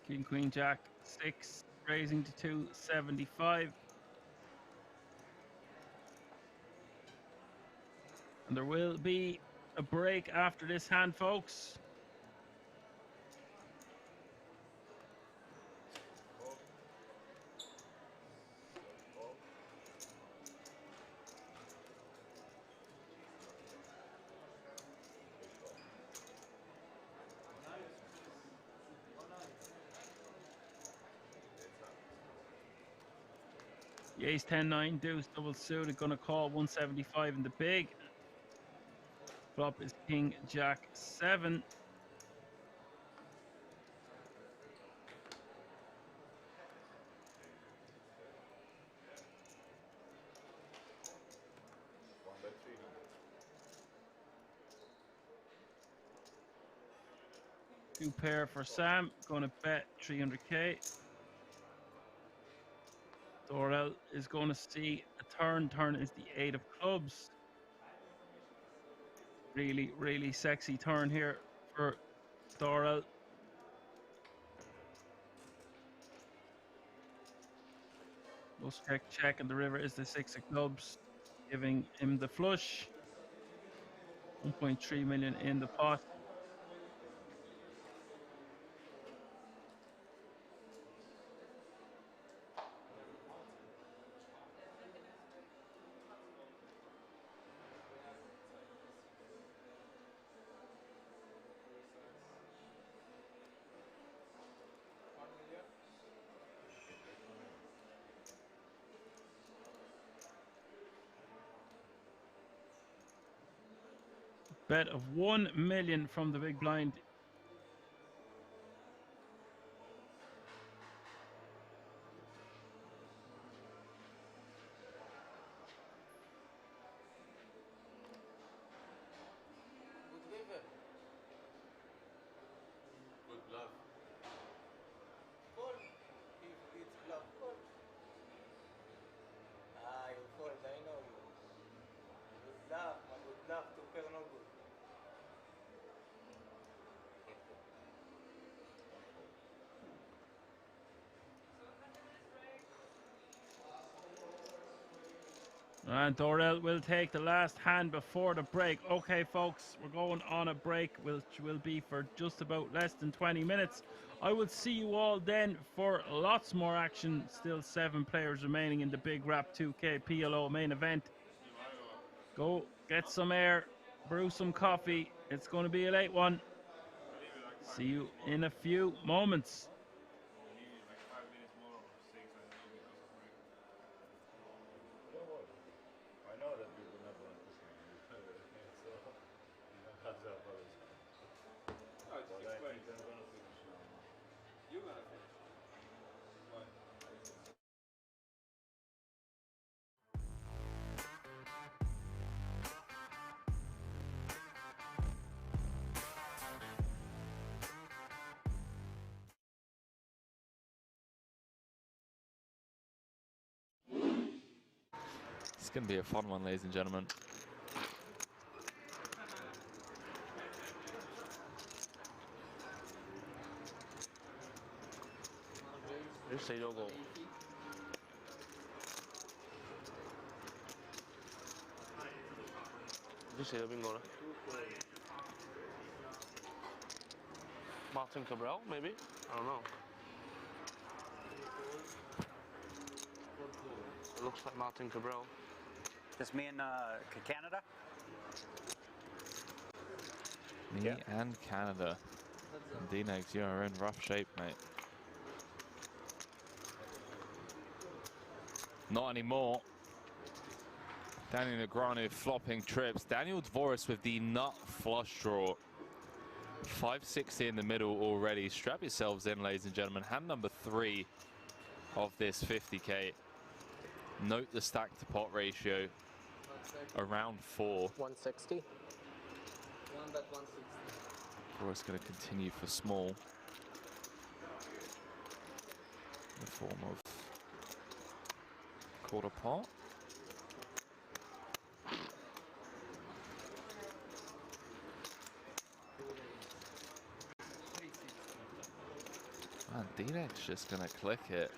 King, Queen, Jack, 6, raising to 275. And there will be a break after this hand, folks. The ace 10-9 deuce double suited, gonna call 175 in the big. Flop is King Jack 7. Two pair for Sam, gonna bet 300k. Dorel is going to see a turn. Turn is the 8 of clubs. Really, really sexy turn here for Dorel. Most check, and the river is the 6 of clubs, giving him the flush. 1.3 million in the pot. Bet of 1 million from the big blind. Good bluff. Call. If it's bluff, call. Ah, you fold, I know you. Good bluff, my good bluff, two pair no good. And Dorel will take the last hand before the break. Okay, folks, we're going on a break, which will be for just about less than 20 minutes. I will see you all then for lots more action. Still 7 players remaining in the big Wrap 2K PLO main event. Go get some air, brew some coffee. It's going to be a late one. See you in a few moments. I know that you do not want to see me. So you don't have to apologize. No, it's But I think I'm gonna finish. You're gonna finish. Why? It's going to be a fun one, ladies and gentlemen. Just say don't go. Just say bingo. Martin Cabral, maybe? I don't know. It looks like Martin Cabral. Just me and Canada? Me and Canada. D-Negs, you're in rough shape, mate. Not anymore. Daniel Negreanu flopping trips. Daniel Dvoris with the nut flush draw. 560 in the middle already. Strap yourselves in, ladies and gentlemen. Hand number 3 of this 50k. Note the stack to pot ratio. Around 4. 160. 1.160. Dvoris going to continue for small. In the form of quarter pot. And Dinek's just gonna click it.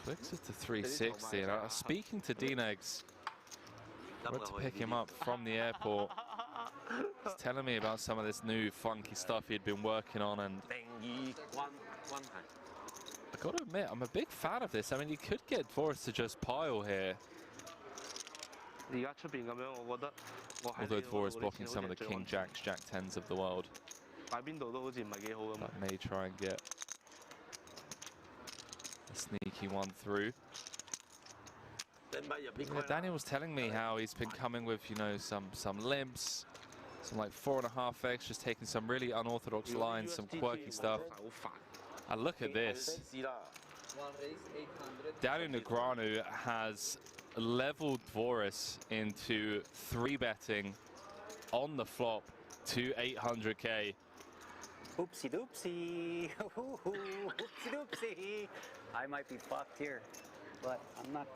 Clicks it to 360. And I was speaking to Dinegs. Went to pick him up from the airport. He's telling me about some of this new funky stuff he'd been working on, and I gotta admit, I'm a big fan of this. I mean, you could get Dvoris to just pile here. Although Dvoris blocking some of the King Jacks, Jack 10s of the world. That may try and get a sneaky one through. Yeah, Daniel was telling me how he's been coming with, you know, some limps, some like 4.5x, just taking some really unorthodox lines, some quirky stuff. And look at this. Daniel Negreanu has leveled Dvoris into 3-betting on the flop to 800k. Oopsie doopsie. Oopsie doopsie. I might be fucked here, but I'm not.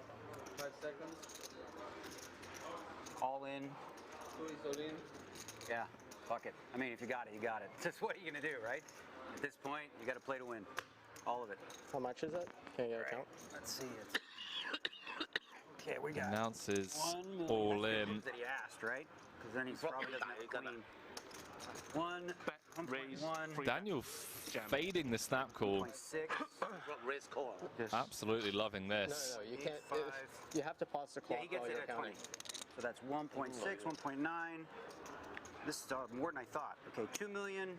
5 seconds. All in. All in. Yeah, fuck it. I mean, if you got it, you got it. Just what are you gonna do, right? At this point, you got to play to win. All of it. How much is it? Can you get a count? Let's see it. Okay, we got Announces 1 million. all in. That he asked, right? Because then he probably doesn't have a queen. 1.1. Daniel fading the snap call. 1.6. Absolutely loving this. No, you can't. You have to pause the clock Yeah, he gets while it you're at counting. 20. So that's 1.6, 1.9. This is more than I thought. Okay, 2 million.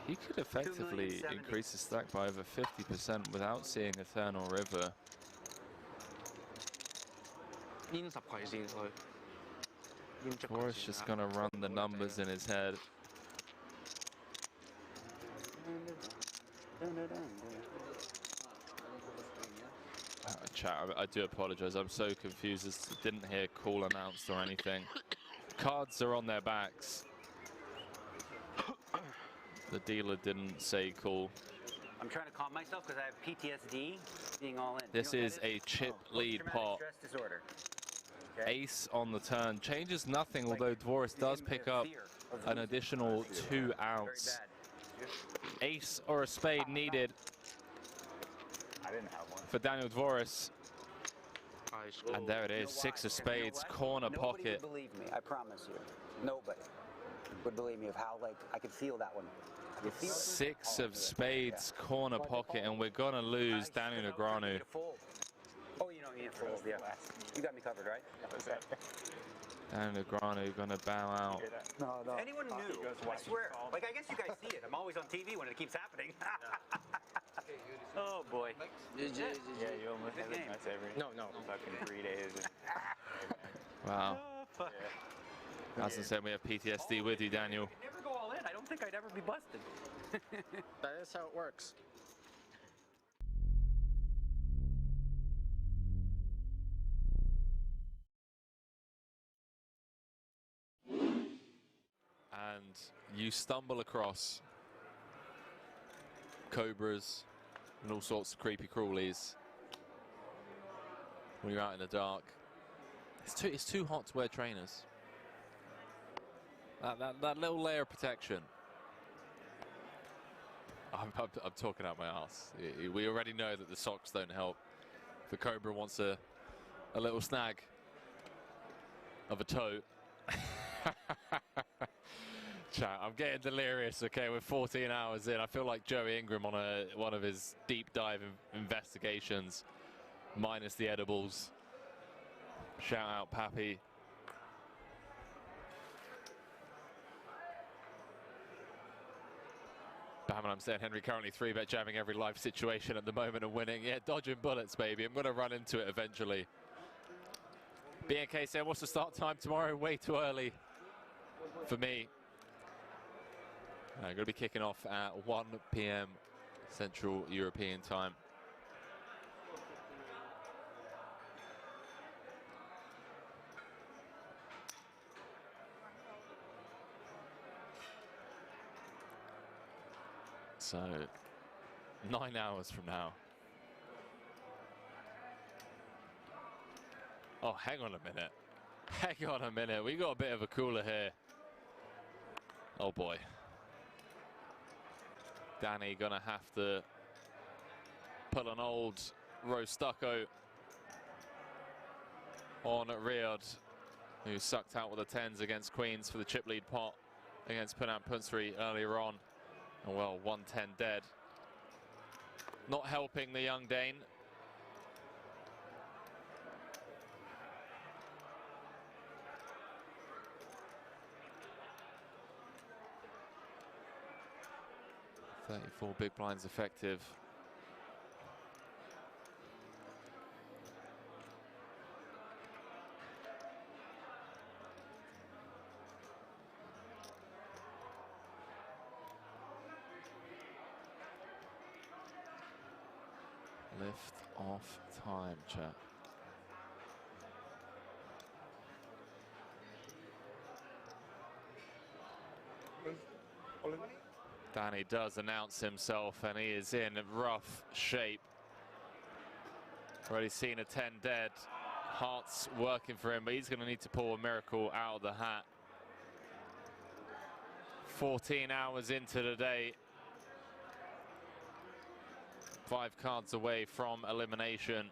He could effectively increase his stack by over 50% without seeing Eternal River. Dvoris just gonna run the numbers in his head. Chat, I do apologize. I'm so confused as to didn't hear call announced or anything. Cards are on their backs. The dealer didn't say call. I'm trying to calm myself because I have PTSD being all in. This is a chip lead pot. Stress disorder. Okay. Ace on the turn. Changes nothing, although Dvoris does pick up an additional 2 outs. Ace or a spade needed for Daniel Dvoris. And there it is, 6 of spades, corner pocket. Nobody would believe me, I promise you. Nobody would believe me of how, like, I could feel that one. 6 of spades, corner pocket, and we're gonna lose Daniel Negreanu. Oh, you don't need to fold, yeah. You got me covered, right? Daniel Negreanu gonna bow out. No. If anyone knew, I swear. Like, I guess you guys see it. I'm always on TV when it keeps happening. Oh, boy. Yeah, you almost have it nice every fucking 3 days. Wow. Oh, fuck. As I said, we have PTSD with you, Daniel. I'd never go all in. I don't think I'd ever be busted. That is how it works. And you stumble across cobras and all sorts of creepy crawlies when you're out in the dark. It's too hot to wear trainers. That little layer of protection. I'm talking out my ass. We already know that the socks don't help. If a cobra wants a little snag of a toe. Chat, I'm getting delirious. Okay, we're 14 hours in. I feel like Joey Ingram on one of his deep dive investigations, minus the edibles. Shout out, Pappy. Bam, I'm saying Henry currently 3-bet jamming every life situation at the moment and winning. Yeah, dodging bullets, baby. I'm going to run into it eventually. BNK saying, what's the start time tomorrow? Way too early for me. I'm going to be kicking off at 1 p.m. Central European time. So, 9 hours from now. Oh, hang on a minute. Hang on a minute. We got a bit of a cooler here. Oh boy. Danny gonna have to pull an old Rostucco on Riyadh, who sucked out with the 10s against Queens for the chip lead pot against Punat Punsri earlier on. And well, 110 dead. Not helping the young Dane. .34 big blinds effective. Lift off time, chat. Danny does announce himself, and he is in rough shape. Already seen a 10 dead. Heart's working for him, but he's going to need to pull a miracle out of the hat. 14 hours into the day. 5 cards away from elimination.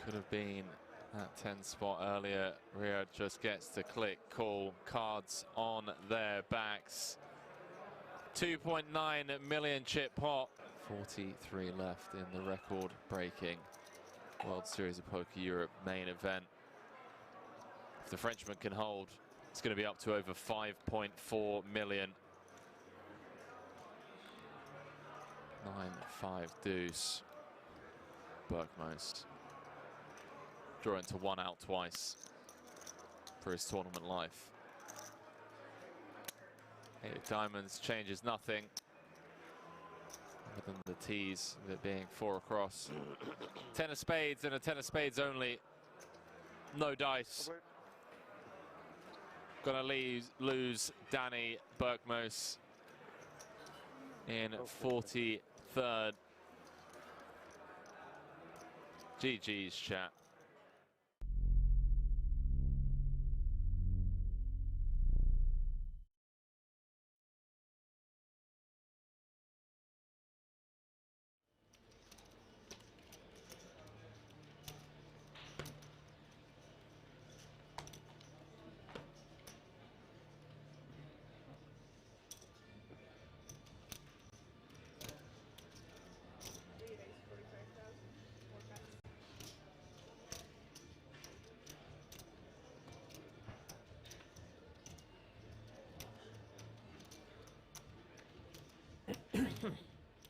Could have been that 10 spot earlier. Riyadh just gets to click, call, cards on their backs. 2.9 million chip pot. 43 left in the record-breaking World Series of Poker Europe main event. If the Frenchman can hold, it's going to be up to over 5.4 million. 9-5 deuce. Berkmoos drawing to 1 out twice for his tournament life. 8 of diamonds changes nothing other than the tease of it being 4 across. 10 of spades and a 10 of spades only. No dice. Gonna lose Danny Berkmoos in 43rd. GG's, chat.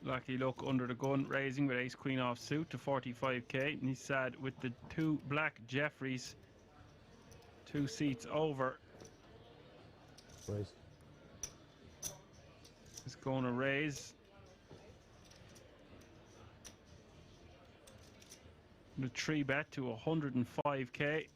Lucky Luck under the gun, raising with ace queen off suit to 45k, and he's sad with the 2 black Jeffreys 2 seats over. Raise. He's going to raise. The 3 bet to 105k.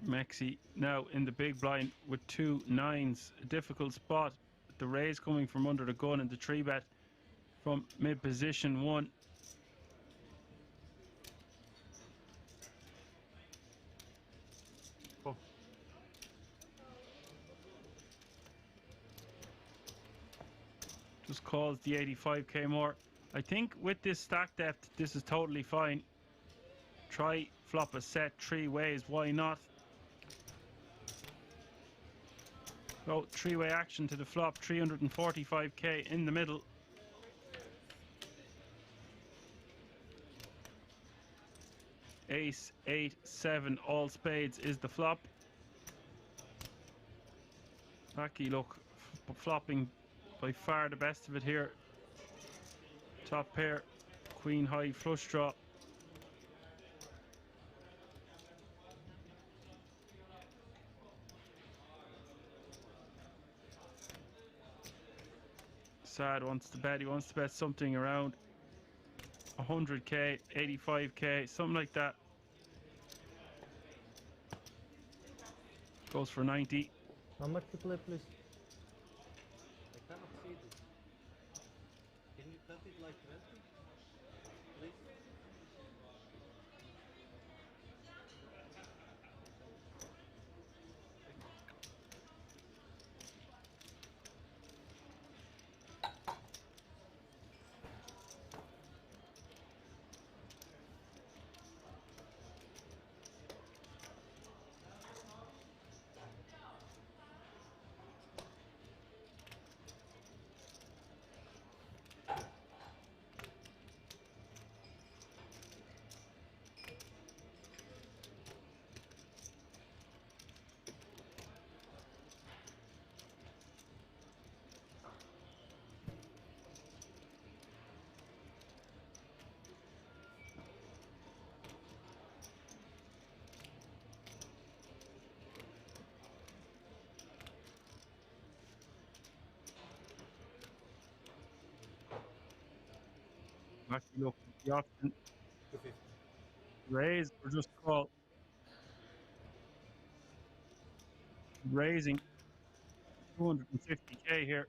Maxi now in the big blind with 2 9s. A difficult spot. The raise coming from under the gun and the 3 bet from mid position 1. Oh. Just calls the 85k more. I think with this stack depth, this is totally fine. Try flop a set 3 ways, why not? Go 3-way action to the flop, 345k in the middle. Ace, 8, 7, all spades is the flop. Lucky look, flopping by far the best of it here. Top pair, queen high flush draw. Sad wants to bet, he wants to bet something around 100k, 85k, something like that. Goes for 90. How much to play, please? I cannot see this. Can you cut it like 20? Please? Lucky look, the option. Raise or just call. Raising 250k here.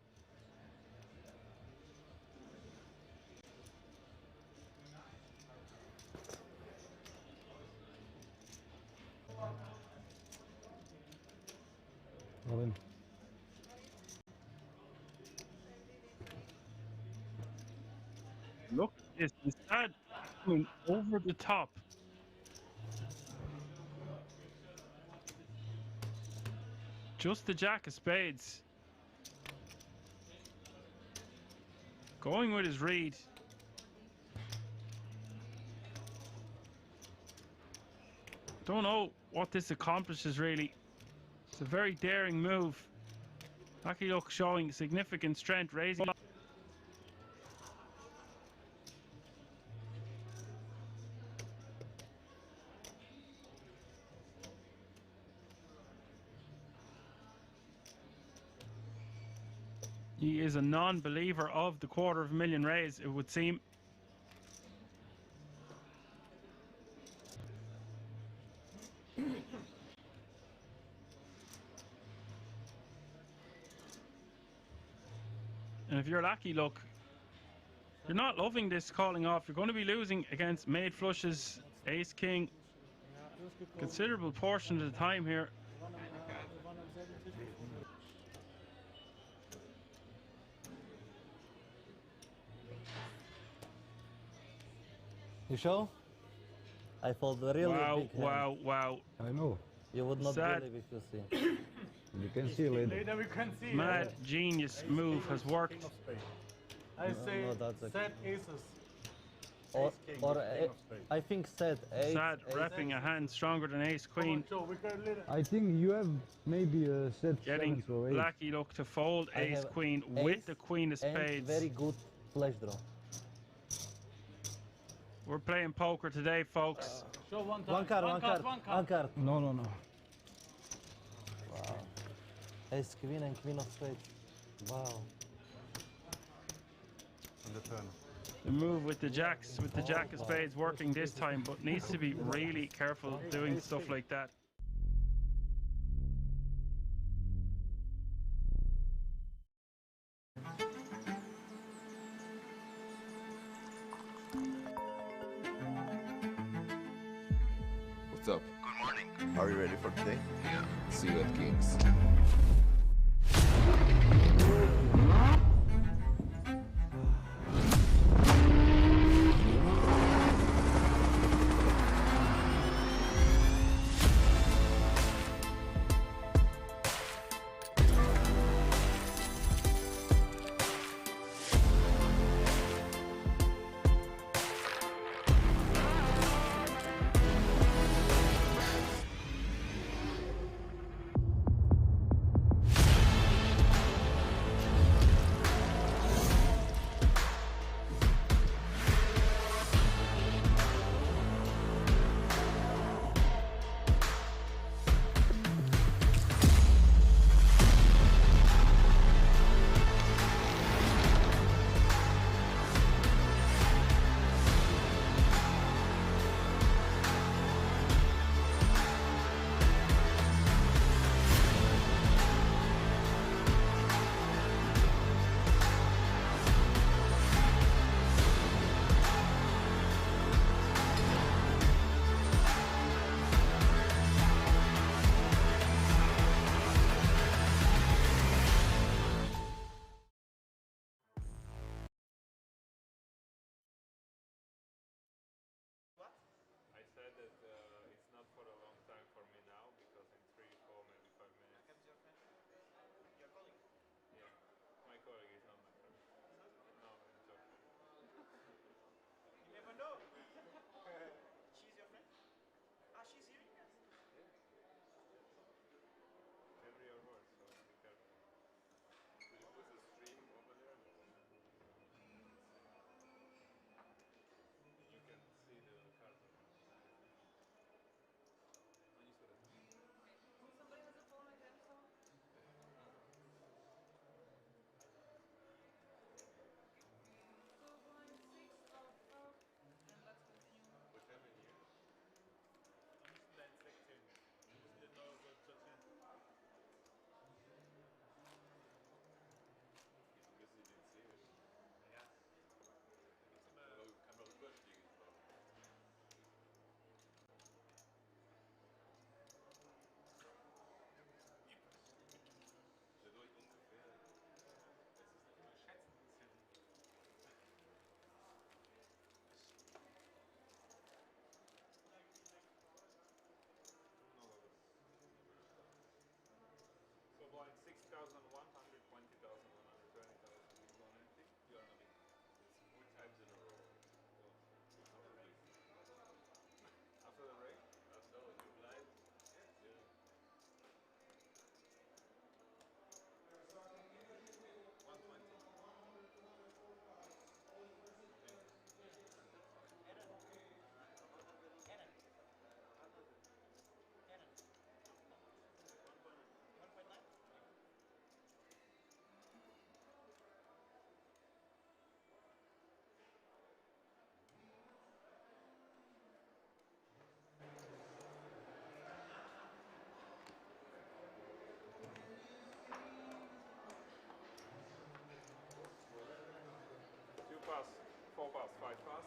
All in. Look at this, instead going over the top. Just the jack of spades. Going with his read. Don't know what this accomplishes really. It's a very daring move. Lucky look showing significant strength, raising. He is a non-believer of the $250,000 raise, it would seem. And if you're lucky, look, you're not loving this calling off. You're going to be losing against made flushes, ace king, considerable portion of the time here. You sure? I fold a really big hand. Wow. I know. You would not Sad. believe if you see. You can see later. Later we can see. Mad genius move has worked. I say no, that's a- set aces. Or, Ace king, or king of spades. I think set ace. Sad ace, repping a hand stronger than ace Come on, queen. Joe, we can later. I think you have maybe a set Getting 7s or 8. lucky look to fold I ace have queen ace with the queen of and spades. very good flash draw. We're playing poker today, folks. Show one time. One card. One card. No. Wow. Ace queen and queen of spades. Wow. On the turn. The move with the jacks, with the jack of spades working this time, but needs to be really careful doing stuff like that. What's up? Good morning. Are you ready for today? Yeah. See you at Kings. pass, 4 pass, 5 pass.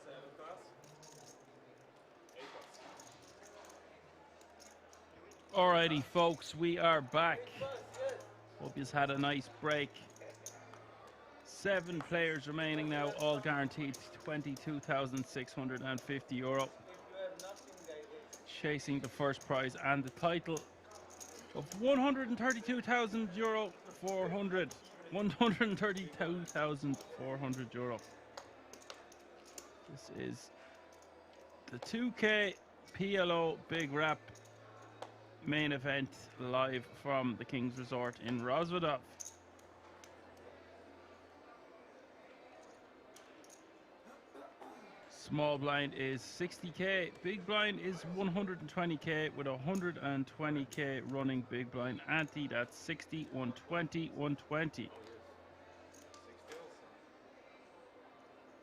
Seven pass. 8 pass. Alrighty, folks, we are back. Hope you've had a nice break. 7 players remaining now, all guaranteed €22,650. Chasing the first prize and the title of €132,400. €132,400. This is the 2K PLO Big Rap main event live from the King's Resort in Roswitha. Small blind is 60k, big blind is 120k with 120k running big blind ante. That's 60, 120, 120.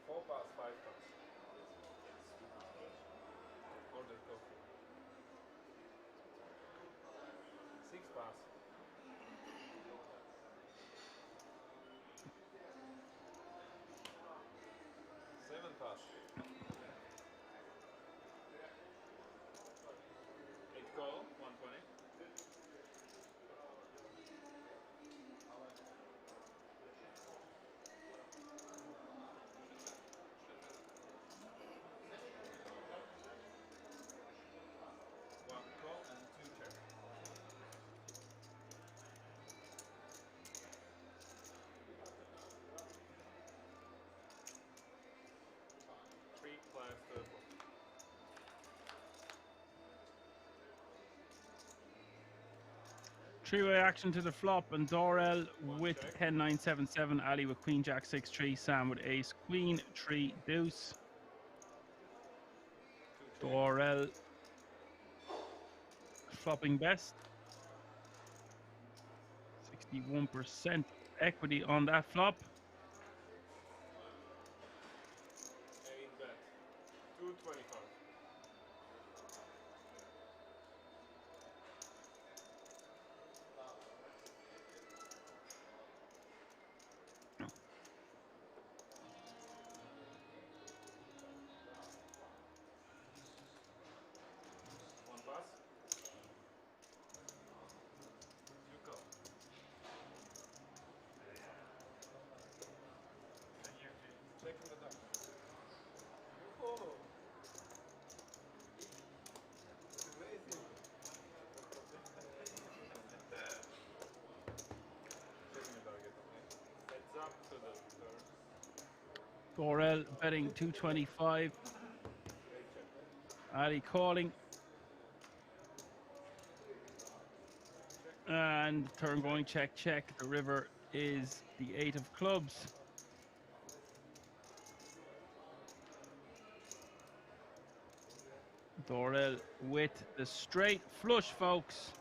4 pass, 5 pass. Order coffee. 6 pass. 7 pass. 8 call, 120. 1 call and 2 check. 3 plus 4. Three-way action to the flop, and Dorel with 10-9-7-7, Ali with Queen Jack 6-3, Sam with Ace Queen 3 Deuce. Dorel flopping best. 61% equity on that flop. 8 bet. 225. One pass. 2 call. Checking the duck. Oh. Amazing. Checking the target, okay. Heads up to the turn. Dorel betting 225. Ali calling. And turn going check, check. The river is the 8 of clubs. Dorel with the straight flush, folks.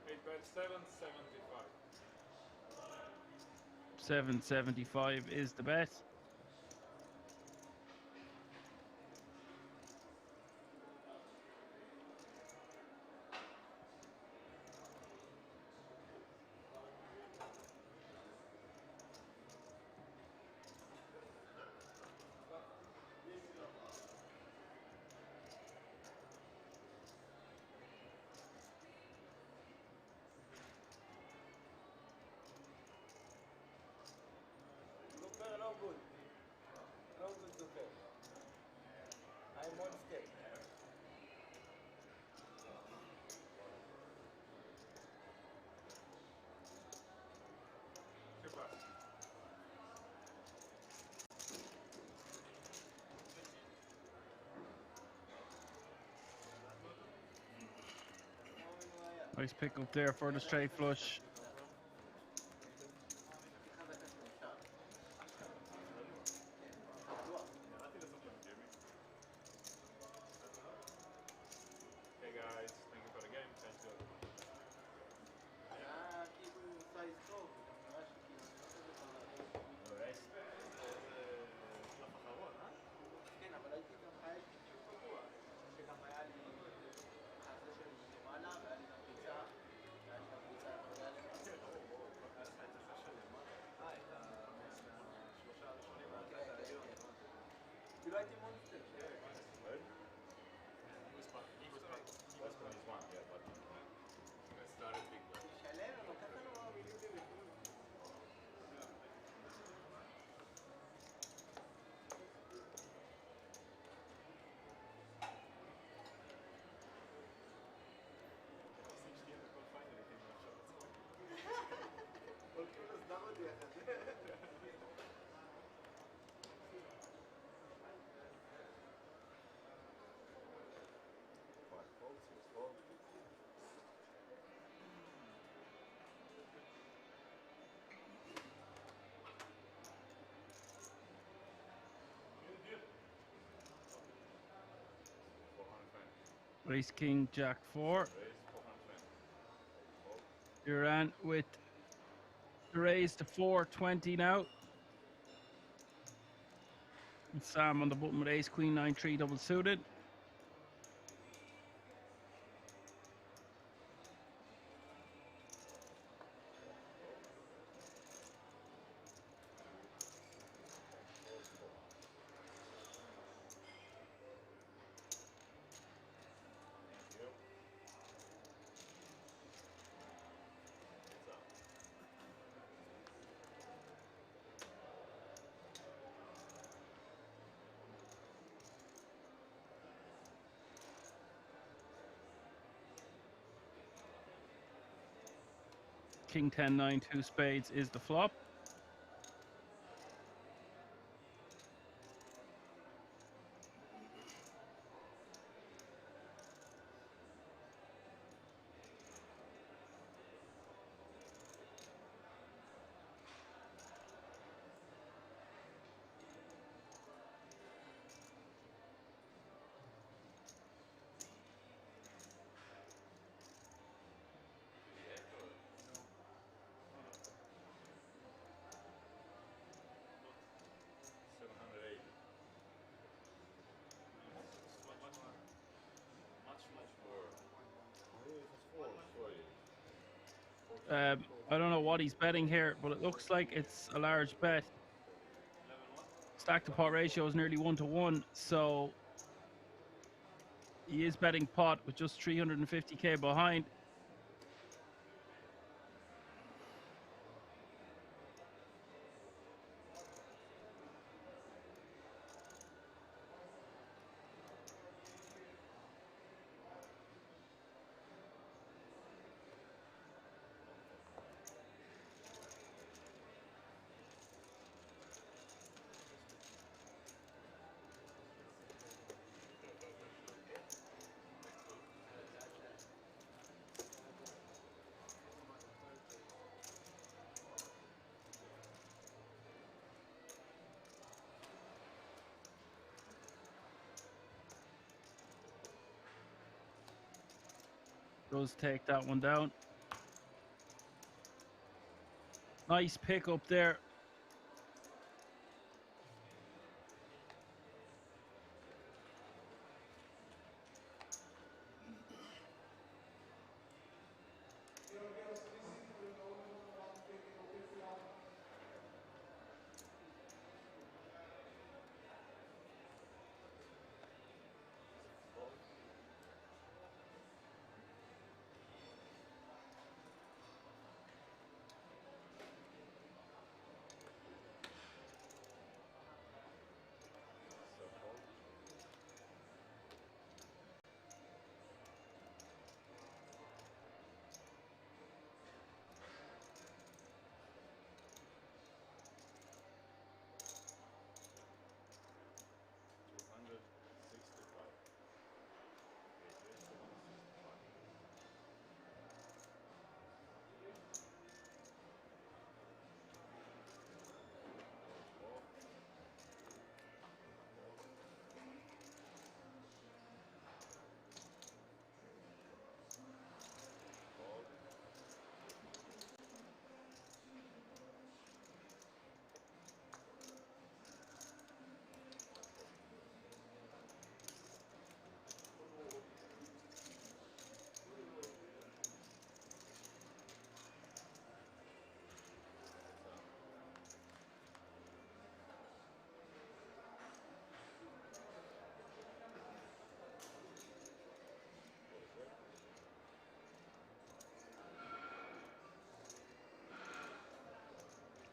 Eight bet 775. 775 is the bet. No good. No good to fail. I'm one step. Two pass. Nice pick up there for the straight flush. Ace King Jack 4. Duran with the raise to 420 now. And Sam on the button with Ace Queen 9-3 double suited. King 10-9 2 spades is the flop. I don't know what he's betting here, but it looks like it's a large bet. Stack to pot ratio is nearly 1-to-1, so he is betting pot with just 350k behind. Does take that one down. Nice pick up there.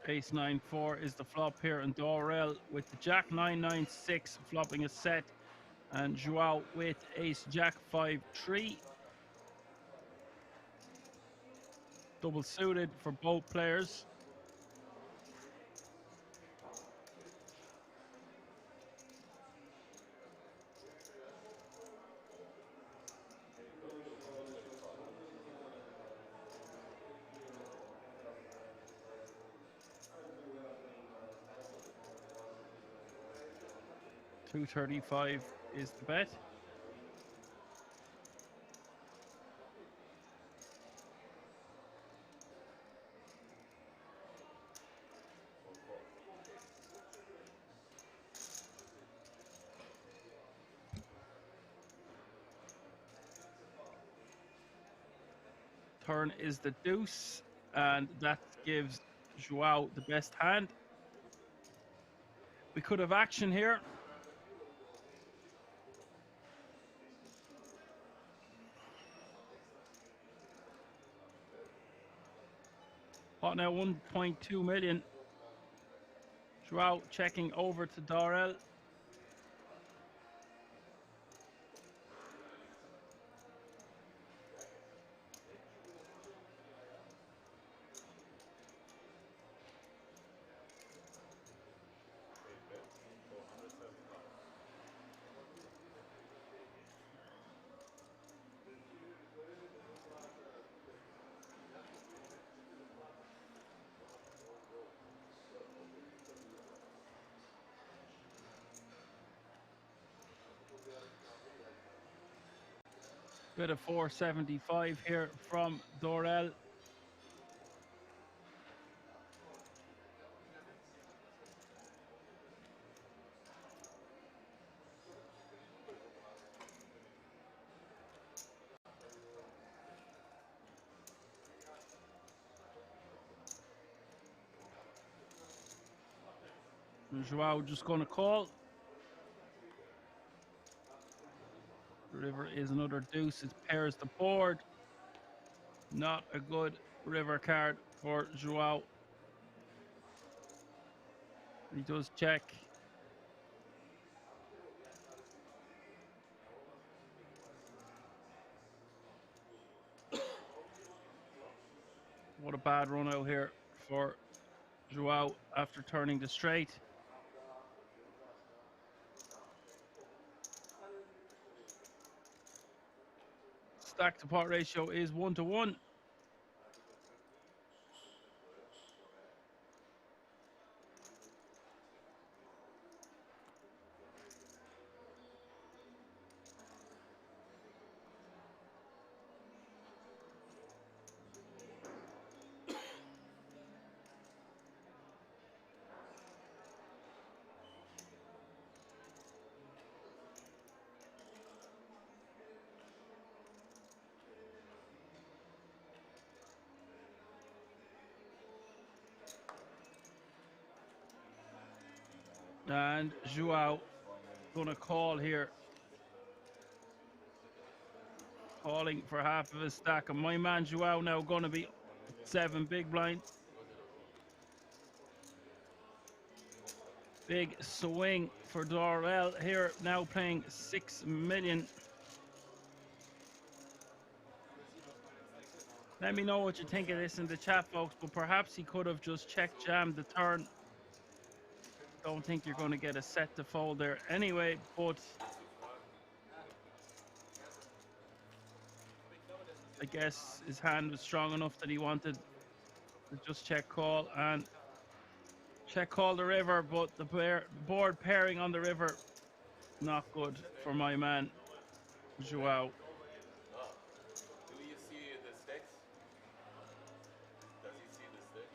Ace 9-4 is the flop here, and Dorel with the Jack 9-9-6 flopping a set, and Joao with Ace Jack 5-3. Double suited for both players. $235 is the bet. turn is the deuce, and that gives Joao the best hand. We could have action here. Pot now 1.2 million. Joao checking over to Darrell. Bit of 475 here from Dorel. Joao just going to call. River is another deuce. It pairs the board. Not a good river card for Joao. He does check. What a bad run out here for Joao after turning the straight. Stack to pot ratio is 1-1. And Joao gonna call here. Calling for half of his stack. And my man Joao now gonna be 7 big blinds. Big swing for Dorel here, now playing 6 million. Let me know what you think of this in the chat, folks, but perhaps he could have just check jammed the turn. Don't think you're going to get a set to fold there anyway, but I guess his hand was strong enough that he wanted to just check call and check call the river, but the board pairing on the river, not good for my man Joao. Do you see the sticks? Does he see the sticks?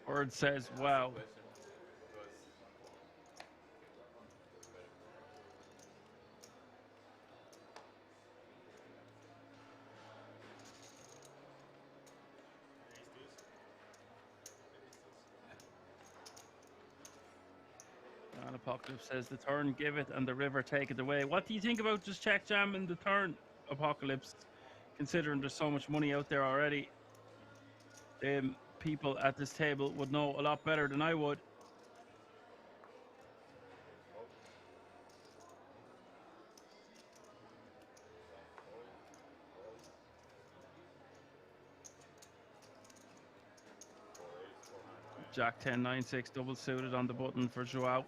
Word says, wow. And Apocalypse says the turn give it and the river take it away. What do you think about just check jamming the turn, Apocalypse? Considering there's so much money out there already, people at this table would know a lot better than I would. Jack 10, 9, 6 double suited on the button for Joao.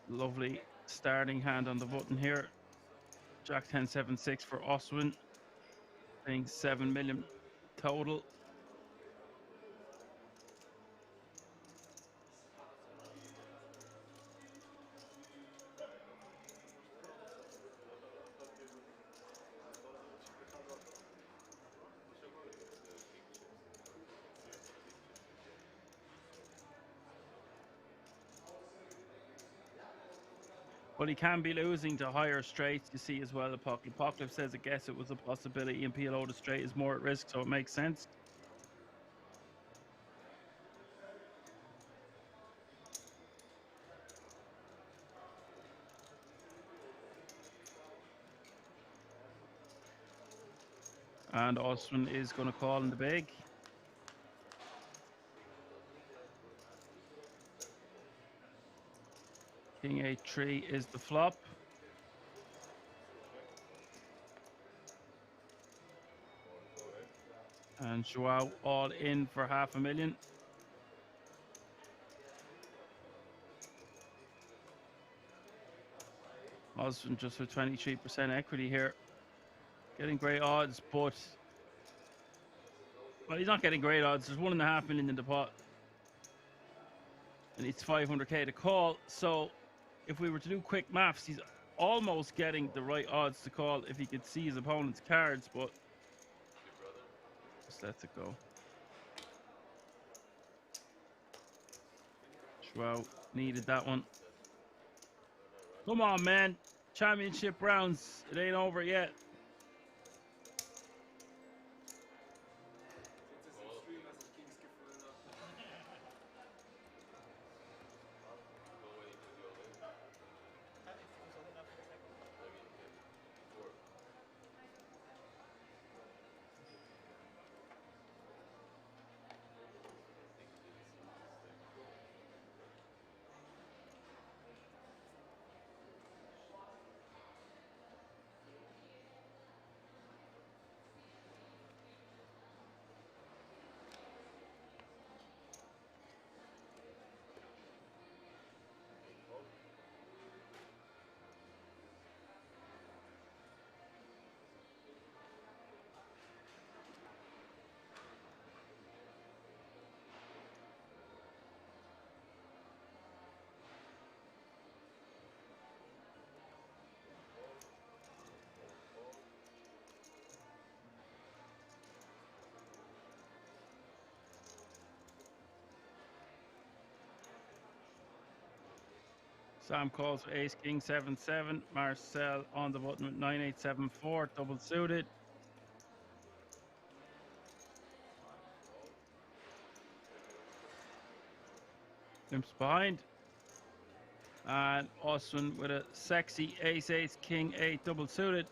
Lovely starting hand on the button here. Jack 10, 7, 6 for Oswin. Paying 7 million total. But he can be losing to higher straights, you see, as well. Apocalypse says, I guess it was a possibility, and PLO the straight is more at risk, so it makes sense. And Austin is going to call in the big. King 8-3 is the flop. And Joao all in for $500,000. Austin just with 23% equity here. Getting great odds, but well, he's not getting great odds. There's $1.5 million in the pot. And it's 500K to call. So if we were to do quick maths, he's almost getting the right odds to call if he could see his opponent's cards, but just lets it go. Joao needed that one. Come on, man. Championship rounds. It ain't over yet. Sam calls for ace king 7-7. Marcel on the button with 9-8-7-4, double suited. Limps behind. And Austin with a sexy ace king 8, double suited.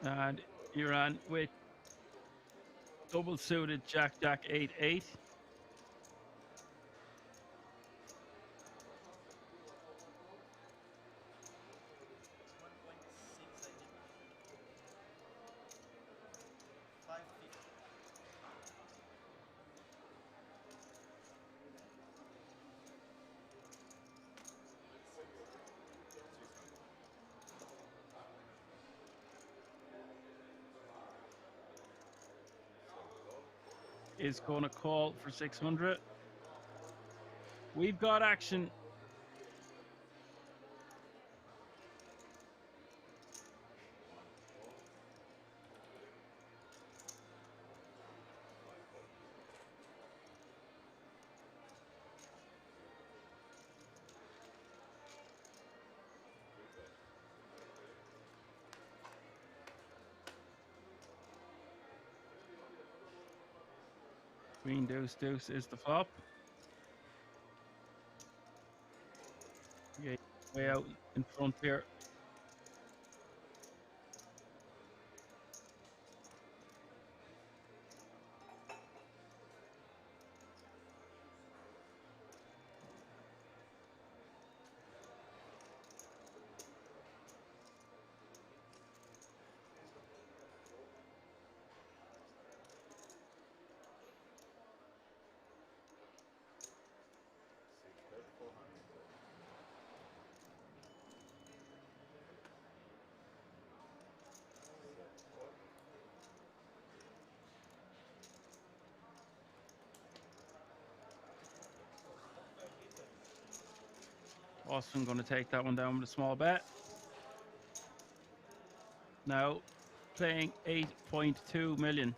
And Iran with double suited Jack 8-8. Is going to call for 600. We've got action. Queen deuce is the flop. Yeah, way out in front here. Austin going to take that one down with a small bet. Now playing 8.2 million.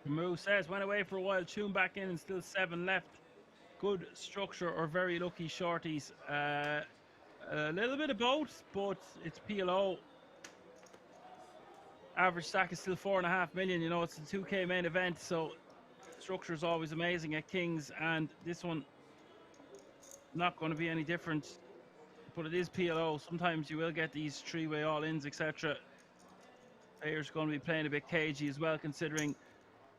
Moo says, went away for a while, tune back in and still 7 left. Good structure or very lucky shorties. A little bit of both, but it's PLO. Average stack is still 4.5 million. You know, it's a 2K main event, so structure is always amazing at Kings, and this one not going to be any different. But it is PLO. Sometimes you will get these 3-way all-ins, etc. Players going to be playing a bit cagey as well, considering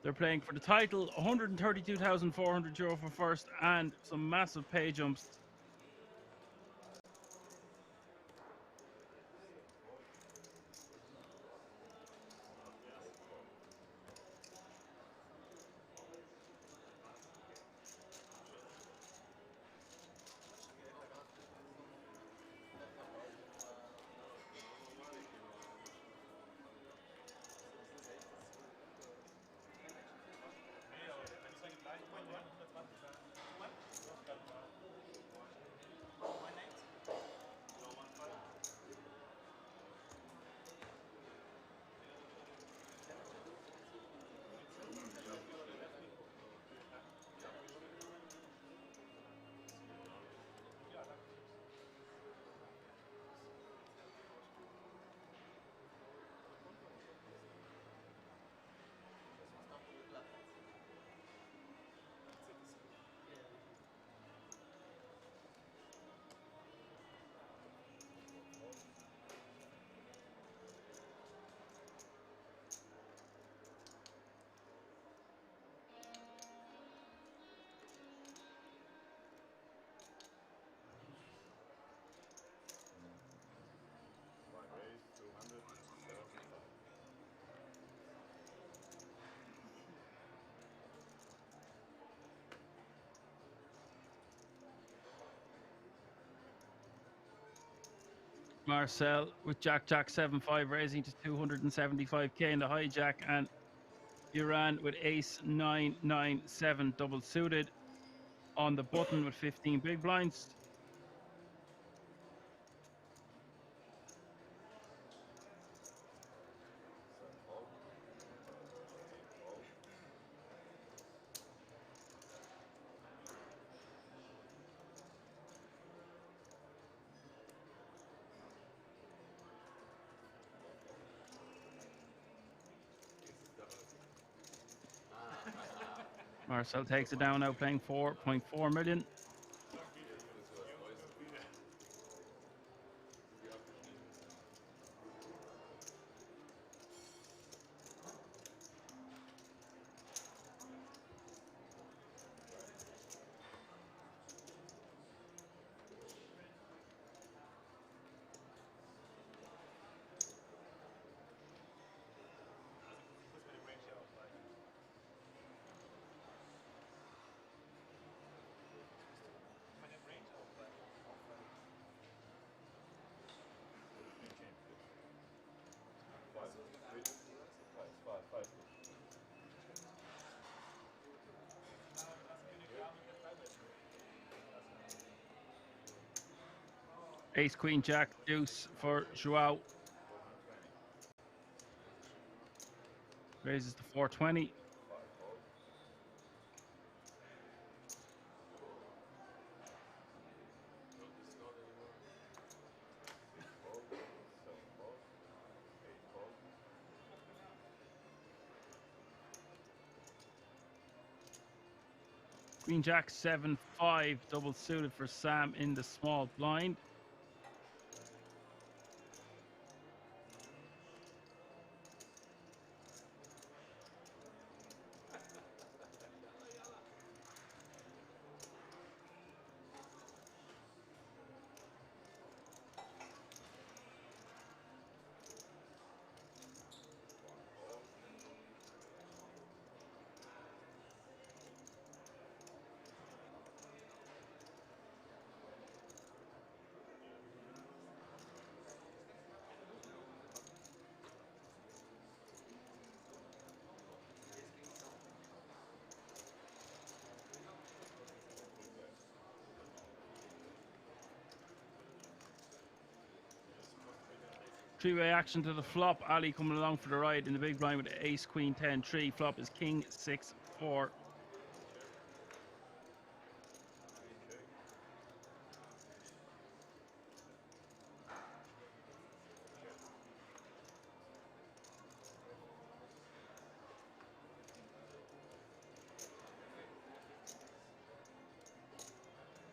they're playing for the title. 132,400 euro for first, and some massive pay jumps. Marcel with Jack 7-5 raising to 275k in the hijack, and Iran with Ace 9-9-7 double suited on the button with 15 big blinds. Marcel takes it down now, playing 4.4 million. Ace, Queen, Jack, Deuce for Joao. Raises to 420. Queen, Jack, 7-5 double suited for Sam in the small blind. Three-way action to the flop. Ali coming along for the ride in the big blind with ace, queen, 10, 3. Flop is king, 6, 4.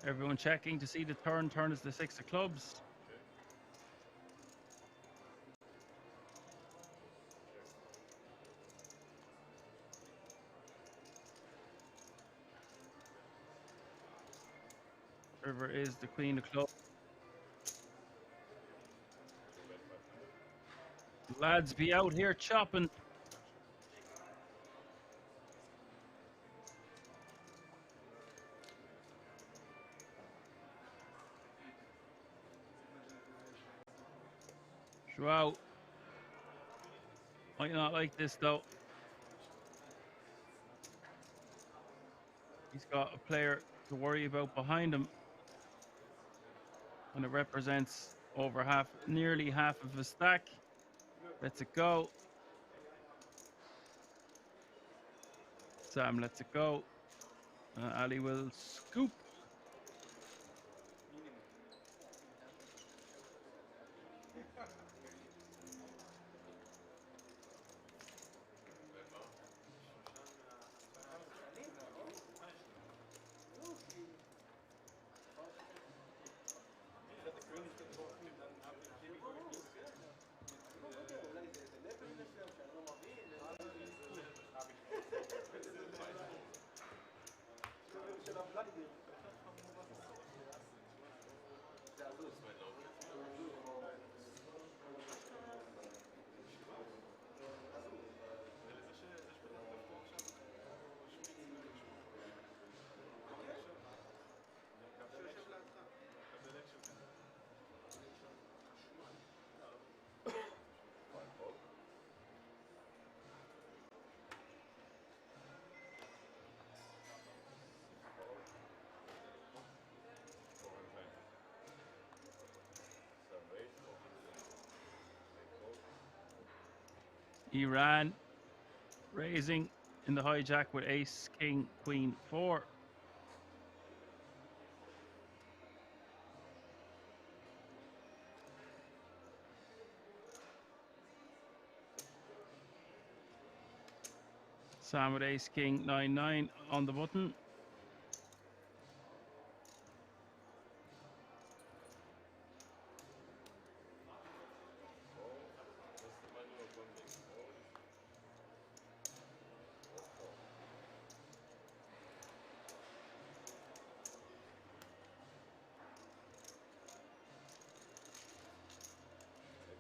Everyone checking to see the turn. Turn is the 6 of clubs. River is the queen of clubs. Lads be out here chopping. Wow. Might not like this though. He's got a player to worry about behind him. And it represents over half, nearly half of a stack. Lets it go. Sam lets it go. Ali will scoop. Iran raising in the hijack with ace, king, queen, 4. Sam with ace, king, 9, 9 on the button.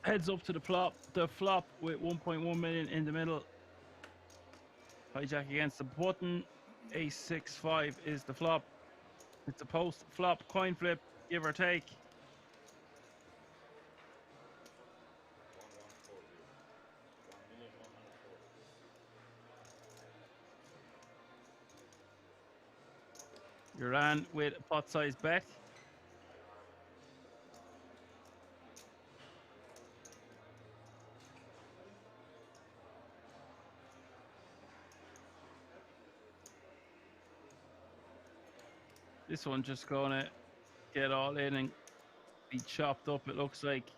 Heads up to the flop with 1.1 million in the middle. Hijack against the button. Ace 6 5 is the flop. It's a post flop coin flip, give or take. Iran with a pot size bet. This one just gonna get all in and be chopped up, it looks like,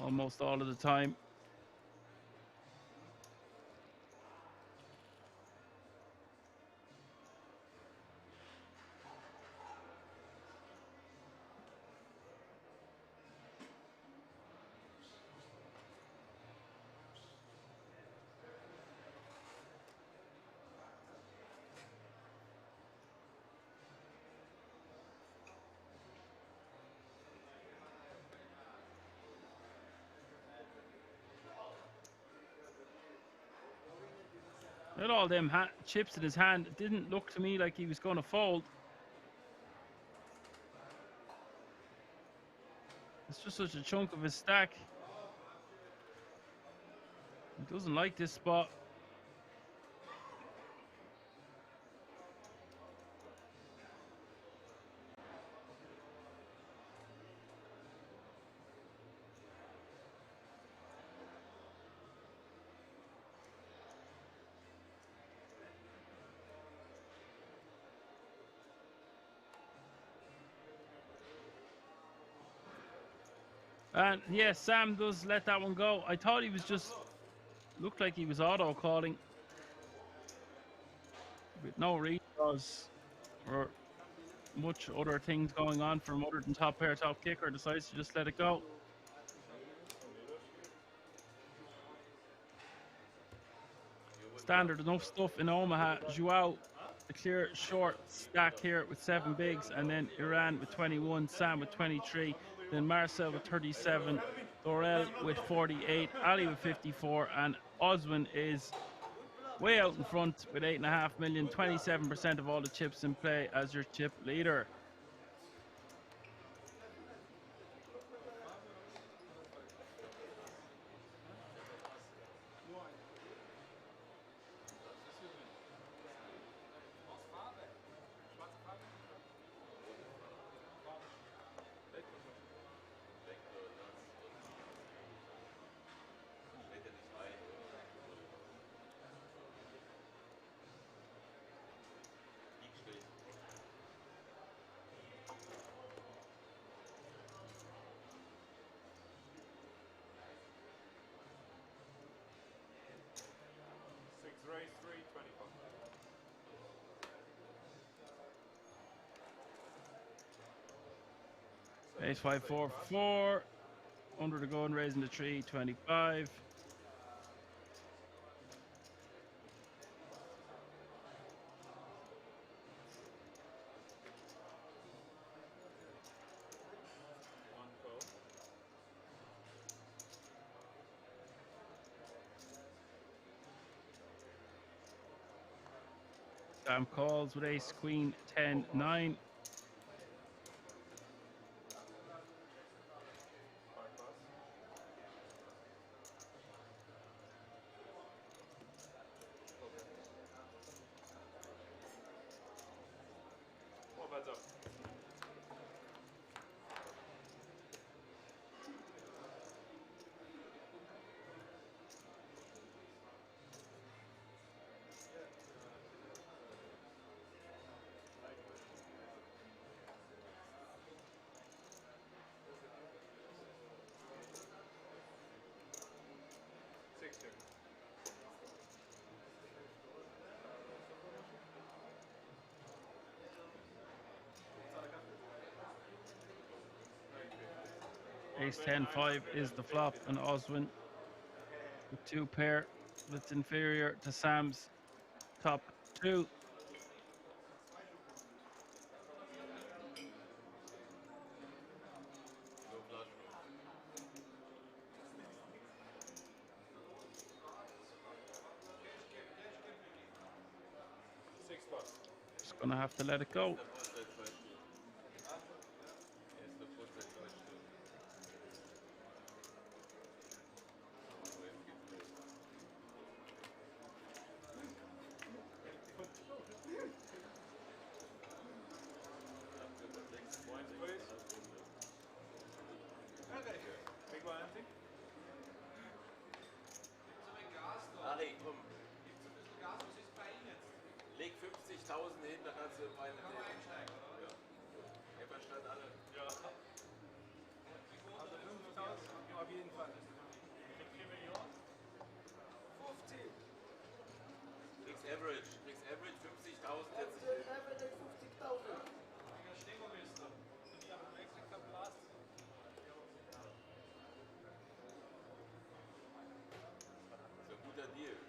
almost all of the time. With all them chips in his hand, it didn't look to me like he was going to fold. It's just such a chunk of his stack. He doesn't like this spot. And yes, Sam does let that one go. I thought he was just looked like he was auto calling with no redraws or much other things going on from other than top pair, top kicker. Decides to just let it go. Standard enough stuff in Omaha. Joao, a clear short stack here with 7 bigs, and then Iran with 21, Sam with 23, then Marcel with 37, Dorel with 48, Ali with 54, and Oswin is way out in front with 8.5 million, 27% of all the chips in play as your chip leader. Race 325. Base 544. Under the gun, raising the tree, 25. Sam calls with ace, queen, 10, 9. What bets up? Ace 10, 5 is the flop, and Oswin with 2 pair. That's inferior to Sam's top 2. Just gonna have to let it go. Big one empty. Ali, komm. Gibt's ein bisschen Gas, was ist bei Ihnen jetzt? Leg 50.000 hin, dann kannst du bei den einsteigen. Ja. Ihr versteht alle. Ja. Also 5.000 auf jeden Fall. Mit 4 Millionen? 50. Kriegst Average 50.000 jetzt. Average 50.000. So ein guter Deal.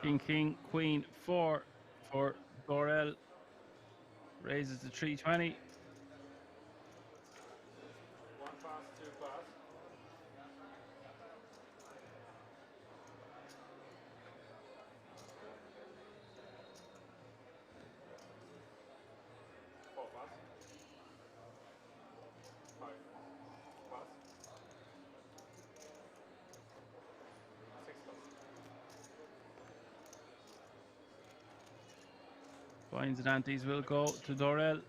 King, king, queen, 4 for Dorel. Raises to 320. One pass, 2 pass. Four pass. 5 pass. 6 pass. Blinds and antes will go to Dorel.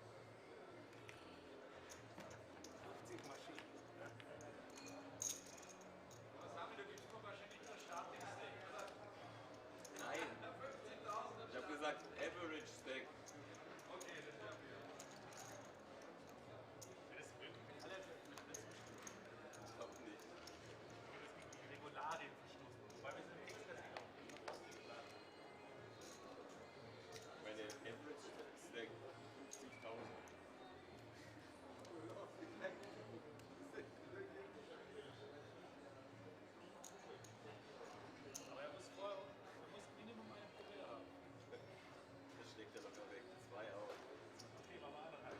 Nein. Ich habe gesagt, Average Stack. Ich glaube nicht. Regularien verstoßen. Wobei wir sind extra sicher auf den Regularien. Meine Average Stack 50.000. Aber er muss Minimum ein Problem haben. Das schlägt er locker weg. 2 auch. Okay, machen wir anderthalb.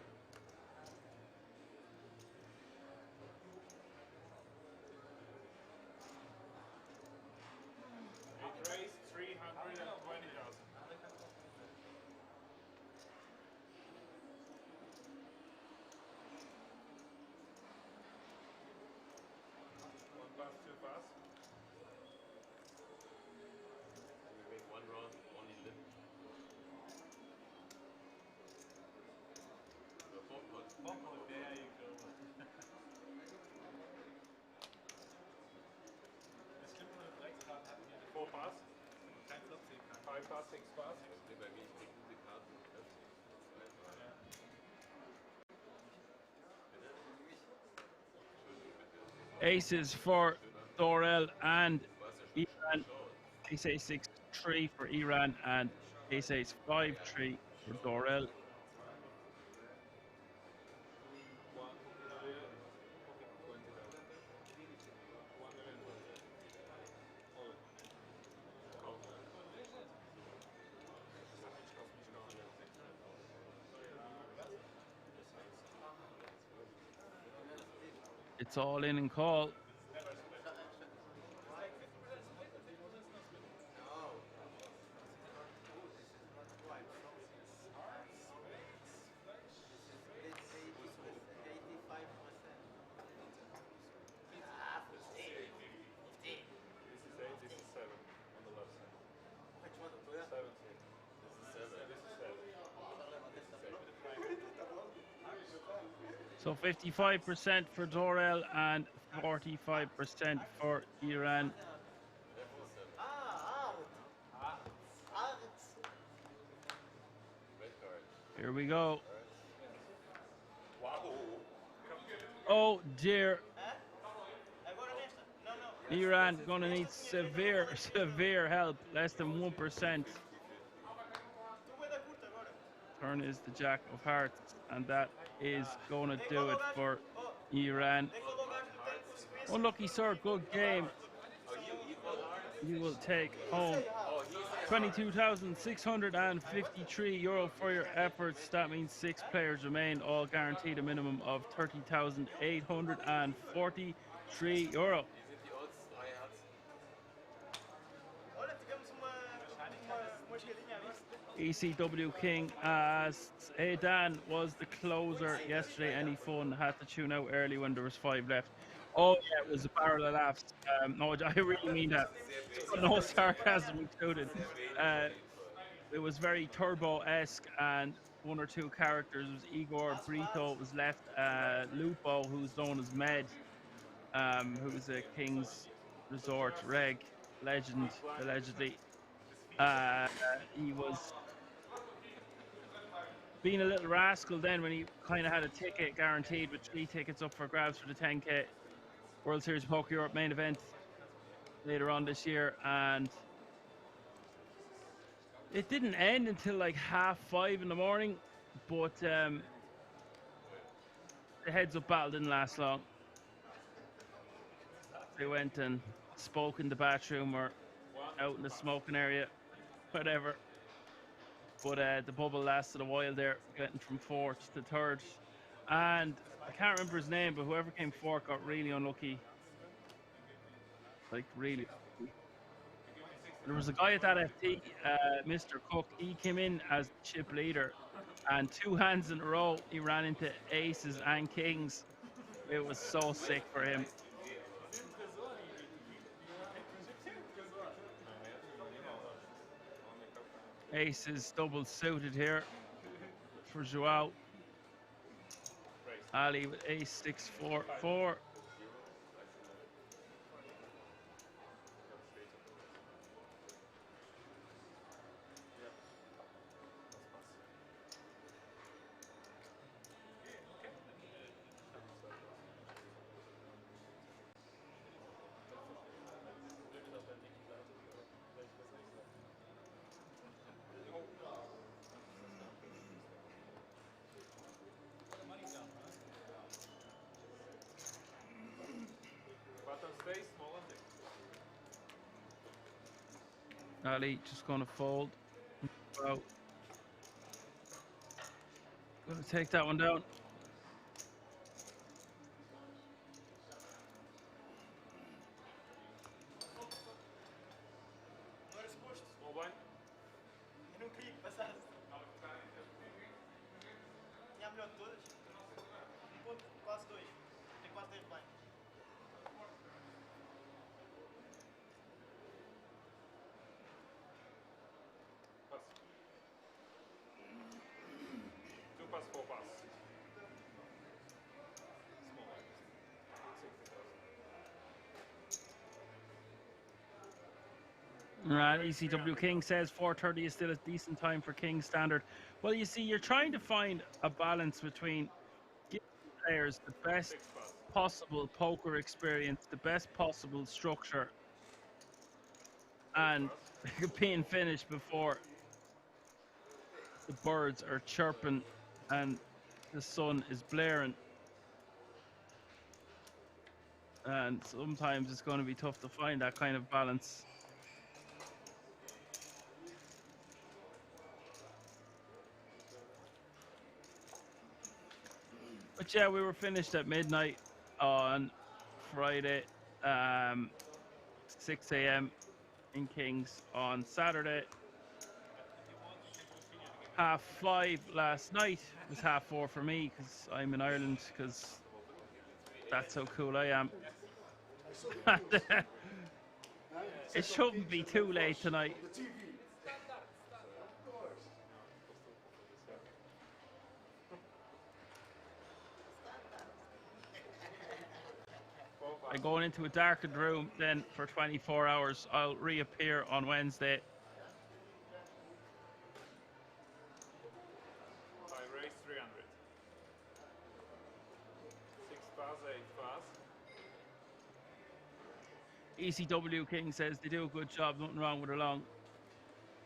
It raised 320,000. One pass, two pass. We make one round, only limp. There you go. Das Schlimme mit Rechtskarten hatten wir four pass. Kein Flop sehen kann. Five pass, six pass. Bei mir, ich krieg gute Karten. Aces for Dorel and Iran. Ace Ace 6-3 for Iran and Ace Ace 5-3 for Dorel. It's all in and call. So 55% for Dorel and 45% for Iran. Here we go. Oh dear. Iran gonna need severe help. Less than 1%. Turn is the Jack of Hearts, and that is gonna do it for Iran. Unlucky, sir. Good game. You will take home €22,653 for your efforts. That means 6 players remain, all guaranteed a minimum of €30,843. ECW King asks, hey Dan, was the closer yesterday any fun? Had to tune out early when there was 5 left. Oh yeah, it was a barrel of laughs. No, I really mean that. No sarcasm included. It was very Turbo-esque, and 1 or 2 characters. It was Igor Brito was left, Lupo, who's known as Med, who's a King's Resort reg legend, allegedly. He was being a little rascal then when he kind of had a ticket guaranteed with 3 tickets up for grabs for the 10K World Series of Poker Europe main event later on this year, and it didn't end until like 5:30 in the morning, but the heads up battle didn't last long. They went and spoke in the bathroom or out in the smoking area, whatever. But the bubble lasted a while there, getting from 4th to 3rd. And I can't remember his name, but whoever came 4th got really unlucky. Like, really unlucky. There was a guy at that FT, Mr. Cook. He came in as chip leader, and 2 hands in a row, he ran into aces and kings. It was so sick for him. Ace is double suited here for Joao. Ali with ace 6-4-4. Button stays, small and big. Ali just going to fold. Wow. Going to take that one down. Small blind. Eu não queria que passasse. Tinha a melhor de todas. Ponto, quase 2. Tem quase 10 blinds. Pass. 2 pass, 4 pass. Small blind. 60,000. Right, ECW King says 4:30 is still a decent time for King standard. Well, you see, you're trying to find a balance between giving players the best possible poker experience, the best possible structure, and being finished before the birds are chirping and the sun is blaring. And sometimes it's going to be tough to find that kind of balance. But yeah, we were finished at midnight on Friday, 6 a.m. in Kings on Saturday. 5:30 last night. It was 4:30 for me because I'm in Ireland, because that's how cool I am. It shouldn't be too late tonight. I'm going into a darkened room then for 24 hours. I'll reappear on Wednesday. I raise 300. 6 pass, 8 pass. ECW King says they do a good job. Nothing wrong with a long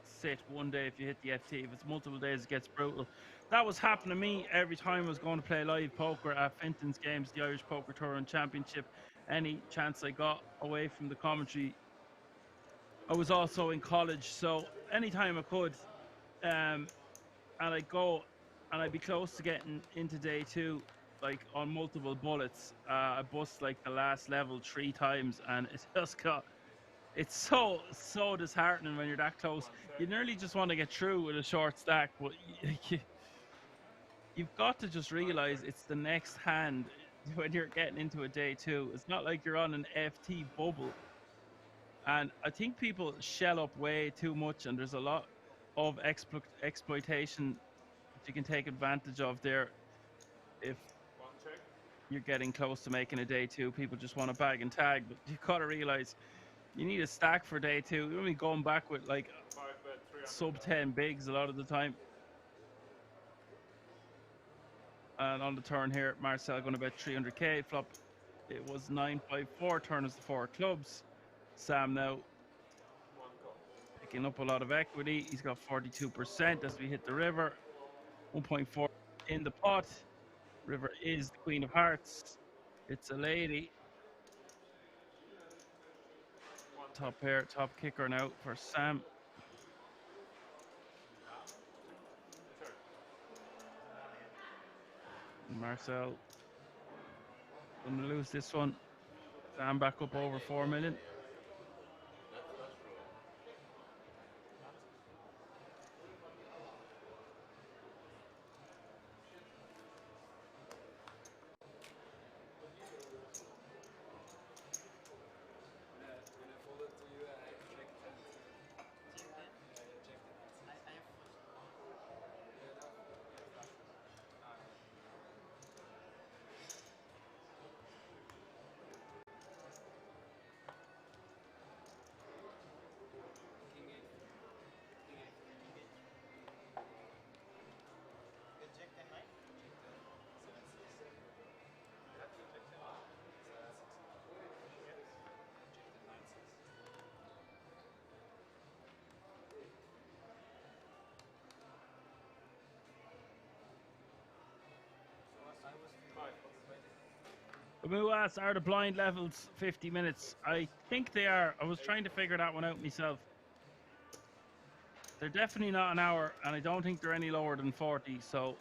sit one day if you hit the FT. If it's multiple days, it gets brutal. That was happening to me every time I was going to play live poker at Finton's Games, the Irish Poker Tour and Championship. Any chance I got away from the commentary. I was also in college, so anytime I could, and I'd go and I'd be close to getting into day 2, like on multiple bullets. I bust like the last level 3 times, and it just got, it's so disheartening when you're that close. You nearly just want to get through with a short stack, but you've got to just realize it's the next hand when you're getting into a day 2. It's not like you're on an FT bubble. And I think people shell up way too much, and there's a lot of exploitation that you can take advantage of there. If you're getting close to making a day 2, people just want to bag and tag, but you've got to realize you need a stack for day 2. You're only going back with like sub 10 bigs a lot of the time. And on the turn here, Marcel going to bet 300k. Flop, it was 9-5-4. Turn is the 4 clubs. Sam now picking up a lot of equity. He's got 42% as we hit the river. 1.4 in the pot. River is the Queen of Hearts. It's a lady. Top pair, top kicker now for Sam. Marcel gonna lose this one. Sam back up over 4 million. I have Amu asks, are the blind levels 50 minutes? I think they are. I was trying to figure that one out myself. They're definitely not an hour, and I don't think they're any lower than 40. So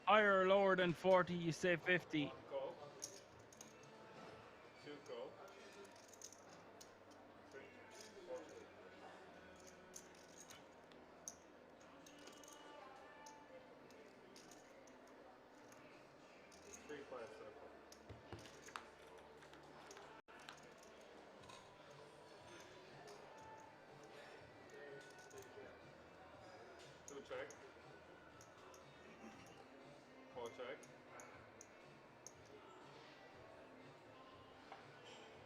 higher or lower than 40, you say 50. 1 call. 2 call. 3, 4 call. 3 players circle. 2 check. 4 check.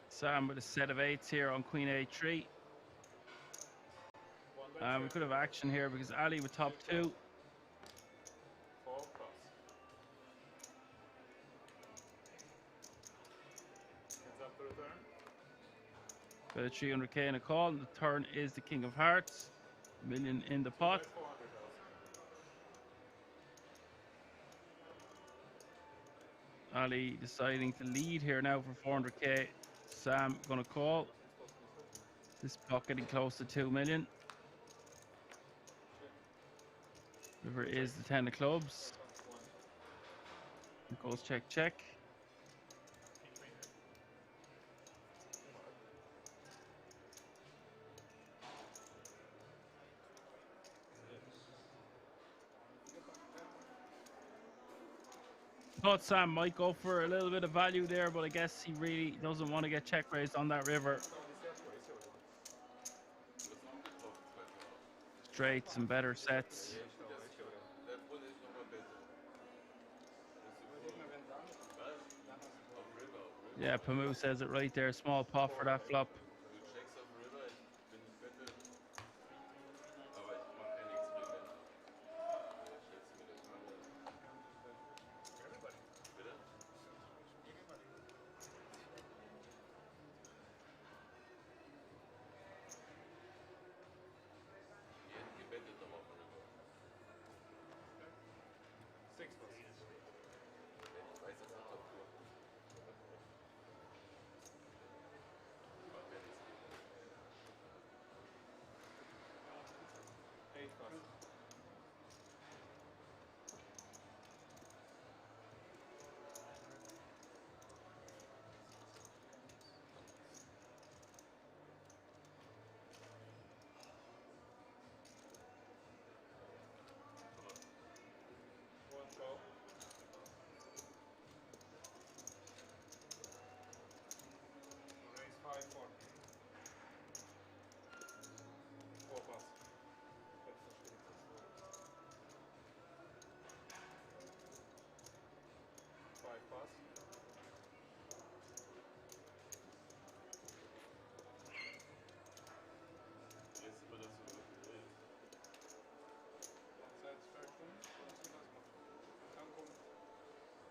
Sam with a set of 8s here on Queen A3. We could have action here because Ali with top 2. 4 cross. Heads up to the turn. Bit of 300k in a call, and the turn is the King of Hearts. $1 million in the pot. 400,000. Ali deciding to lead here now for 400k. Sam gonna call. This pot getting close to 2 million. River is the 10 of clubs. It goes check, check. Thought Sam might go for a little bit of value there, but I guess he really doesn't want to get check raised on that river. Straights and better sets. Yeah, Pamu says it right there. Small pot for that flop.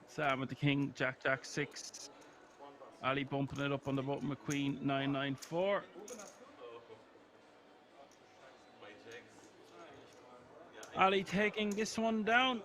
Sam with the king, Jack, Jack 6. Ali bumping it up on the button with Queen 994. Ali taking this one down.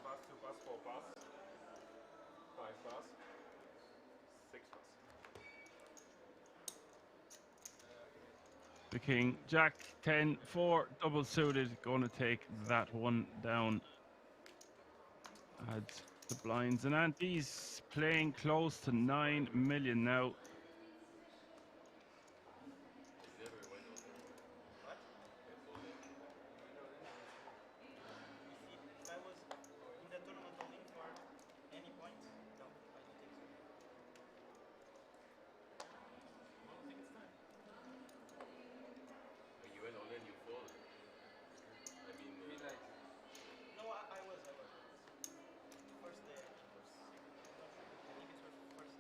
Pass, 4 pass, 5 pass, 6 pass. The king, Jack 10, 4, double suited, going to take that one down. Had the blinds. And Andy's playing close to 9 million now. If I was in the tournament all in for any point, no, I don't think so. Well, I think it's time. You went all in, you folded. I mean, No, I was. First day, I think, or second. I'm not sure. I think it was first.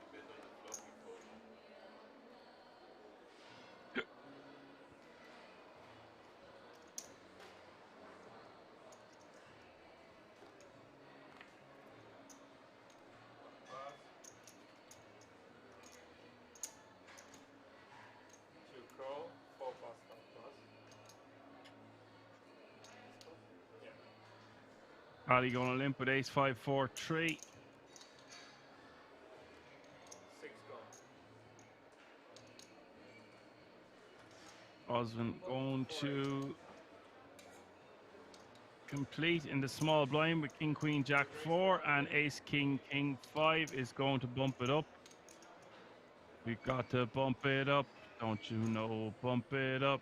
you bet on the flop, you folded. Pass. 2 call, 4 pass, 5 pass. Yeah. Ali going to limp with ace 5 4 3. 6 gone. Osmond going to complete in the small blind with king, queen, jack 4, and ace, king, king 5 is going to bump it up. We got to bump it up, don't you know? Bump it up.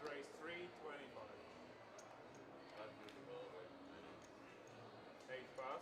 Raise 3, 25. 8 pass.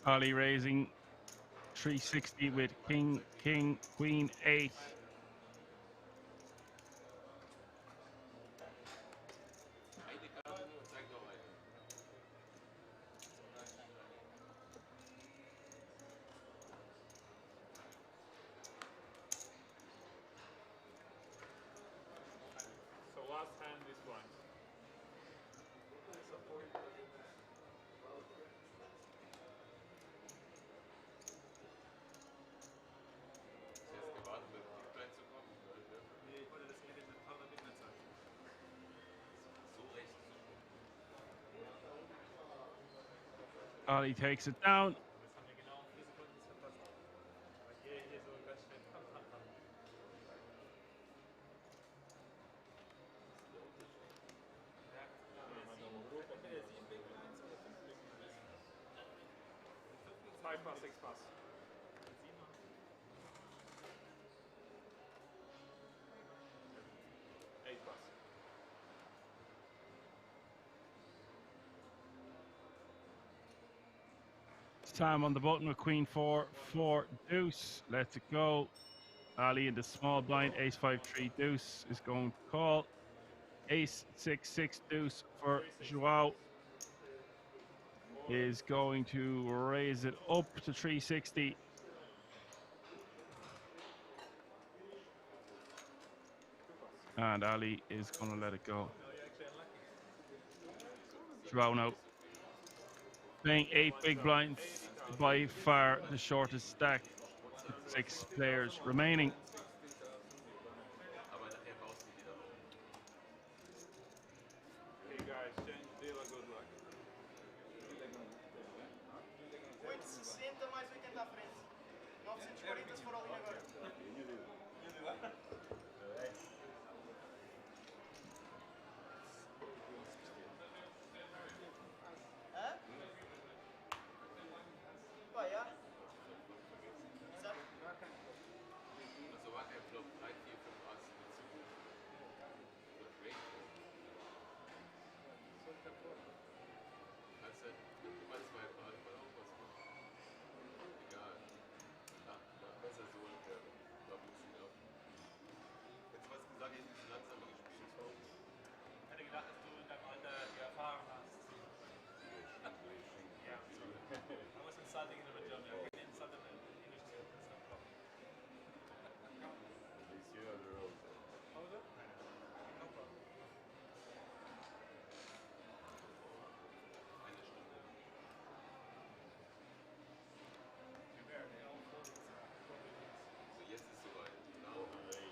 Ali raising 360 with king, king, queen, 8. So last hand is blind. Jetzt gewartet, mit Big Blind zu kommen. Nee, ich wollte das mit dem Partner Midnight sagen. So recht. Ali takes it down. Jetzt haben wir genau 4 Sekunden verpasst. Weil hier so ganz schnell haben. Entweder 7 Big Blinds oder 5 Big Blinds. 5 Pass, 6 Pass. 8 Pass. Sam on the button with queen 4, 4, deuce. Lets it go. Ali in the small blind, ace 5, 3, deuce is going to call. Ace 6, 6, deuce for Joao is going to raise it up to 360. And Ali is going to let it go. Joao now playing 8 big blinds, by far the shortest stack, with 6 players remaining. Hey guys, change dealer, good luck. Muito 60 mais 80 à frente. 940 se for ali agora. Hã? Pá, já. Sabe? Also war kein Flop, 3, 4, 5 Ass mit zu gut. Kannst du immer 2 Paar, mal auch was machen. Egal. Besser so in der Double-Seed ab. Hättest du was gesagt, ich hätte ein bisschen langsamer gespielt. Ich hätte gedacht, dass du in deinem Alter die Erfahrung hast. Ja. I was insulting in a German. I can insult them in English too. That's no problem. At least you know the rules. How was it? No problem. Eine Stunde. So jetzt ist soweit. Now or never.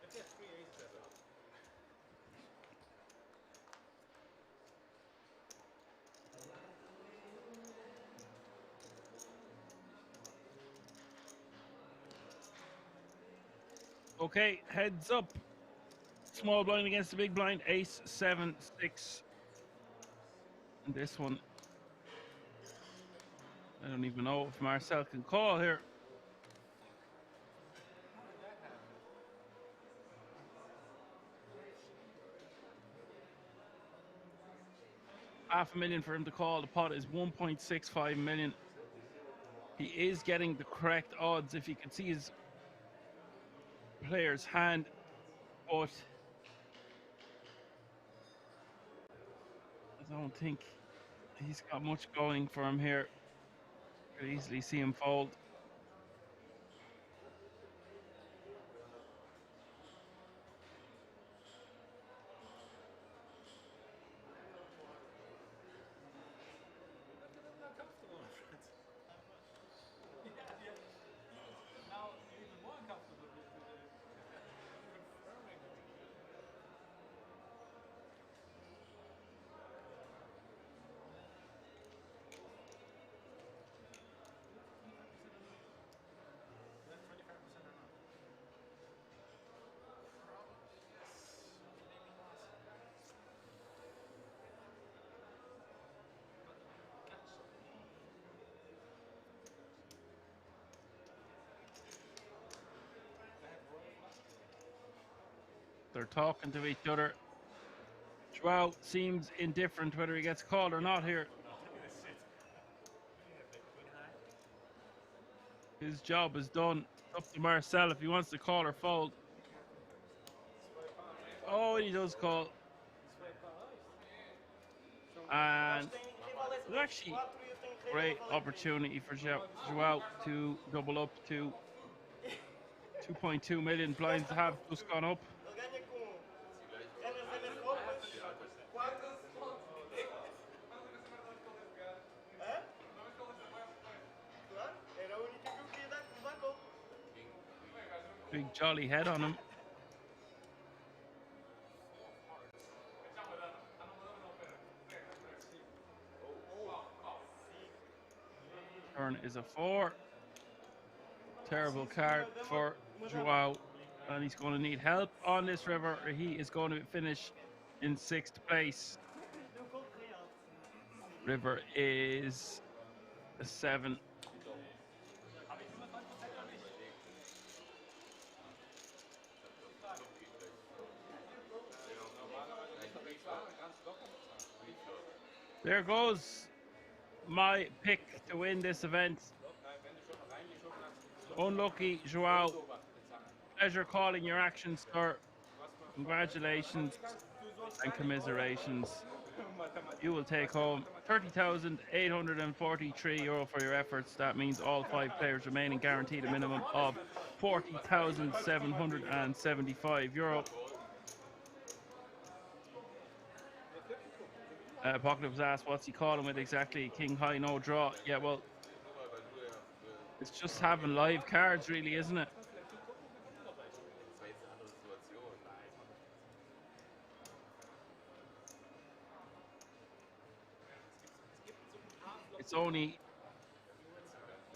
If you have 3 aces, that's all. Okay, heads up. Small blind against the big blind, ace 7, 6. And this one, I don't even know if Marcel can call here. $500,000 for him to call. The pot is 1.65 million. He is getting the correct odds if you can see his player's hand, but I don't think he's got much going for him here. Could easily see him fold. Now you're even more uncomfortable with They're talking to each other. Joao seems indifferent whether he gets called or not here. His job is done. Up to Marcel if he wants to call or fold. Oh, he does call. And it's actually a great opportunity for Joao to double up to 2.2 million. Blinds have just gone up. Big jolly head on him. Turn is a 4. Terrible card for Joao, and he's going to need help on this river, or he is going to finish in 6th place. River is a 7. There goes my pick to win this event. Unlucky, Joao. Pleasure calling your actions, sir. Congratulations and commiserations. You will take home €30,843 for your efforts. That means all 5 players remaining guaranteed a minimum of €40,775. Pocket was asked, what's he calling with exactly? King high, no draw. Yeah, well, it's just having live cards, really, isn't it? It's only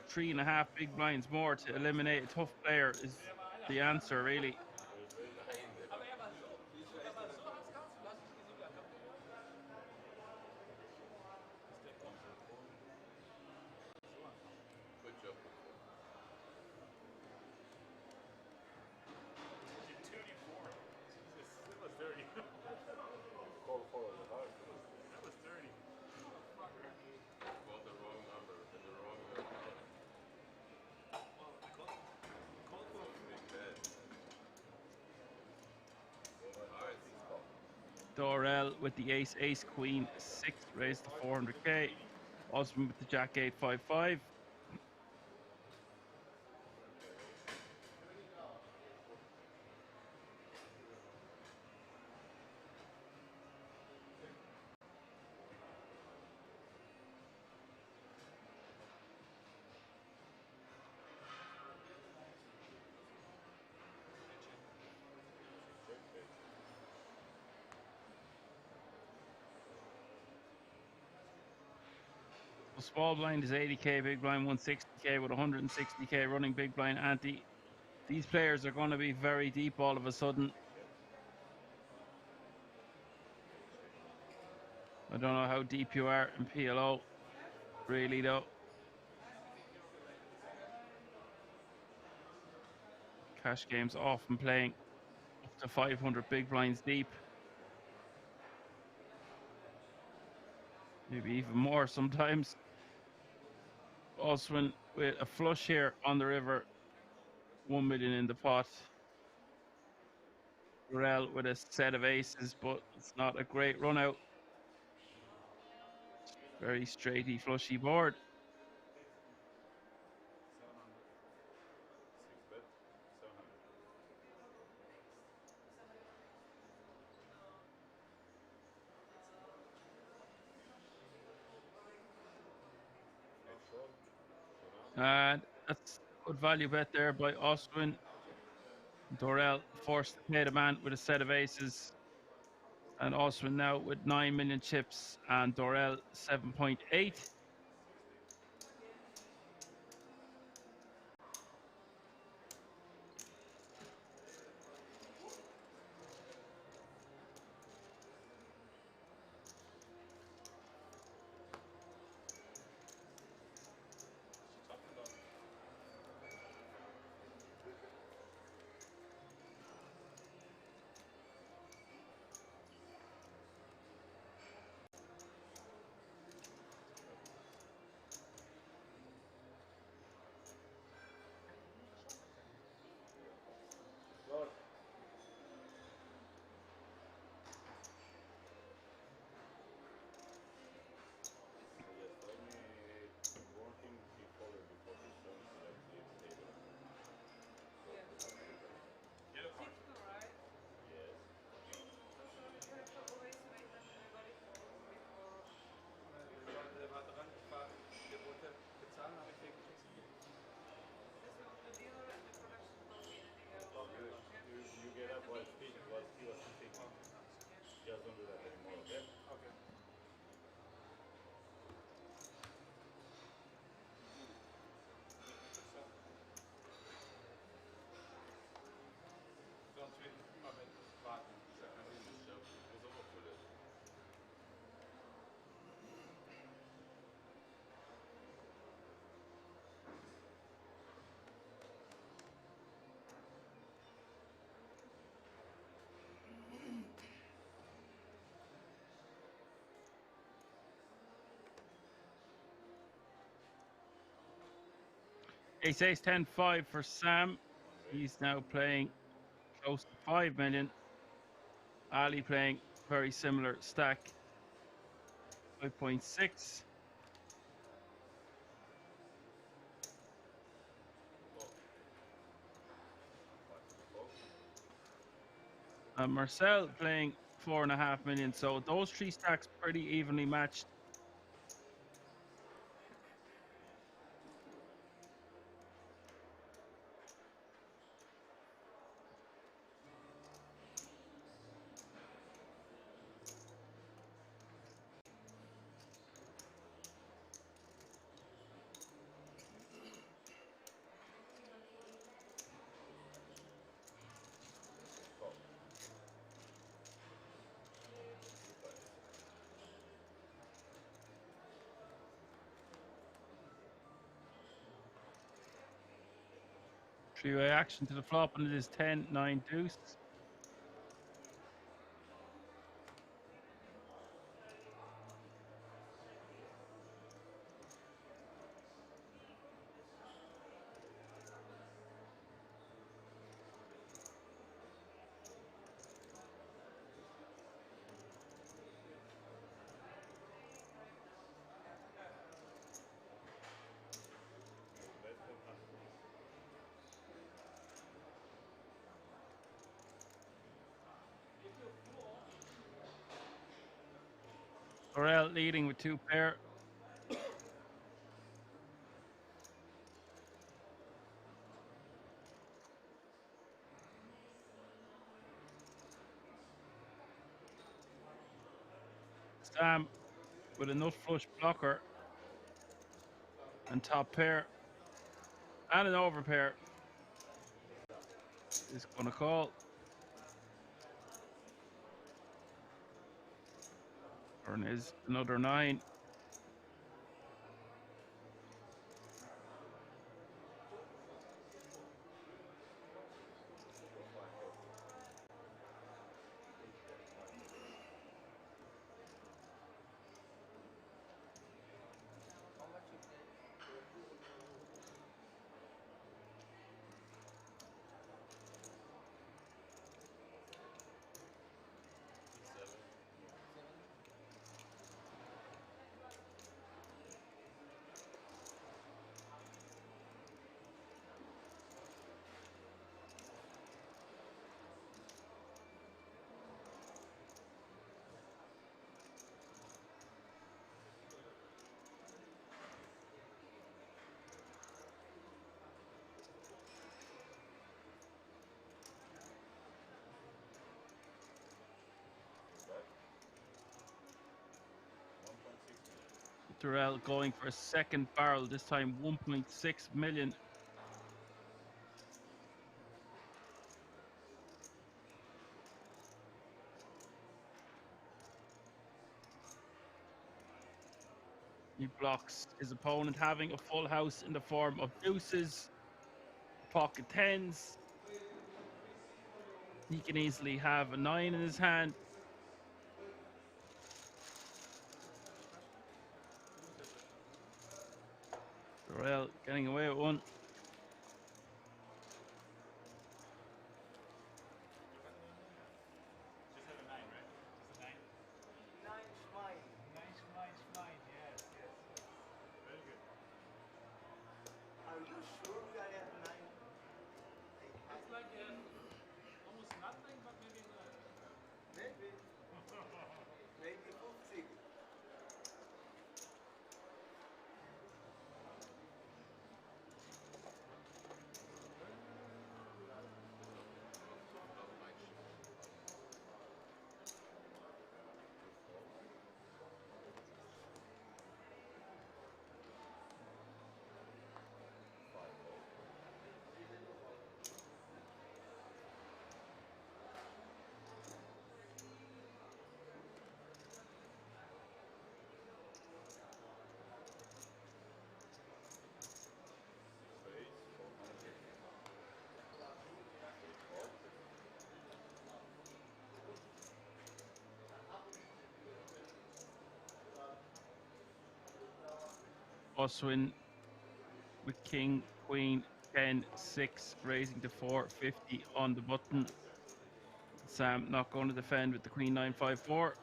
3.5 big blinds more to eliminate a tough player is the answer, really. Dorel with the ace, ace, queen, 6, raised to 400k. Osman with the jack, 855. Small blind is 80k, big blind 160k with 160k running big blind ante. These players are going to be very deep all of a sudden. I don't know how deep you are in PLO, really though. Cash games often playing up to 500 big blinds deep. Maybe even more sometimes. Oswin with a flush here on the river, 1 million in the pot. Burrell with a set of aces, but it's not a great run out. Very straighty, flushy board. And that's a good value bet there by Oswin. Dorel forced to pay the man with a set of aces. And Oswin now with 9 million chips and Dorel 7.8. Just don't do that anymore, okay? Okay. Sonst wird immer mit warten. Da kann ich nicht schaffen. Ich muss auch auf Toilette. Ace Ace 10-5 for Sam. He's now playing close to 5 million. Ali playing very similar stack, 5.6. Marcel playing 4.5 million. So those three stacks pretty evenly matched. Three-way action to the flop, and it is 10-9 deuce. Burrell leading with 2 pair. Sam with a nut flush blocker and top pair and an over pair is going to call. Turn is another 9. Durrell going for a second barrel, this time 1.6 million. He blocks his opponent having a full house in the form of deuces, pocket tens. He can easily have a 9 in his hand. Durrell getting away with one. Just have a 9, right? Just a 9? Nine smile. Nice, nice, fine. Yes, yes, yes. Very good. Are you sure we are at 9? It's like almost nothing, but maybe another. Maybe. Maybe 50. Oswin with king, queen, 10, 6, raising to 450 on the button. Sam not going to defend with the queen 9, 5, 4.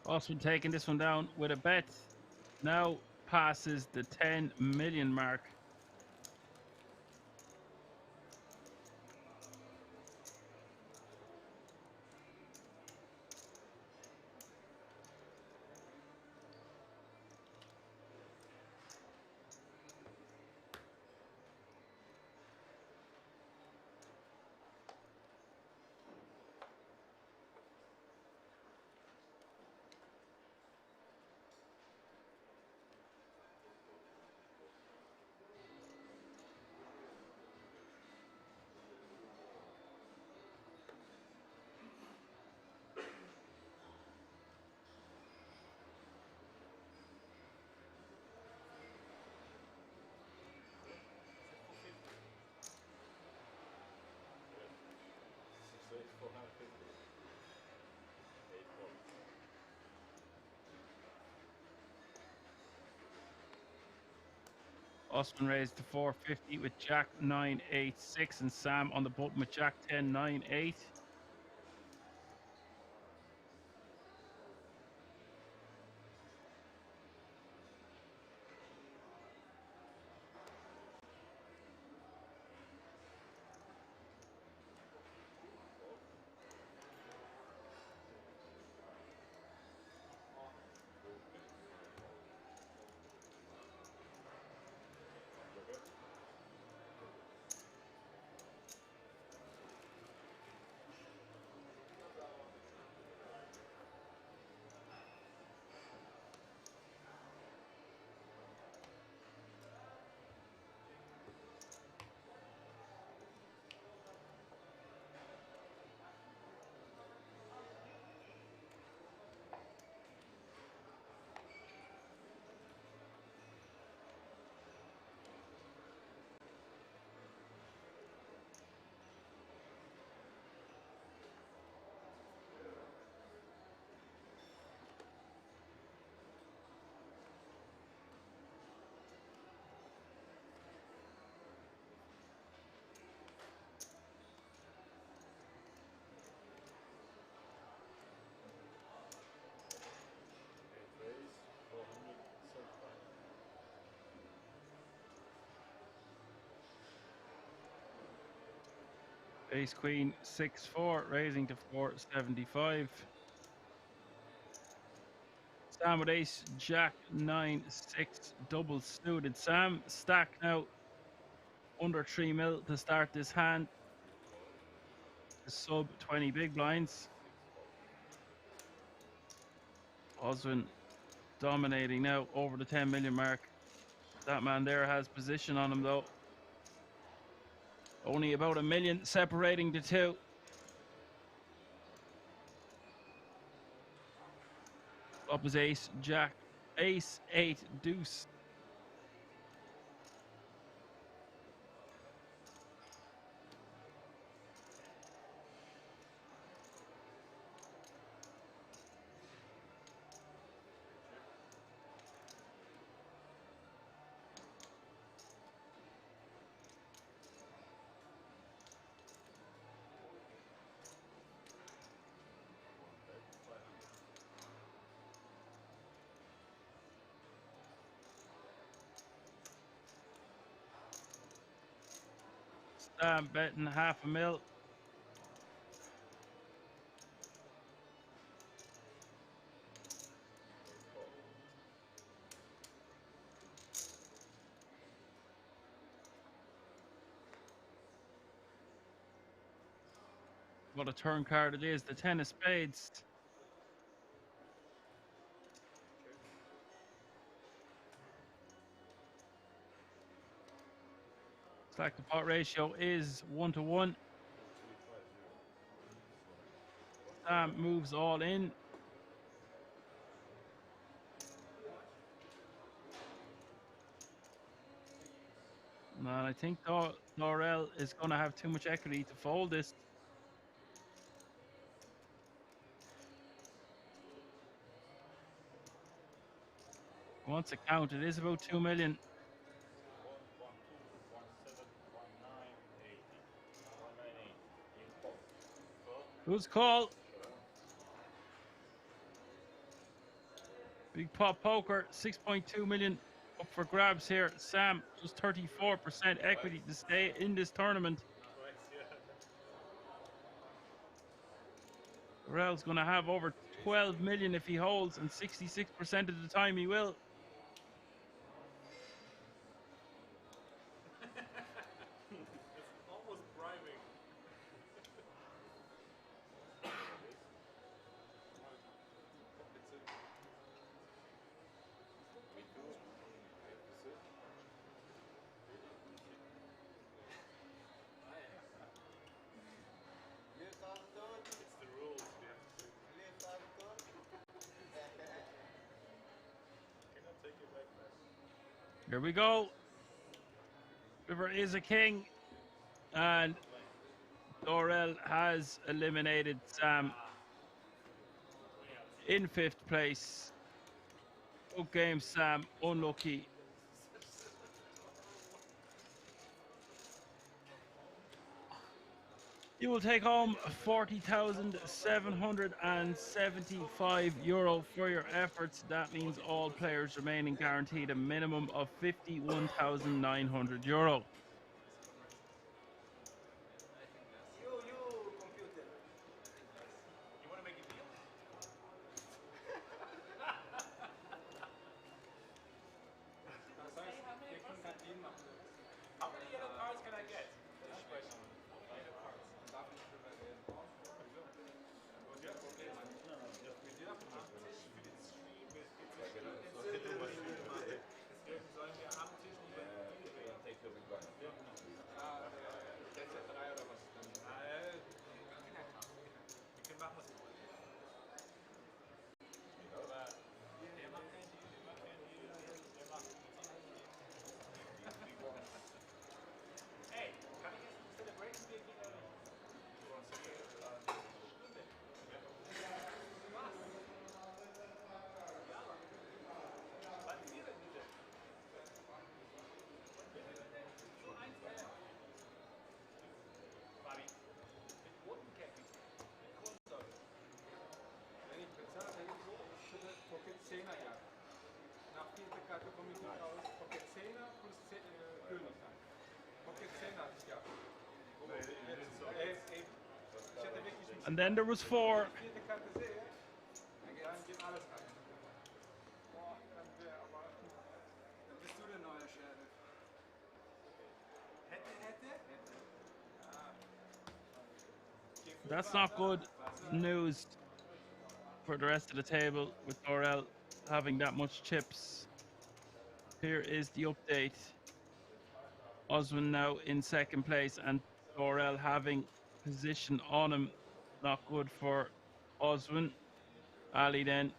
Oswin taking this one down with a bet. Now passes the 10 million mark. Osman raised to 450 with Jack 9, 8, 6, and Sam on the button with Jack 10, 9, 8. Ace Queen 6-4, raising to 475. Sam with ace, jack, 9, 6, double suited. Sam stack now under 3 mil to start this hand. Sub 20 big blinds. Oswin dominating now over the 10 million mark. That man there has position on him though. Only about 1 million separating the two. Up is ace, jack, ace, 8, deuce. Sam betting 0.5 mil. What a turn card it is, the 10 of spades. Looks like the pot ratio is 1-to-1. Sam moves all in. And I think Laurel is going to have too much equity to fold this. Once a count, it is about 2 million. Who's call? Big pot poker, 6.2 million up for grabs here. Sam, just 34% equity to stay in this tournament. Laurel's going to have over 12 million if he holds, and 66% of the time he will. It's almost bribing. It's the rules, we have to cannot take it back, man. Here we go. River is a king, and Laurel has eliminated Sam in 5th place. Good game, Sam. Unlucky. You will take home €40,775 for your efforts. That means all players remaining guaranteed a minimum of €51,900. You want to make a deal? How many yellow cards can I get? That's the question. Yellow cards. Hey, kann ich jetzt eine Celebration gegen Wenn ich bezahlt hätte, so Pocket 10er ja. Nach 4. Karte komme ich nicht raus. Pocket 10er plus König. Pocket 10er hatte ich ja. Ich hatte wirklich And then there was 4. die 4. Karte sehe, dann geht alles rein. That's not good news for the rest of the table with Dorel having that much chips. Here is the update. Osman now in second place and Dorel having position on him. Not good for Osman. Ali then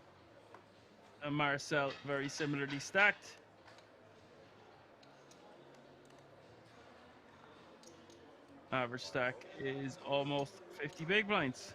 and Marcel very similarly stacked. Average stack is almost 50 big blinds.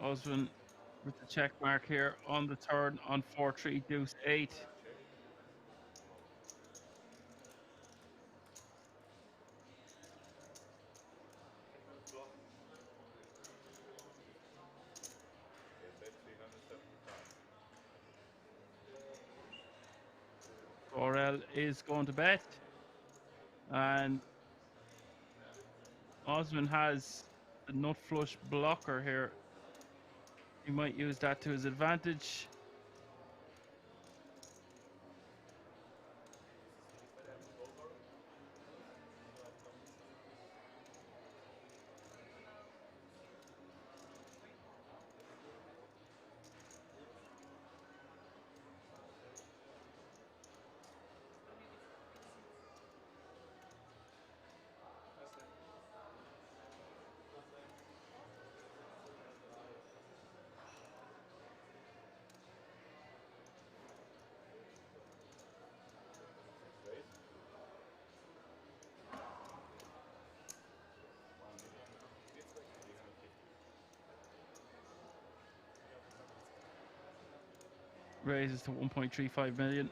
Osman with the check mark here on the turn on 4-3 deuce 8. Dorel is going to bet, and Osman has the nut flush blocker here. He might use that to his advantage. Raises to 1.35 million.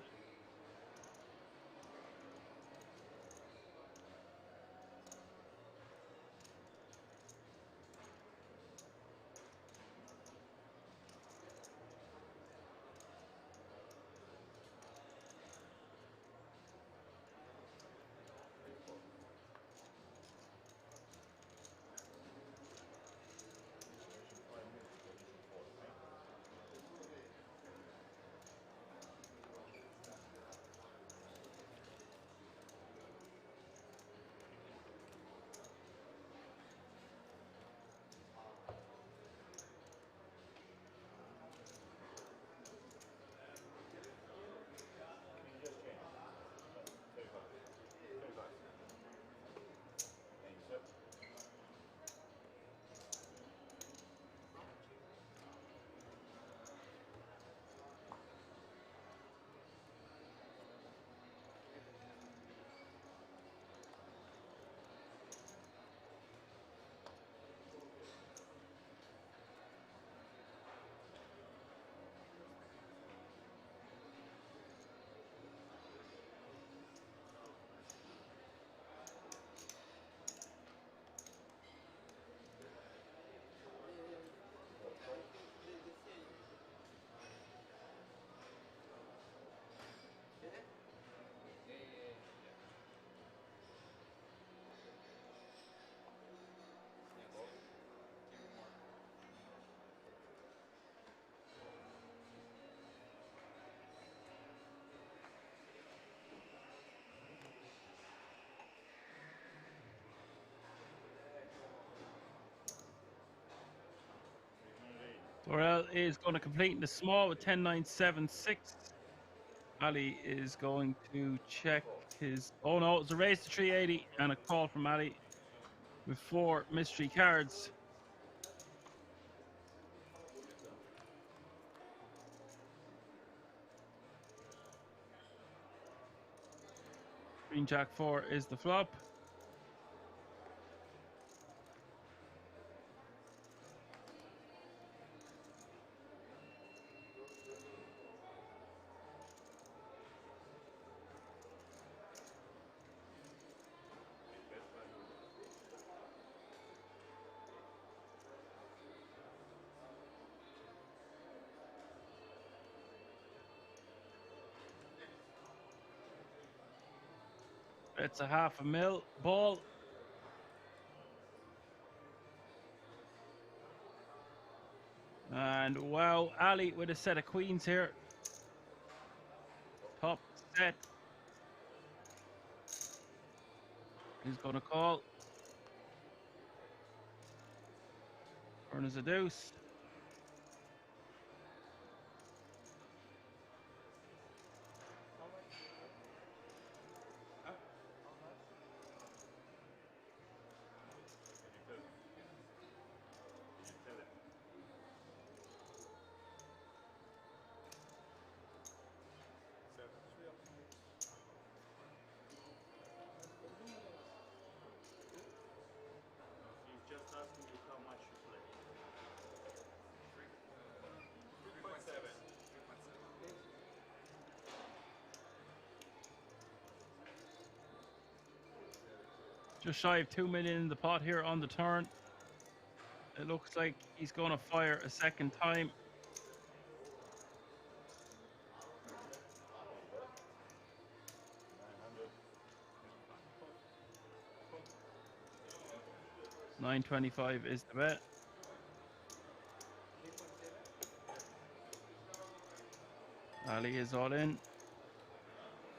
Dorel is going to complete in the small with 10.976. Ali is going to check his. Oh no, it's a raise to 380 and a call from Ali with 4 mystery cards. Queen Jack 4 is the flop. It's a half a mil ball. And wow, Ali with a set of queens here. Top set. He's going to call. Turn is a deuce. He's just asking you how much you play. 3.7. Just shy of 2 million in the pot here on the turn. It looks like he's going to fire a second time. $9.25 is the bet. Ali is all in.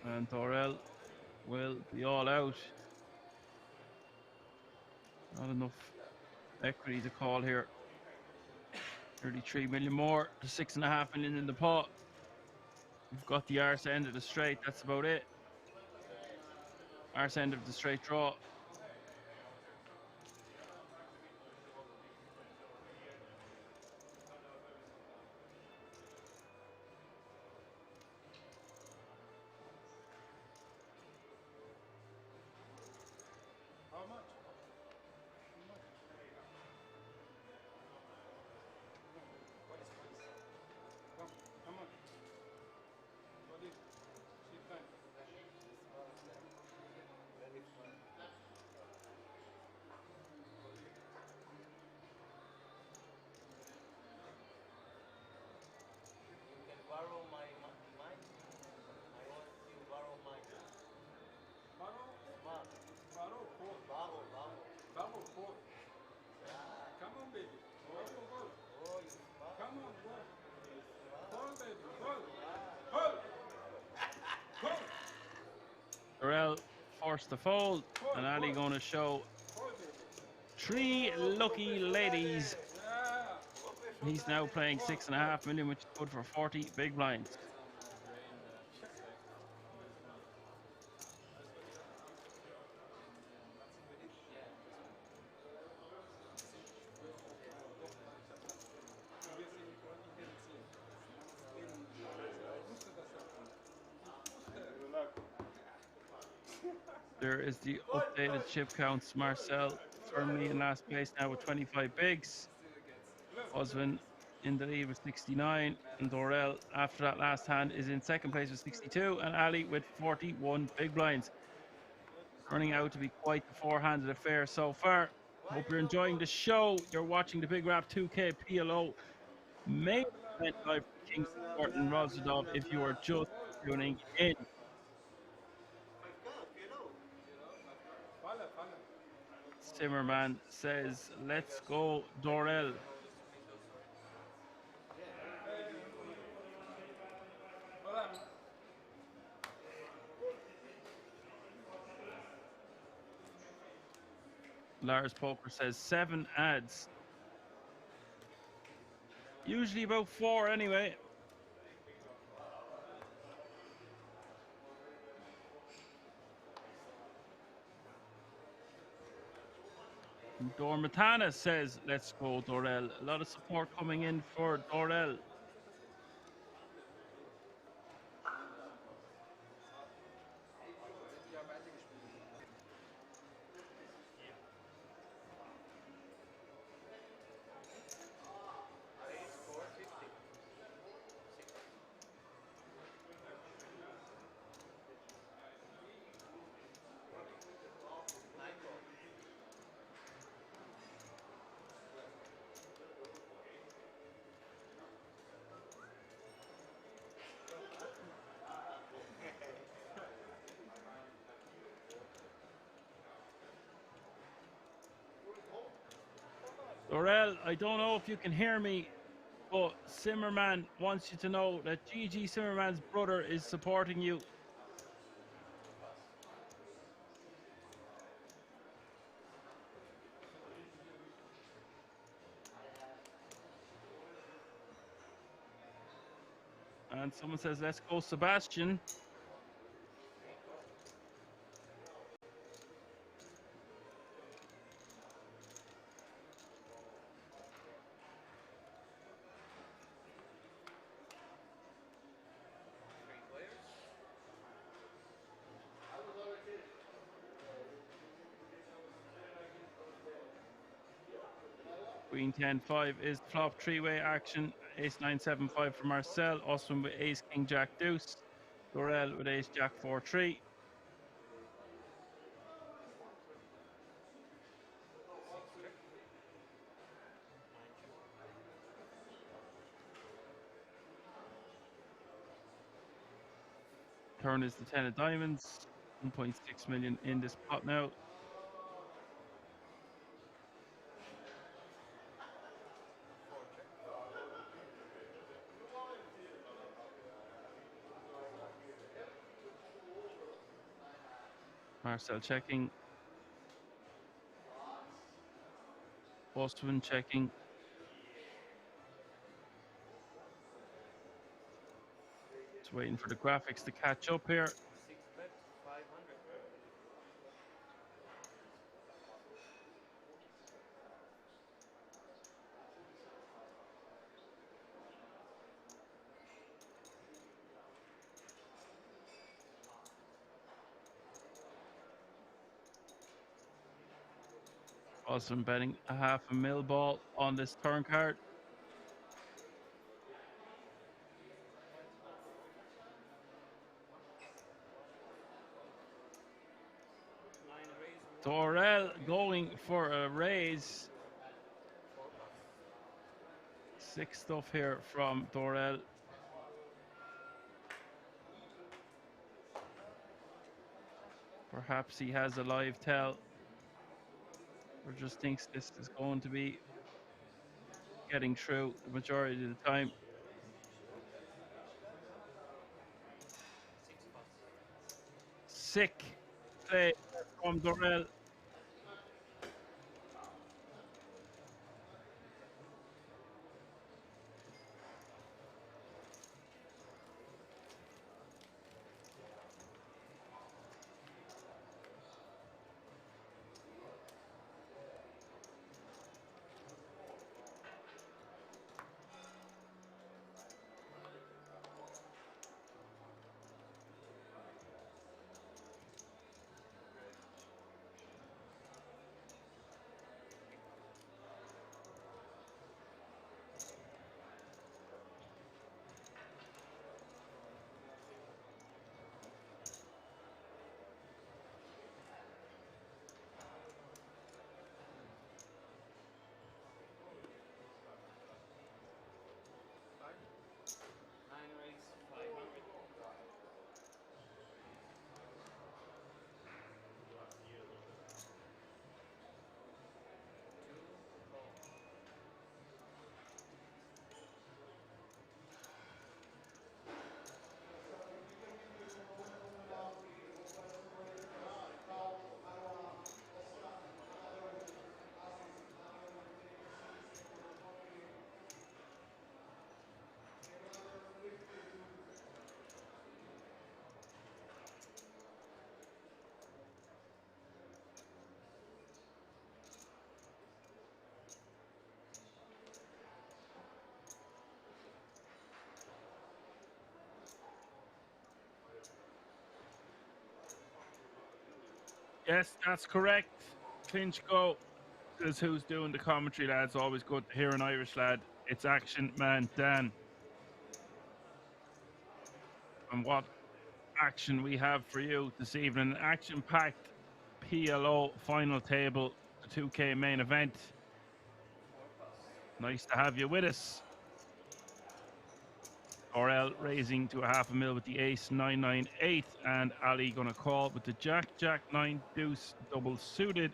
And Dorel will be all out. Not enough equity to call here. 33 million more to 6.5 million in the pot. We've got the arse end of the straight. That's about it. Arse end of the straight draw. How much? Come on. What is she time? You can borrow mine. I want you borrow mine. Borrow? Smart. Borrow four. Borrow. Borrow four. Come on, baby. Go. Oh, you smart. Come on, go. Hold, baby. Hold. Dorel forced the fold, and Ali going to show 3 lucky ladies. He's now playing 6.5 million, which is good for 40 big blinds. There is the updated chip counts. Marcel firmly in last place now with 25 bigs. Osman in the lead with 69. And Dorel, after that last hand, is in second place with 62. And Ali with 41 big blinds. Turning out to be quite the four-handed affair so far. Hope you're enjoying the show. You're watching the Big Rap 2K PLO main event live from Kingston Court in Rosendorf if you are just tuning in. Zimmerman says, let's go, Dorel. Lars Poker says 7 ads. Usually about 4 anyway. Dormatana says, let's go, Dorel. A lot of support coming in for Dorel. Dorel, I don't know if you can hear me, but Zimmerman wants you to know that GG Zimmerman's brother is supporting you. And someone says, let's go, Sebastian. Queen 10-5 is flop three-way action. Ace 9-7-5 for Marcel. Austin with Ace King Jack Deuce. Dorel with Ace Jack 4-3. Turn is the 10 of diamonds. 1.6 million in this pot now. Marcel checking. Boston checking. Just waiting for the graphics to catch up here. 6-bet, 500. Boston betting a $500,000 ball on this turn card. Dorel going for a raise. Sick stuff here from Dorel. Perhaps he has a live tell, or just thinks this is going to be getting through the majority of the time. Sick play from Dorel. Yes, that's correct. Clinch go. Is who's doing the commentary, lads. Always good to hear an Irish lad. It's Action Man Dan. And what action we have for you this evening. Action-packed PLO final table, the 2K main event. Nice to have you with us. Orel raising to a $500,000 with the ace 9-9-8, and Ali gonna call with the jack 9 deuce double suited.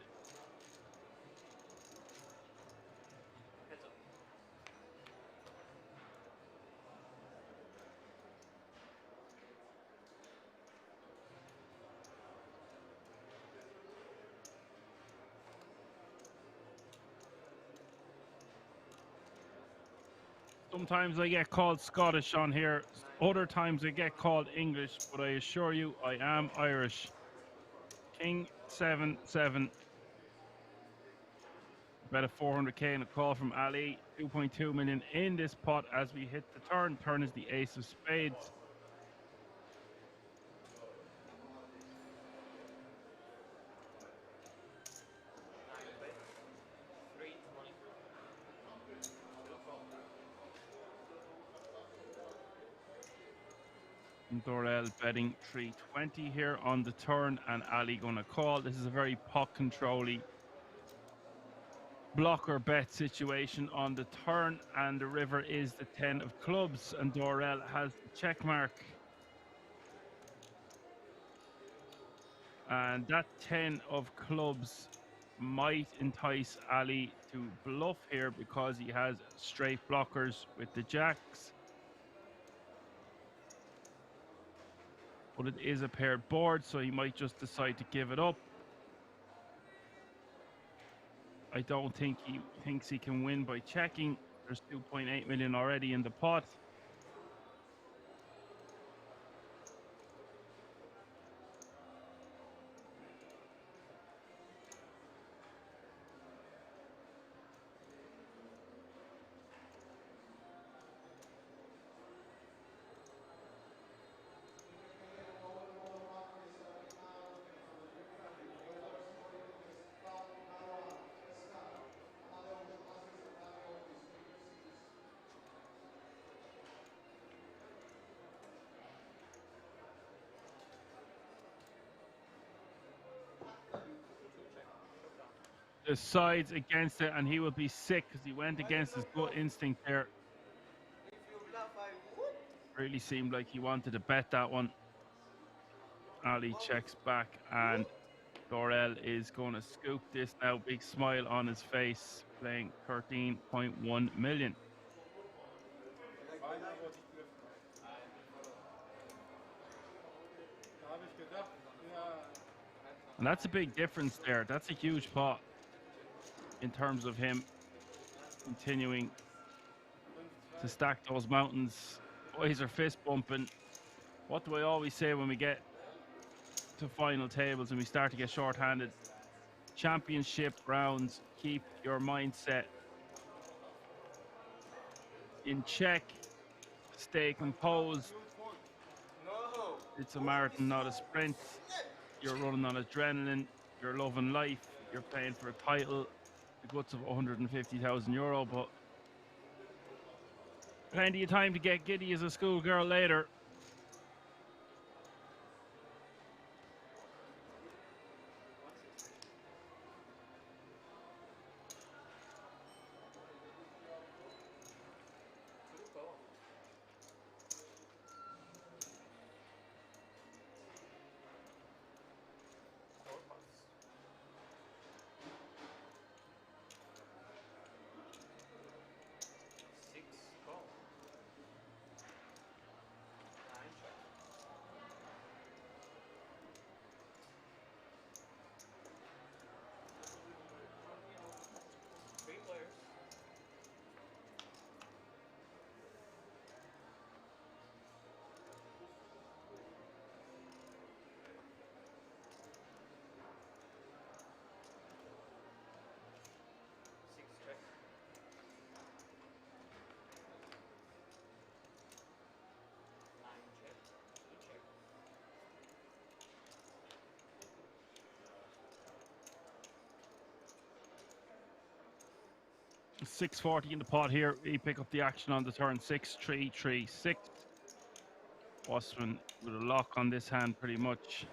Sometimes I get called Scottish on here. Other times I get called English, but I assure you I am Irish. King 7-7. Bet a 400k and a call from Ali. 2.2 million in this pot as we hit the turn. Turn is the ace of spades. Dorel betting 320 here on the turn, and Ali gonna call. This is a very pot controlly blocker bet situation on the turn, and the river is the 10 of clubs, and Dorel has the check mark. And that 10 of clubs might entice Ali to bluff here because he has straight blockers with the jacks. But it is a paired board, so he might just decide to give it up. I don't think he thinks he can win by checking. There's 2.8 million already in the pot. Decides against it, and he will be sick because he went against his gut instinct there. Really seemed like he wanted to bet that one. Ali checks back, and Dorel is going to scoop this now. Big smile on his face, playing 13.1 million. And that's a big difference there. That's a huge pot in terms of him continuing to stack those mountains. Boys are fist bumping. What do I always say when we get to final tables and we start to get short-handed? Championship rounds, keep your mindset in check. Stay composed. It's a marathon, not a sprint. You're running on adrenaline. You're loving life. You're playing for a title, the guts of €150,000, but plenty of time to get giddy as a schoolgirl later. $640 in the pot here. We pick up the action on the turn. 6-3-3-6. Osman with a lock on this hand pretty much.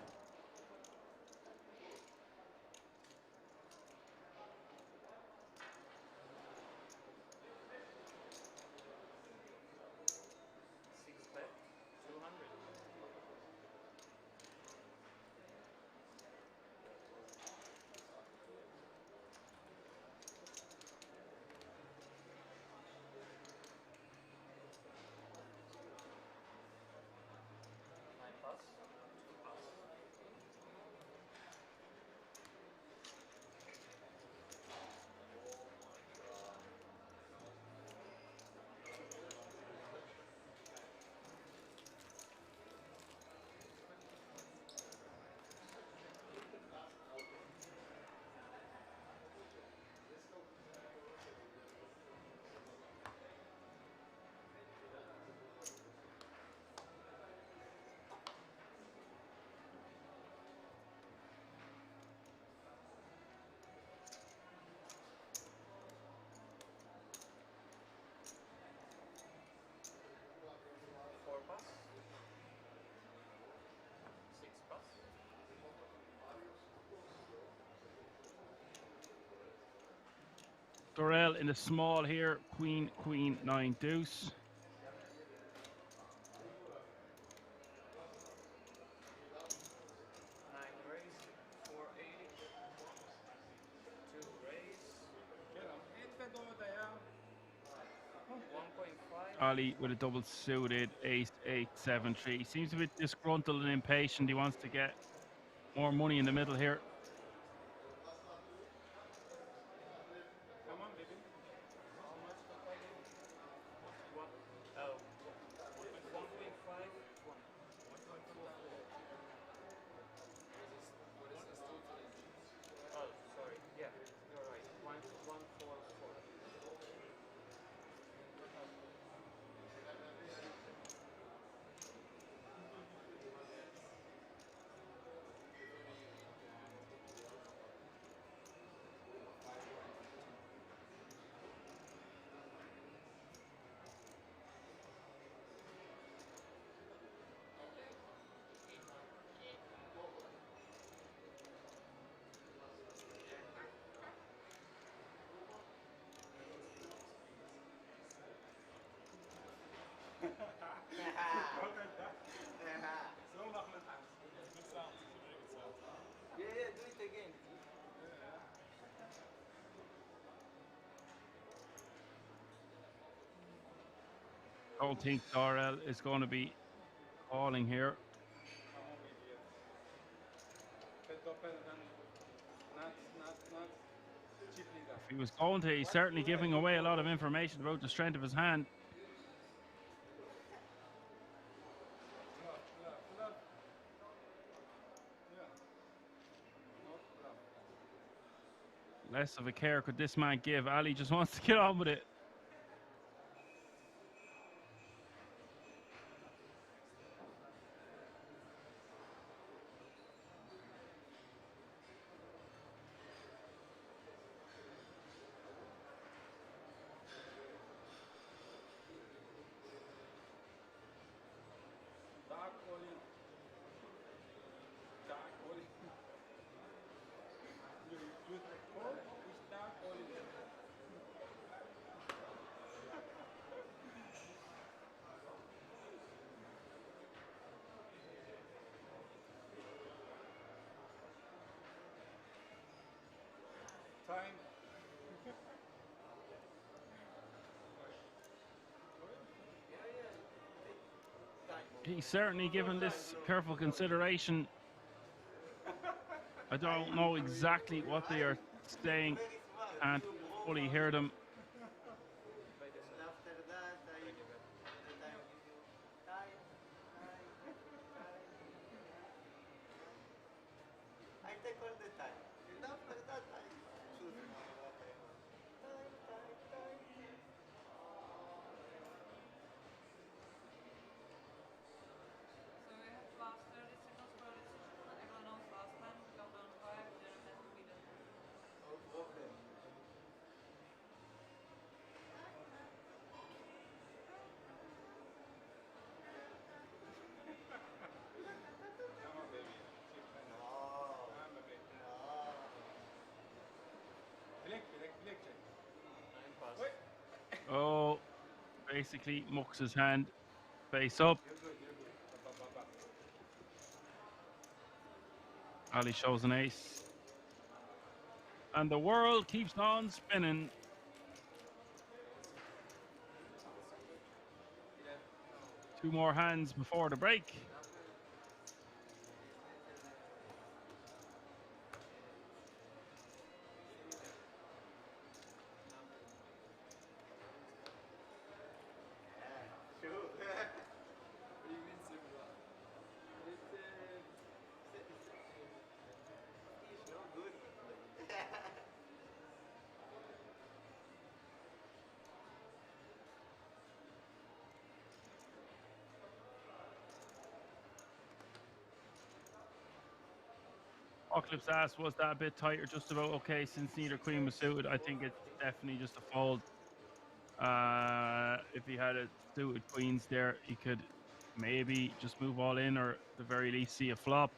Dorel in the small here. Queen, queen, 9 deuce. Nine raise, 480. Two raise. 1.5. Ali with a double suited ace 8-7-3. Seems a bit disgruntled and impatient. He wants to get more money in the middle here. Come on, baby. How much to play? What? 1.5. 1.44. Oh, sorry. Yeah, you're right. 1.44. So machen wir eins. Good sound. Very good sound. Yeah, do it again. I don't think Dorel is going to be calling here. Come on, baby. Fett doppel, dann nuts. Chip leader. If he was going to, he's certainly giving away a lot of information about the strength of his hand. Bluff. Yeah. Not bluff. Less of a care could this man give. Ali just wants to get on with it. Dark all in. Dark all in. You call is dark all in. Time. He's certainly given this careful consideration. I don't know exactly what they are saying. Can't fully hear them. After that, I give you time. I take all the time. And after that, I choose what I want. Time. So we have last 30 seconds for a decision. Everyone knows last time, countdown 5, there has to be the Okay. Come on, baby. Come on, baby. Black check. Nine pass. Wait. Oh, basically mucks his hand face up. You're good. Ba. Ali shows an ace. And the world keeps on spinning. Two more hands before the break. Eclipse asked, was that a bit tight or just about okay since neither queen was suited? I think it's definitely just a fold. If he had a suited queens there, he could maybe just move all in or at the very least see a flop.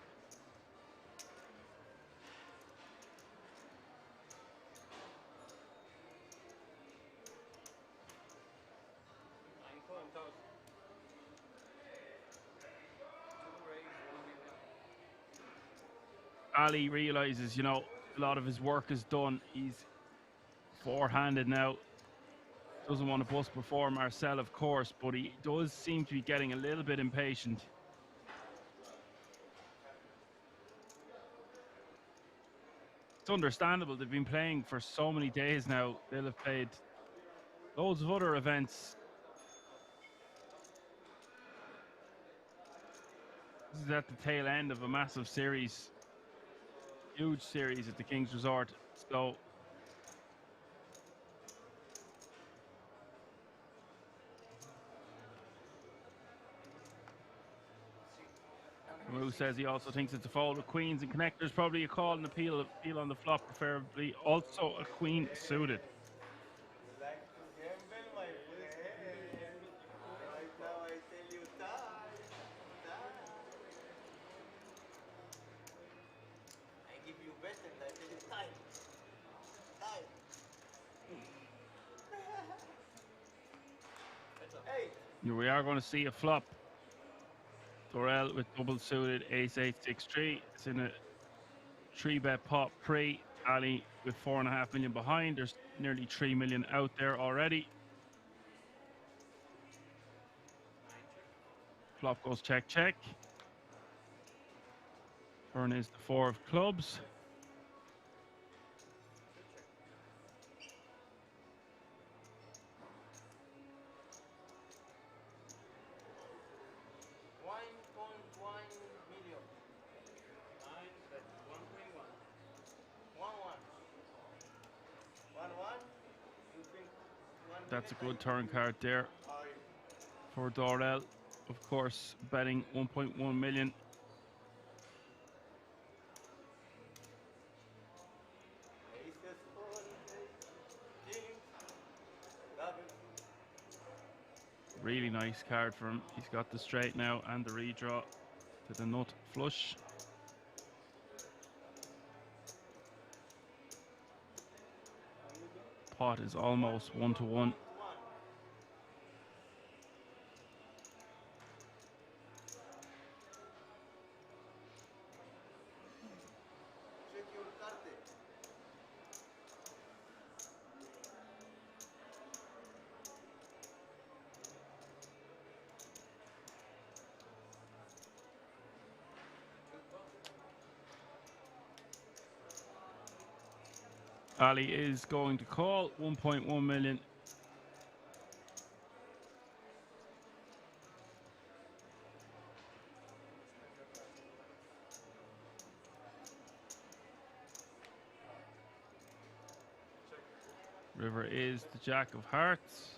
Ali realizes, you know, a lot of his work is done. He's four-handed now. Doesn't want to bust before Marcel, of course, but he does seem to be getting a little bit impatient. It's understandable. They've been playing for so many days now. They'll have played loads of other events. This is at the tail end of a massive series. Huge series at the King's Resort. So Camus says he also thinks it's a fold with queens and connectors. Probably a call and appeal on the flop, preferably also a queen suited. Like to gamble, my friend. Right now I tell you time. I give you bet and I tell you time. Hey. Here we are going to see a flop. Dorel with double suited ace 8-6-3. It's in a 3-bet pot pre. Ali with 4.5 million behind. There's nearly 3 million out there already. Flop goes check, check. Turn is the 4 of clubs. That's a good turn card there for Dorel. Of course, betting 1.1 million. Really nice card for him. He's got the straight now and the redraw to the nut flush. Pot is almost 1-to-1. Ali is going to call 1.1 million. River is the Jack of Hearts.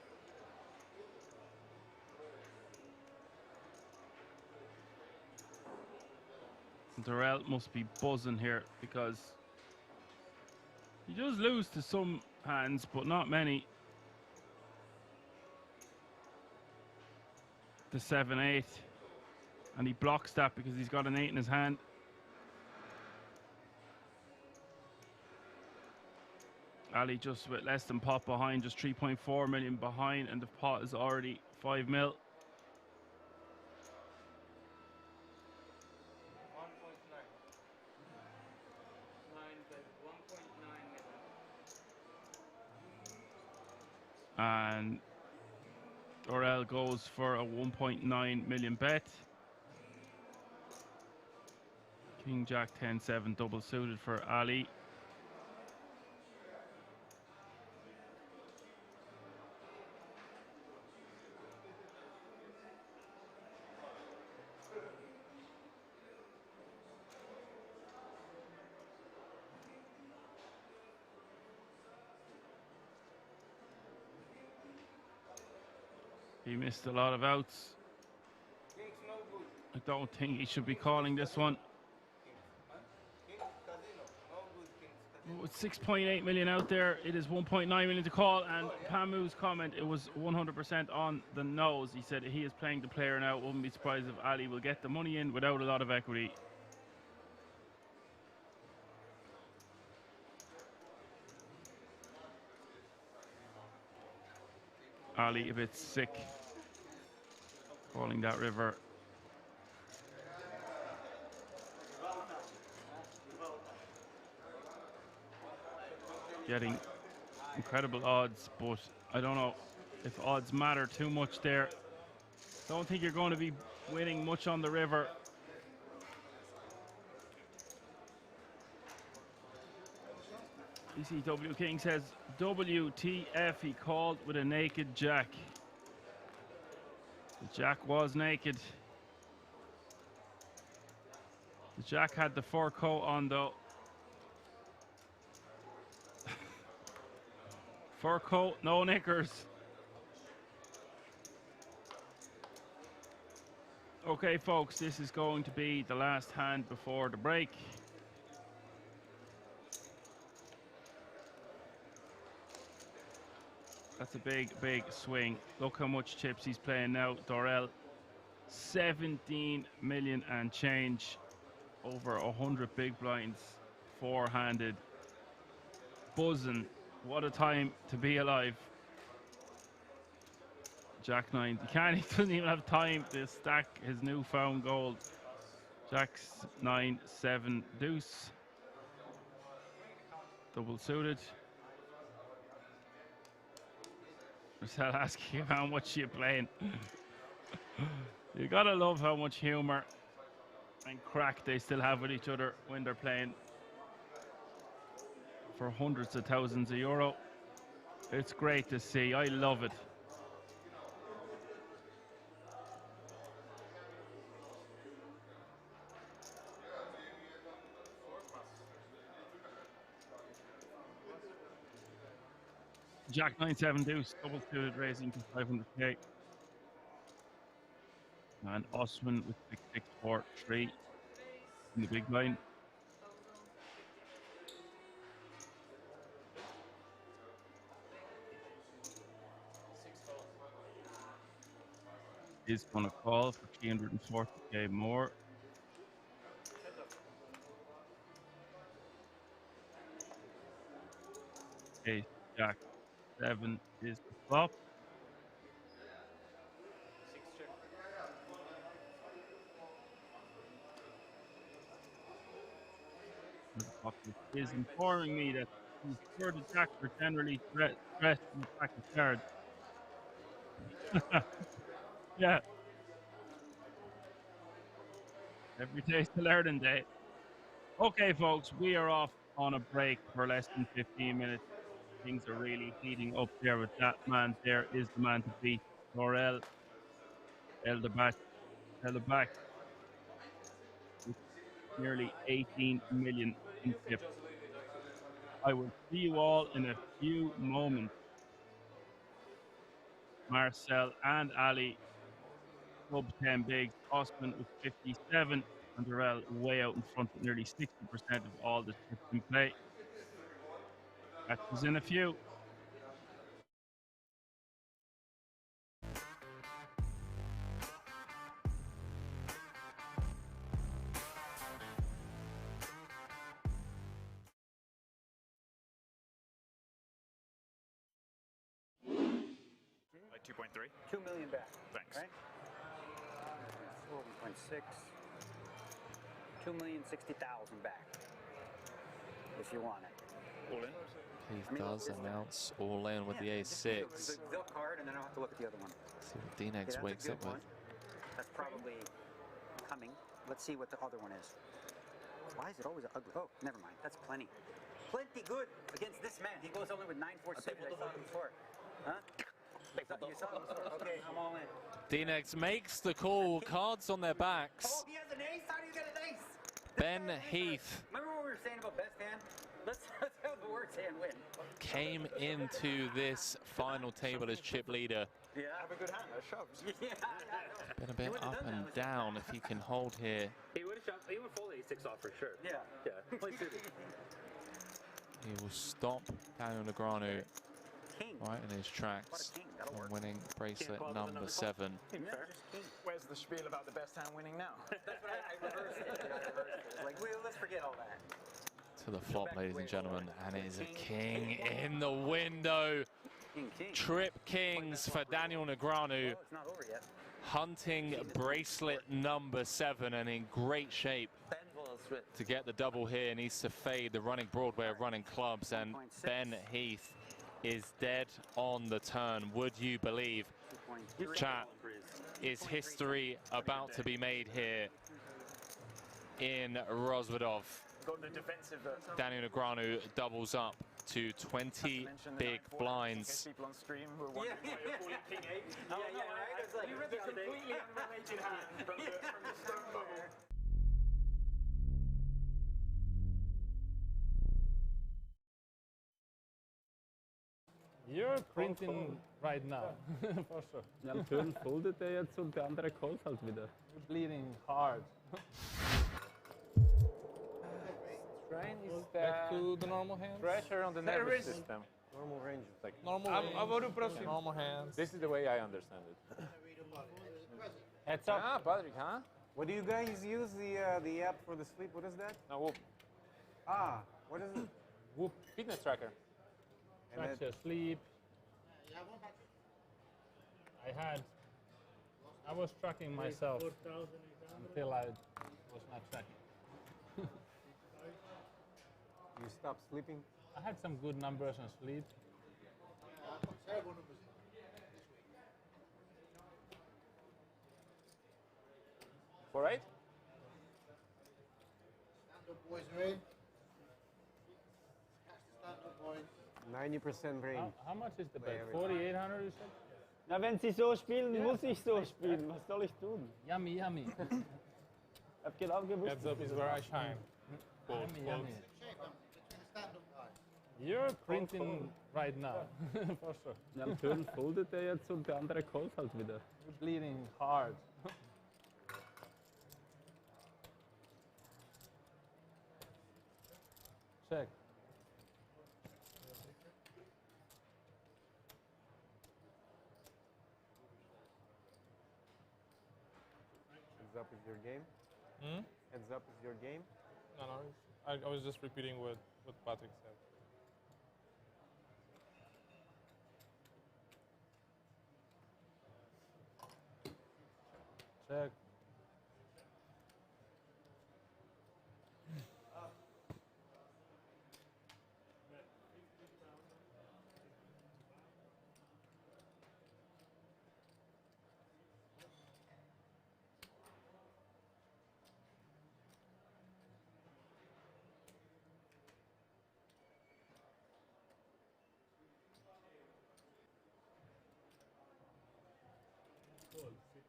Dorel must be buzzing here because he does lose to some hands, but not many. The 7-8, and he blocks that because he's got an 8 in his hand. Ali just with less than pot behind, just 3.4 million behind, and the pot is already 5 mil. And Dorel goes for a 1.9 million bet. King Jack 10-7 double suited for Ali. He missed a lot of outs. I don't think he should be calling this one. With 6.8 million out there, it is 1.9 million to call. And Pamu's comment, it was 100% on the nose. He said he is playing the player now. Wouldn't be surprised if Ali will get the money in without a lot of equity. Ali a bit sick, calling that river. getting incredible odds, but I don't know if odds matter too much there. Don't think you're going to be winning much on the river. ECW King says, WTF, he called with a naked jack. The jack was naked. The jack had the fur coat on though. Fur coat, no knickers. Okay, folks, this is going to be the last hand before the break. That's a big, big swing. Look how much chips he's playing now, Dorel. 17 million and change. Over 100 big blinds. Four-handed. Buzzing. What a time to be alive. Jack 9. He doesn't even have time to stack his newfound gold. Jacks 9, 7, deuce. Double suited. Marcel asking him how much you're playing. You gotta love how much humor and crack they still have with each other when they're playing for hundreds of thousands of euro. It's great to see. I love it. Jack 9-7 deuce, double suited, raising to 500k. And Osman with 6-6-4-3 in the big blind. Is going to call for 340k more. Ace Jack 7 is the flop. Is informing me that these third attacks are generally stressed in the pack of cards. Yeah. Every day's the learning day. Okay, folks, we are off on a break for less than 15 minutes. Things are really heating up there with that man. There is the man to beat. Dorel. Elder back. With nearly 18 million in tips. I will see you all in a few moments. Marcel and Ali, club 10 bigs. Osman with 57, and Dorel way out in front with nearly 60% of all the chips in play. That was in a few. Like 2.3? 2 million back. Thanks. Right? 4.6. 2,060,000 back. If you want it. All in? Heath does announce all in with the ace-6. The card, and then I'll have to look at the other one. See what D-Nex wakes up with. That's probably coming. Let's see what the other one is. Why is it always ugly? Oh, never mind. That's plenty. Plenty good against this man. He goes only with 9-4-6. I saw him before. Huh? You saw him before. Okay, I'm all in. D-Nex makes the call. Cards on their backs. Oh, he has an ace? How do you get an ace? Ben Heath. Remember what we were saying about best hand? Let's have the worst hand win. Came into this final table as chip leader. Yeah. Have a good hand. I shoved. Yeah. Been a bit up and down if he can hold here. He would have shoved. He would fold ace-6 off for sure. Yeah. Yeah. Play suited. He will stop Daniel Negreanu right in his tracks on winning bracelet number 7. Where's the spiel about the best hand winning now? That's what I reversed it. Like, let's forget all that. To the flop, ladies and gentlemen, and it is a king in the window. Trip kings for Daniel Negreanu. It's not over yet. Hunting bracelet number 7 and in great shape. Ben was to get the double here needs to fade the running Broadway of running clubs, and Ben Heath is dead on the turn. Would you believe? Chat, is history about to be made here in Rozvadov? Got the defensive. Daniel Negreanu doubles up to 20 big blinds. People on stream who are wondering why you're calling King 8. Oh, no, we read the completely unrelated hand from the stone bubble. You're printing right now, for sure. Ja, am Turn foldet er jetzt und der andere calls halt wieder. You're bleeding hard. Strain is Back to the normal hands. pressure on the nervous system. Normal range. Like Normal range. Normal hands. This is the way I understand it. Heads up. Ah, Patrick, huh? What do you guys use the app for the sleep? What is that? No, Whoop. Ah, what is it? Whoop. Fitness tracker. Track your sleep. I was tracking myself until I was not tracking. You stop sleeping? I had some good numbers on sleep. For 8? Stand-up boys, right? Catch the stand-up boys. 90% brain. How much is the bet? 4,800 you said? Na, wenn sie so spielen, muss ich so spielen. Was soll ich tun? Yummy, yummy. Ich hab genau gewusst. Heads up is where I shine. Yummy, yummy. Shape them between the stand-up guys. You're printing right now, for sure. Ja, am Turn foldet er jetzt und der andere calls halt wieder. You're bleeding hard. Check. Heads up is your game. Hmm? Heads up is your game. No, I was just repeating what Patrick said. Check.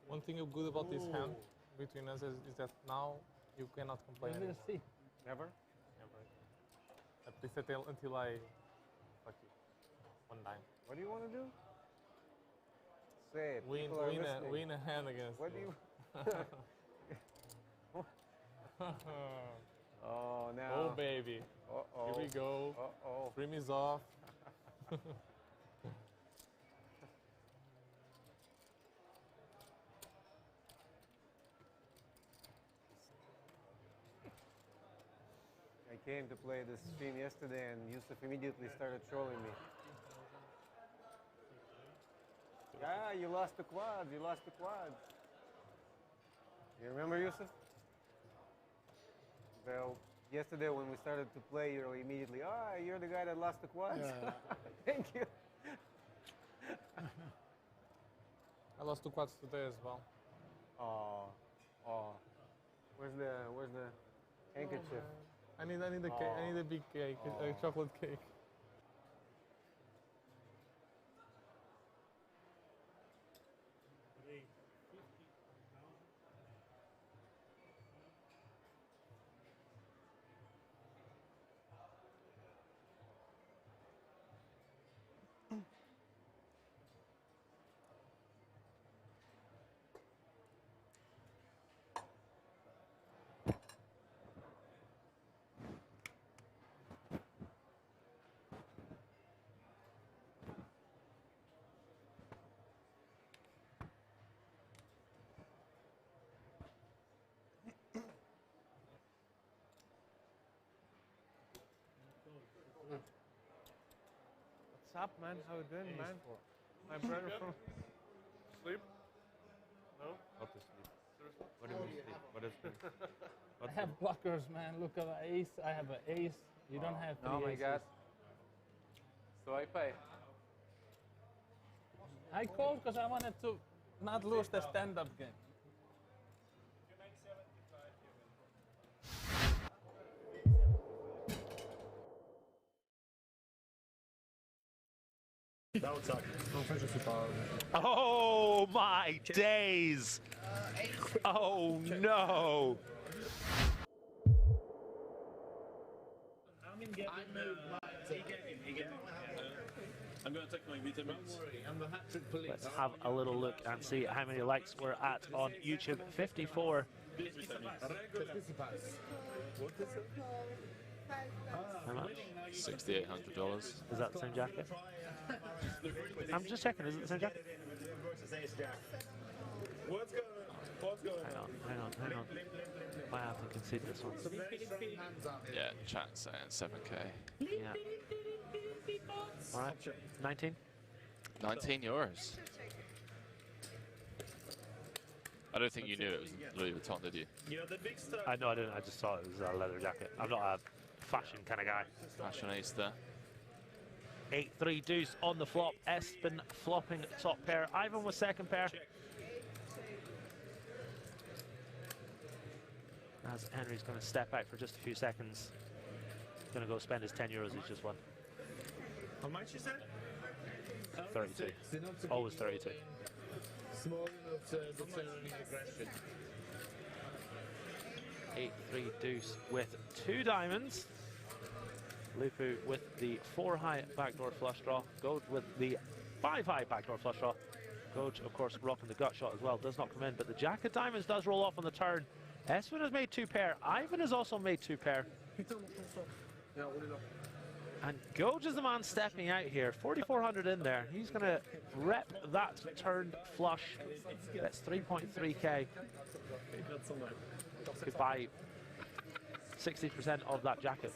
One thing good about this hand between us is that now you cannot complain. Let me anymore. see. Never? Never. At least until I fuck you. One time. What do you want to do? Say it. Win, People are listening. win a hand against What do you. Oh, now. Oh, baby. Uh-oh. Here we go. Uh-oh. Trim is off. I came to play this stream yesterday and Yusuf immediately started trolling me. Yeah, you lost the quads, you lost the quads. You remember, Yusuf? Well, yesterday when we started to play, you were immediately, you're the guy that lost the quads. Yeah. Thank you. I lost 2 quads today as well. Oh. Where's the handkerchief? I need a cake. I need a big cake, a chocolate cake. What's up, man? How you doing, man? My brother from... Sleep? No? Not to sleep. Seriously? What do we see? What is I have blockers, man. Look at the ace. I have an ace. You don't have three Oh my aces. god. So I play. I called because I wanted to not lose the stand-up game. Oh my days! Oh no! I'm going to take my vitamins. Let's have a little look and see how many likes we're at on YouTube. 54. How much? $6,800. Is that the same jacket? I'm just checking, is it the same jacket? What's going on? Hang on. Might have to concede this one. Yeah, chat saying 7K. Yeah. Alright, 19? 19 euros. I don't think you knew it was Louis Vuitton, did you? No, I didn't. I just saw it was a leather jacket. I'm not a fashion kind of guy. Fashionista. 8-3 deuce on the flop. Espen flopping top pair. Ivan was second pair. As Henry's going to step out for just a few seconds. He's going to go spend his 10 euros he's just won. How much is that? 32. Always 32. Small enough to deter any aggression. 8-3 deuce with 2 diamonds. Lupu with the 4-high backdoor flush draw. Goj with the 5-high backdoor flush draw. Goj, of course, rocking the gut shot as well. Does not come in, but the jack of diamonds does roll off on the turn. Espen has made 2 pair. Ivan has also made 2 pair. And Goj is the man stepping out here. 4,400 in there. He's going to rep that turned flush. That's 3.3k. Could buy 60% of that jacket.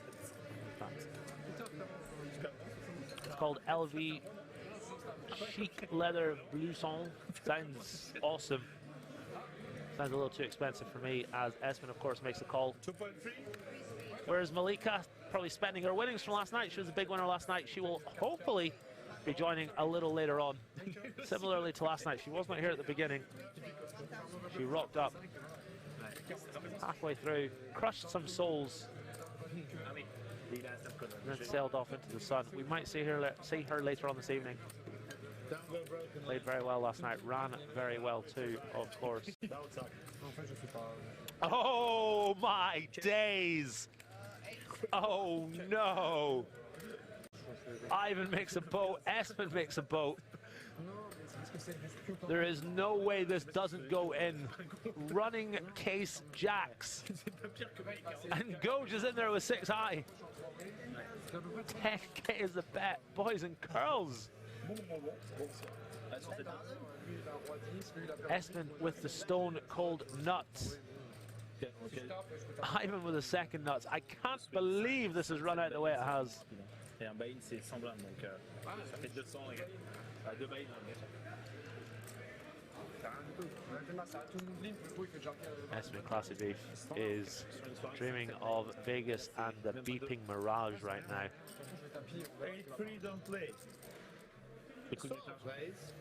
It's called LV Chic Leather Blouson. Sounds awesome. Sounds a little too expensive for me, as Espen, of course, makes the call. 2.3. Whereas Malika, probably spending her winnings from last night. She was a big winner last night. She will hopefully be joining a little later on. Similarly to last night, she was not here at the beginning. She rocked up halfway through, crushed some souls, and then sailed off into the sun. We might see her later on this evening. Played very well last night, ran very well too, of course. Oh my days! Oh no! Ivan makes a boat, Espen makes a boat. There is no way this doesn't go in. Running case jacks. And Goj is in there with 6-high. 10k is the bet, boys and girls. Espen with the stone cold nuts. Ivan with the second nuts. I can't believe this has run out the way it has. Espen Classy Beef is dreaming of Vegas and the beeping mirage right now. 8-3 don't play.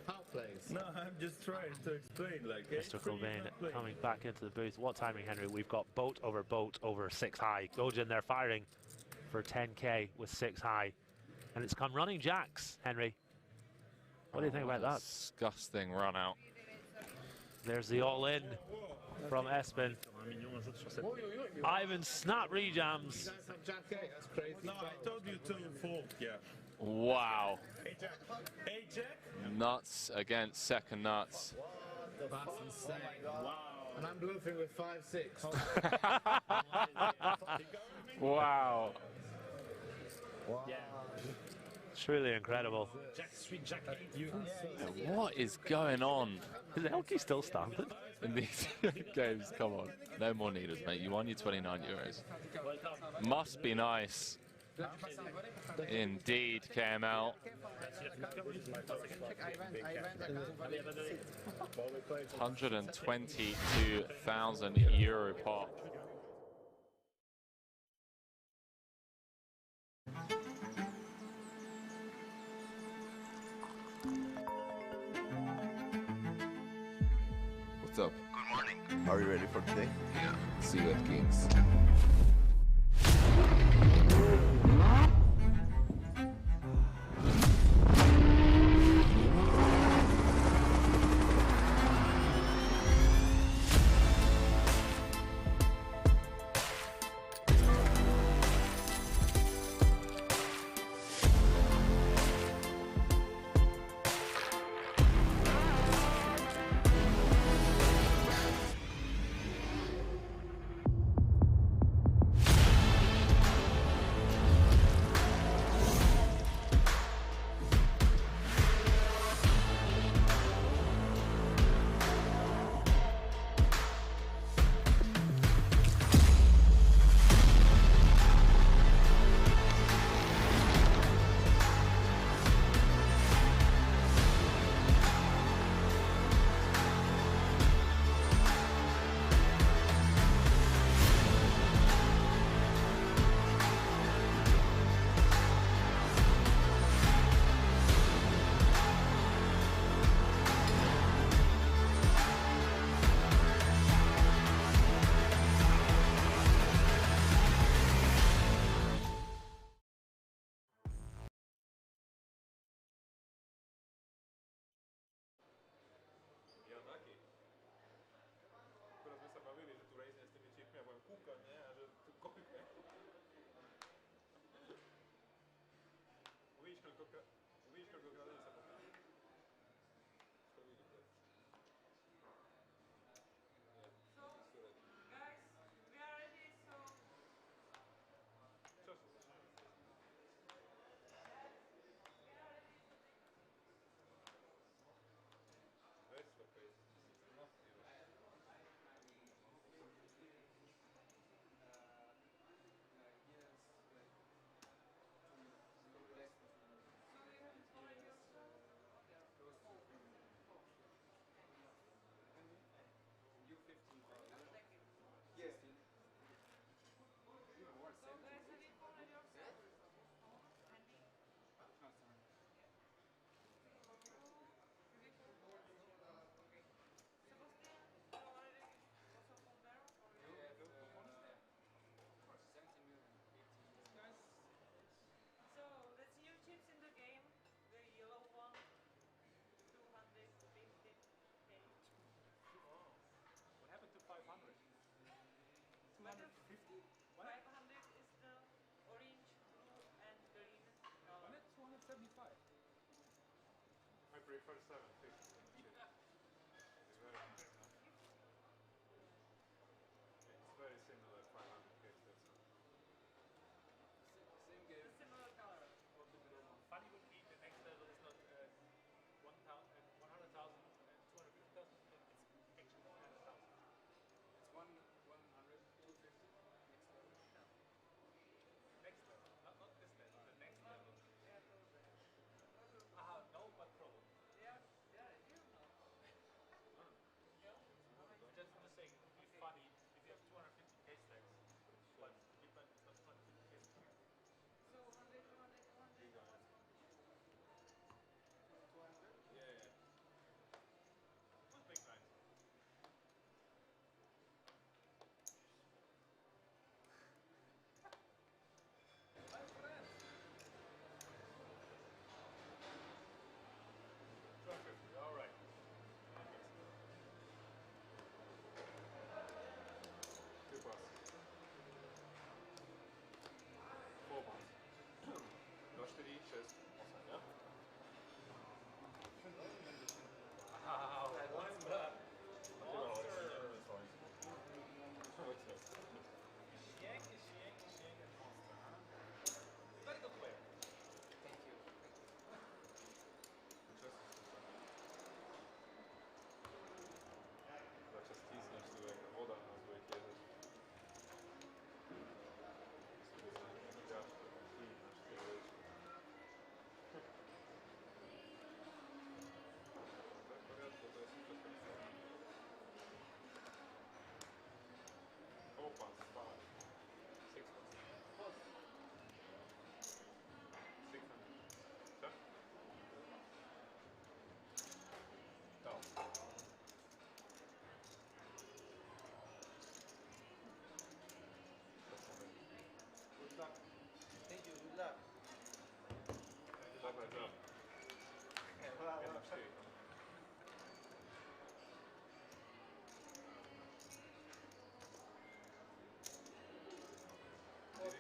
How plays? No, I'm just trying to explain. Like Mr. Cobain coming back into the booth. What timing, Henry? We've got boat over 6-high. Goj in there firing for 10k with 6-high. And it's come running jacks, Henry. What do you think about that? Disgusting run out. There's the all-in from Espen. Ivan snap rejams. No, I told you to fold, yeah. Wow. Hey, Jack. Nuts against second nuts. That's insane. Wow. And I'm bluffing with 5-6. Wow. Yeah. Truly incredible. Jack 3, Jack 8. What is going on? Is Elkie still standing? In these games, come on. No more needles, mate. You won your 29 euros. Must be nice Indeed, KML. 122,000 euro pot. What's up? Good morning. Are you ready for today? Yeah. See you at Kings. Ja taki. Akurat my sa bavili, že tu rejsne s tými čipmi a budem kúkať, nie? A že tu koľko. Uvidíš, koľkokrát sa pokáže. To vidíte. So, guys, we are ready, so... Čo si? chips in the game, the yellow one, 250K. Oh. What happened to 500? 250? 500 is the orange, blue, and green color. Why not 275? I prefer 750. It's very nice, huh? It's very similar 500 case, that's all. Same game. It's a similar color. Funny would be the next level is not 100,000 and 250,000, but it's actually 100,000. It's 100, 250 next level. No. Next level, not this level. The next level. Yeah, those there. Ah, no, but probably. Yeah,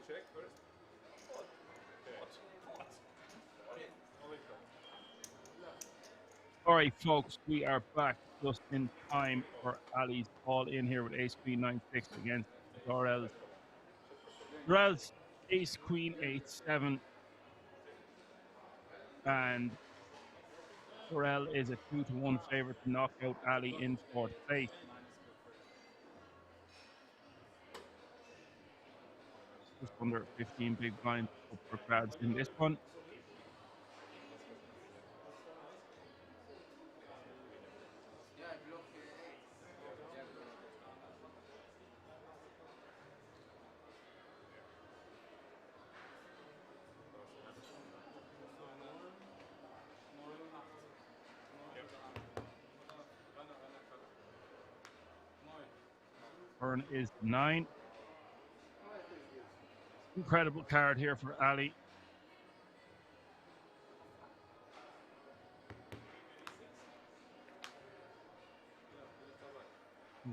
check first? What? Only check. All right, folks, we are back just in time for Ali's all in here with Ace Queen 9-6 against Dorel's. Dorel's Ace Queen 8-7, and Dorel is a 2-1 favorite to knock out Ali in fourth place. Just under 15 big blinds up for grabs in this one. Turn is 9. Incredible card here for Ali.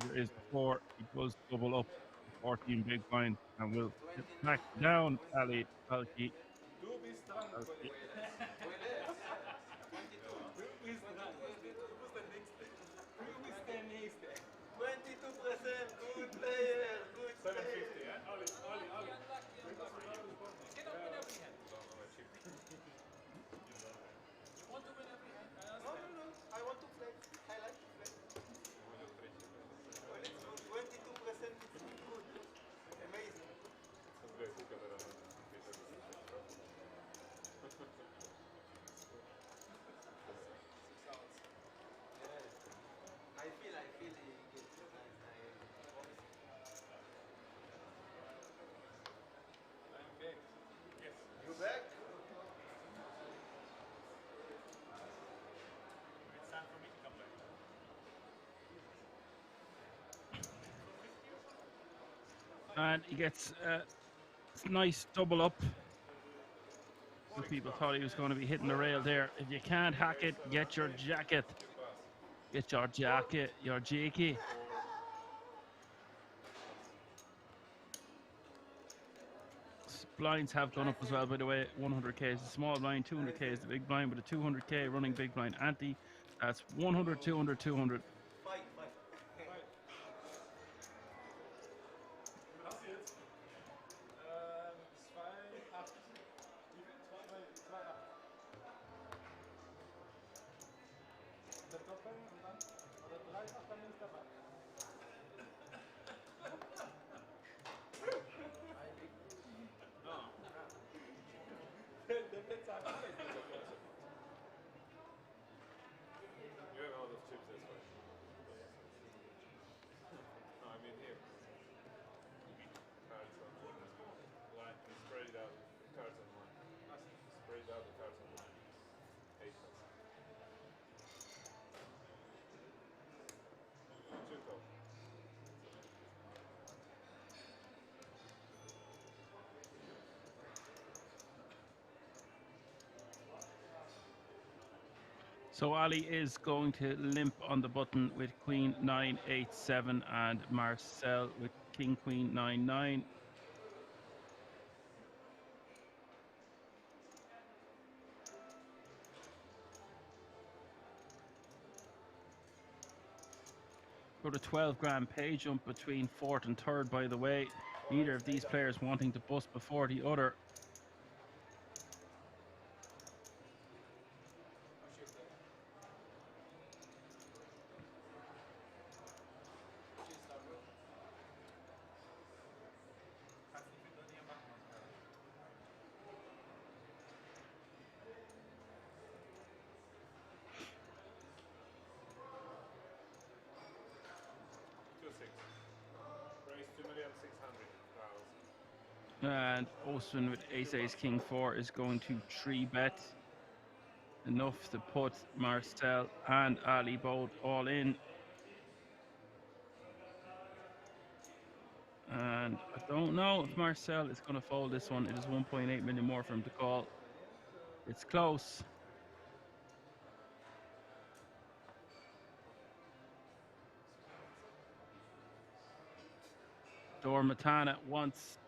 Here is the 4. He does double up 14 big blind and will get back down Ali Alki. Good player, good 750, yeah? Ali. You want to win every hand? No, I want to flex. I like to flex. Well, it's good. 22% is good. Amazing. I feel he gets nice. I'm back. Yes. You back? It's time for me to come back. And he gets a nice double up. Some people thought he was going to be hitting the rail there. If you can't hack it, get your jacket. Get your jacket, your jakey. Blinds have gone up as well, by the way. 100k is the small blind, 200k is the big blind, with a 200k running big blind ante. That's 100, 200, 200. Fight. Der Doppel und dann, oder dreifach, dann links dabei. Der Pizza hat alles. You have a lot of chips, that's why. No, I mean here. Cards on line. You spread it out. Cards on line. Spread it out the cards on line. 8 cards. 2 top. So Ali is going to limp on the button with Queen 9-8-7 and Marcel with King Queen 9-9. Got a 12 grand pay jump between fourth and third, by the way. Neither of these players wanting to bust before the other. And Osman with Ace King 4 is going to 3-bet. Enough to put Marcel and Ali both all in. And I don't know if Marcel is going to fold this one. It is 1.8 million more for him to call. It's close. Dor Matana wants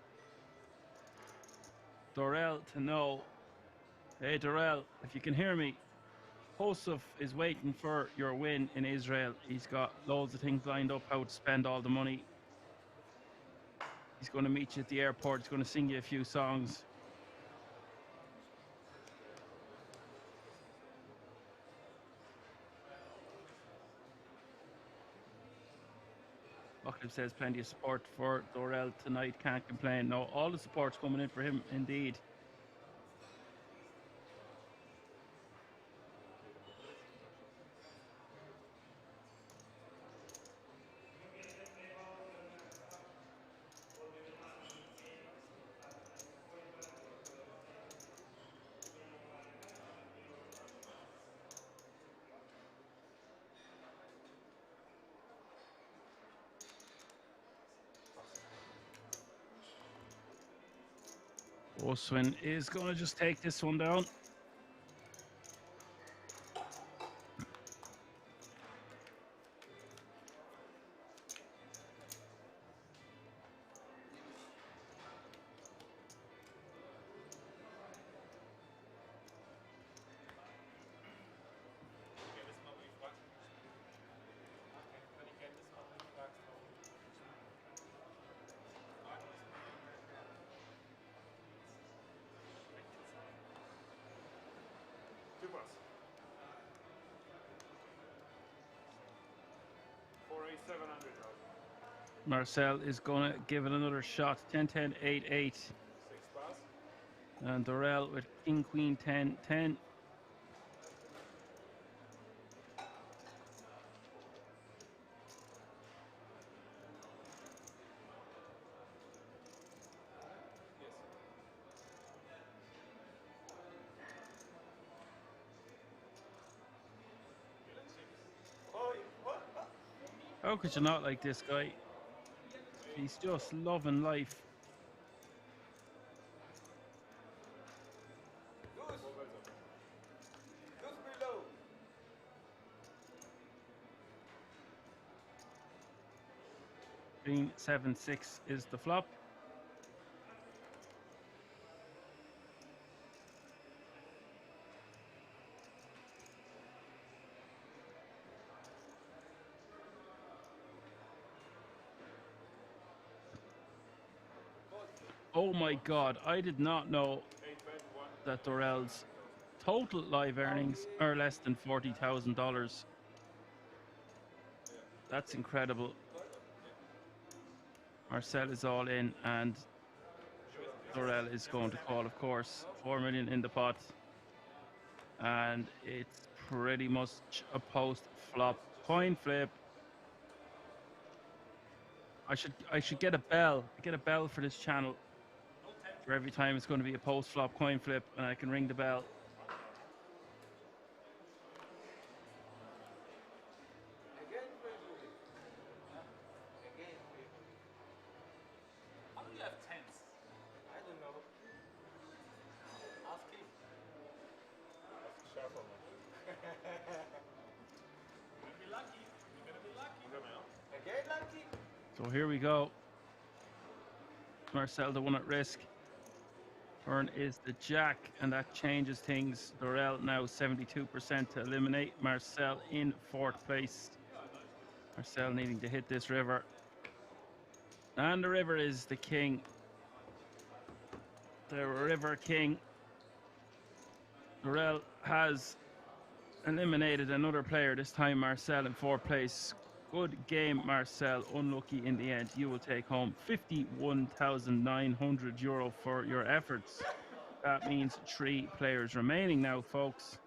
Dorel to know. Hey, Dorel, if you can hear me, Joseph is waiting for your win in Israel. He's got loads of things lined up, how to spend all the money. He's going to meet you at the airport. He's going to sing you a few songs. Buckley says plenty of support for Dorel tonight. Can't complain. No, all the support's coming in for him, indeed. Oswin is going to just take this one down. Marcel is going to give it another shot. 10-10, 8-8. And Dorel with King, Queen, 10-10. How could you not like this guy? He's just loving life. Green 7-6 is the flop. Oh my God, I did not know that Dorel's total live earnings are less than $40,000. That's incredible. Marcel is all in and Dorel is going to call, of course. 4 million in the pot. And it's pretty much a post flop coin flip. I should get a bell. Get a bell for this channel. For every time it's going to be a post flop coin flip and I can ring the bell. How do you have tens? I don't know. Ask him. Sharp on You're gonna be lucky. You're gonna be lucky. Again, lucky. So here we go. Marcel, the one at risk. Turn is the jack, and that changes things. Dorel now 72% to eliminate. Marcel in 4th place. Marcel needing to hit this river. And the river is the king. The river king. Dorel has eliminated another player, this time Marcel in 4th place. Good game, Marcel. Unlucky in the end. You will take home €51,900 for your efforts. That means 3 players remaining now, folks.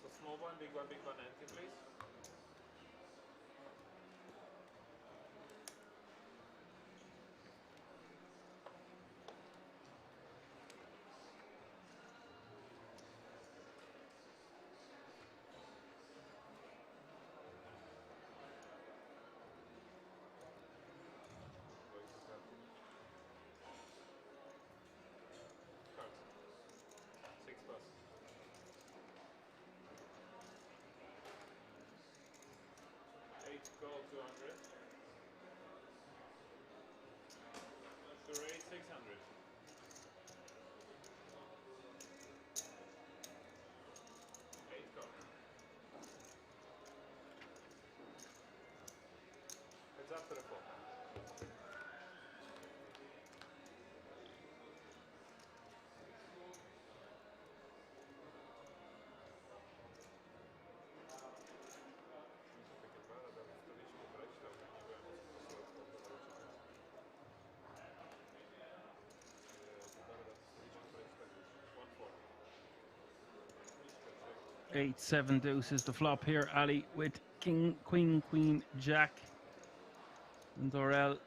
So small one, big one, empty, please. call 200. To raise 600. Eight call. It's after the flop. Eight, 7 deuce is the flop here. Ali with king, queen, queen, jack. And Dorel,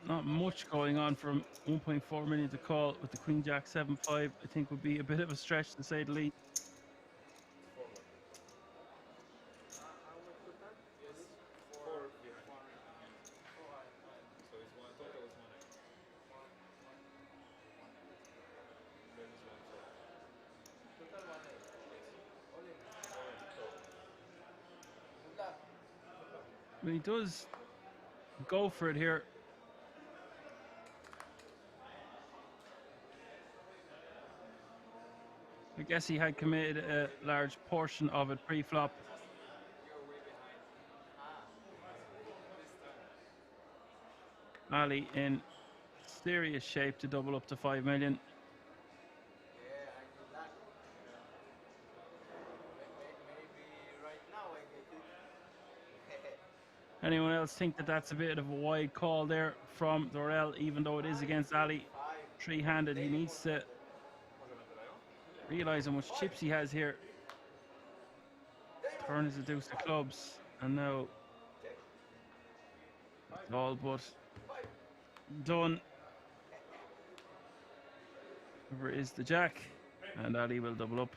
not much going on from 1.4 million to call with the queen, jack, 7-5. I think would be a bit of a stretch to say the least. But he does go for it here. I guess he had committed a large portion of it pre-flop. Ali in serious shape to double up to 5 million. Anyone else think that that's a bit of a wide call there from Dorel, even though it is against Ali? Three-handed, he needs to realise how much chips he has here. Turn is a deuce of clubs, and now it's all but done. Over is the jack, and Ali will double up.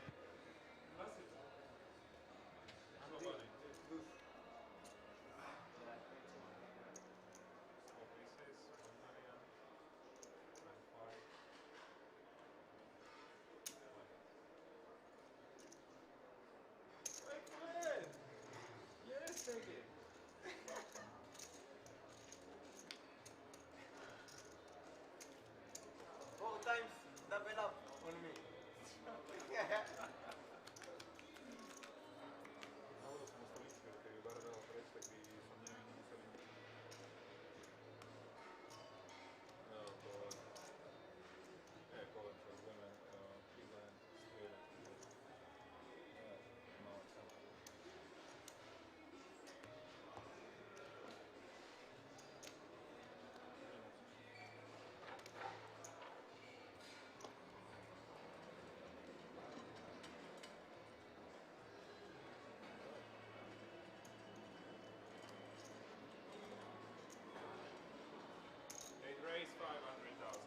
Raise 500,000.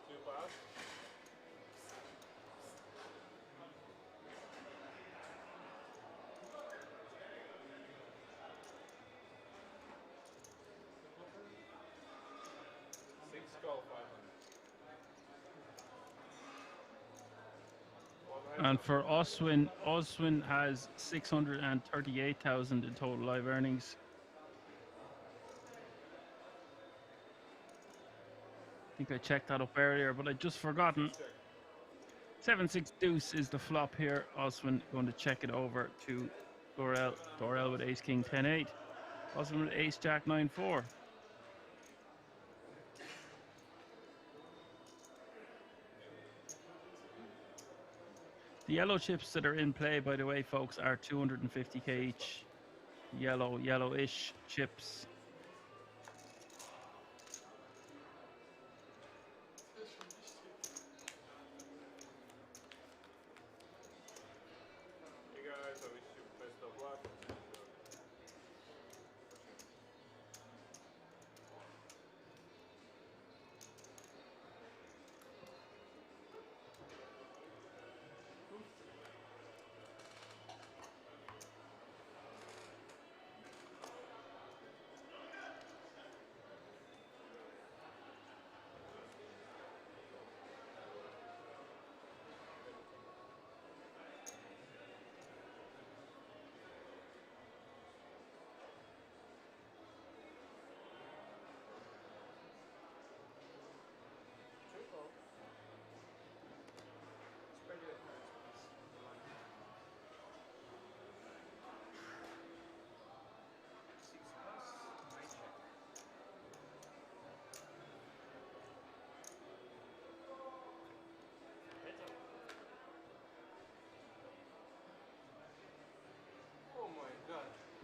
Two pass. Six call 500. And for Oswin has 638,000 in total live earnings. I think I checked that up earlier, but I'd just forgotten. 7-6 deuce is the flop here. Oswin going to check it over to Dorel. Dorel with ace king 10-8. Oswin with ace jack 9-4. The yellow chips that are in play, by the way, folks, are 250k each. Yellowish chips. Hey guys, I wish you best of luck.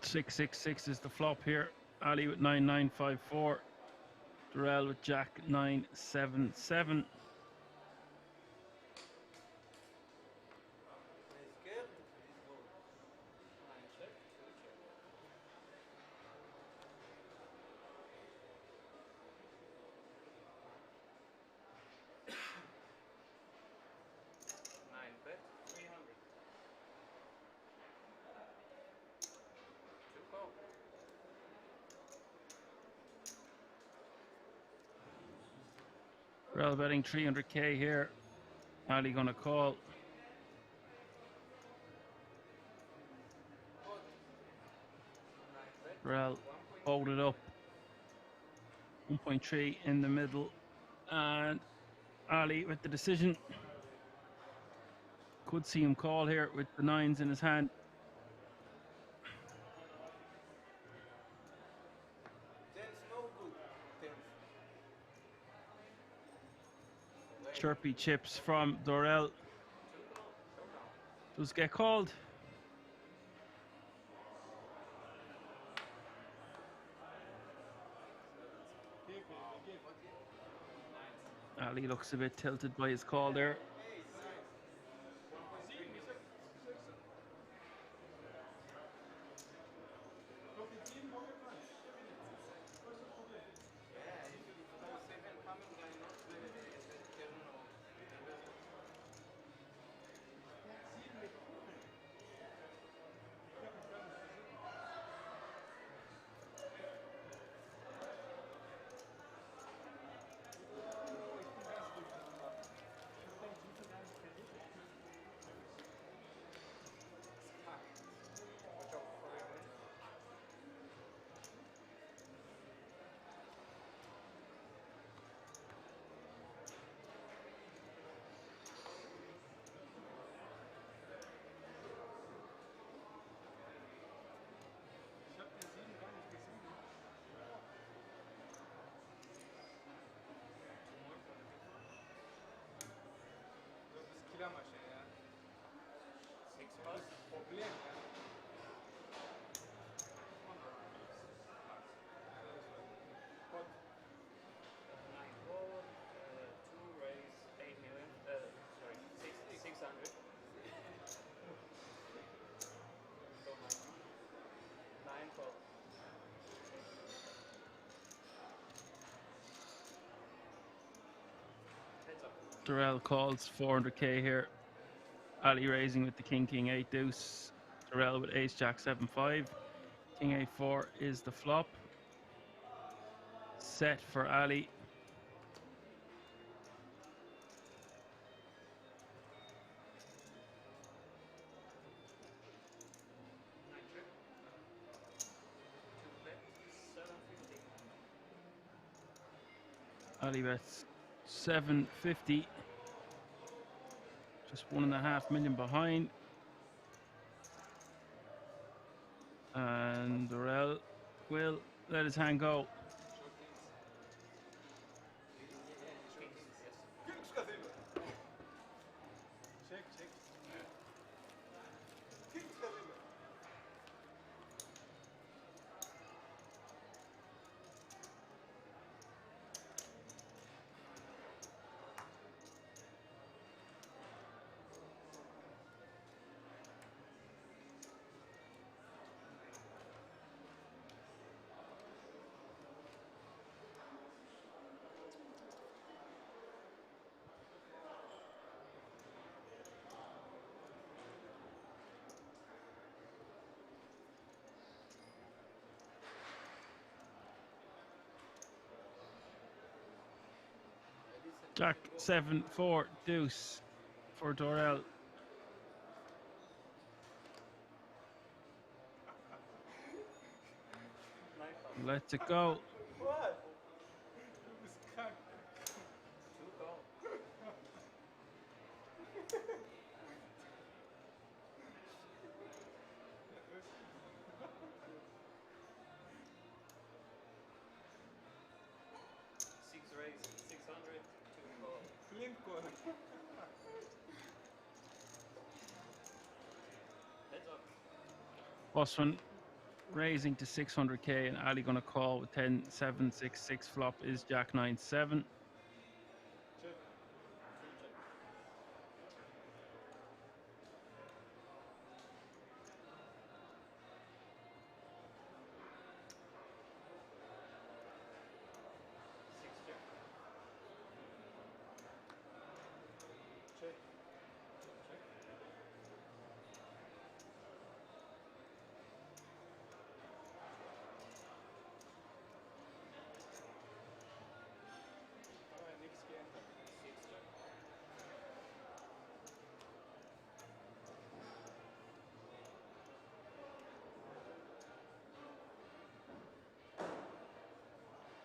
666 is the flop here. Ali with 9954. Durrell with Jack 977. Bet 300. Two call. Durrell betting 300k here. Ali gonna call. Durrell folded up. 1.3 in the middle. And Ali with the decision. Could see him call here with the nines in his hand. Chirpy chips from Durrell. Does get called. Ali looks a bit tilted by his call there. Durrell calls 400k here. Ali raising with the king 8 deuce. Durrell with ace jack 7-5. King a4 is the flop. Set for Ali. Ali bets 750. Just 1.5 million behind. And Durrell will let his hand go. Jack 7-4 deuce for Durrell. Let's it go. What? Six raise, 600, two call. Clean call. Heads up. Bosman raising to 600k, and Ali gonna call with 10-7-6-6. Flop is Jack 9-7.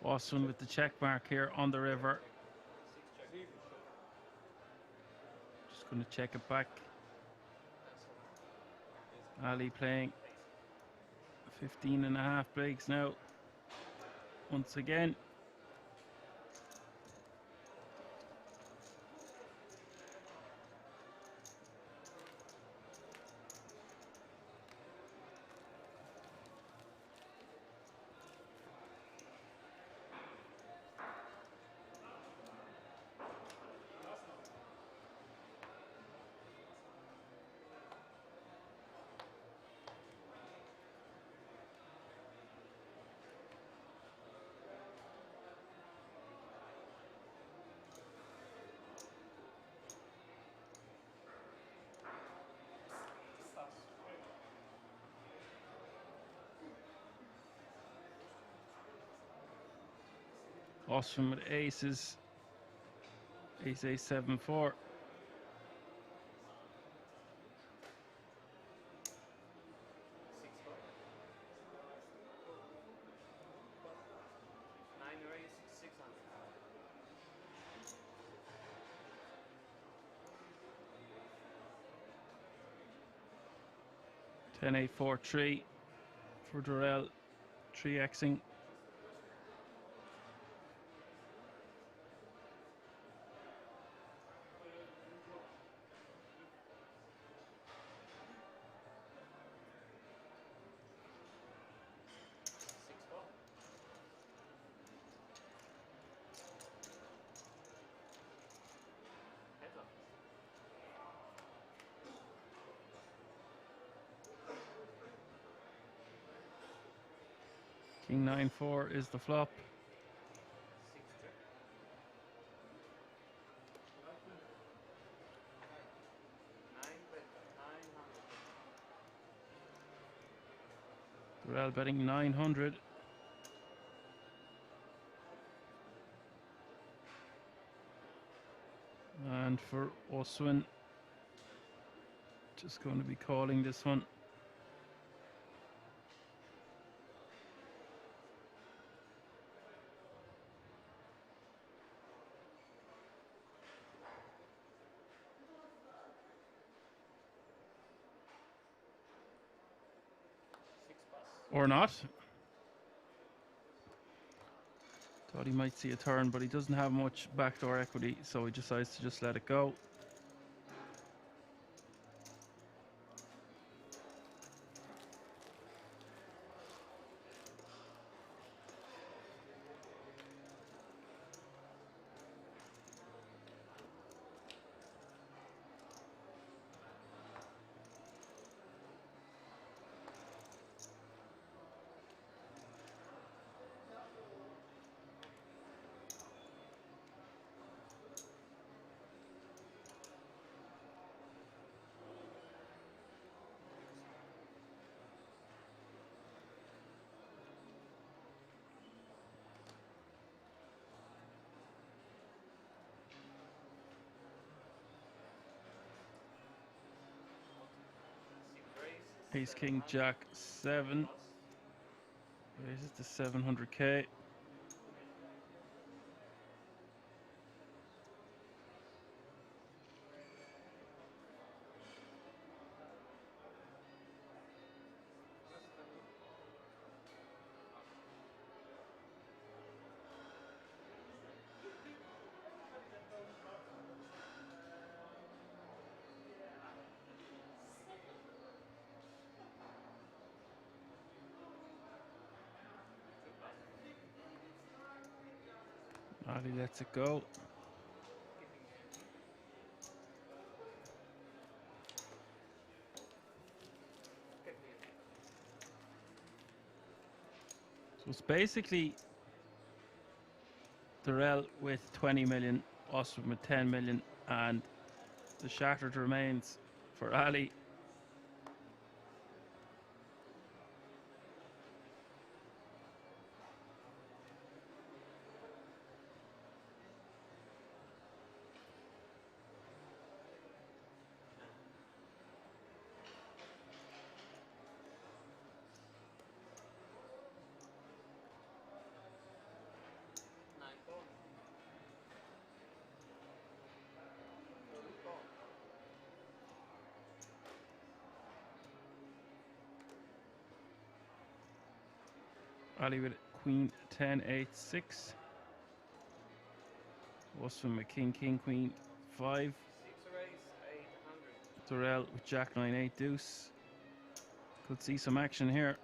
Austin with the check mark here on the river. Just going to check it back. Ali playing 15.5 breaks now. Once again. Austin with aces. Ace 7-4. Ten 8-4-3 for Durrell, 3xing. King 9-4 is the flop. Durrell betting 900. And for Oswin, just going to be calling this one. Or not. Thought he might see a turn, but he doesn't have much backdoor equity, so he decides to just let it go. Ace King Jack 7. Raises to 700k. Ali lets it go. So it's basically Durrell with 20 million, Osman with 10 million, and the shattered remains for Ali. Ali with Queen 10 8 6. Osman with King King Queen 5. Durrell with Jack 9 8 deuce. Could see some action here.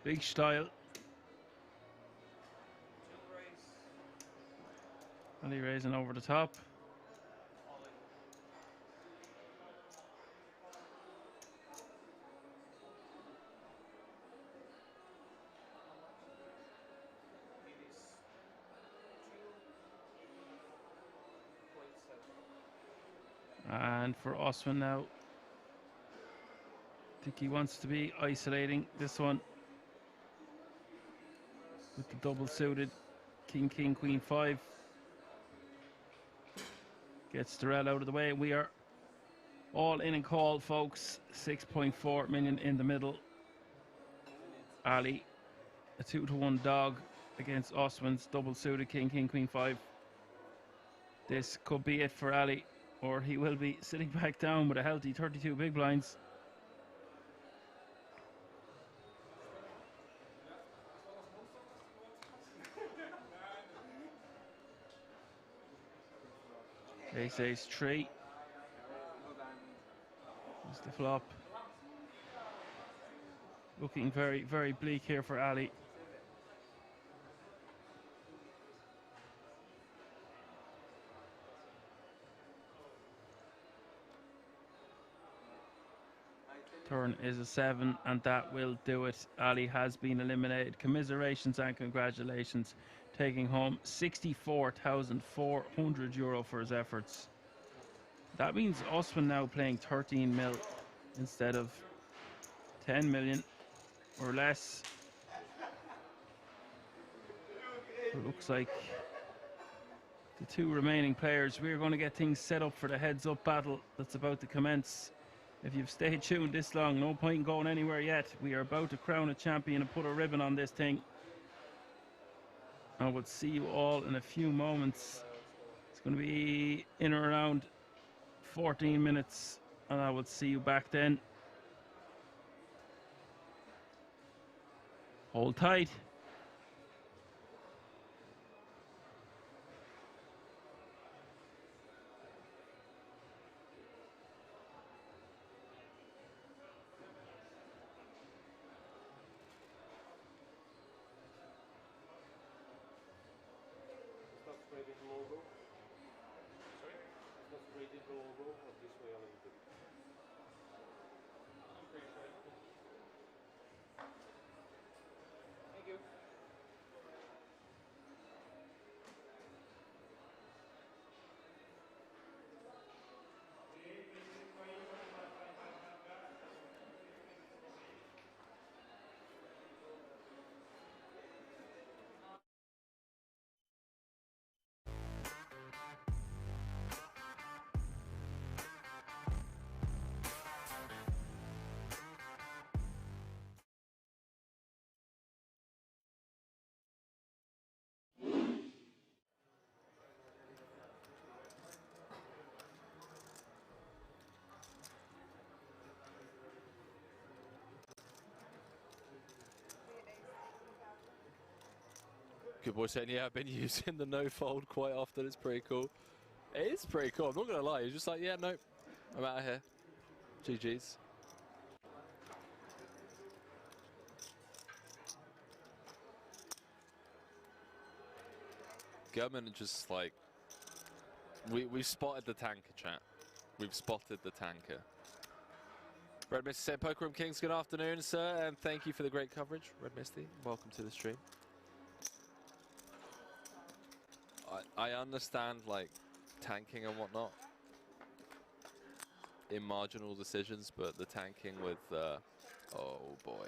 Big style. Ali raising over the top. And for Osman now, I think he wants to be isolating this one with the double suited King King Queen 5. Gets Durrell out of the way. We are all in and call, folks. 6.4 million in the middle. Ali, a 2-to-1 dog against Osman's double suited King King Queen 5. This could be it for Ali, or he will be sitting back down with a healthy 32 big blinds. Ace Ace 3. There's the flop. Looking very, very bleak here for Ali. Turn is a 7, and that will do it. Ali has been eliminated. Commiserations and congratulations. Taking home €64,400 for his efforts. That means Osman now playing 13 mil instead of 10 million or less. It looks like the two remaining players, we're going to get things set up for the heads up battle that's about to commence. If you've stayed tuned this long, no point in going anywhere yet. We are about to crown a champion and put a ribbon on this thing. I will see you all in a few moments. It's going to be in or around 14 minutes, and I will see you back then. Hold tight. Good boy saying, yeah, I've been using the no fold quite often. It's pretty cool. It is pretty cool. I'm not going to lie. He's just like, yeah, no, I'm out of here. GG's. Gurman just like, we've spotted the tanker, chat. We've spotted the tanker. Red Misty said, Poker Room Kings, good afternoon, sir, and thank you for the great coverage. Red Misty, welcome to the stream. I understand, like, tanking and whatnot in marginal decisions, but the tanking with, oh boy.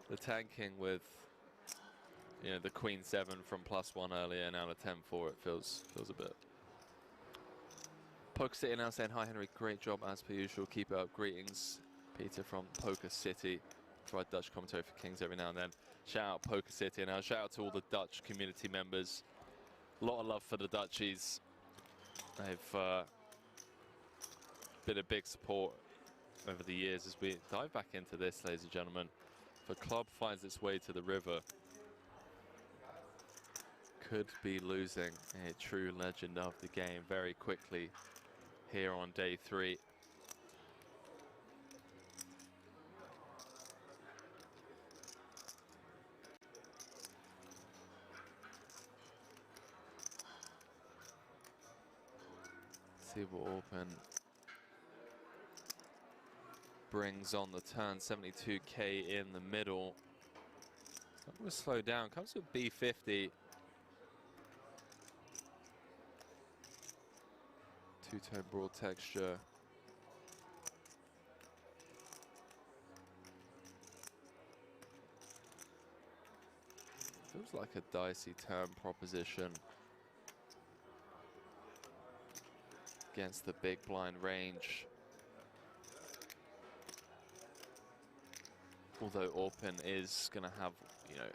The tanking with, you know, the Queen 7 from +1 earlier, now to 10-4, it feels a bit. Poker City now saying, hi Henry, great job as per usual, keep it up, greetings. Peter from Poker City, provide Dutch commentary for Kings every now and then. Shout out Poker City, and now shout out to all the Dutch community members. A lot of love for the Dutchies. They've been a big support over the years as we dive back into this, ladies and gentlemen. The club finds its way to the river. Could be losing a true legend of the game very quickly here on day 3. See what Open brings on the turn. 72k in the middle. I'm going to slow down. Comes with B50. Two-tone broad texture. Feels like a dicey turn proposition against the big blind range. Although Orpin is going to have, you know,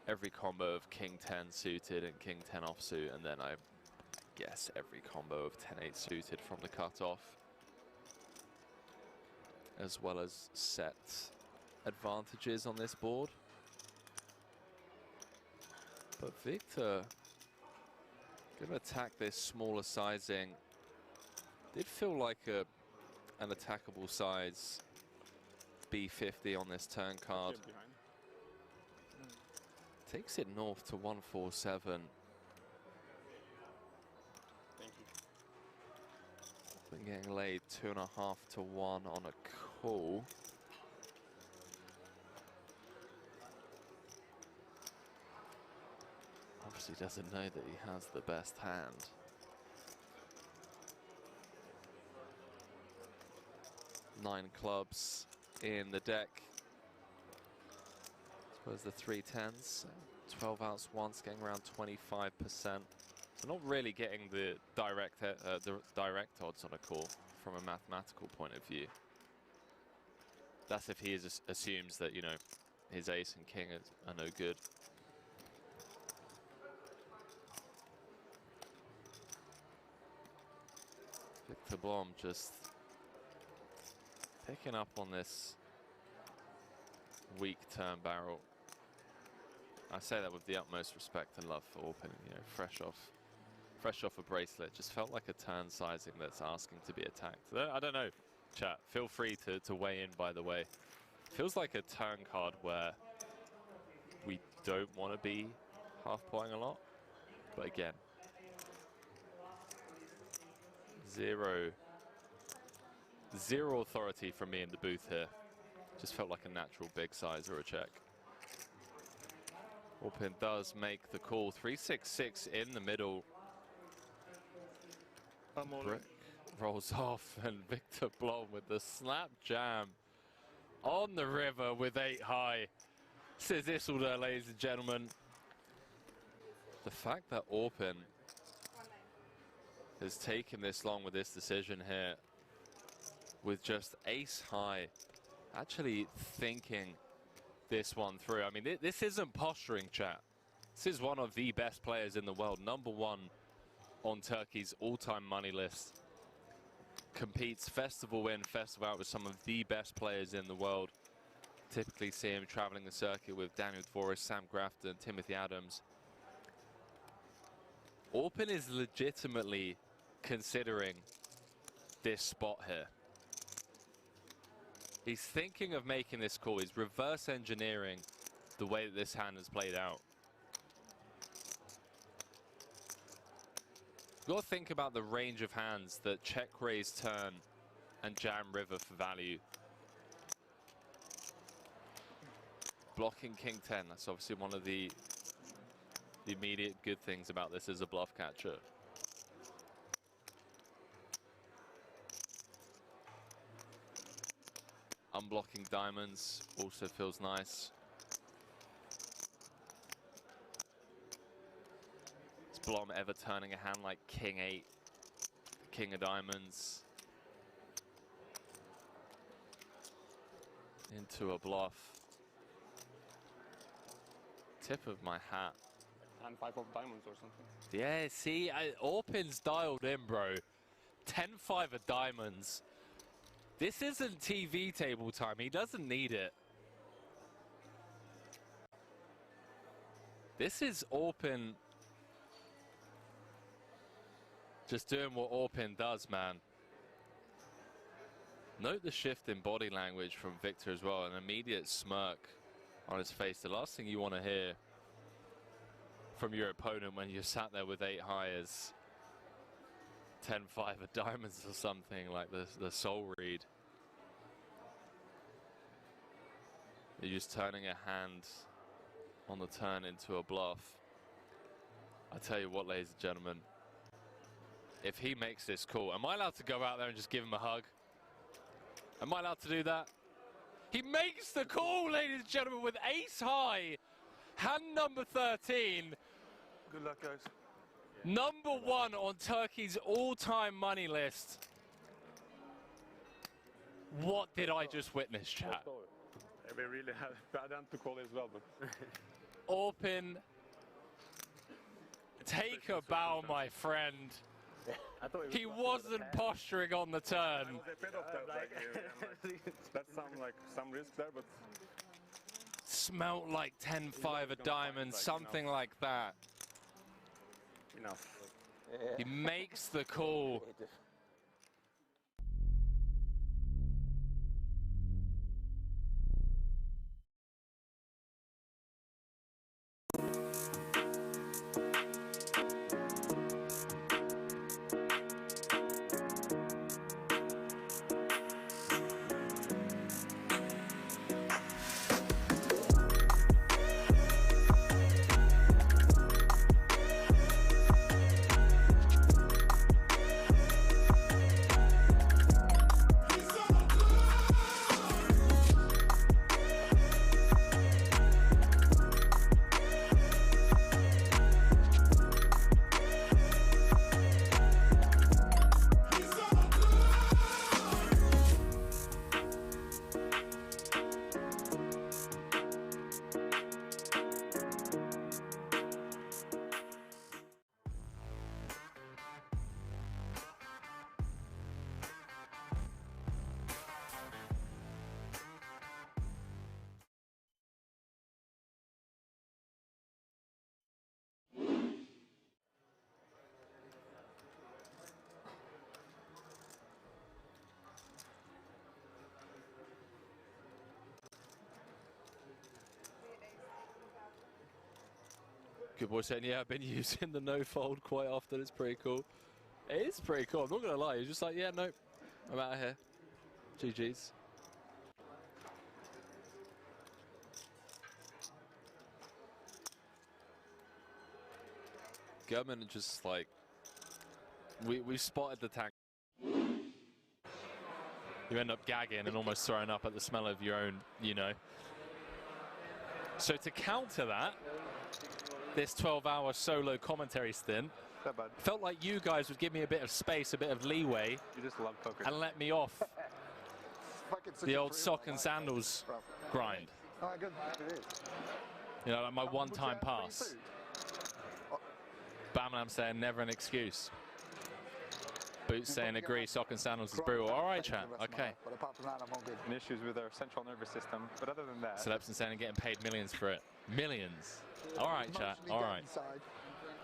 every combo of King 10 suited and King 10 offsuit, and then I guess every combo of 10-8 suited from the cutoff, as well as set advantages on this board. But Victor going to attack this smaller sizing. Did feel like an attackable size B50 on this turn card. Takes it north to 147. Thank you. Been getting laid 2.5 to 1 on a call. Obviously doesn't know that he has the best hand. Nine clubs in the deck. I suppose the 3 10s. 12 outs once, getting around 25%. So not really getting the direct odds on a call from a mathematical point of view. That's if he assumes that, you know, his ace and king are no good. Victor Blom just picking up on this weak turn barrel. I say that with the utmost respect and love for Orpin, you know, fresh off a bracelet. Just felt like a turn sizing that's asking to be attacked. I don't know, chat. Feel free to weigh in, by the way. Feels like a turn card where we don't want to be half-potting a lot. But again, zero authority from me in the booth here. Just felt like a natural big size or a check. Orpin does make the call. 3-6-6 in the middle. Brick rolls off, and Victor Blom with the snap jam on the river with 8 high. Says Isildur, ladies and gentlemen. The fact that Orpin has taken this long with this decision here, with just ace high, actually thinking this one through. I mean, this isn't posturing, chat. This is one of the best players in the world. #1 on Turkey's all-time money list. Competes festival in, festival out with some of the best players in the world. Typically see him traveling the circuit with Daniel Dvorak, Sam Grafton, Timothy Adams. Orpin is legitimately considering this spot here. He's thinking of making this call. He's reverse engineering the way that this hand has played out. You've got to think about the range of hands that check, raise, turn, and jam river for value. Blocking King 10, that's obviously one of the immediate good things about this as a bluff catcher. Unblocking diamonds also feels nice. Is Blom ever turning a hand like King 8, King of diamonds into a bluff? Tip of my hat. And 5 of diamonds or something. Yeah, see, Orpin's dialed in, bro. 10-5 of diamonds. This isn't TV table time. He doesn't need it. This is Orpin just doing what Orpin does, man. Note the shift in body language from Victor as well. An immediate smirk on his face. The last thing you want to hear from your opponent when you're sat there with 8 high is 10-5 of diamonds or something like the soul read. You're just turning a hand on the turn into a bluff. I tell you what, ladies and gentlemen, if he makes this call, am I allowed to go out there and just give him a hug? Am I allowed to do that? He makes the call, ladies and gentlemen, with ace high. Hand number 13. Good luck, guys. Number 1 on Turkey's all-time money list. What did I just witness, chat? We really had bad hand to call as well, but Orpin, take a bow, my friend. He wasn't posturing on the turn. That's some risk there, but smelt like 10-5 of diamonds, something like that. Enough. He makes the call. Good boy saying, yeah, I've been using the no fold quite often. It's pretty cool. It is pretty cool. I'm not going to lie. He's just like, yeah, nope. I'm out of here. GG's. German just like, we spotted the tank. You end up gagging and almost throwing up at the smell of your own, you know. So to counter that, this 12-hour solo commentary stint, felt like you guys would give me a bit of space, a bit of leeway, you just love poker, and let me off the old sock and sandals grind. Oh, good. It is. You know, like my one-time pass. Bamlam saying never an excuse. Boots saying agree, sock and sandals is brutal. All right, chat. Okay. But apart from that, I'm all good. And issues with our central nervous system, but other than that, Celebson saying getting paid millions for it. Millions. All right, chat. All right.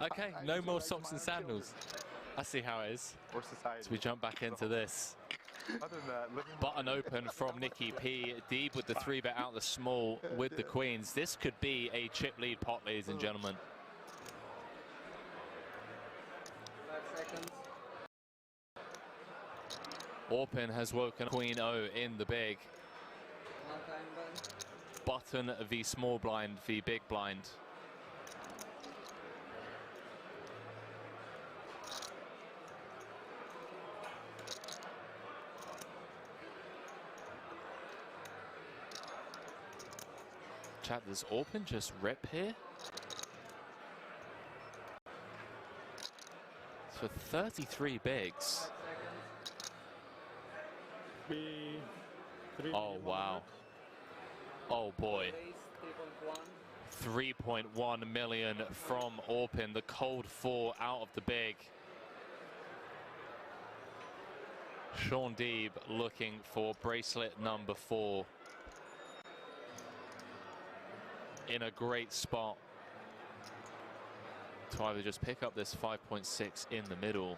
Okay, no more socks and sandals. I see how it is. Or society. So we jump back into this. Other than that, Button open from Nikki P. Deep with the 3-bet out the small with the queens. This could be a chip lead pot, ladies and gentlemen. seconds. Orpin has woken Queen O in the big. One time button. Button v small blind v big blind. Chat, does Orpin just rip here? For 33 bigs. Oh, wow. Oh, boy. 3.1 million from Orpin, the cold four out of the big. Sean Deeb looking for bracelet number 4. In a great spot to either just pick up this 5.6 in the middle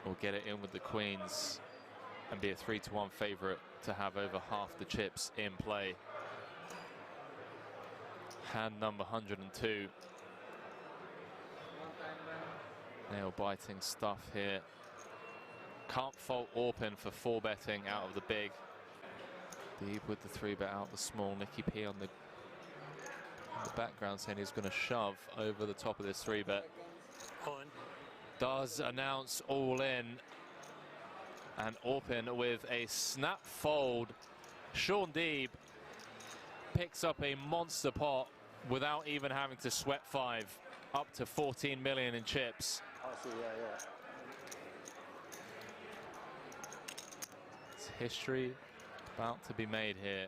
or get it in with the queens and be a 3-1 favorite to have over half the chips in play. Hand number 102. Nail biting stuff here. Can't fault Orpin for 4-betting out of the big. Deeb with the 3-bet out the small. Nicky P on the background saying he's going to shove over the top of this 3-bet. Does announce all in. And Orpin with a snap fold. Sean Deeb picks up a monster pot without even having to sweat 5. Up to 14 million in chips. I see, yeah. It's history about to be made here.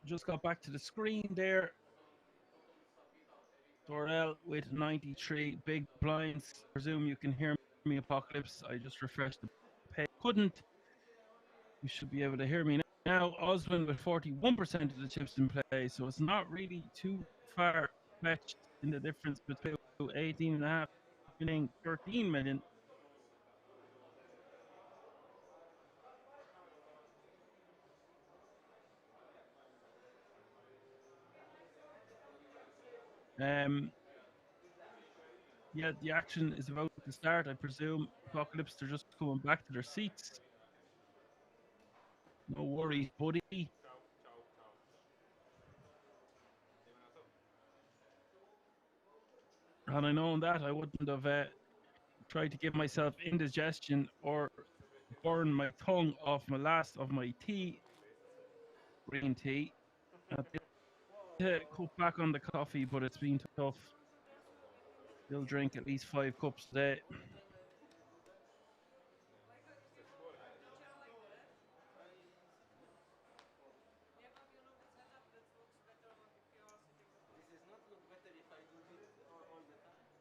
Just got back to the screen there. Dorel with 93 big blinds. Presume you can hear me, Apocalypse. I just refreshed the page. Couldn't. You should be able to hear me now. Oswin with 41% of the chips in play, so it's not really too far fetched in the difference between 18.5 and 13 million. Yeah, the action is about to start. I presume Apocalypse, they're just coming back to their seats. No worries, buddy. Had I known that, I wouldn't have tried to give myself indigestion or burn my tongue off my last of my tea, green tea. I did cut back on the coffee, but it's been tough. Still drink at least 5 cups a day. This is not look better if I do it all the time.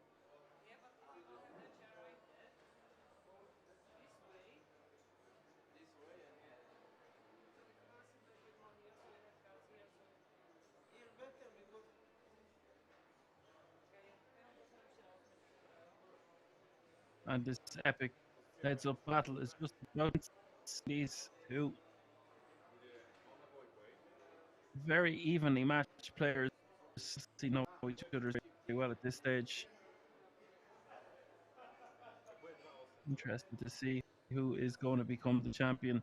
Yeah, but if you don't have the chair like that, this way. This way and here. So the camera seems a bit more near, so you have cards here, so. Here better because. Okay, kan nog eens een shelf met And this epic heads-up battle is just about these two very evenly matched players know each other very well at this stage. Interesting to see who is going to become the champion.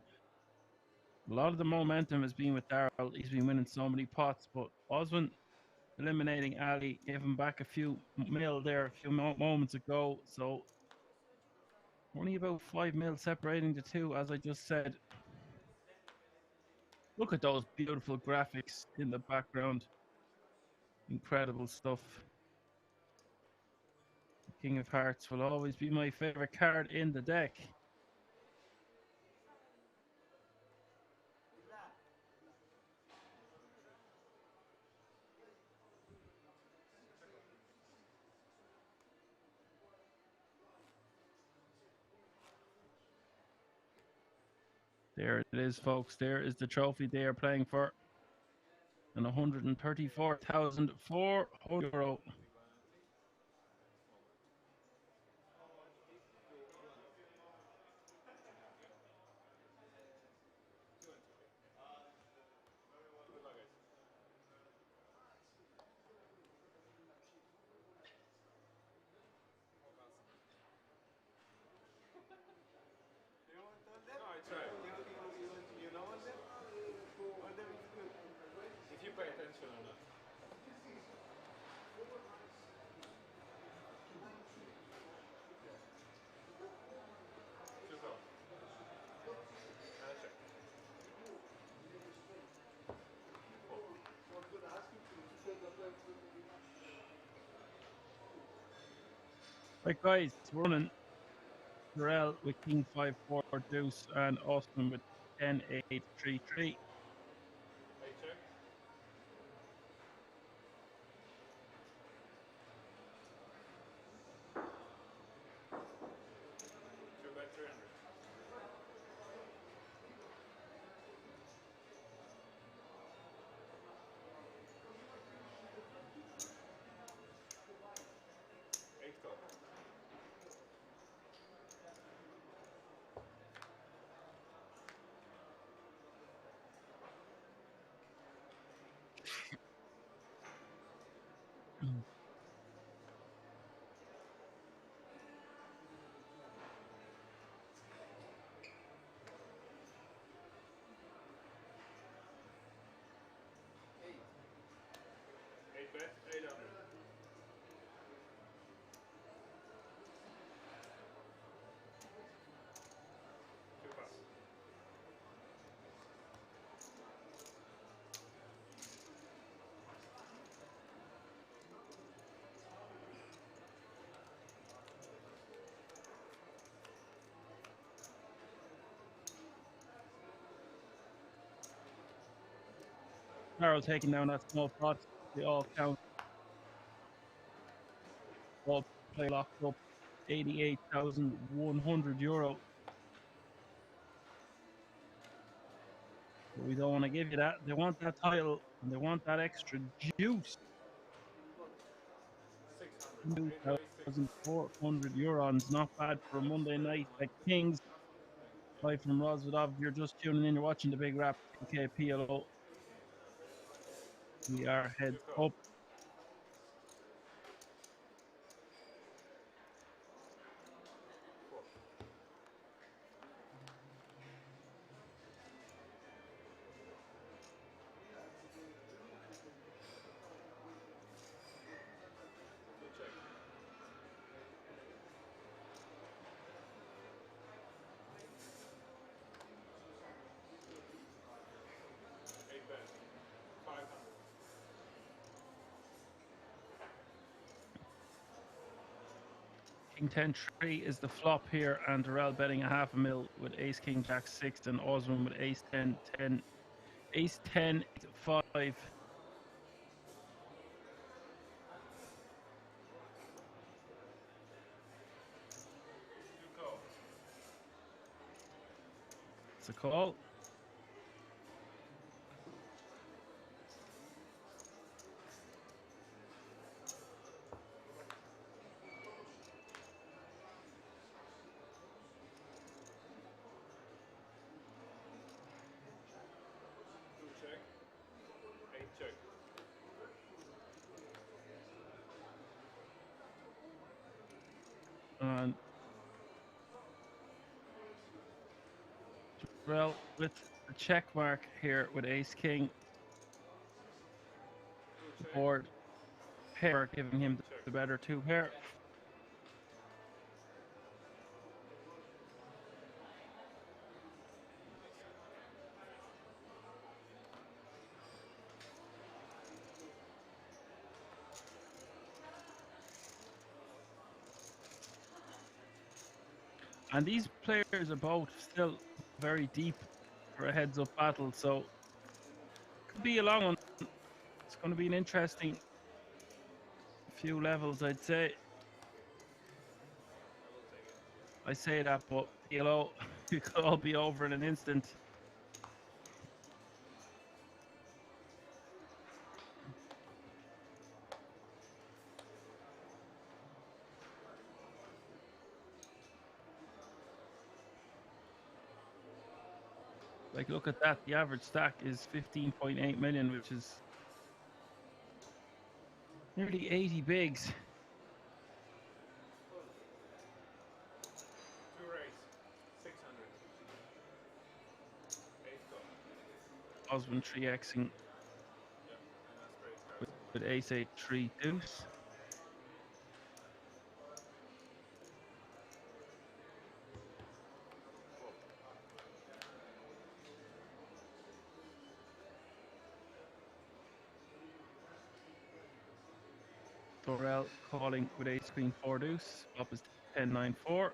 A lot of the momentum has been with Daryl. He's been winning so many pots, but Oswin eliminating Ali gave him back a few mil there a few moments ago. So only about 5 mil separating the two, as I just said. Look at those beautiful graphics in the background. Incredible stuff. King of Hearts will always be my favorite card in the deck. There it is, folks. There is the trophy they are playing for. And €134,400. You want all them? No, I try. You know all them? All them is good. If you pay attention or not. Right, guys, we're running Durrell with King 5-4 Deuce and Austin with 10-8-3-3. Carroll taking down that small pot. They all count. All play locked up. 88,100 euro. But we don't want to give you that. They want that title and they want that extra juice. 2,400 euros. Not bad for a Monday night at Kings. Live from Rosvidov. If you're just tuning in, you're watching the Big Rap 2K PLO. We are heads up. King 10-3 is the flop here, and Darrell betting a half a mil with Ace King Jack 6 and Osman with Ace 10 10. Ace 10 5. It's a call. And Darrell with a check mark here with Ace King. Board pair giving him the better two pair. And these players are both still very deep for a heads-up battle, so could be a long one. It's going to be an interesting few levels, I'd say. I say that, but PLO, it could all be over in an instant. Like, look at that. The average stack is 15.8 million, which is nearly 80 bigs. Osmond 3xing with Ace 8 3 deuce. Dorel calling with Ace Queen 4 deuce. Flop is 10 9 4.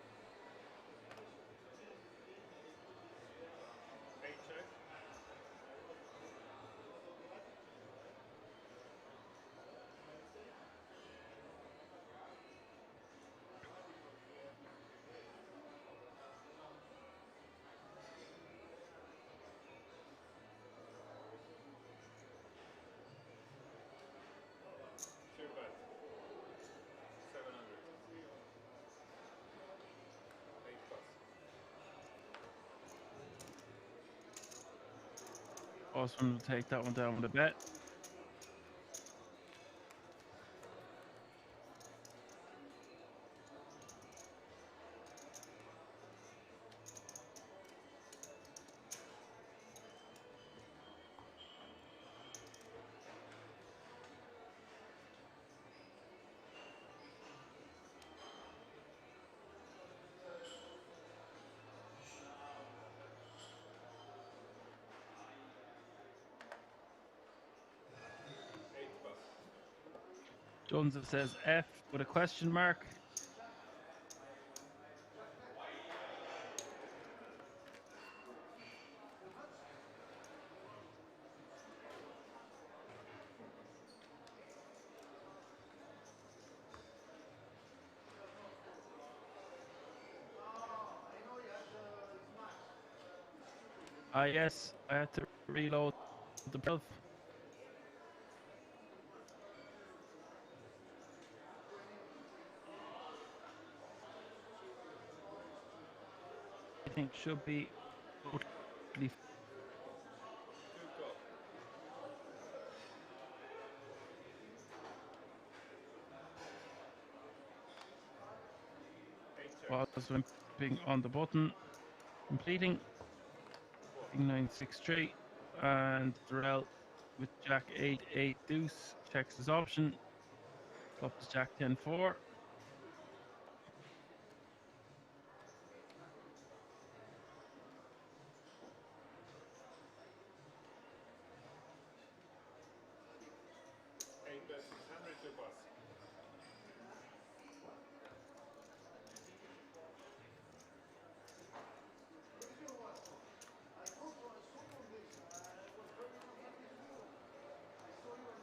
Osman will take that one down with a bet. Joseph says F with a question mark. Yes, I had to reload the shelf. I think should be totally was limping on the button, completing 963, and Durrell with Jack 8-8 deuce checks his option, flop is Jack 10-4.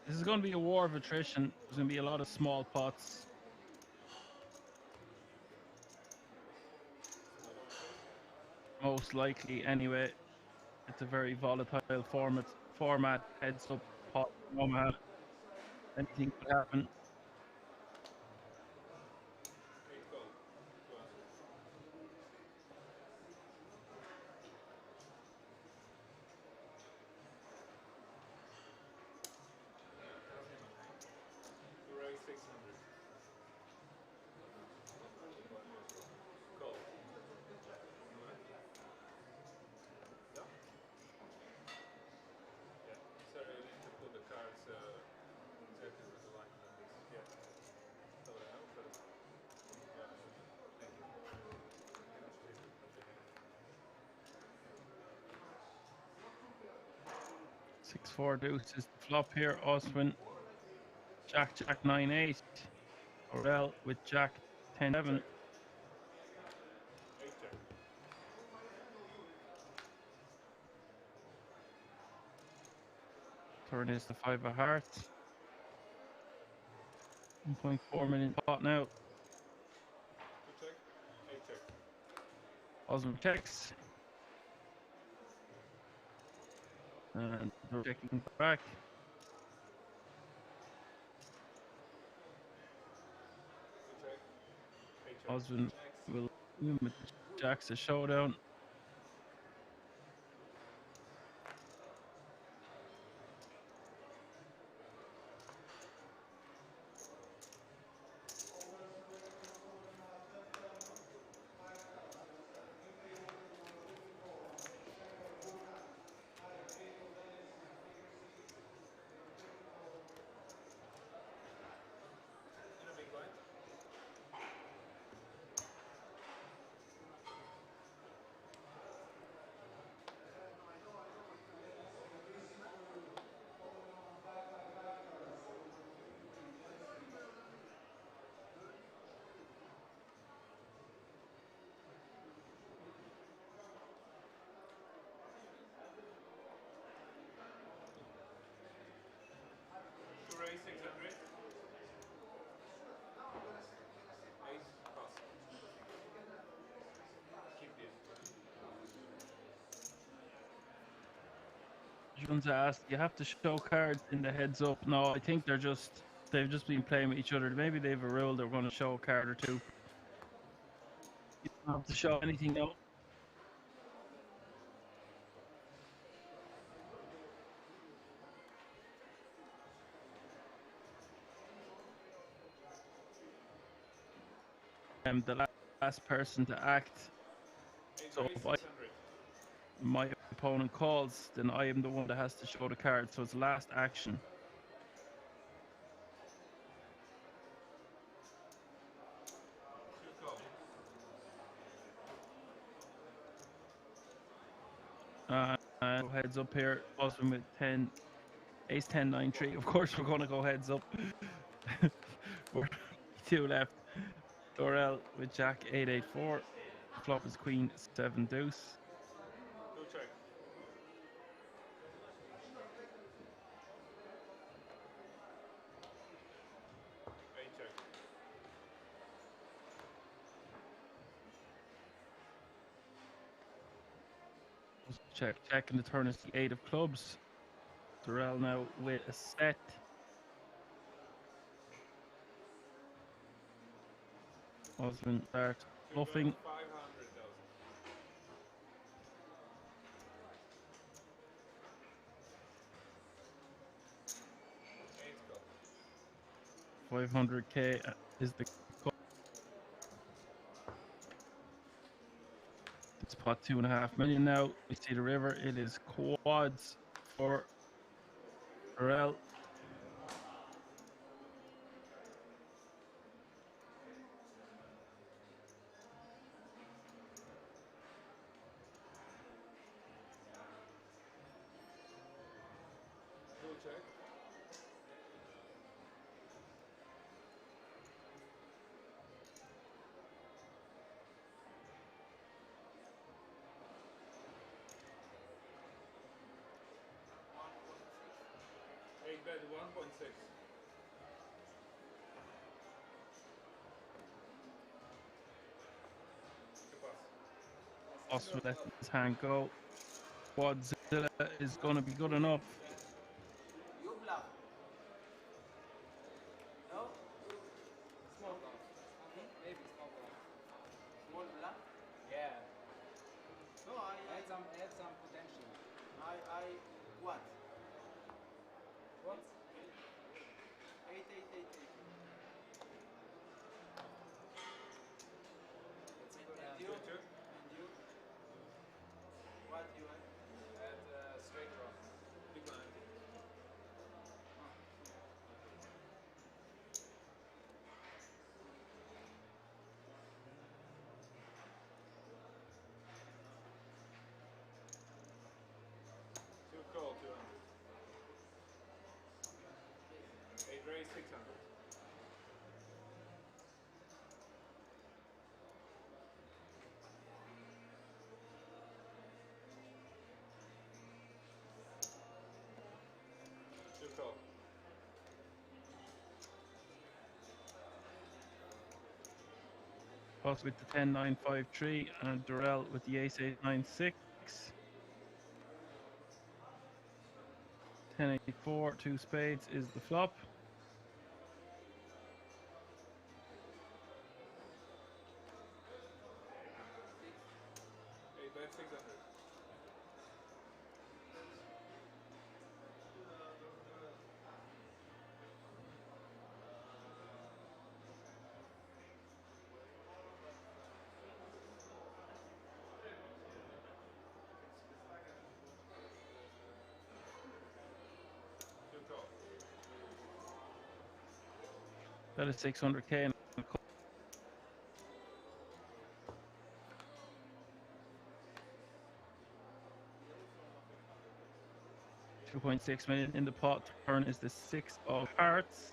This is going to be a war of attrition. There's going to be a lot of small pots. Most likely, anyway. It's a very volatile format. Heads up pot, no matter. Anything could happen. Six four deuce is the flop here. Oswin, Jack 9-8. Orel with Jack 10-7. Turn is the 5 of hearts. 1.4 million pot now. Oswin checks. And we're checking back. Oswin will win with Jack's a showdown. Jones asked, you have to show cards in the heads up. No, I think they've just been playing with each other. Maybe they have a rule they're going to show a card or two. You don't have to show anything though. I'm the last person to act. So if my opponent calls, then I am the one that has to show the card. So it's last action. And heads up here. Austin with 10, ace 10, 9, 3. Of course, we're going to go heads up. We're 2 left. Dorel with Jack 8, 4. Flop is Queen 7 deuce. check, and the turn is the 8 of clubs. Durrell now with a set. Osman starts bluffing. 500k is the cut. It's pot 2.5 million now. We see the river. It is quads for Durrell. Eight bet 1.6. Osman lets his hand go. Quadzilla is going to be good enough. You bluff. No? Small bluff. Maybe small bluff. Small bluff? Yeah. No, Add some potential. What? What? 8, 8, 8, 8. It's a good And you? And you? What you had? Add straight draw. Big blind. Two call 200. Eight raise 600. Two call. Us with the 10-9-5-3 and Durrell with the ace-8-9-6. 10-8-4, 2 spades is the flop. Eight bet 600. Two call. That is 600k. 2.6 million in the pot. Turn is the 6 of hearts.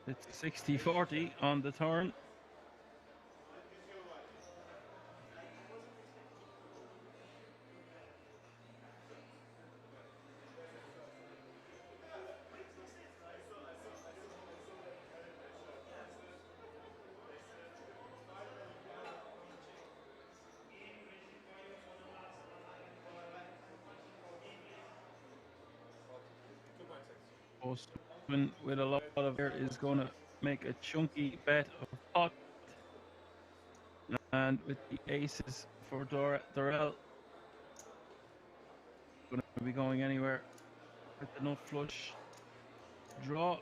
It's 60-40 on the turn. Postman with a lot of air is going to make a chunky bet of pot. And with the aces for Durrell, going to be going anywhere with enough flush draw.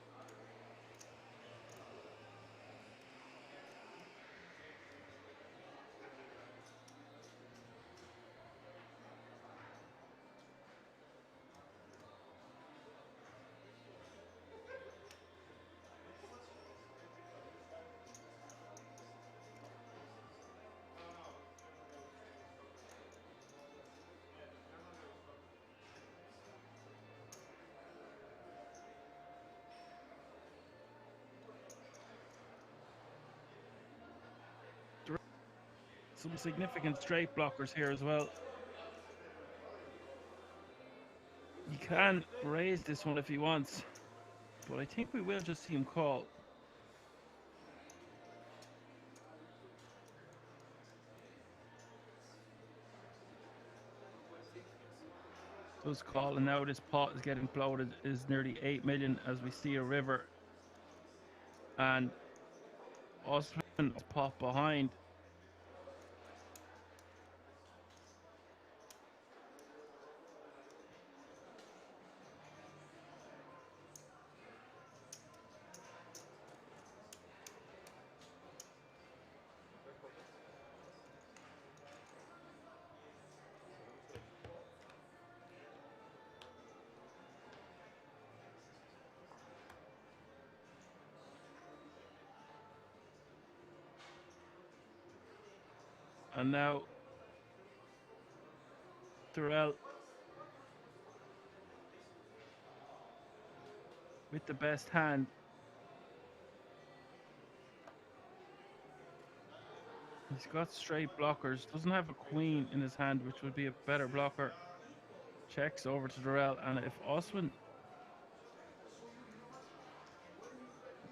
Some significant straight blockers here as well. He can raise this one if he wants, but I think we will just see him call. Does call, and now this pot is getting floated is nearly 8 million as we see a river, and Osman pot behind. And now Durrell with the best hand. He's got straight blockers, doesn't have a queen in his hand, which would be a better blocker. Checks over to Durrell, and if Osman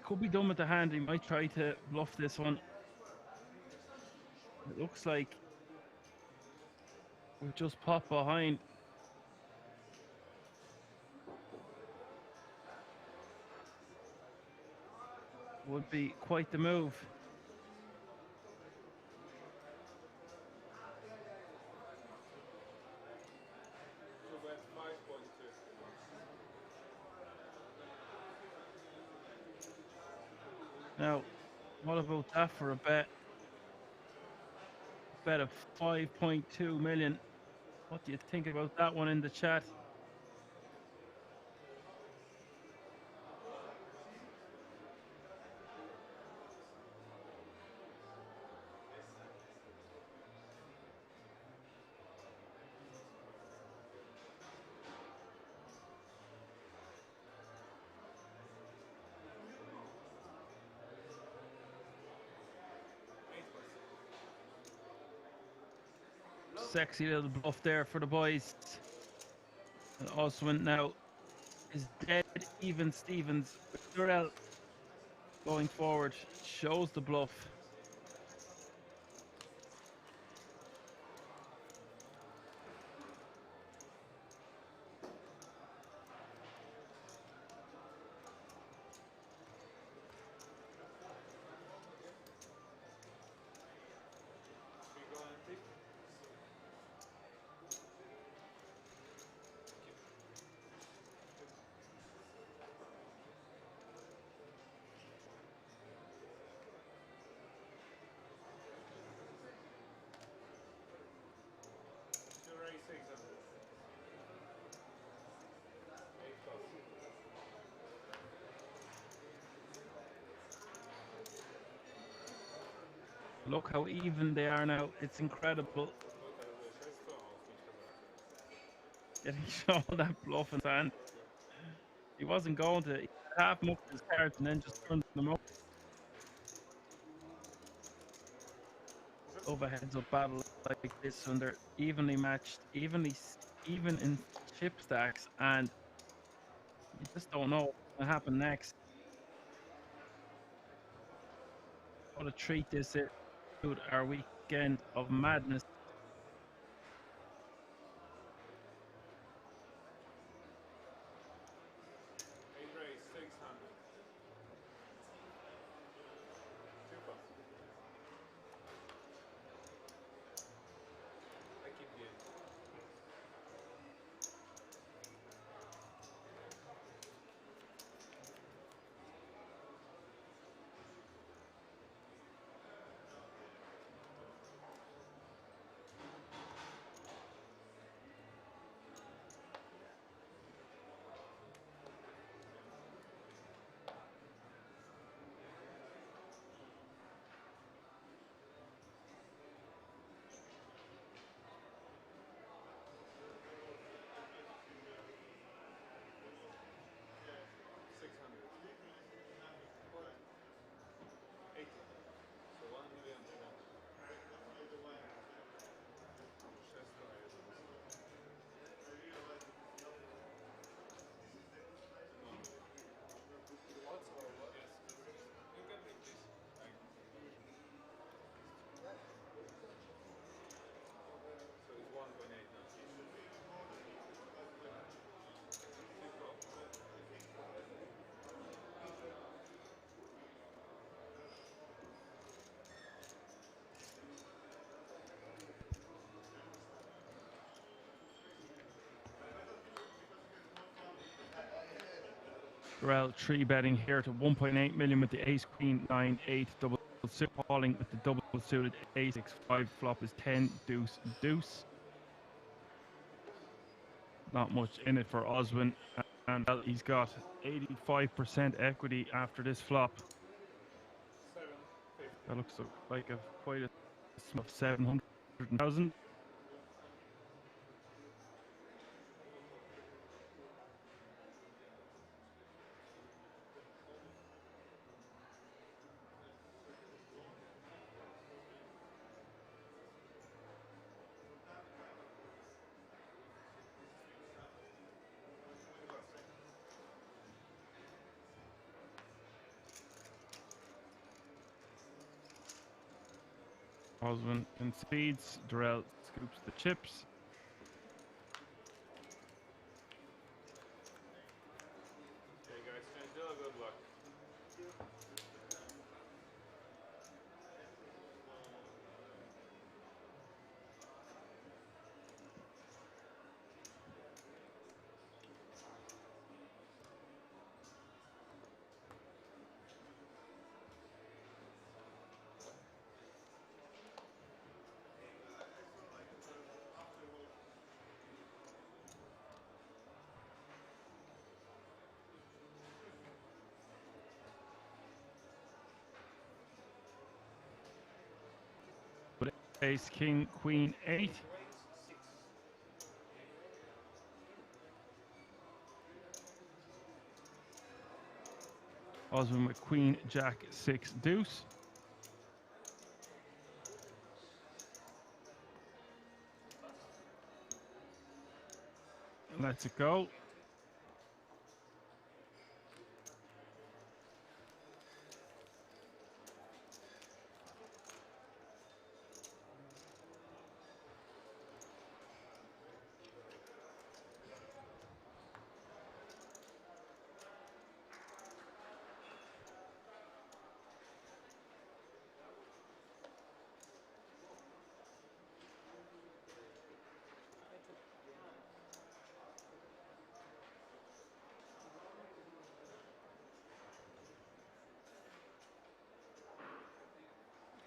could be done with the hand, he might try to bluff this one. It looks like we've just popped behind. Would be quite the move. Now, what about that for a bet? Bet of 5.2 million. What do you think about that one in the chat? Sexy little bluff there for the boys. And Osman now is dead even Stevens. Durrell going forward shows the bluff. Look how even they are now. It's incredible. Getting shown that bluff in his hand. He wasn't going to. He had half mucked his cards and then just turned them up. Over heads up battle like this when they're evenly matched, even in chip stacks, and you just don't know what's going to happen next. What a treat this is to our weekend of madness. Durrell 3-betting here to 1.8 million with the ace, queen, 9, 8, double suit, calling with the double suited ace, 6, 5. Flop is 10, deuce, deuce. Not much in it for Oswin, and he's got 85% equity after this flop. That looks like quite a sum of 700,000. Oswin concedes, Durrell scoops the chips. Okay, guys, still good luck. But ace, king, queen, 8. Oswin with queen, jack, 6, deuce. Let's it go.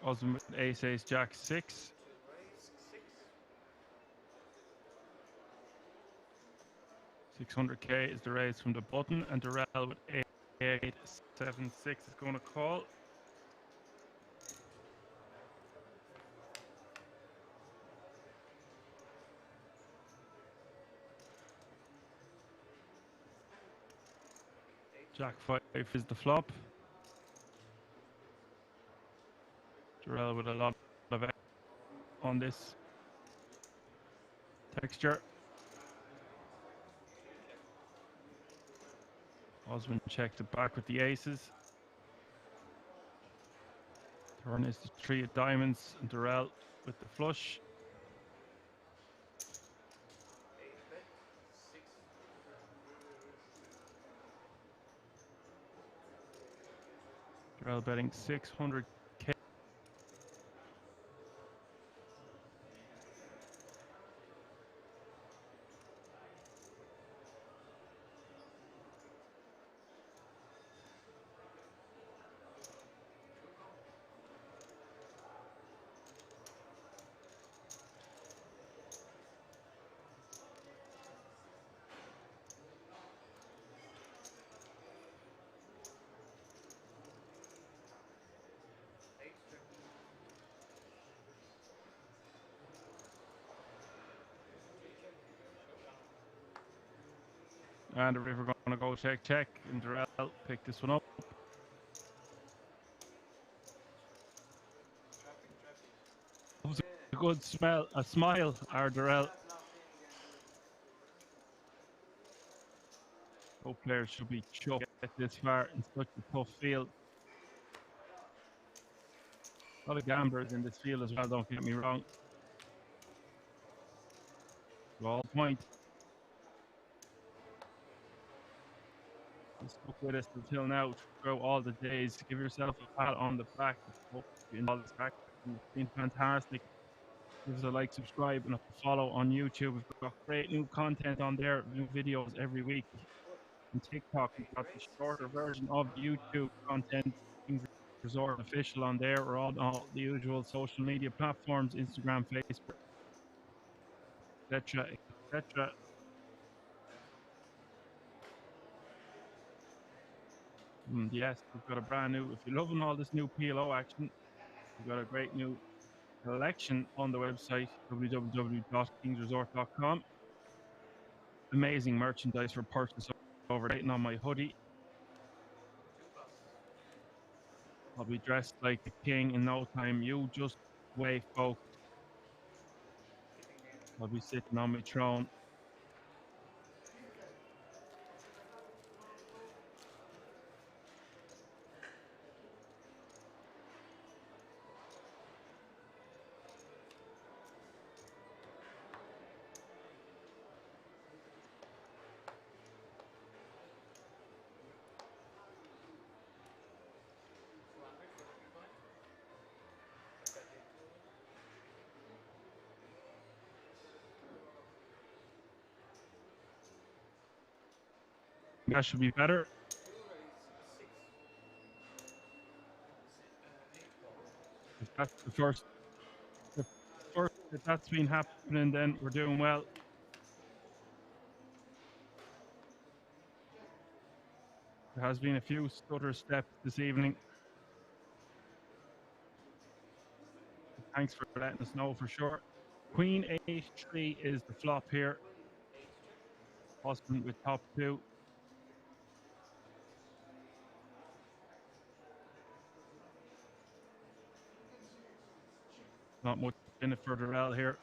Oswin with ace, ace, jack, 6. $600K is the raise from the button, and Durrell with 876 is going to call. Jack 5 is the flop. Durrell with a lot of on this texture. Oswin checked it back with the aces. Turn is the 3 of diamonds, and Durrell with the flush. Durrell betting 600K. And the river going to go check, check, and Durrell pick this one up. It was a good smile, our Durrell. Both players should be chuffed to get this far in such a tough field. A lot of gamblers in this field as well, don't get me wrong. All point. Stuck with us until now throughout all the days. Give yourself a pat on the back. Hope you enjoyed this back. It's been fantastic. Give us a like, subscribe, and a follow on YouTube. We've got great new content on there, new videos every week. and TikTok. We've got the shorter version of YouTube content, Kings Resort Official on there. We're on all the usual social media platforms, Instagram, Facebook, etc., etc. And yes, we've got a brand new, if you're loving all this new PLO action, we've got a great new collection on the website, www.kingsresort.com. Amazing merchandise for purchase over waiting on my hoodie. I'll be dressed like a king in no time. You just wait, folks. I'll be sitting on my throne. That should be better. If that's the first if that's been happening, then we're doing well. There has been a few stutter steps this evening. Thanks for letting us know for sure. Queen H3 is the flop here. Husband with top two. Not much in it for Durrell here.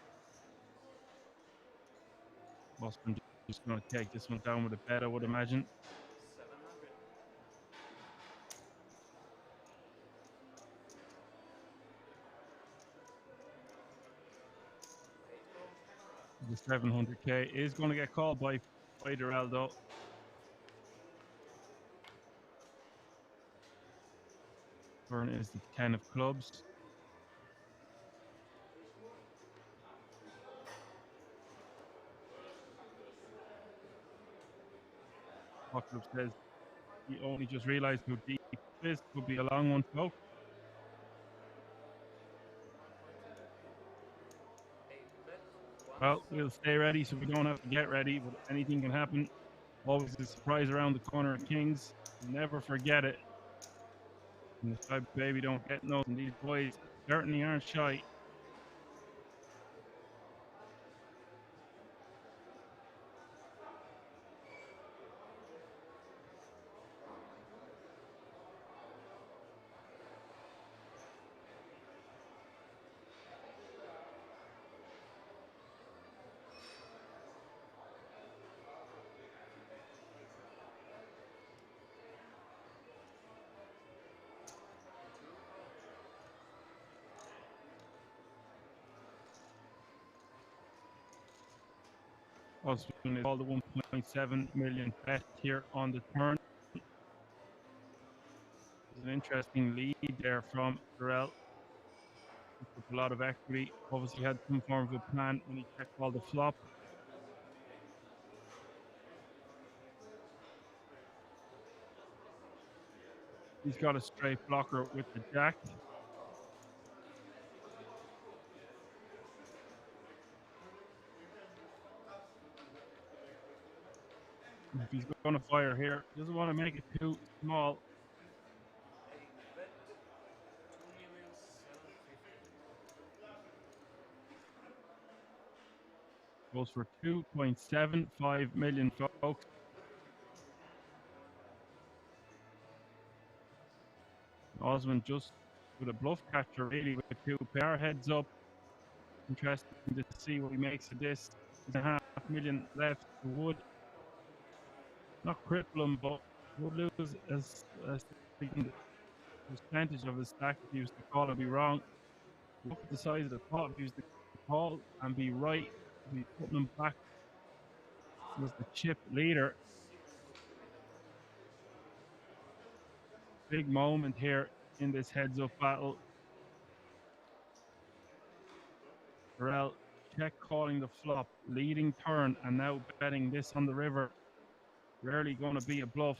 Husband just going to take this one down with a bet, I would imagine. The 700k is going to get called by Durrell though. Turn is the 10 of clubs. Club says he only just realized how deep this could be a long one, folks. Well, we'll stay ready so we don't have to get ready, but anything can happen. Always a surprise around the corner at Kings. Never forget it. And the shy baby don't get no, and these boys certainly aren't shy. Oswin is all the 1.7 million bet here on the turn. There's an interesting lead there from Durrell. A lot of equity. Obviously had some form of a plan when he checked all the flop. He's got a straight blocker with the jack. If he's going to fire here, doesn't want to make it too small. Goes for 2.75 million, folks. Osmond just with a bluff catcher, really, with two pair heads up. Interesting to see what he makes of this. There's a $500,000 left. Would not cripple him, but would lose as percentage of his stack if he used to call and be wrong. Look at the size of the pot if he used to call and be right. Be putting him back was the chip leader. Big moment here in this heads-up battle. Durrell check calling the flop, leading turn, and now betting this on the river. Rarely going to be a bluff.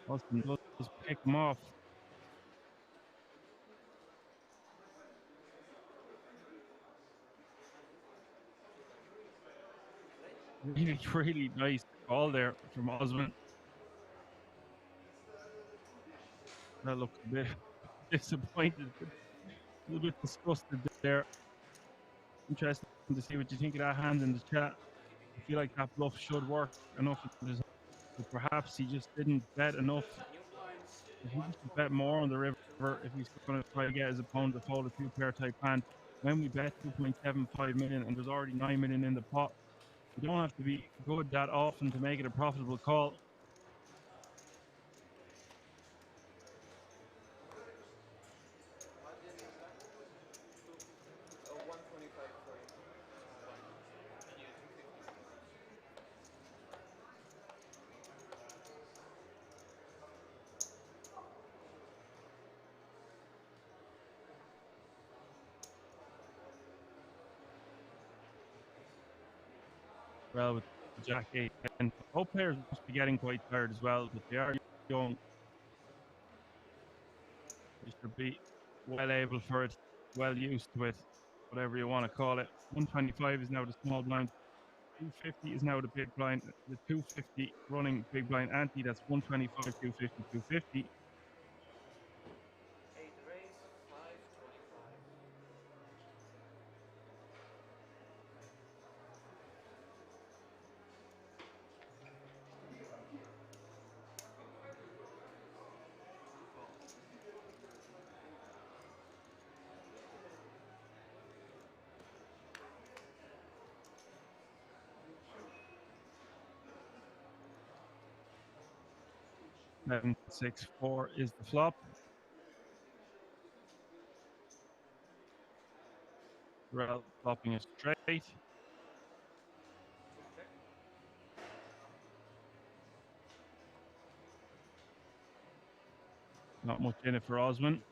Husband does pick him off. Really nice call there from Osman. That looks a bit disappointed, a little bit disgusted there. Interesting to see what you think of that hand in the chat. I feel like that bluff should work enough, but perhaps he just didn't bet enough. If he should bet more on the river if he's going to try to get his opponent to fold a two-pair type hand. When we bet 2.75 million and there's already 9 million in the pot, you don't have to be good that often to make it a profitable call. Well, with Jack 8, and both players must be getting quite tired as well, but they are young. They should be well able for it, well used to it, whatever you want to call it. 125 is now the small blind. 250 is now the big blind. The 250 running big blind ante. That's 125, 250, 250. Seven, 6, 4 is the flop. Rel flopping it straight. Not much in it for Osman.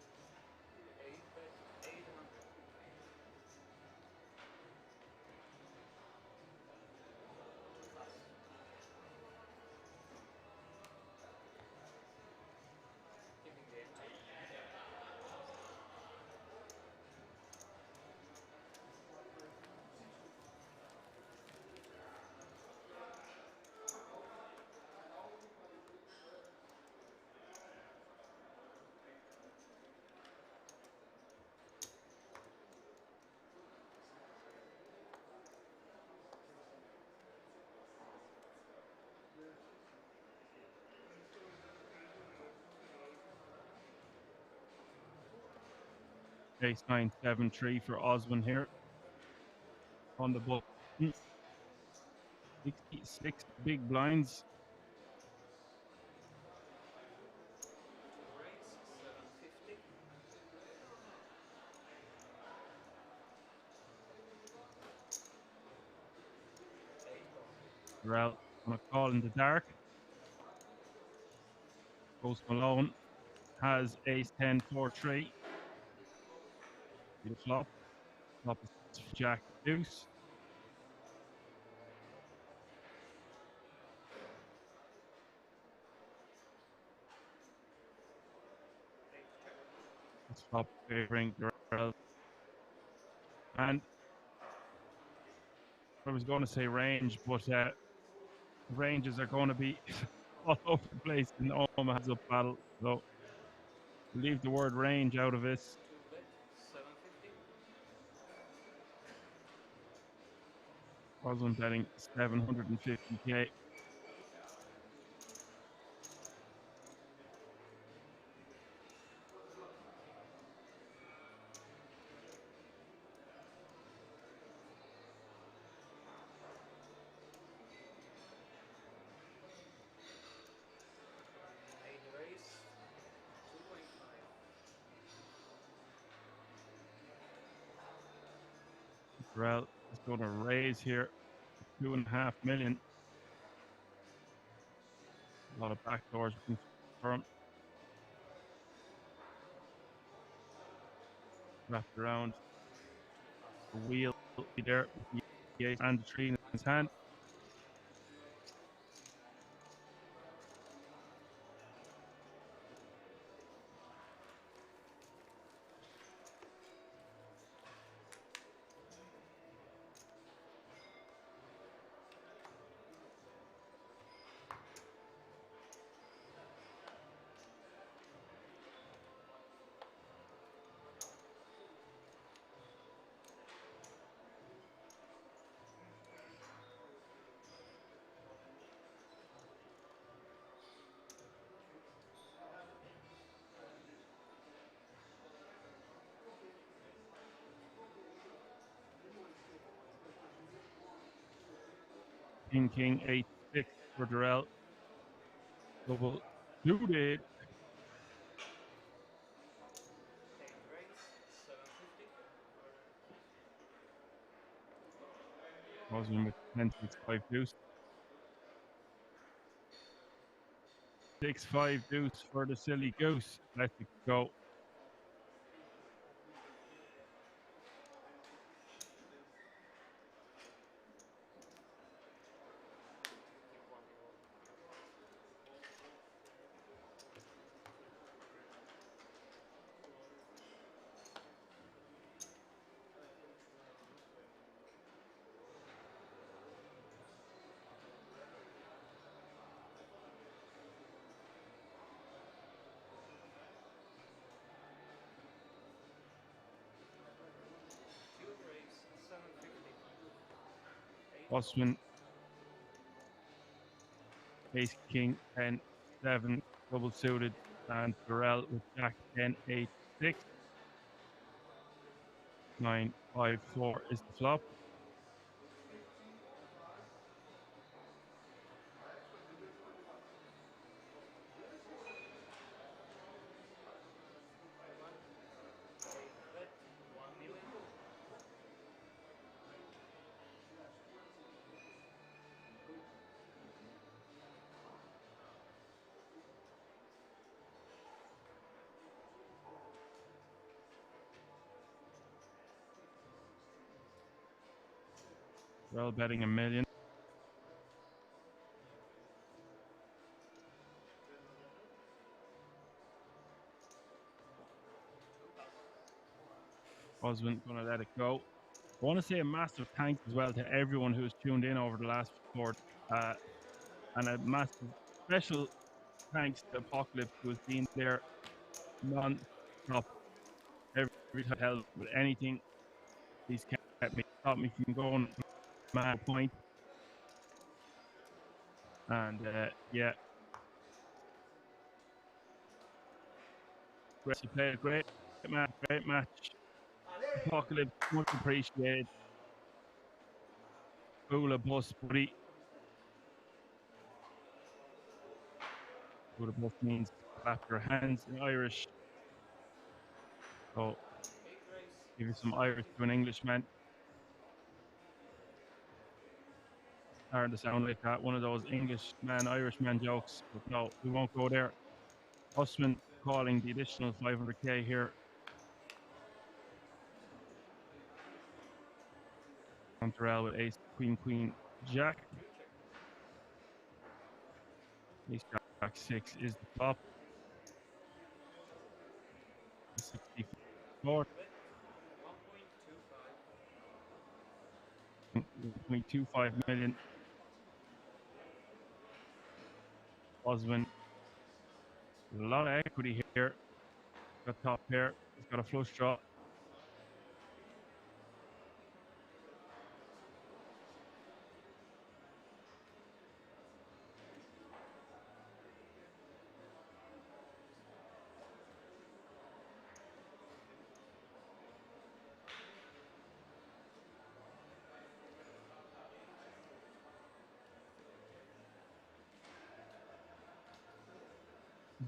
Ace 9, 7, 3 for Osman here. On the button. 66 big blinds. Rel on a call in the dark. Post Malone has ace 10, 4, 3. The flop. Flop is Jack deuce. It's flop favoring Rel. And I was going to say range, but ranges are going to be all over the place in the Omaha's up battle. So leave the word range out of this. Osman betting 750k. Rel is going to raise here 2.5 million. A lot of backdoors confirmed. Wrapped around the wheel there with the ace and the tree in his hand. King 8-6 for Durrell. Double suited. Osman with 10-6-5 deuce. 6-5 deuce for the silly goose. Let it go. Osman, Ace King 10-7 double suited, and Durrell with Jack 10-8-6. 9-5-4 is the flop. Durrell betting $1 million. Osman gonna let it go. I want to say a massive thanks as well to everyone who's tuned in over the last board, and a massive special thanks to Apocalypse, who has been there non-stop every time I help with anything. He's kept me, stopped me from going mad point. And yeah, he played a great match. Apocalypse, much appreciated. Bula bus, buddy. Bula bus means clap your hands in Irish. So give you some Irish to an Englishman. Starting to sound like that, one of those Englishman, Irishman jokes, but no, we won't go there. Osman calling the additional 500k here. On Durrell with ace, queen, jack. Ace, jack 6 is the flop. 64. 1.25 million. Osman, a lot of equity here. Got top pair. He's got a flush draw.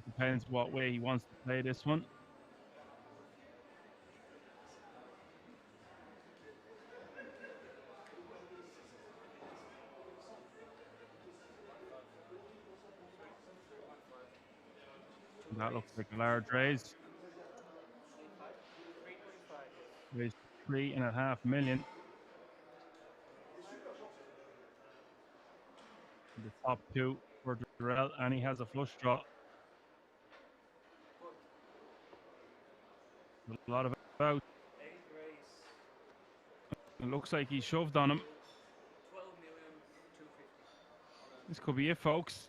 Depends what way he wants to play this one. That looks like a large raise. Raise 3.5 million. The top two for Durrell, and he has a flush draw. A lot of out. It looks like he shoved on him. This could be it, folks.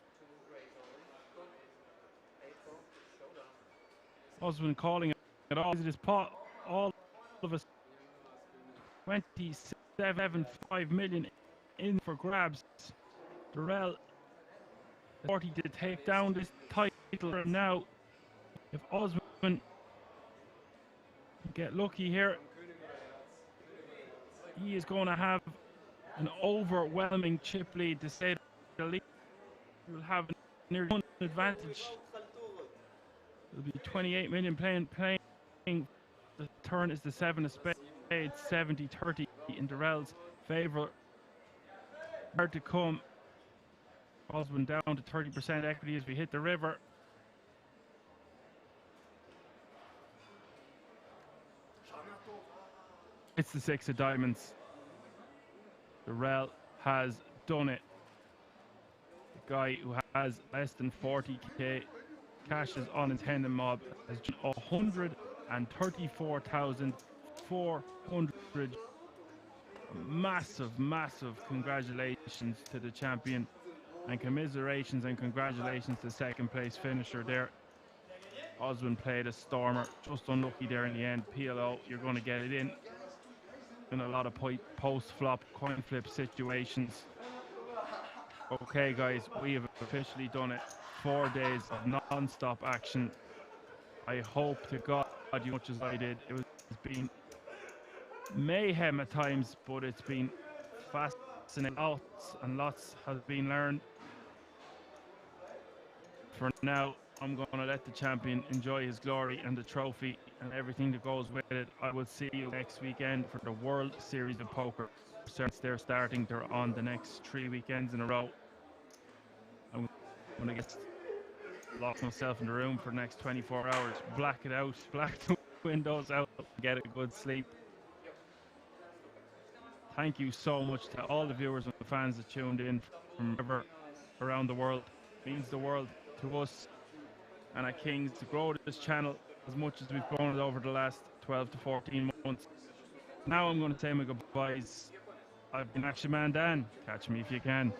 Osman calling it all. It is pot. All of us. 27.5 million in for grabs. Durrell 40 to take down this title now. If Osman get lucky here, he is going to have an overwhelming chip lead, to say the least. Will have nearly one advantage. There'll be 28 million playing. The turn is the 7 of spades, 70-30 in Durrell's favour. Hard to come. Oswald down to 30% equity as we hit the river. It's the 6 of diamonds. Durrell has done it. The guy who has less than 40k cashes on his Hendon mob has done 134,400. Massive, massive congratulations to the champion, and commiserations and congratulations to second place finisher there. Oswald played a stormer, just unlucky there in the end. PLO, you're going to get it in a lot of post-flop coin flip situations. Okay guys, we have officially done it. 4 days of non-stop action. I hope to God you much as I did. It's been mayhem at times, but it's been fascinating. Lots and lots has been learned. For now, I'm going to let the champion enjoy his glory and the trophy and everything that goes with it. I will see you next weekend for the World Series of Poker. Since they're starting, they're on the next 3 weekends in a row. I'm going to get lock myself in the room for the next 24 hours, black it out, black the windows out, get a good sleep. Thank you so much to all the viewers and fans that tuned in from around the world. It means the world to us and at Kings to grow this channel as much as we've grown it over the last 12 to 14 months. Now I'm going to say my goodbyes. I've been Action Man Dan. Catch me if you can.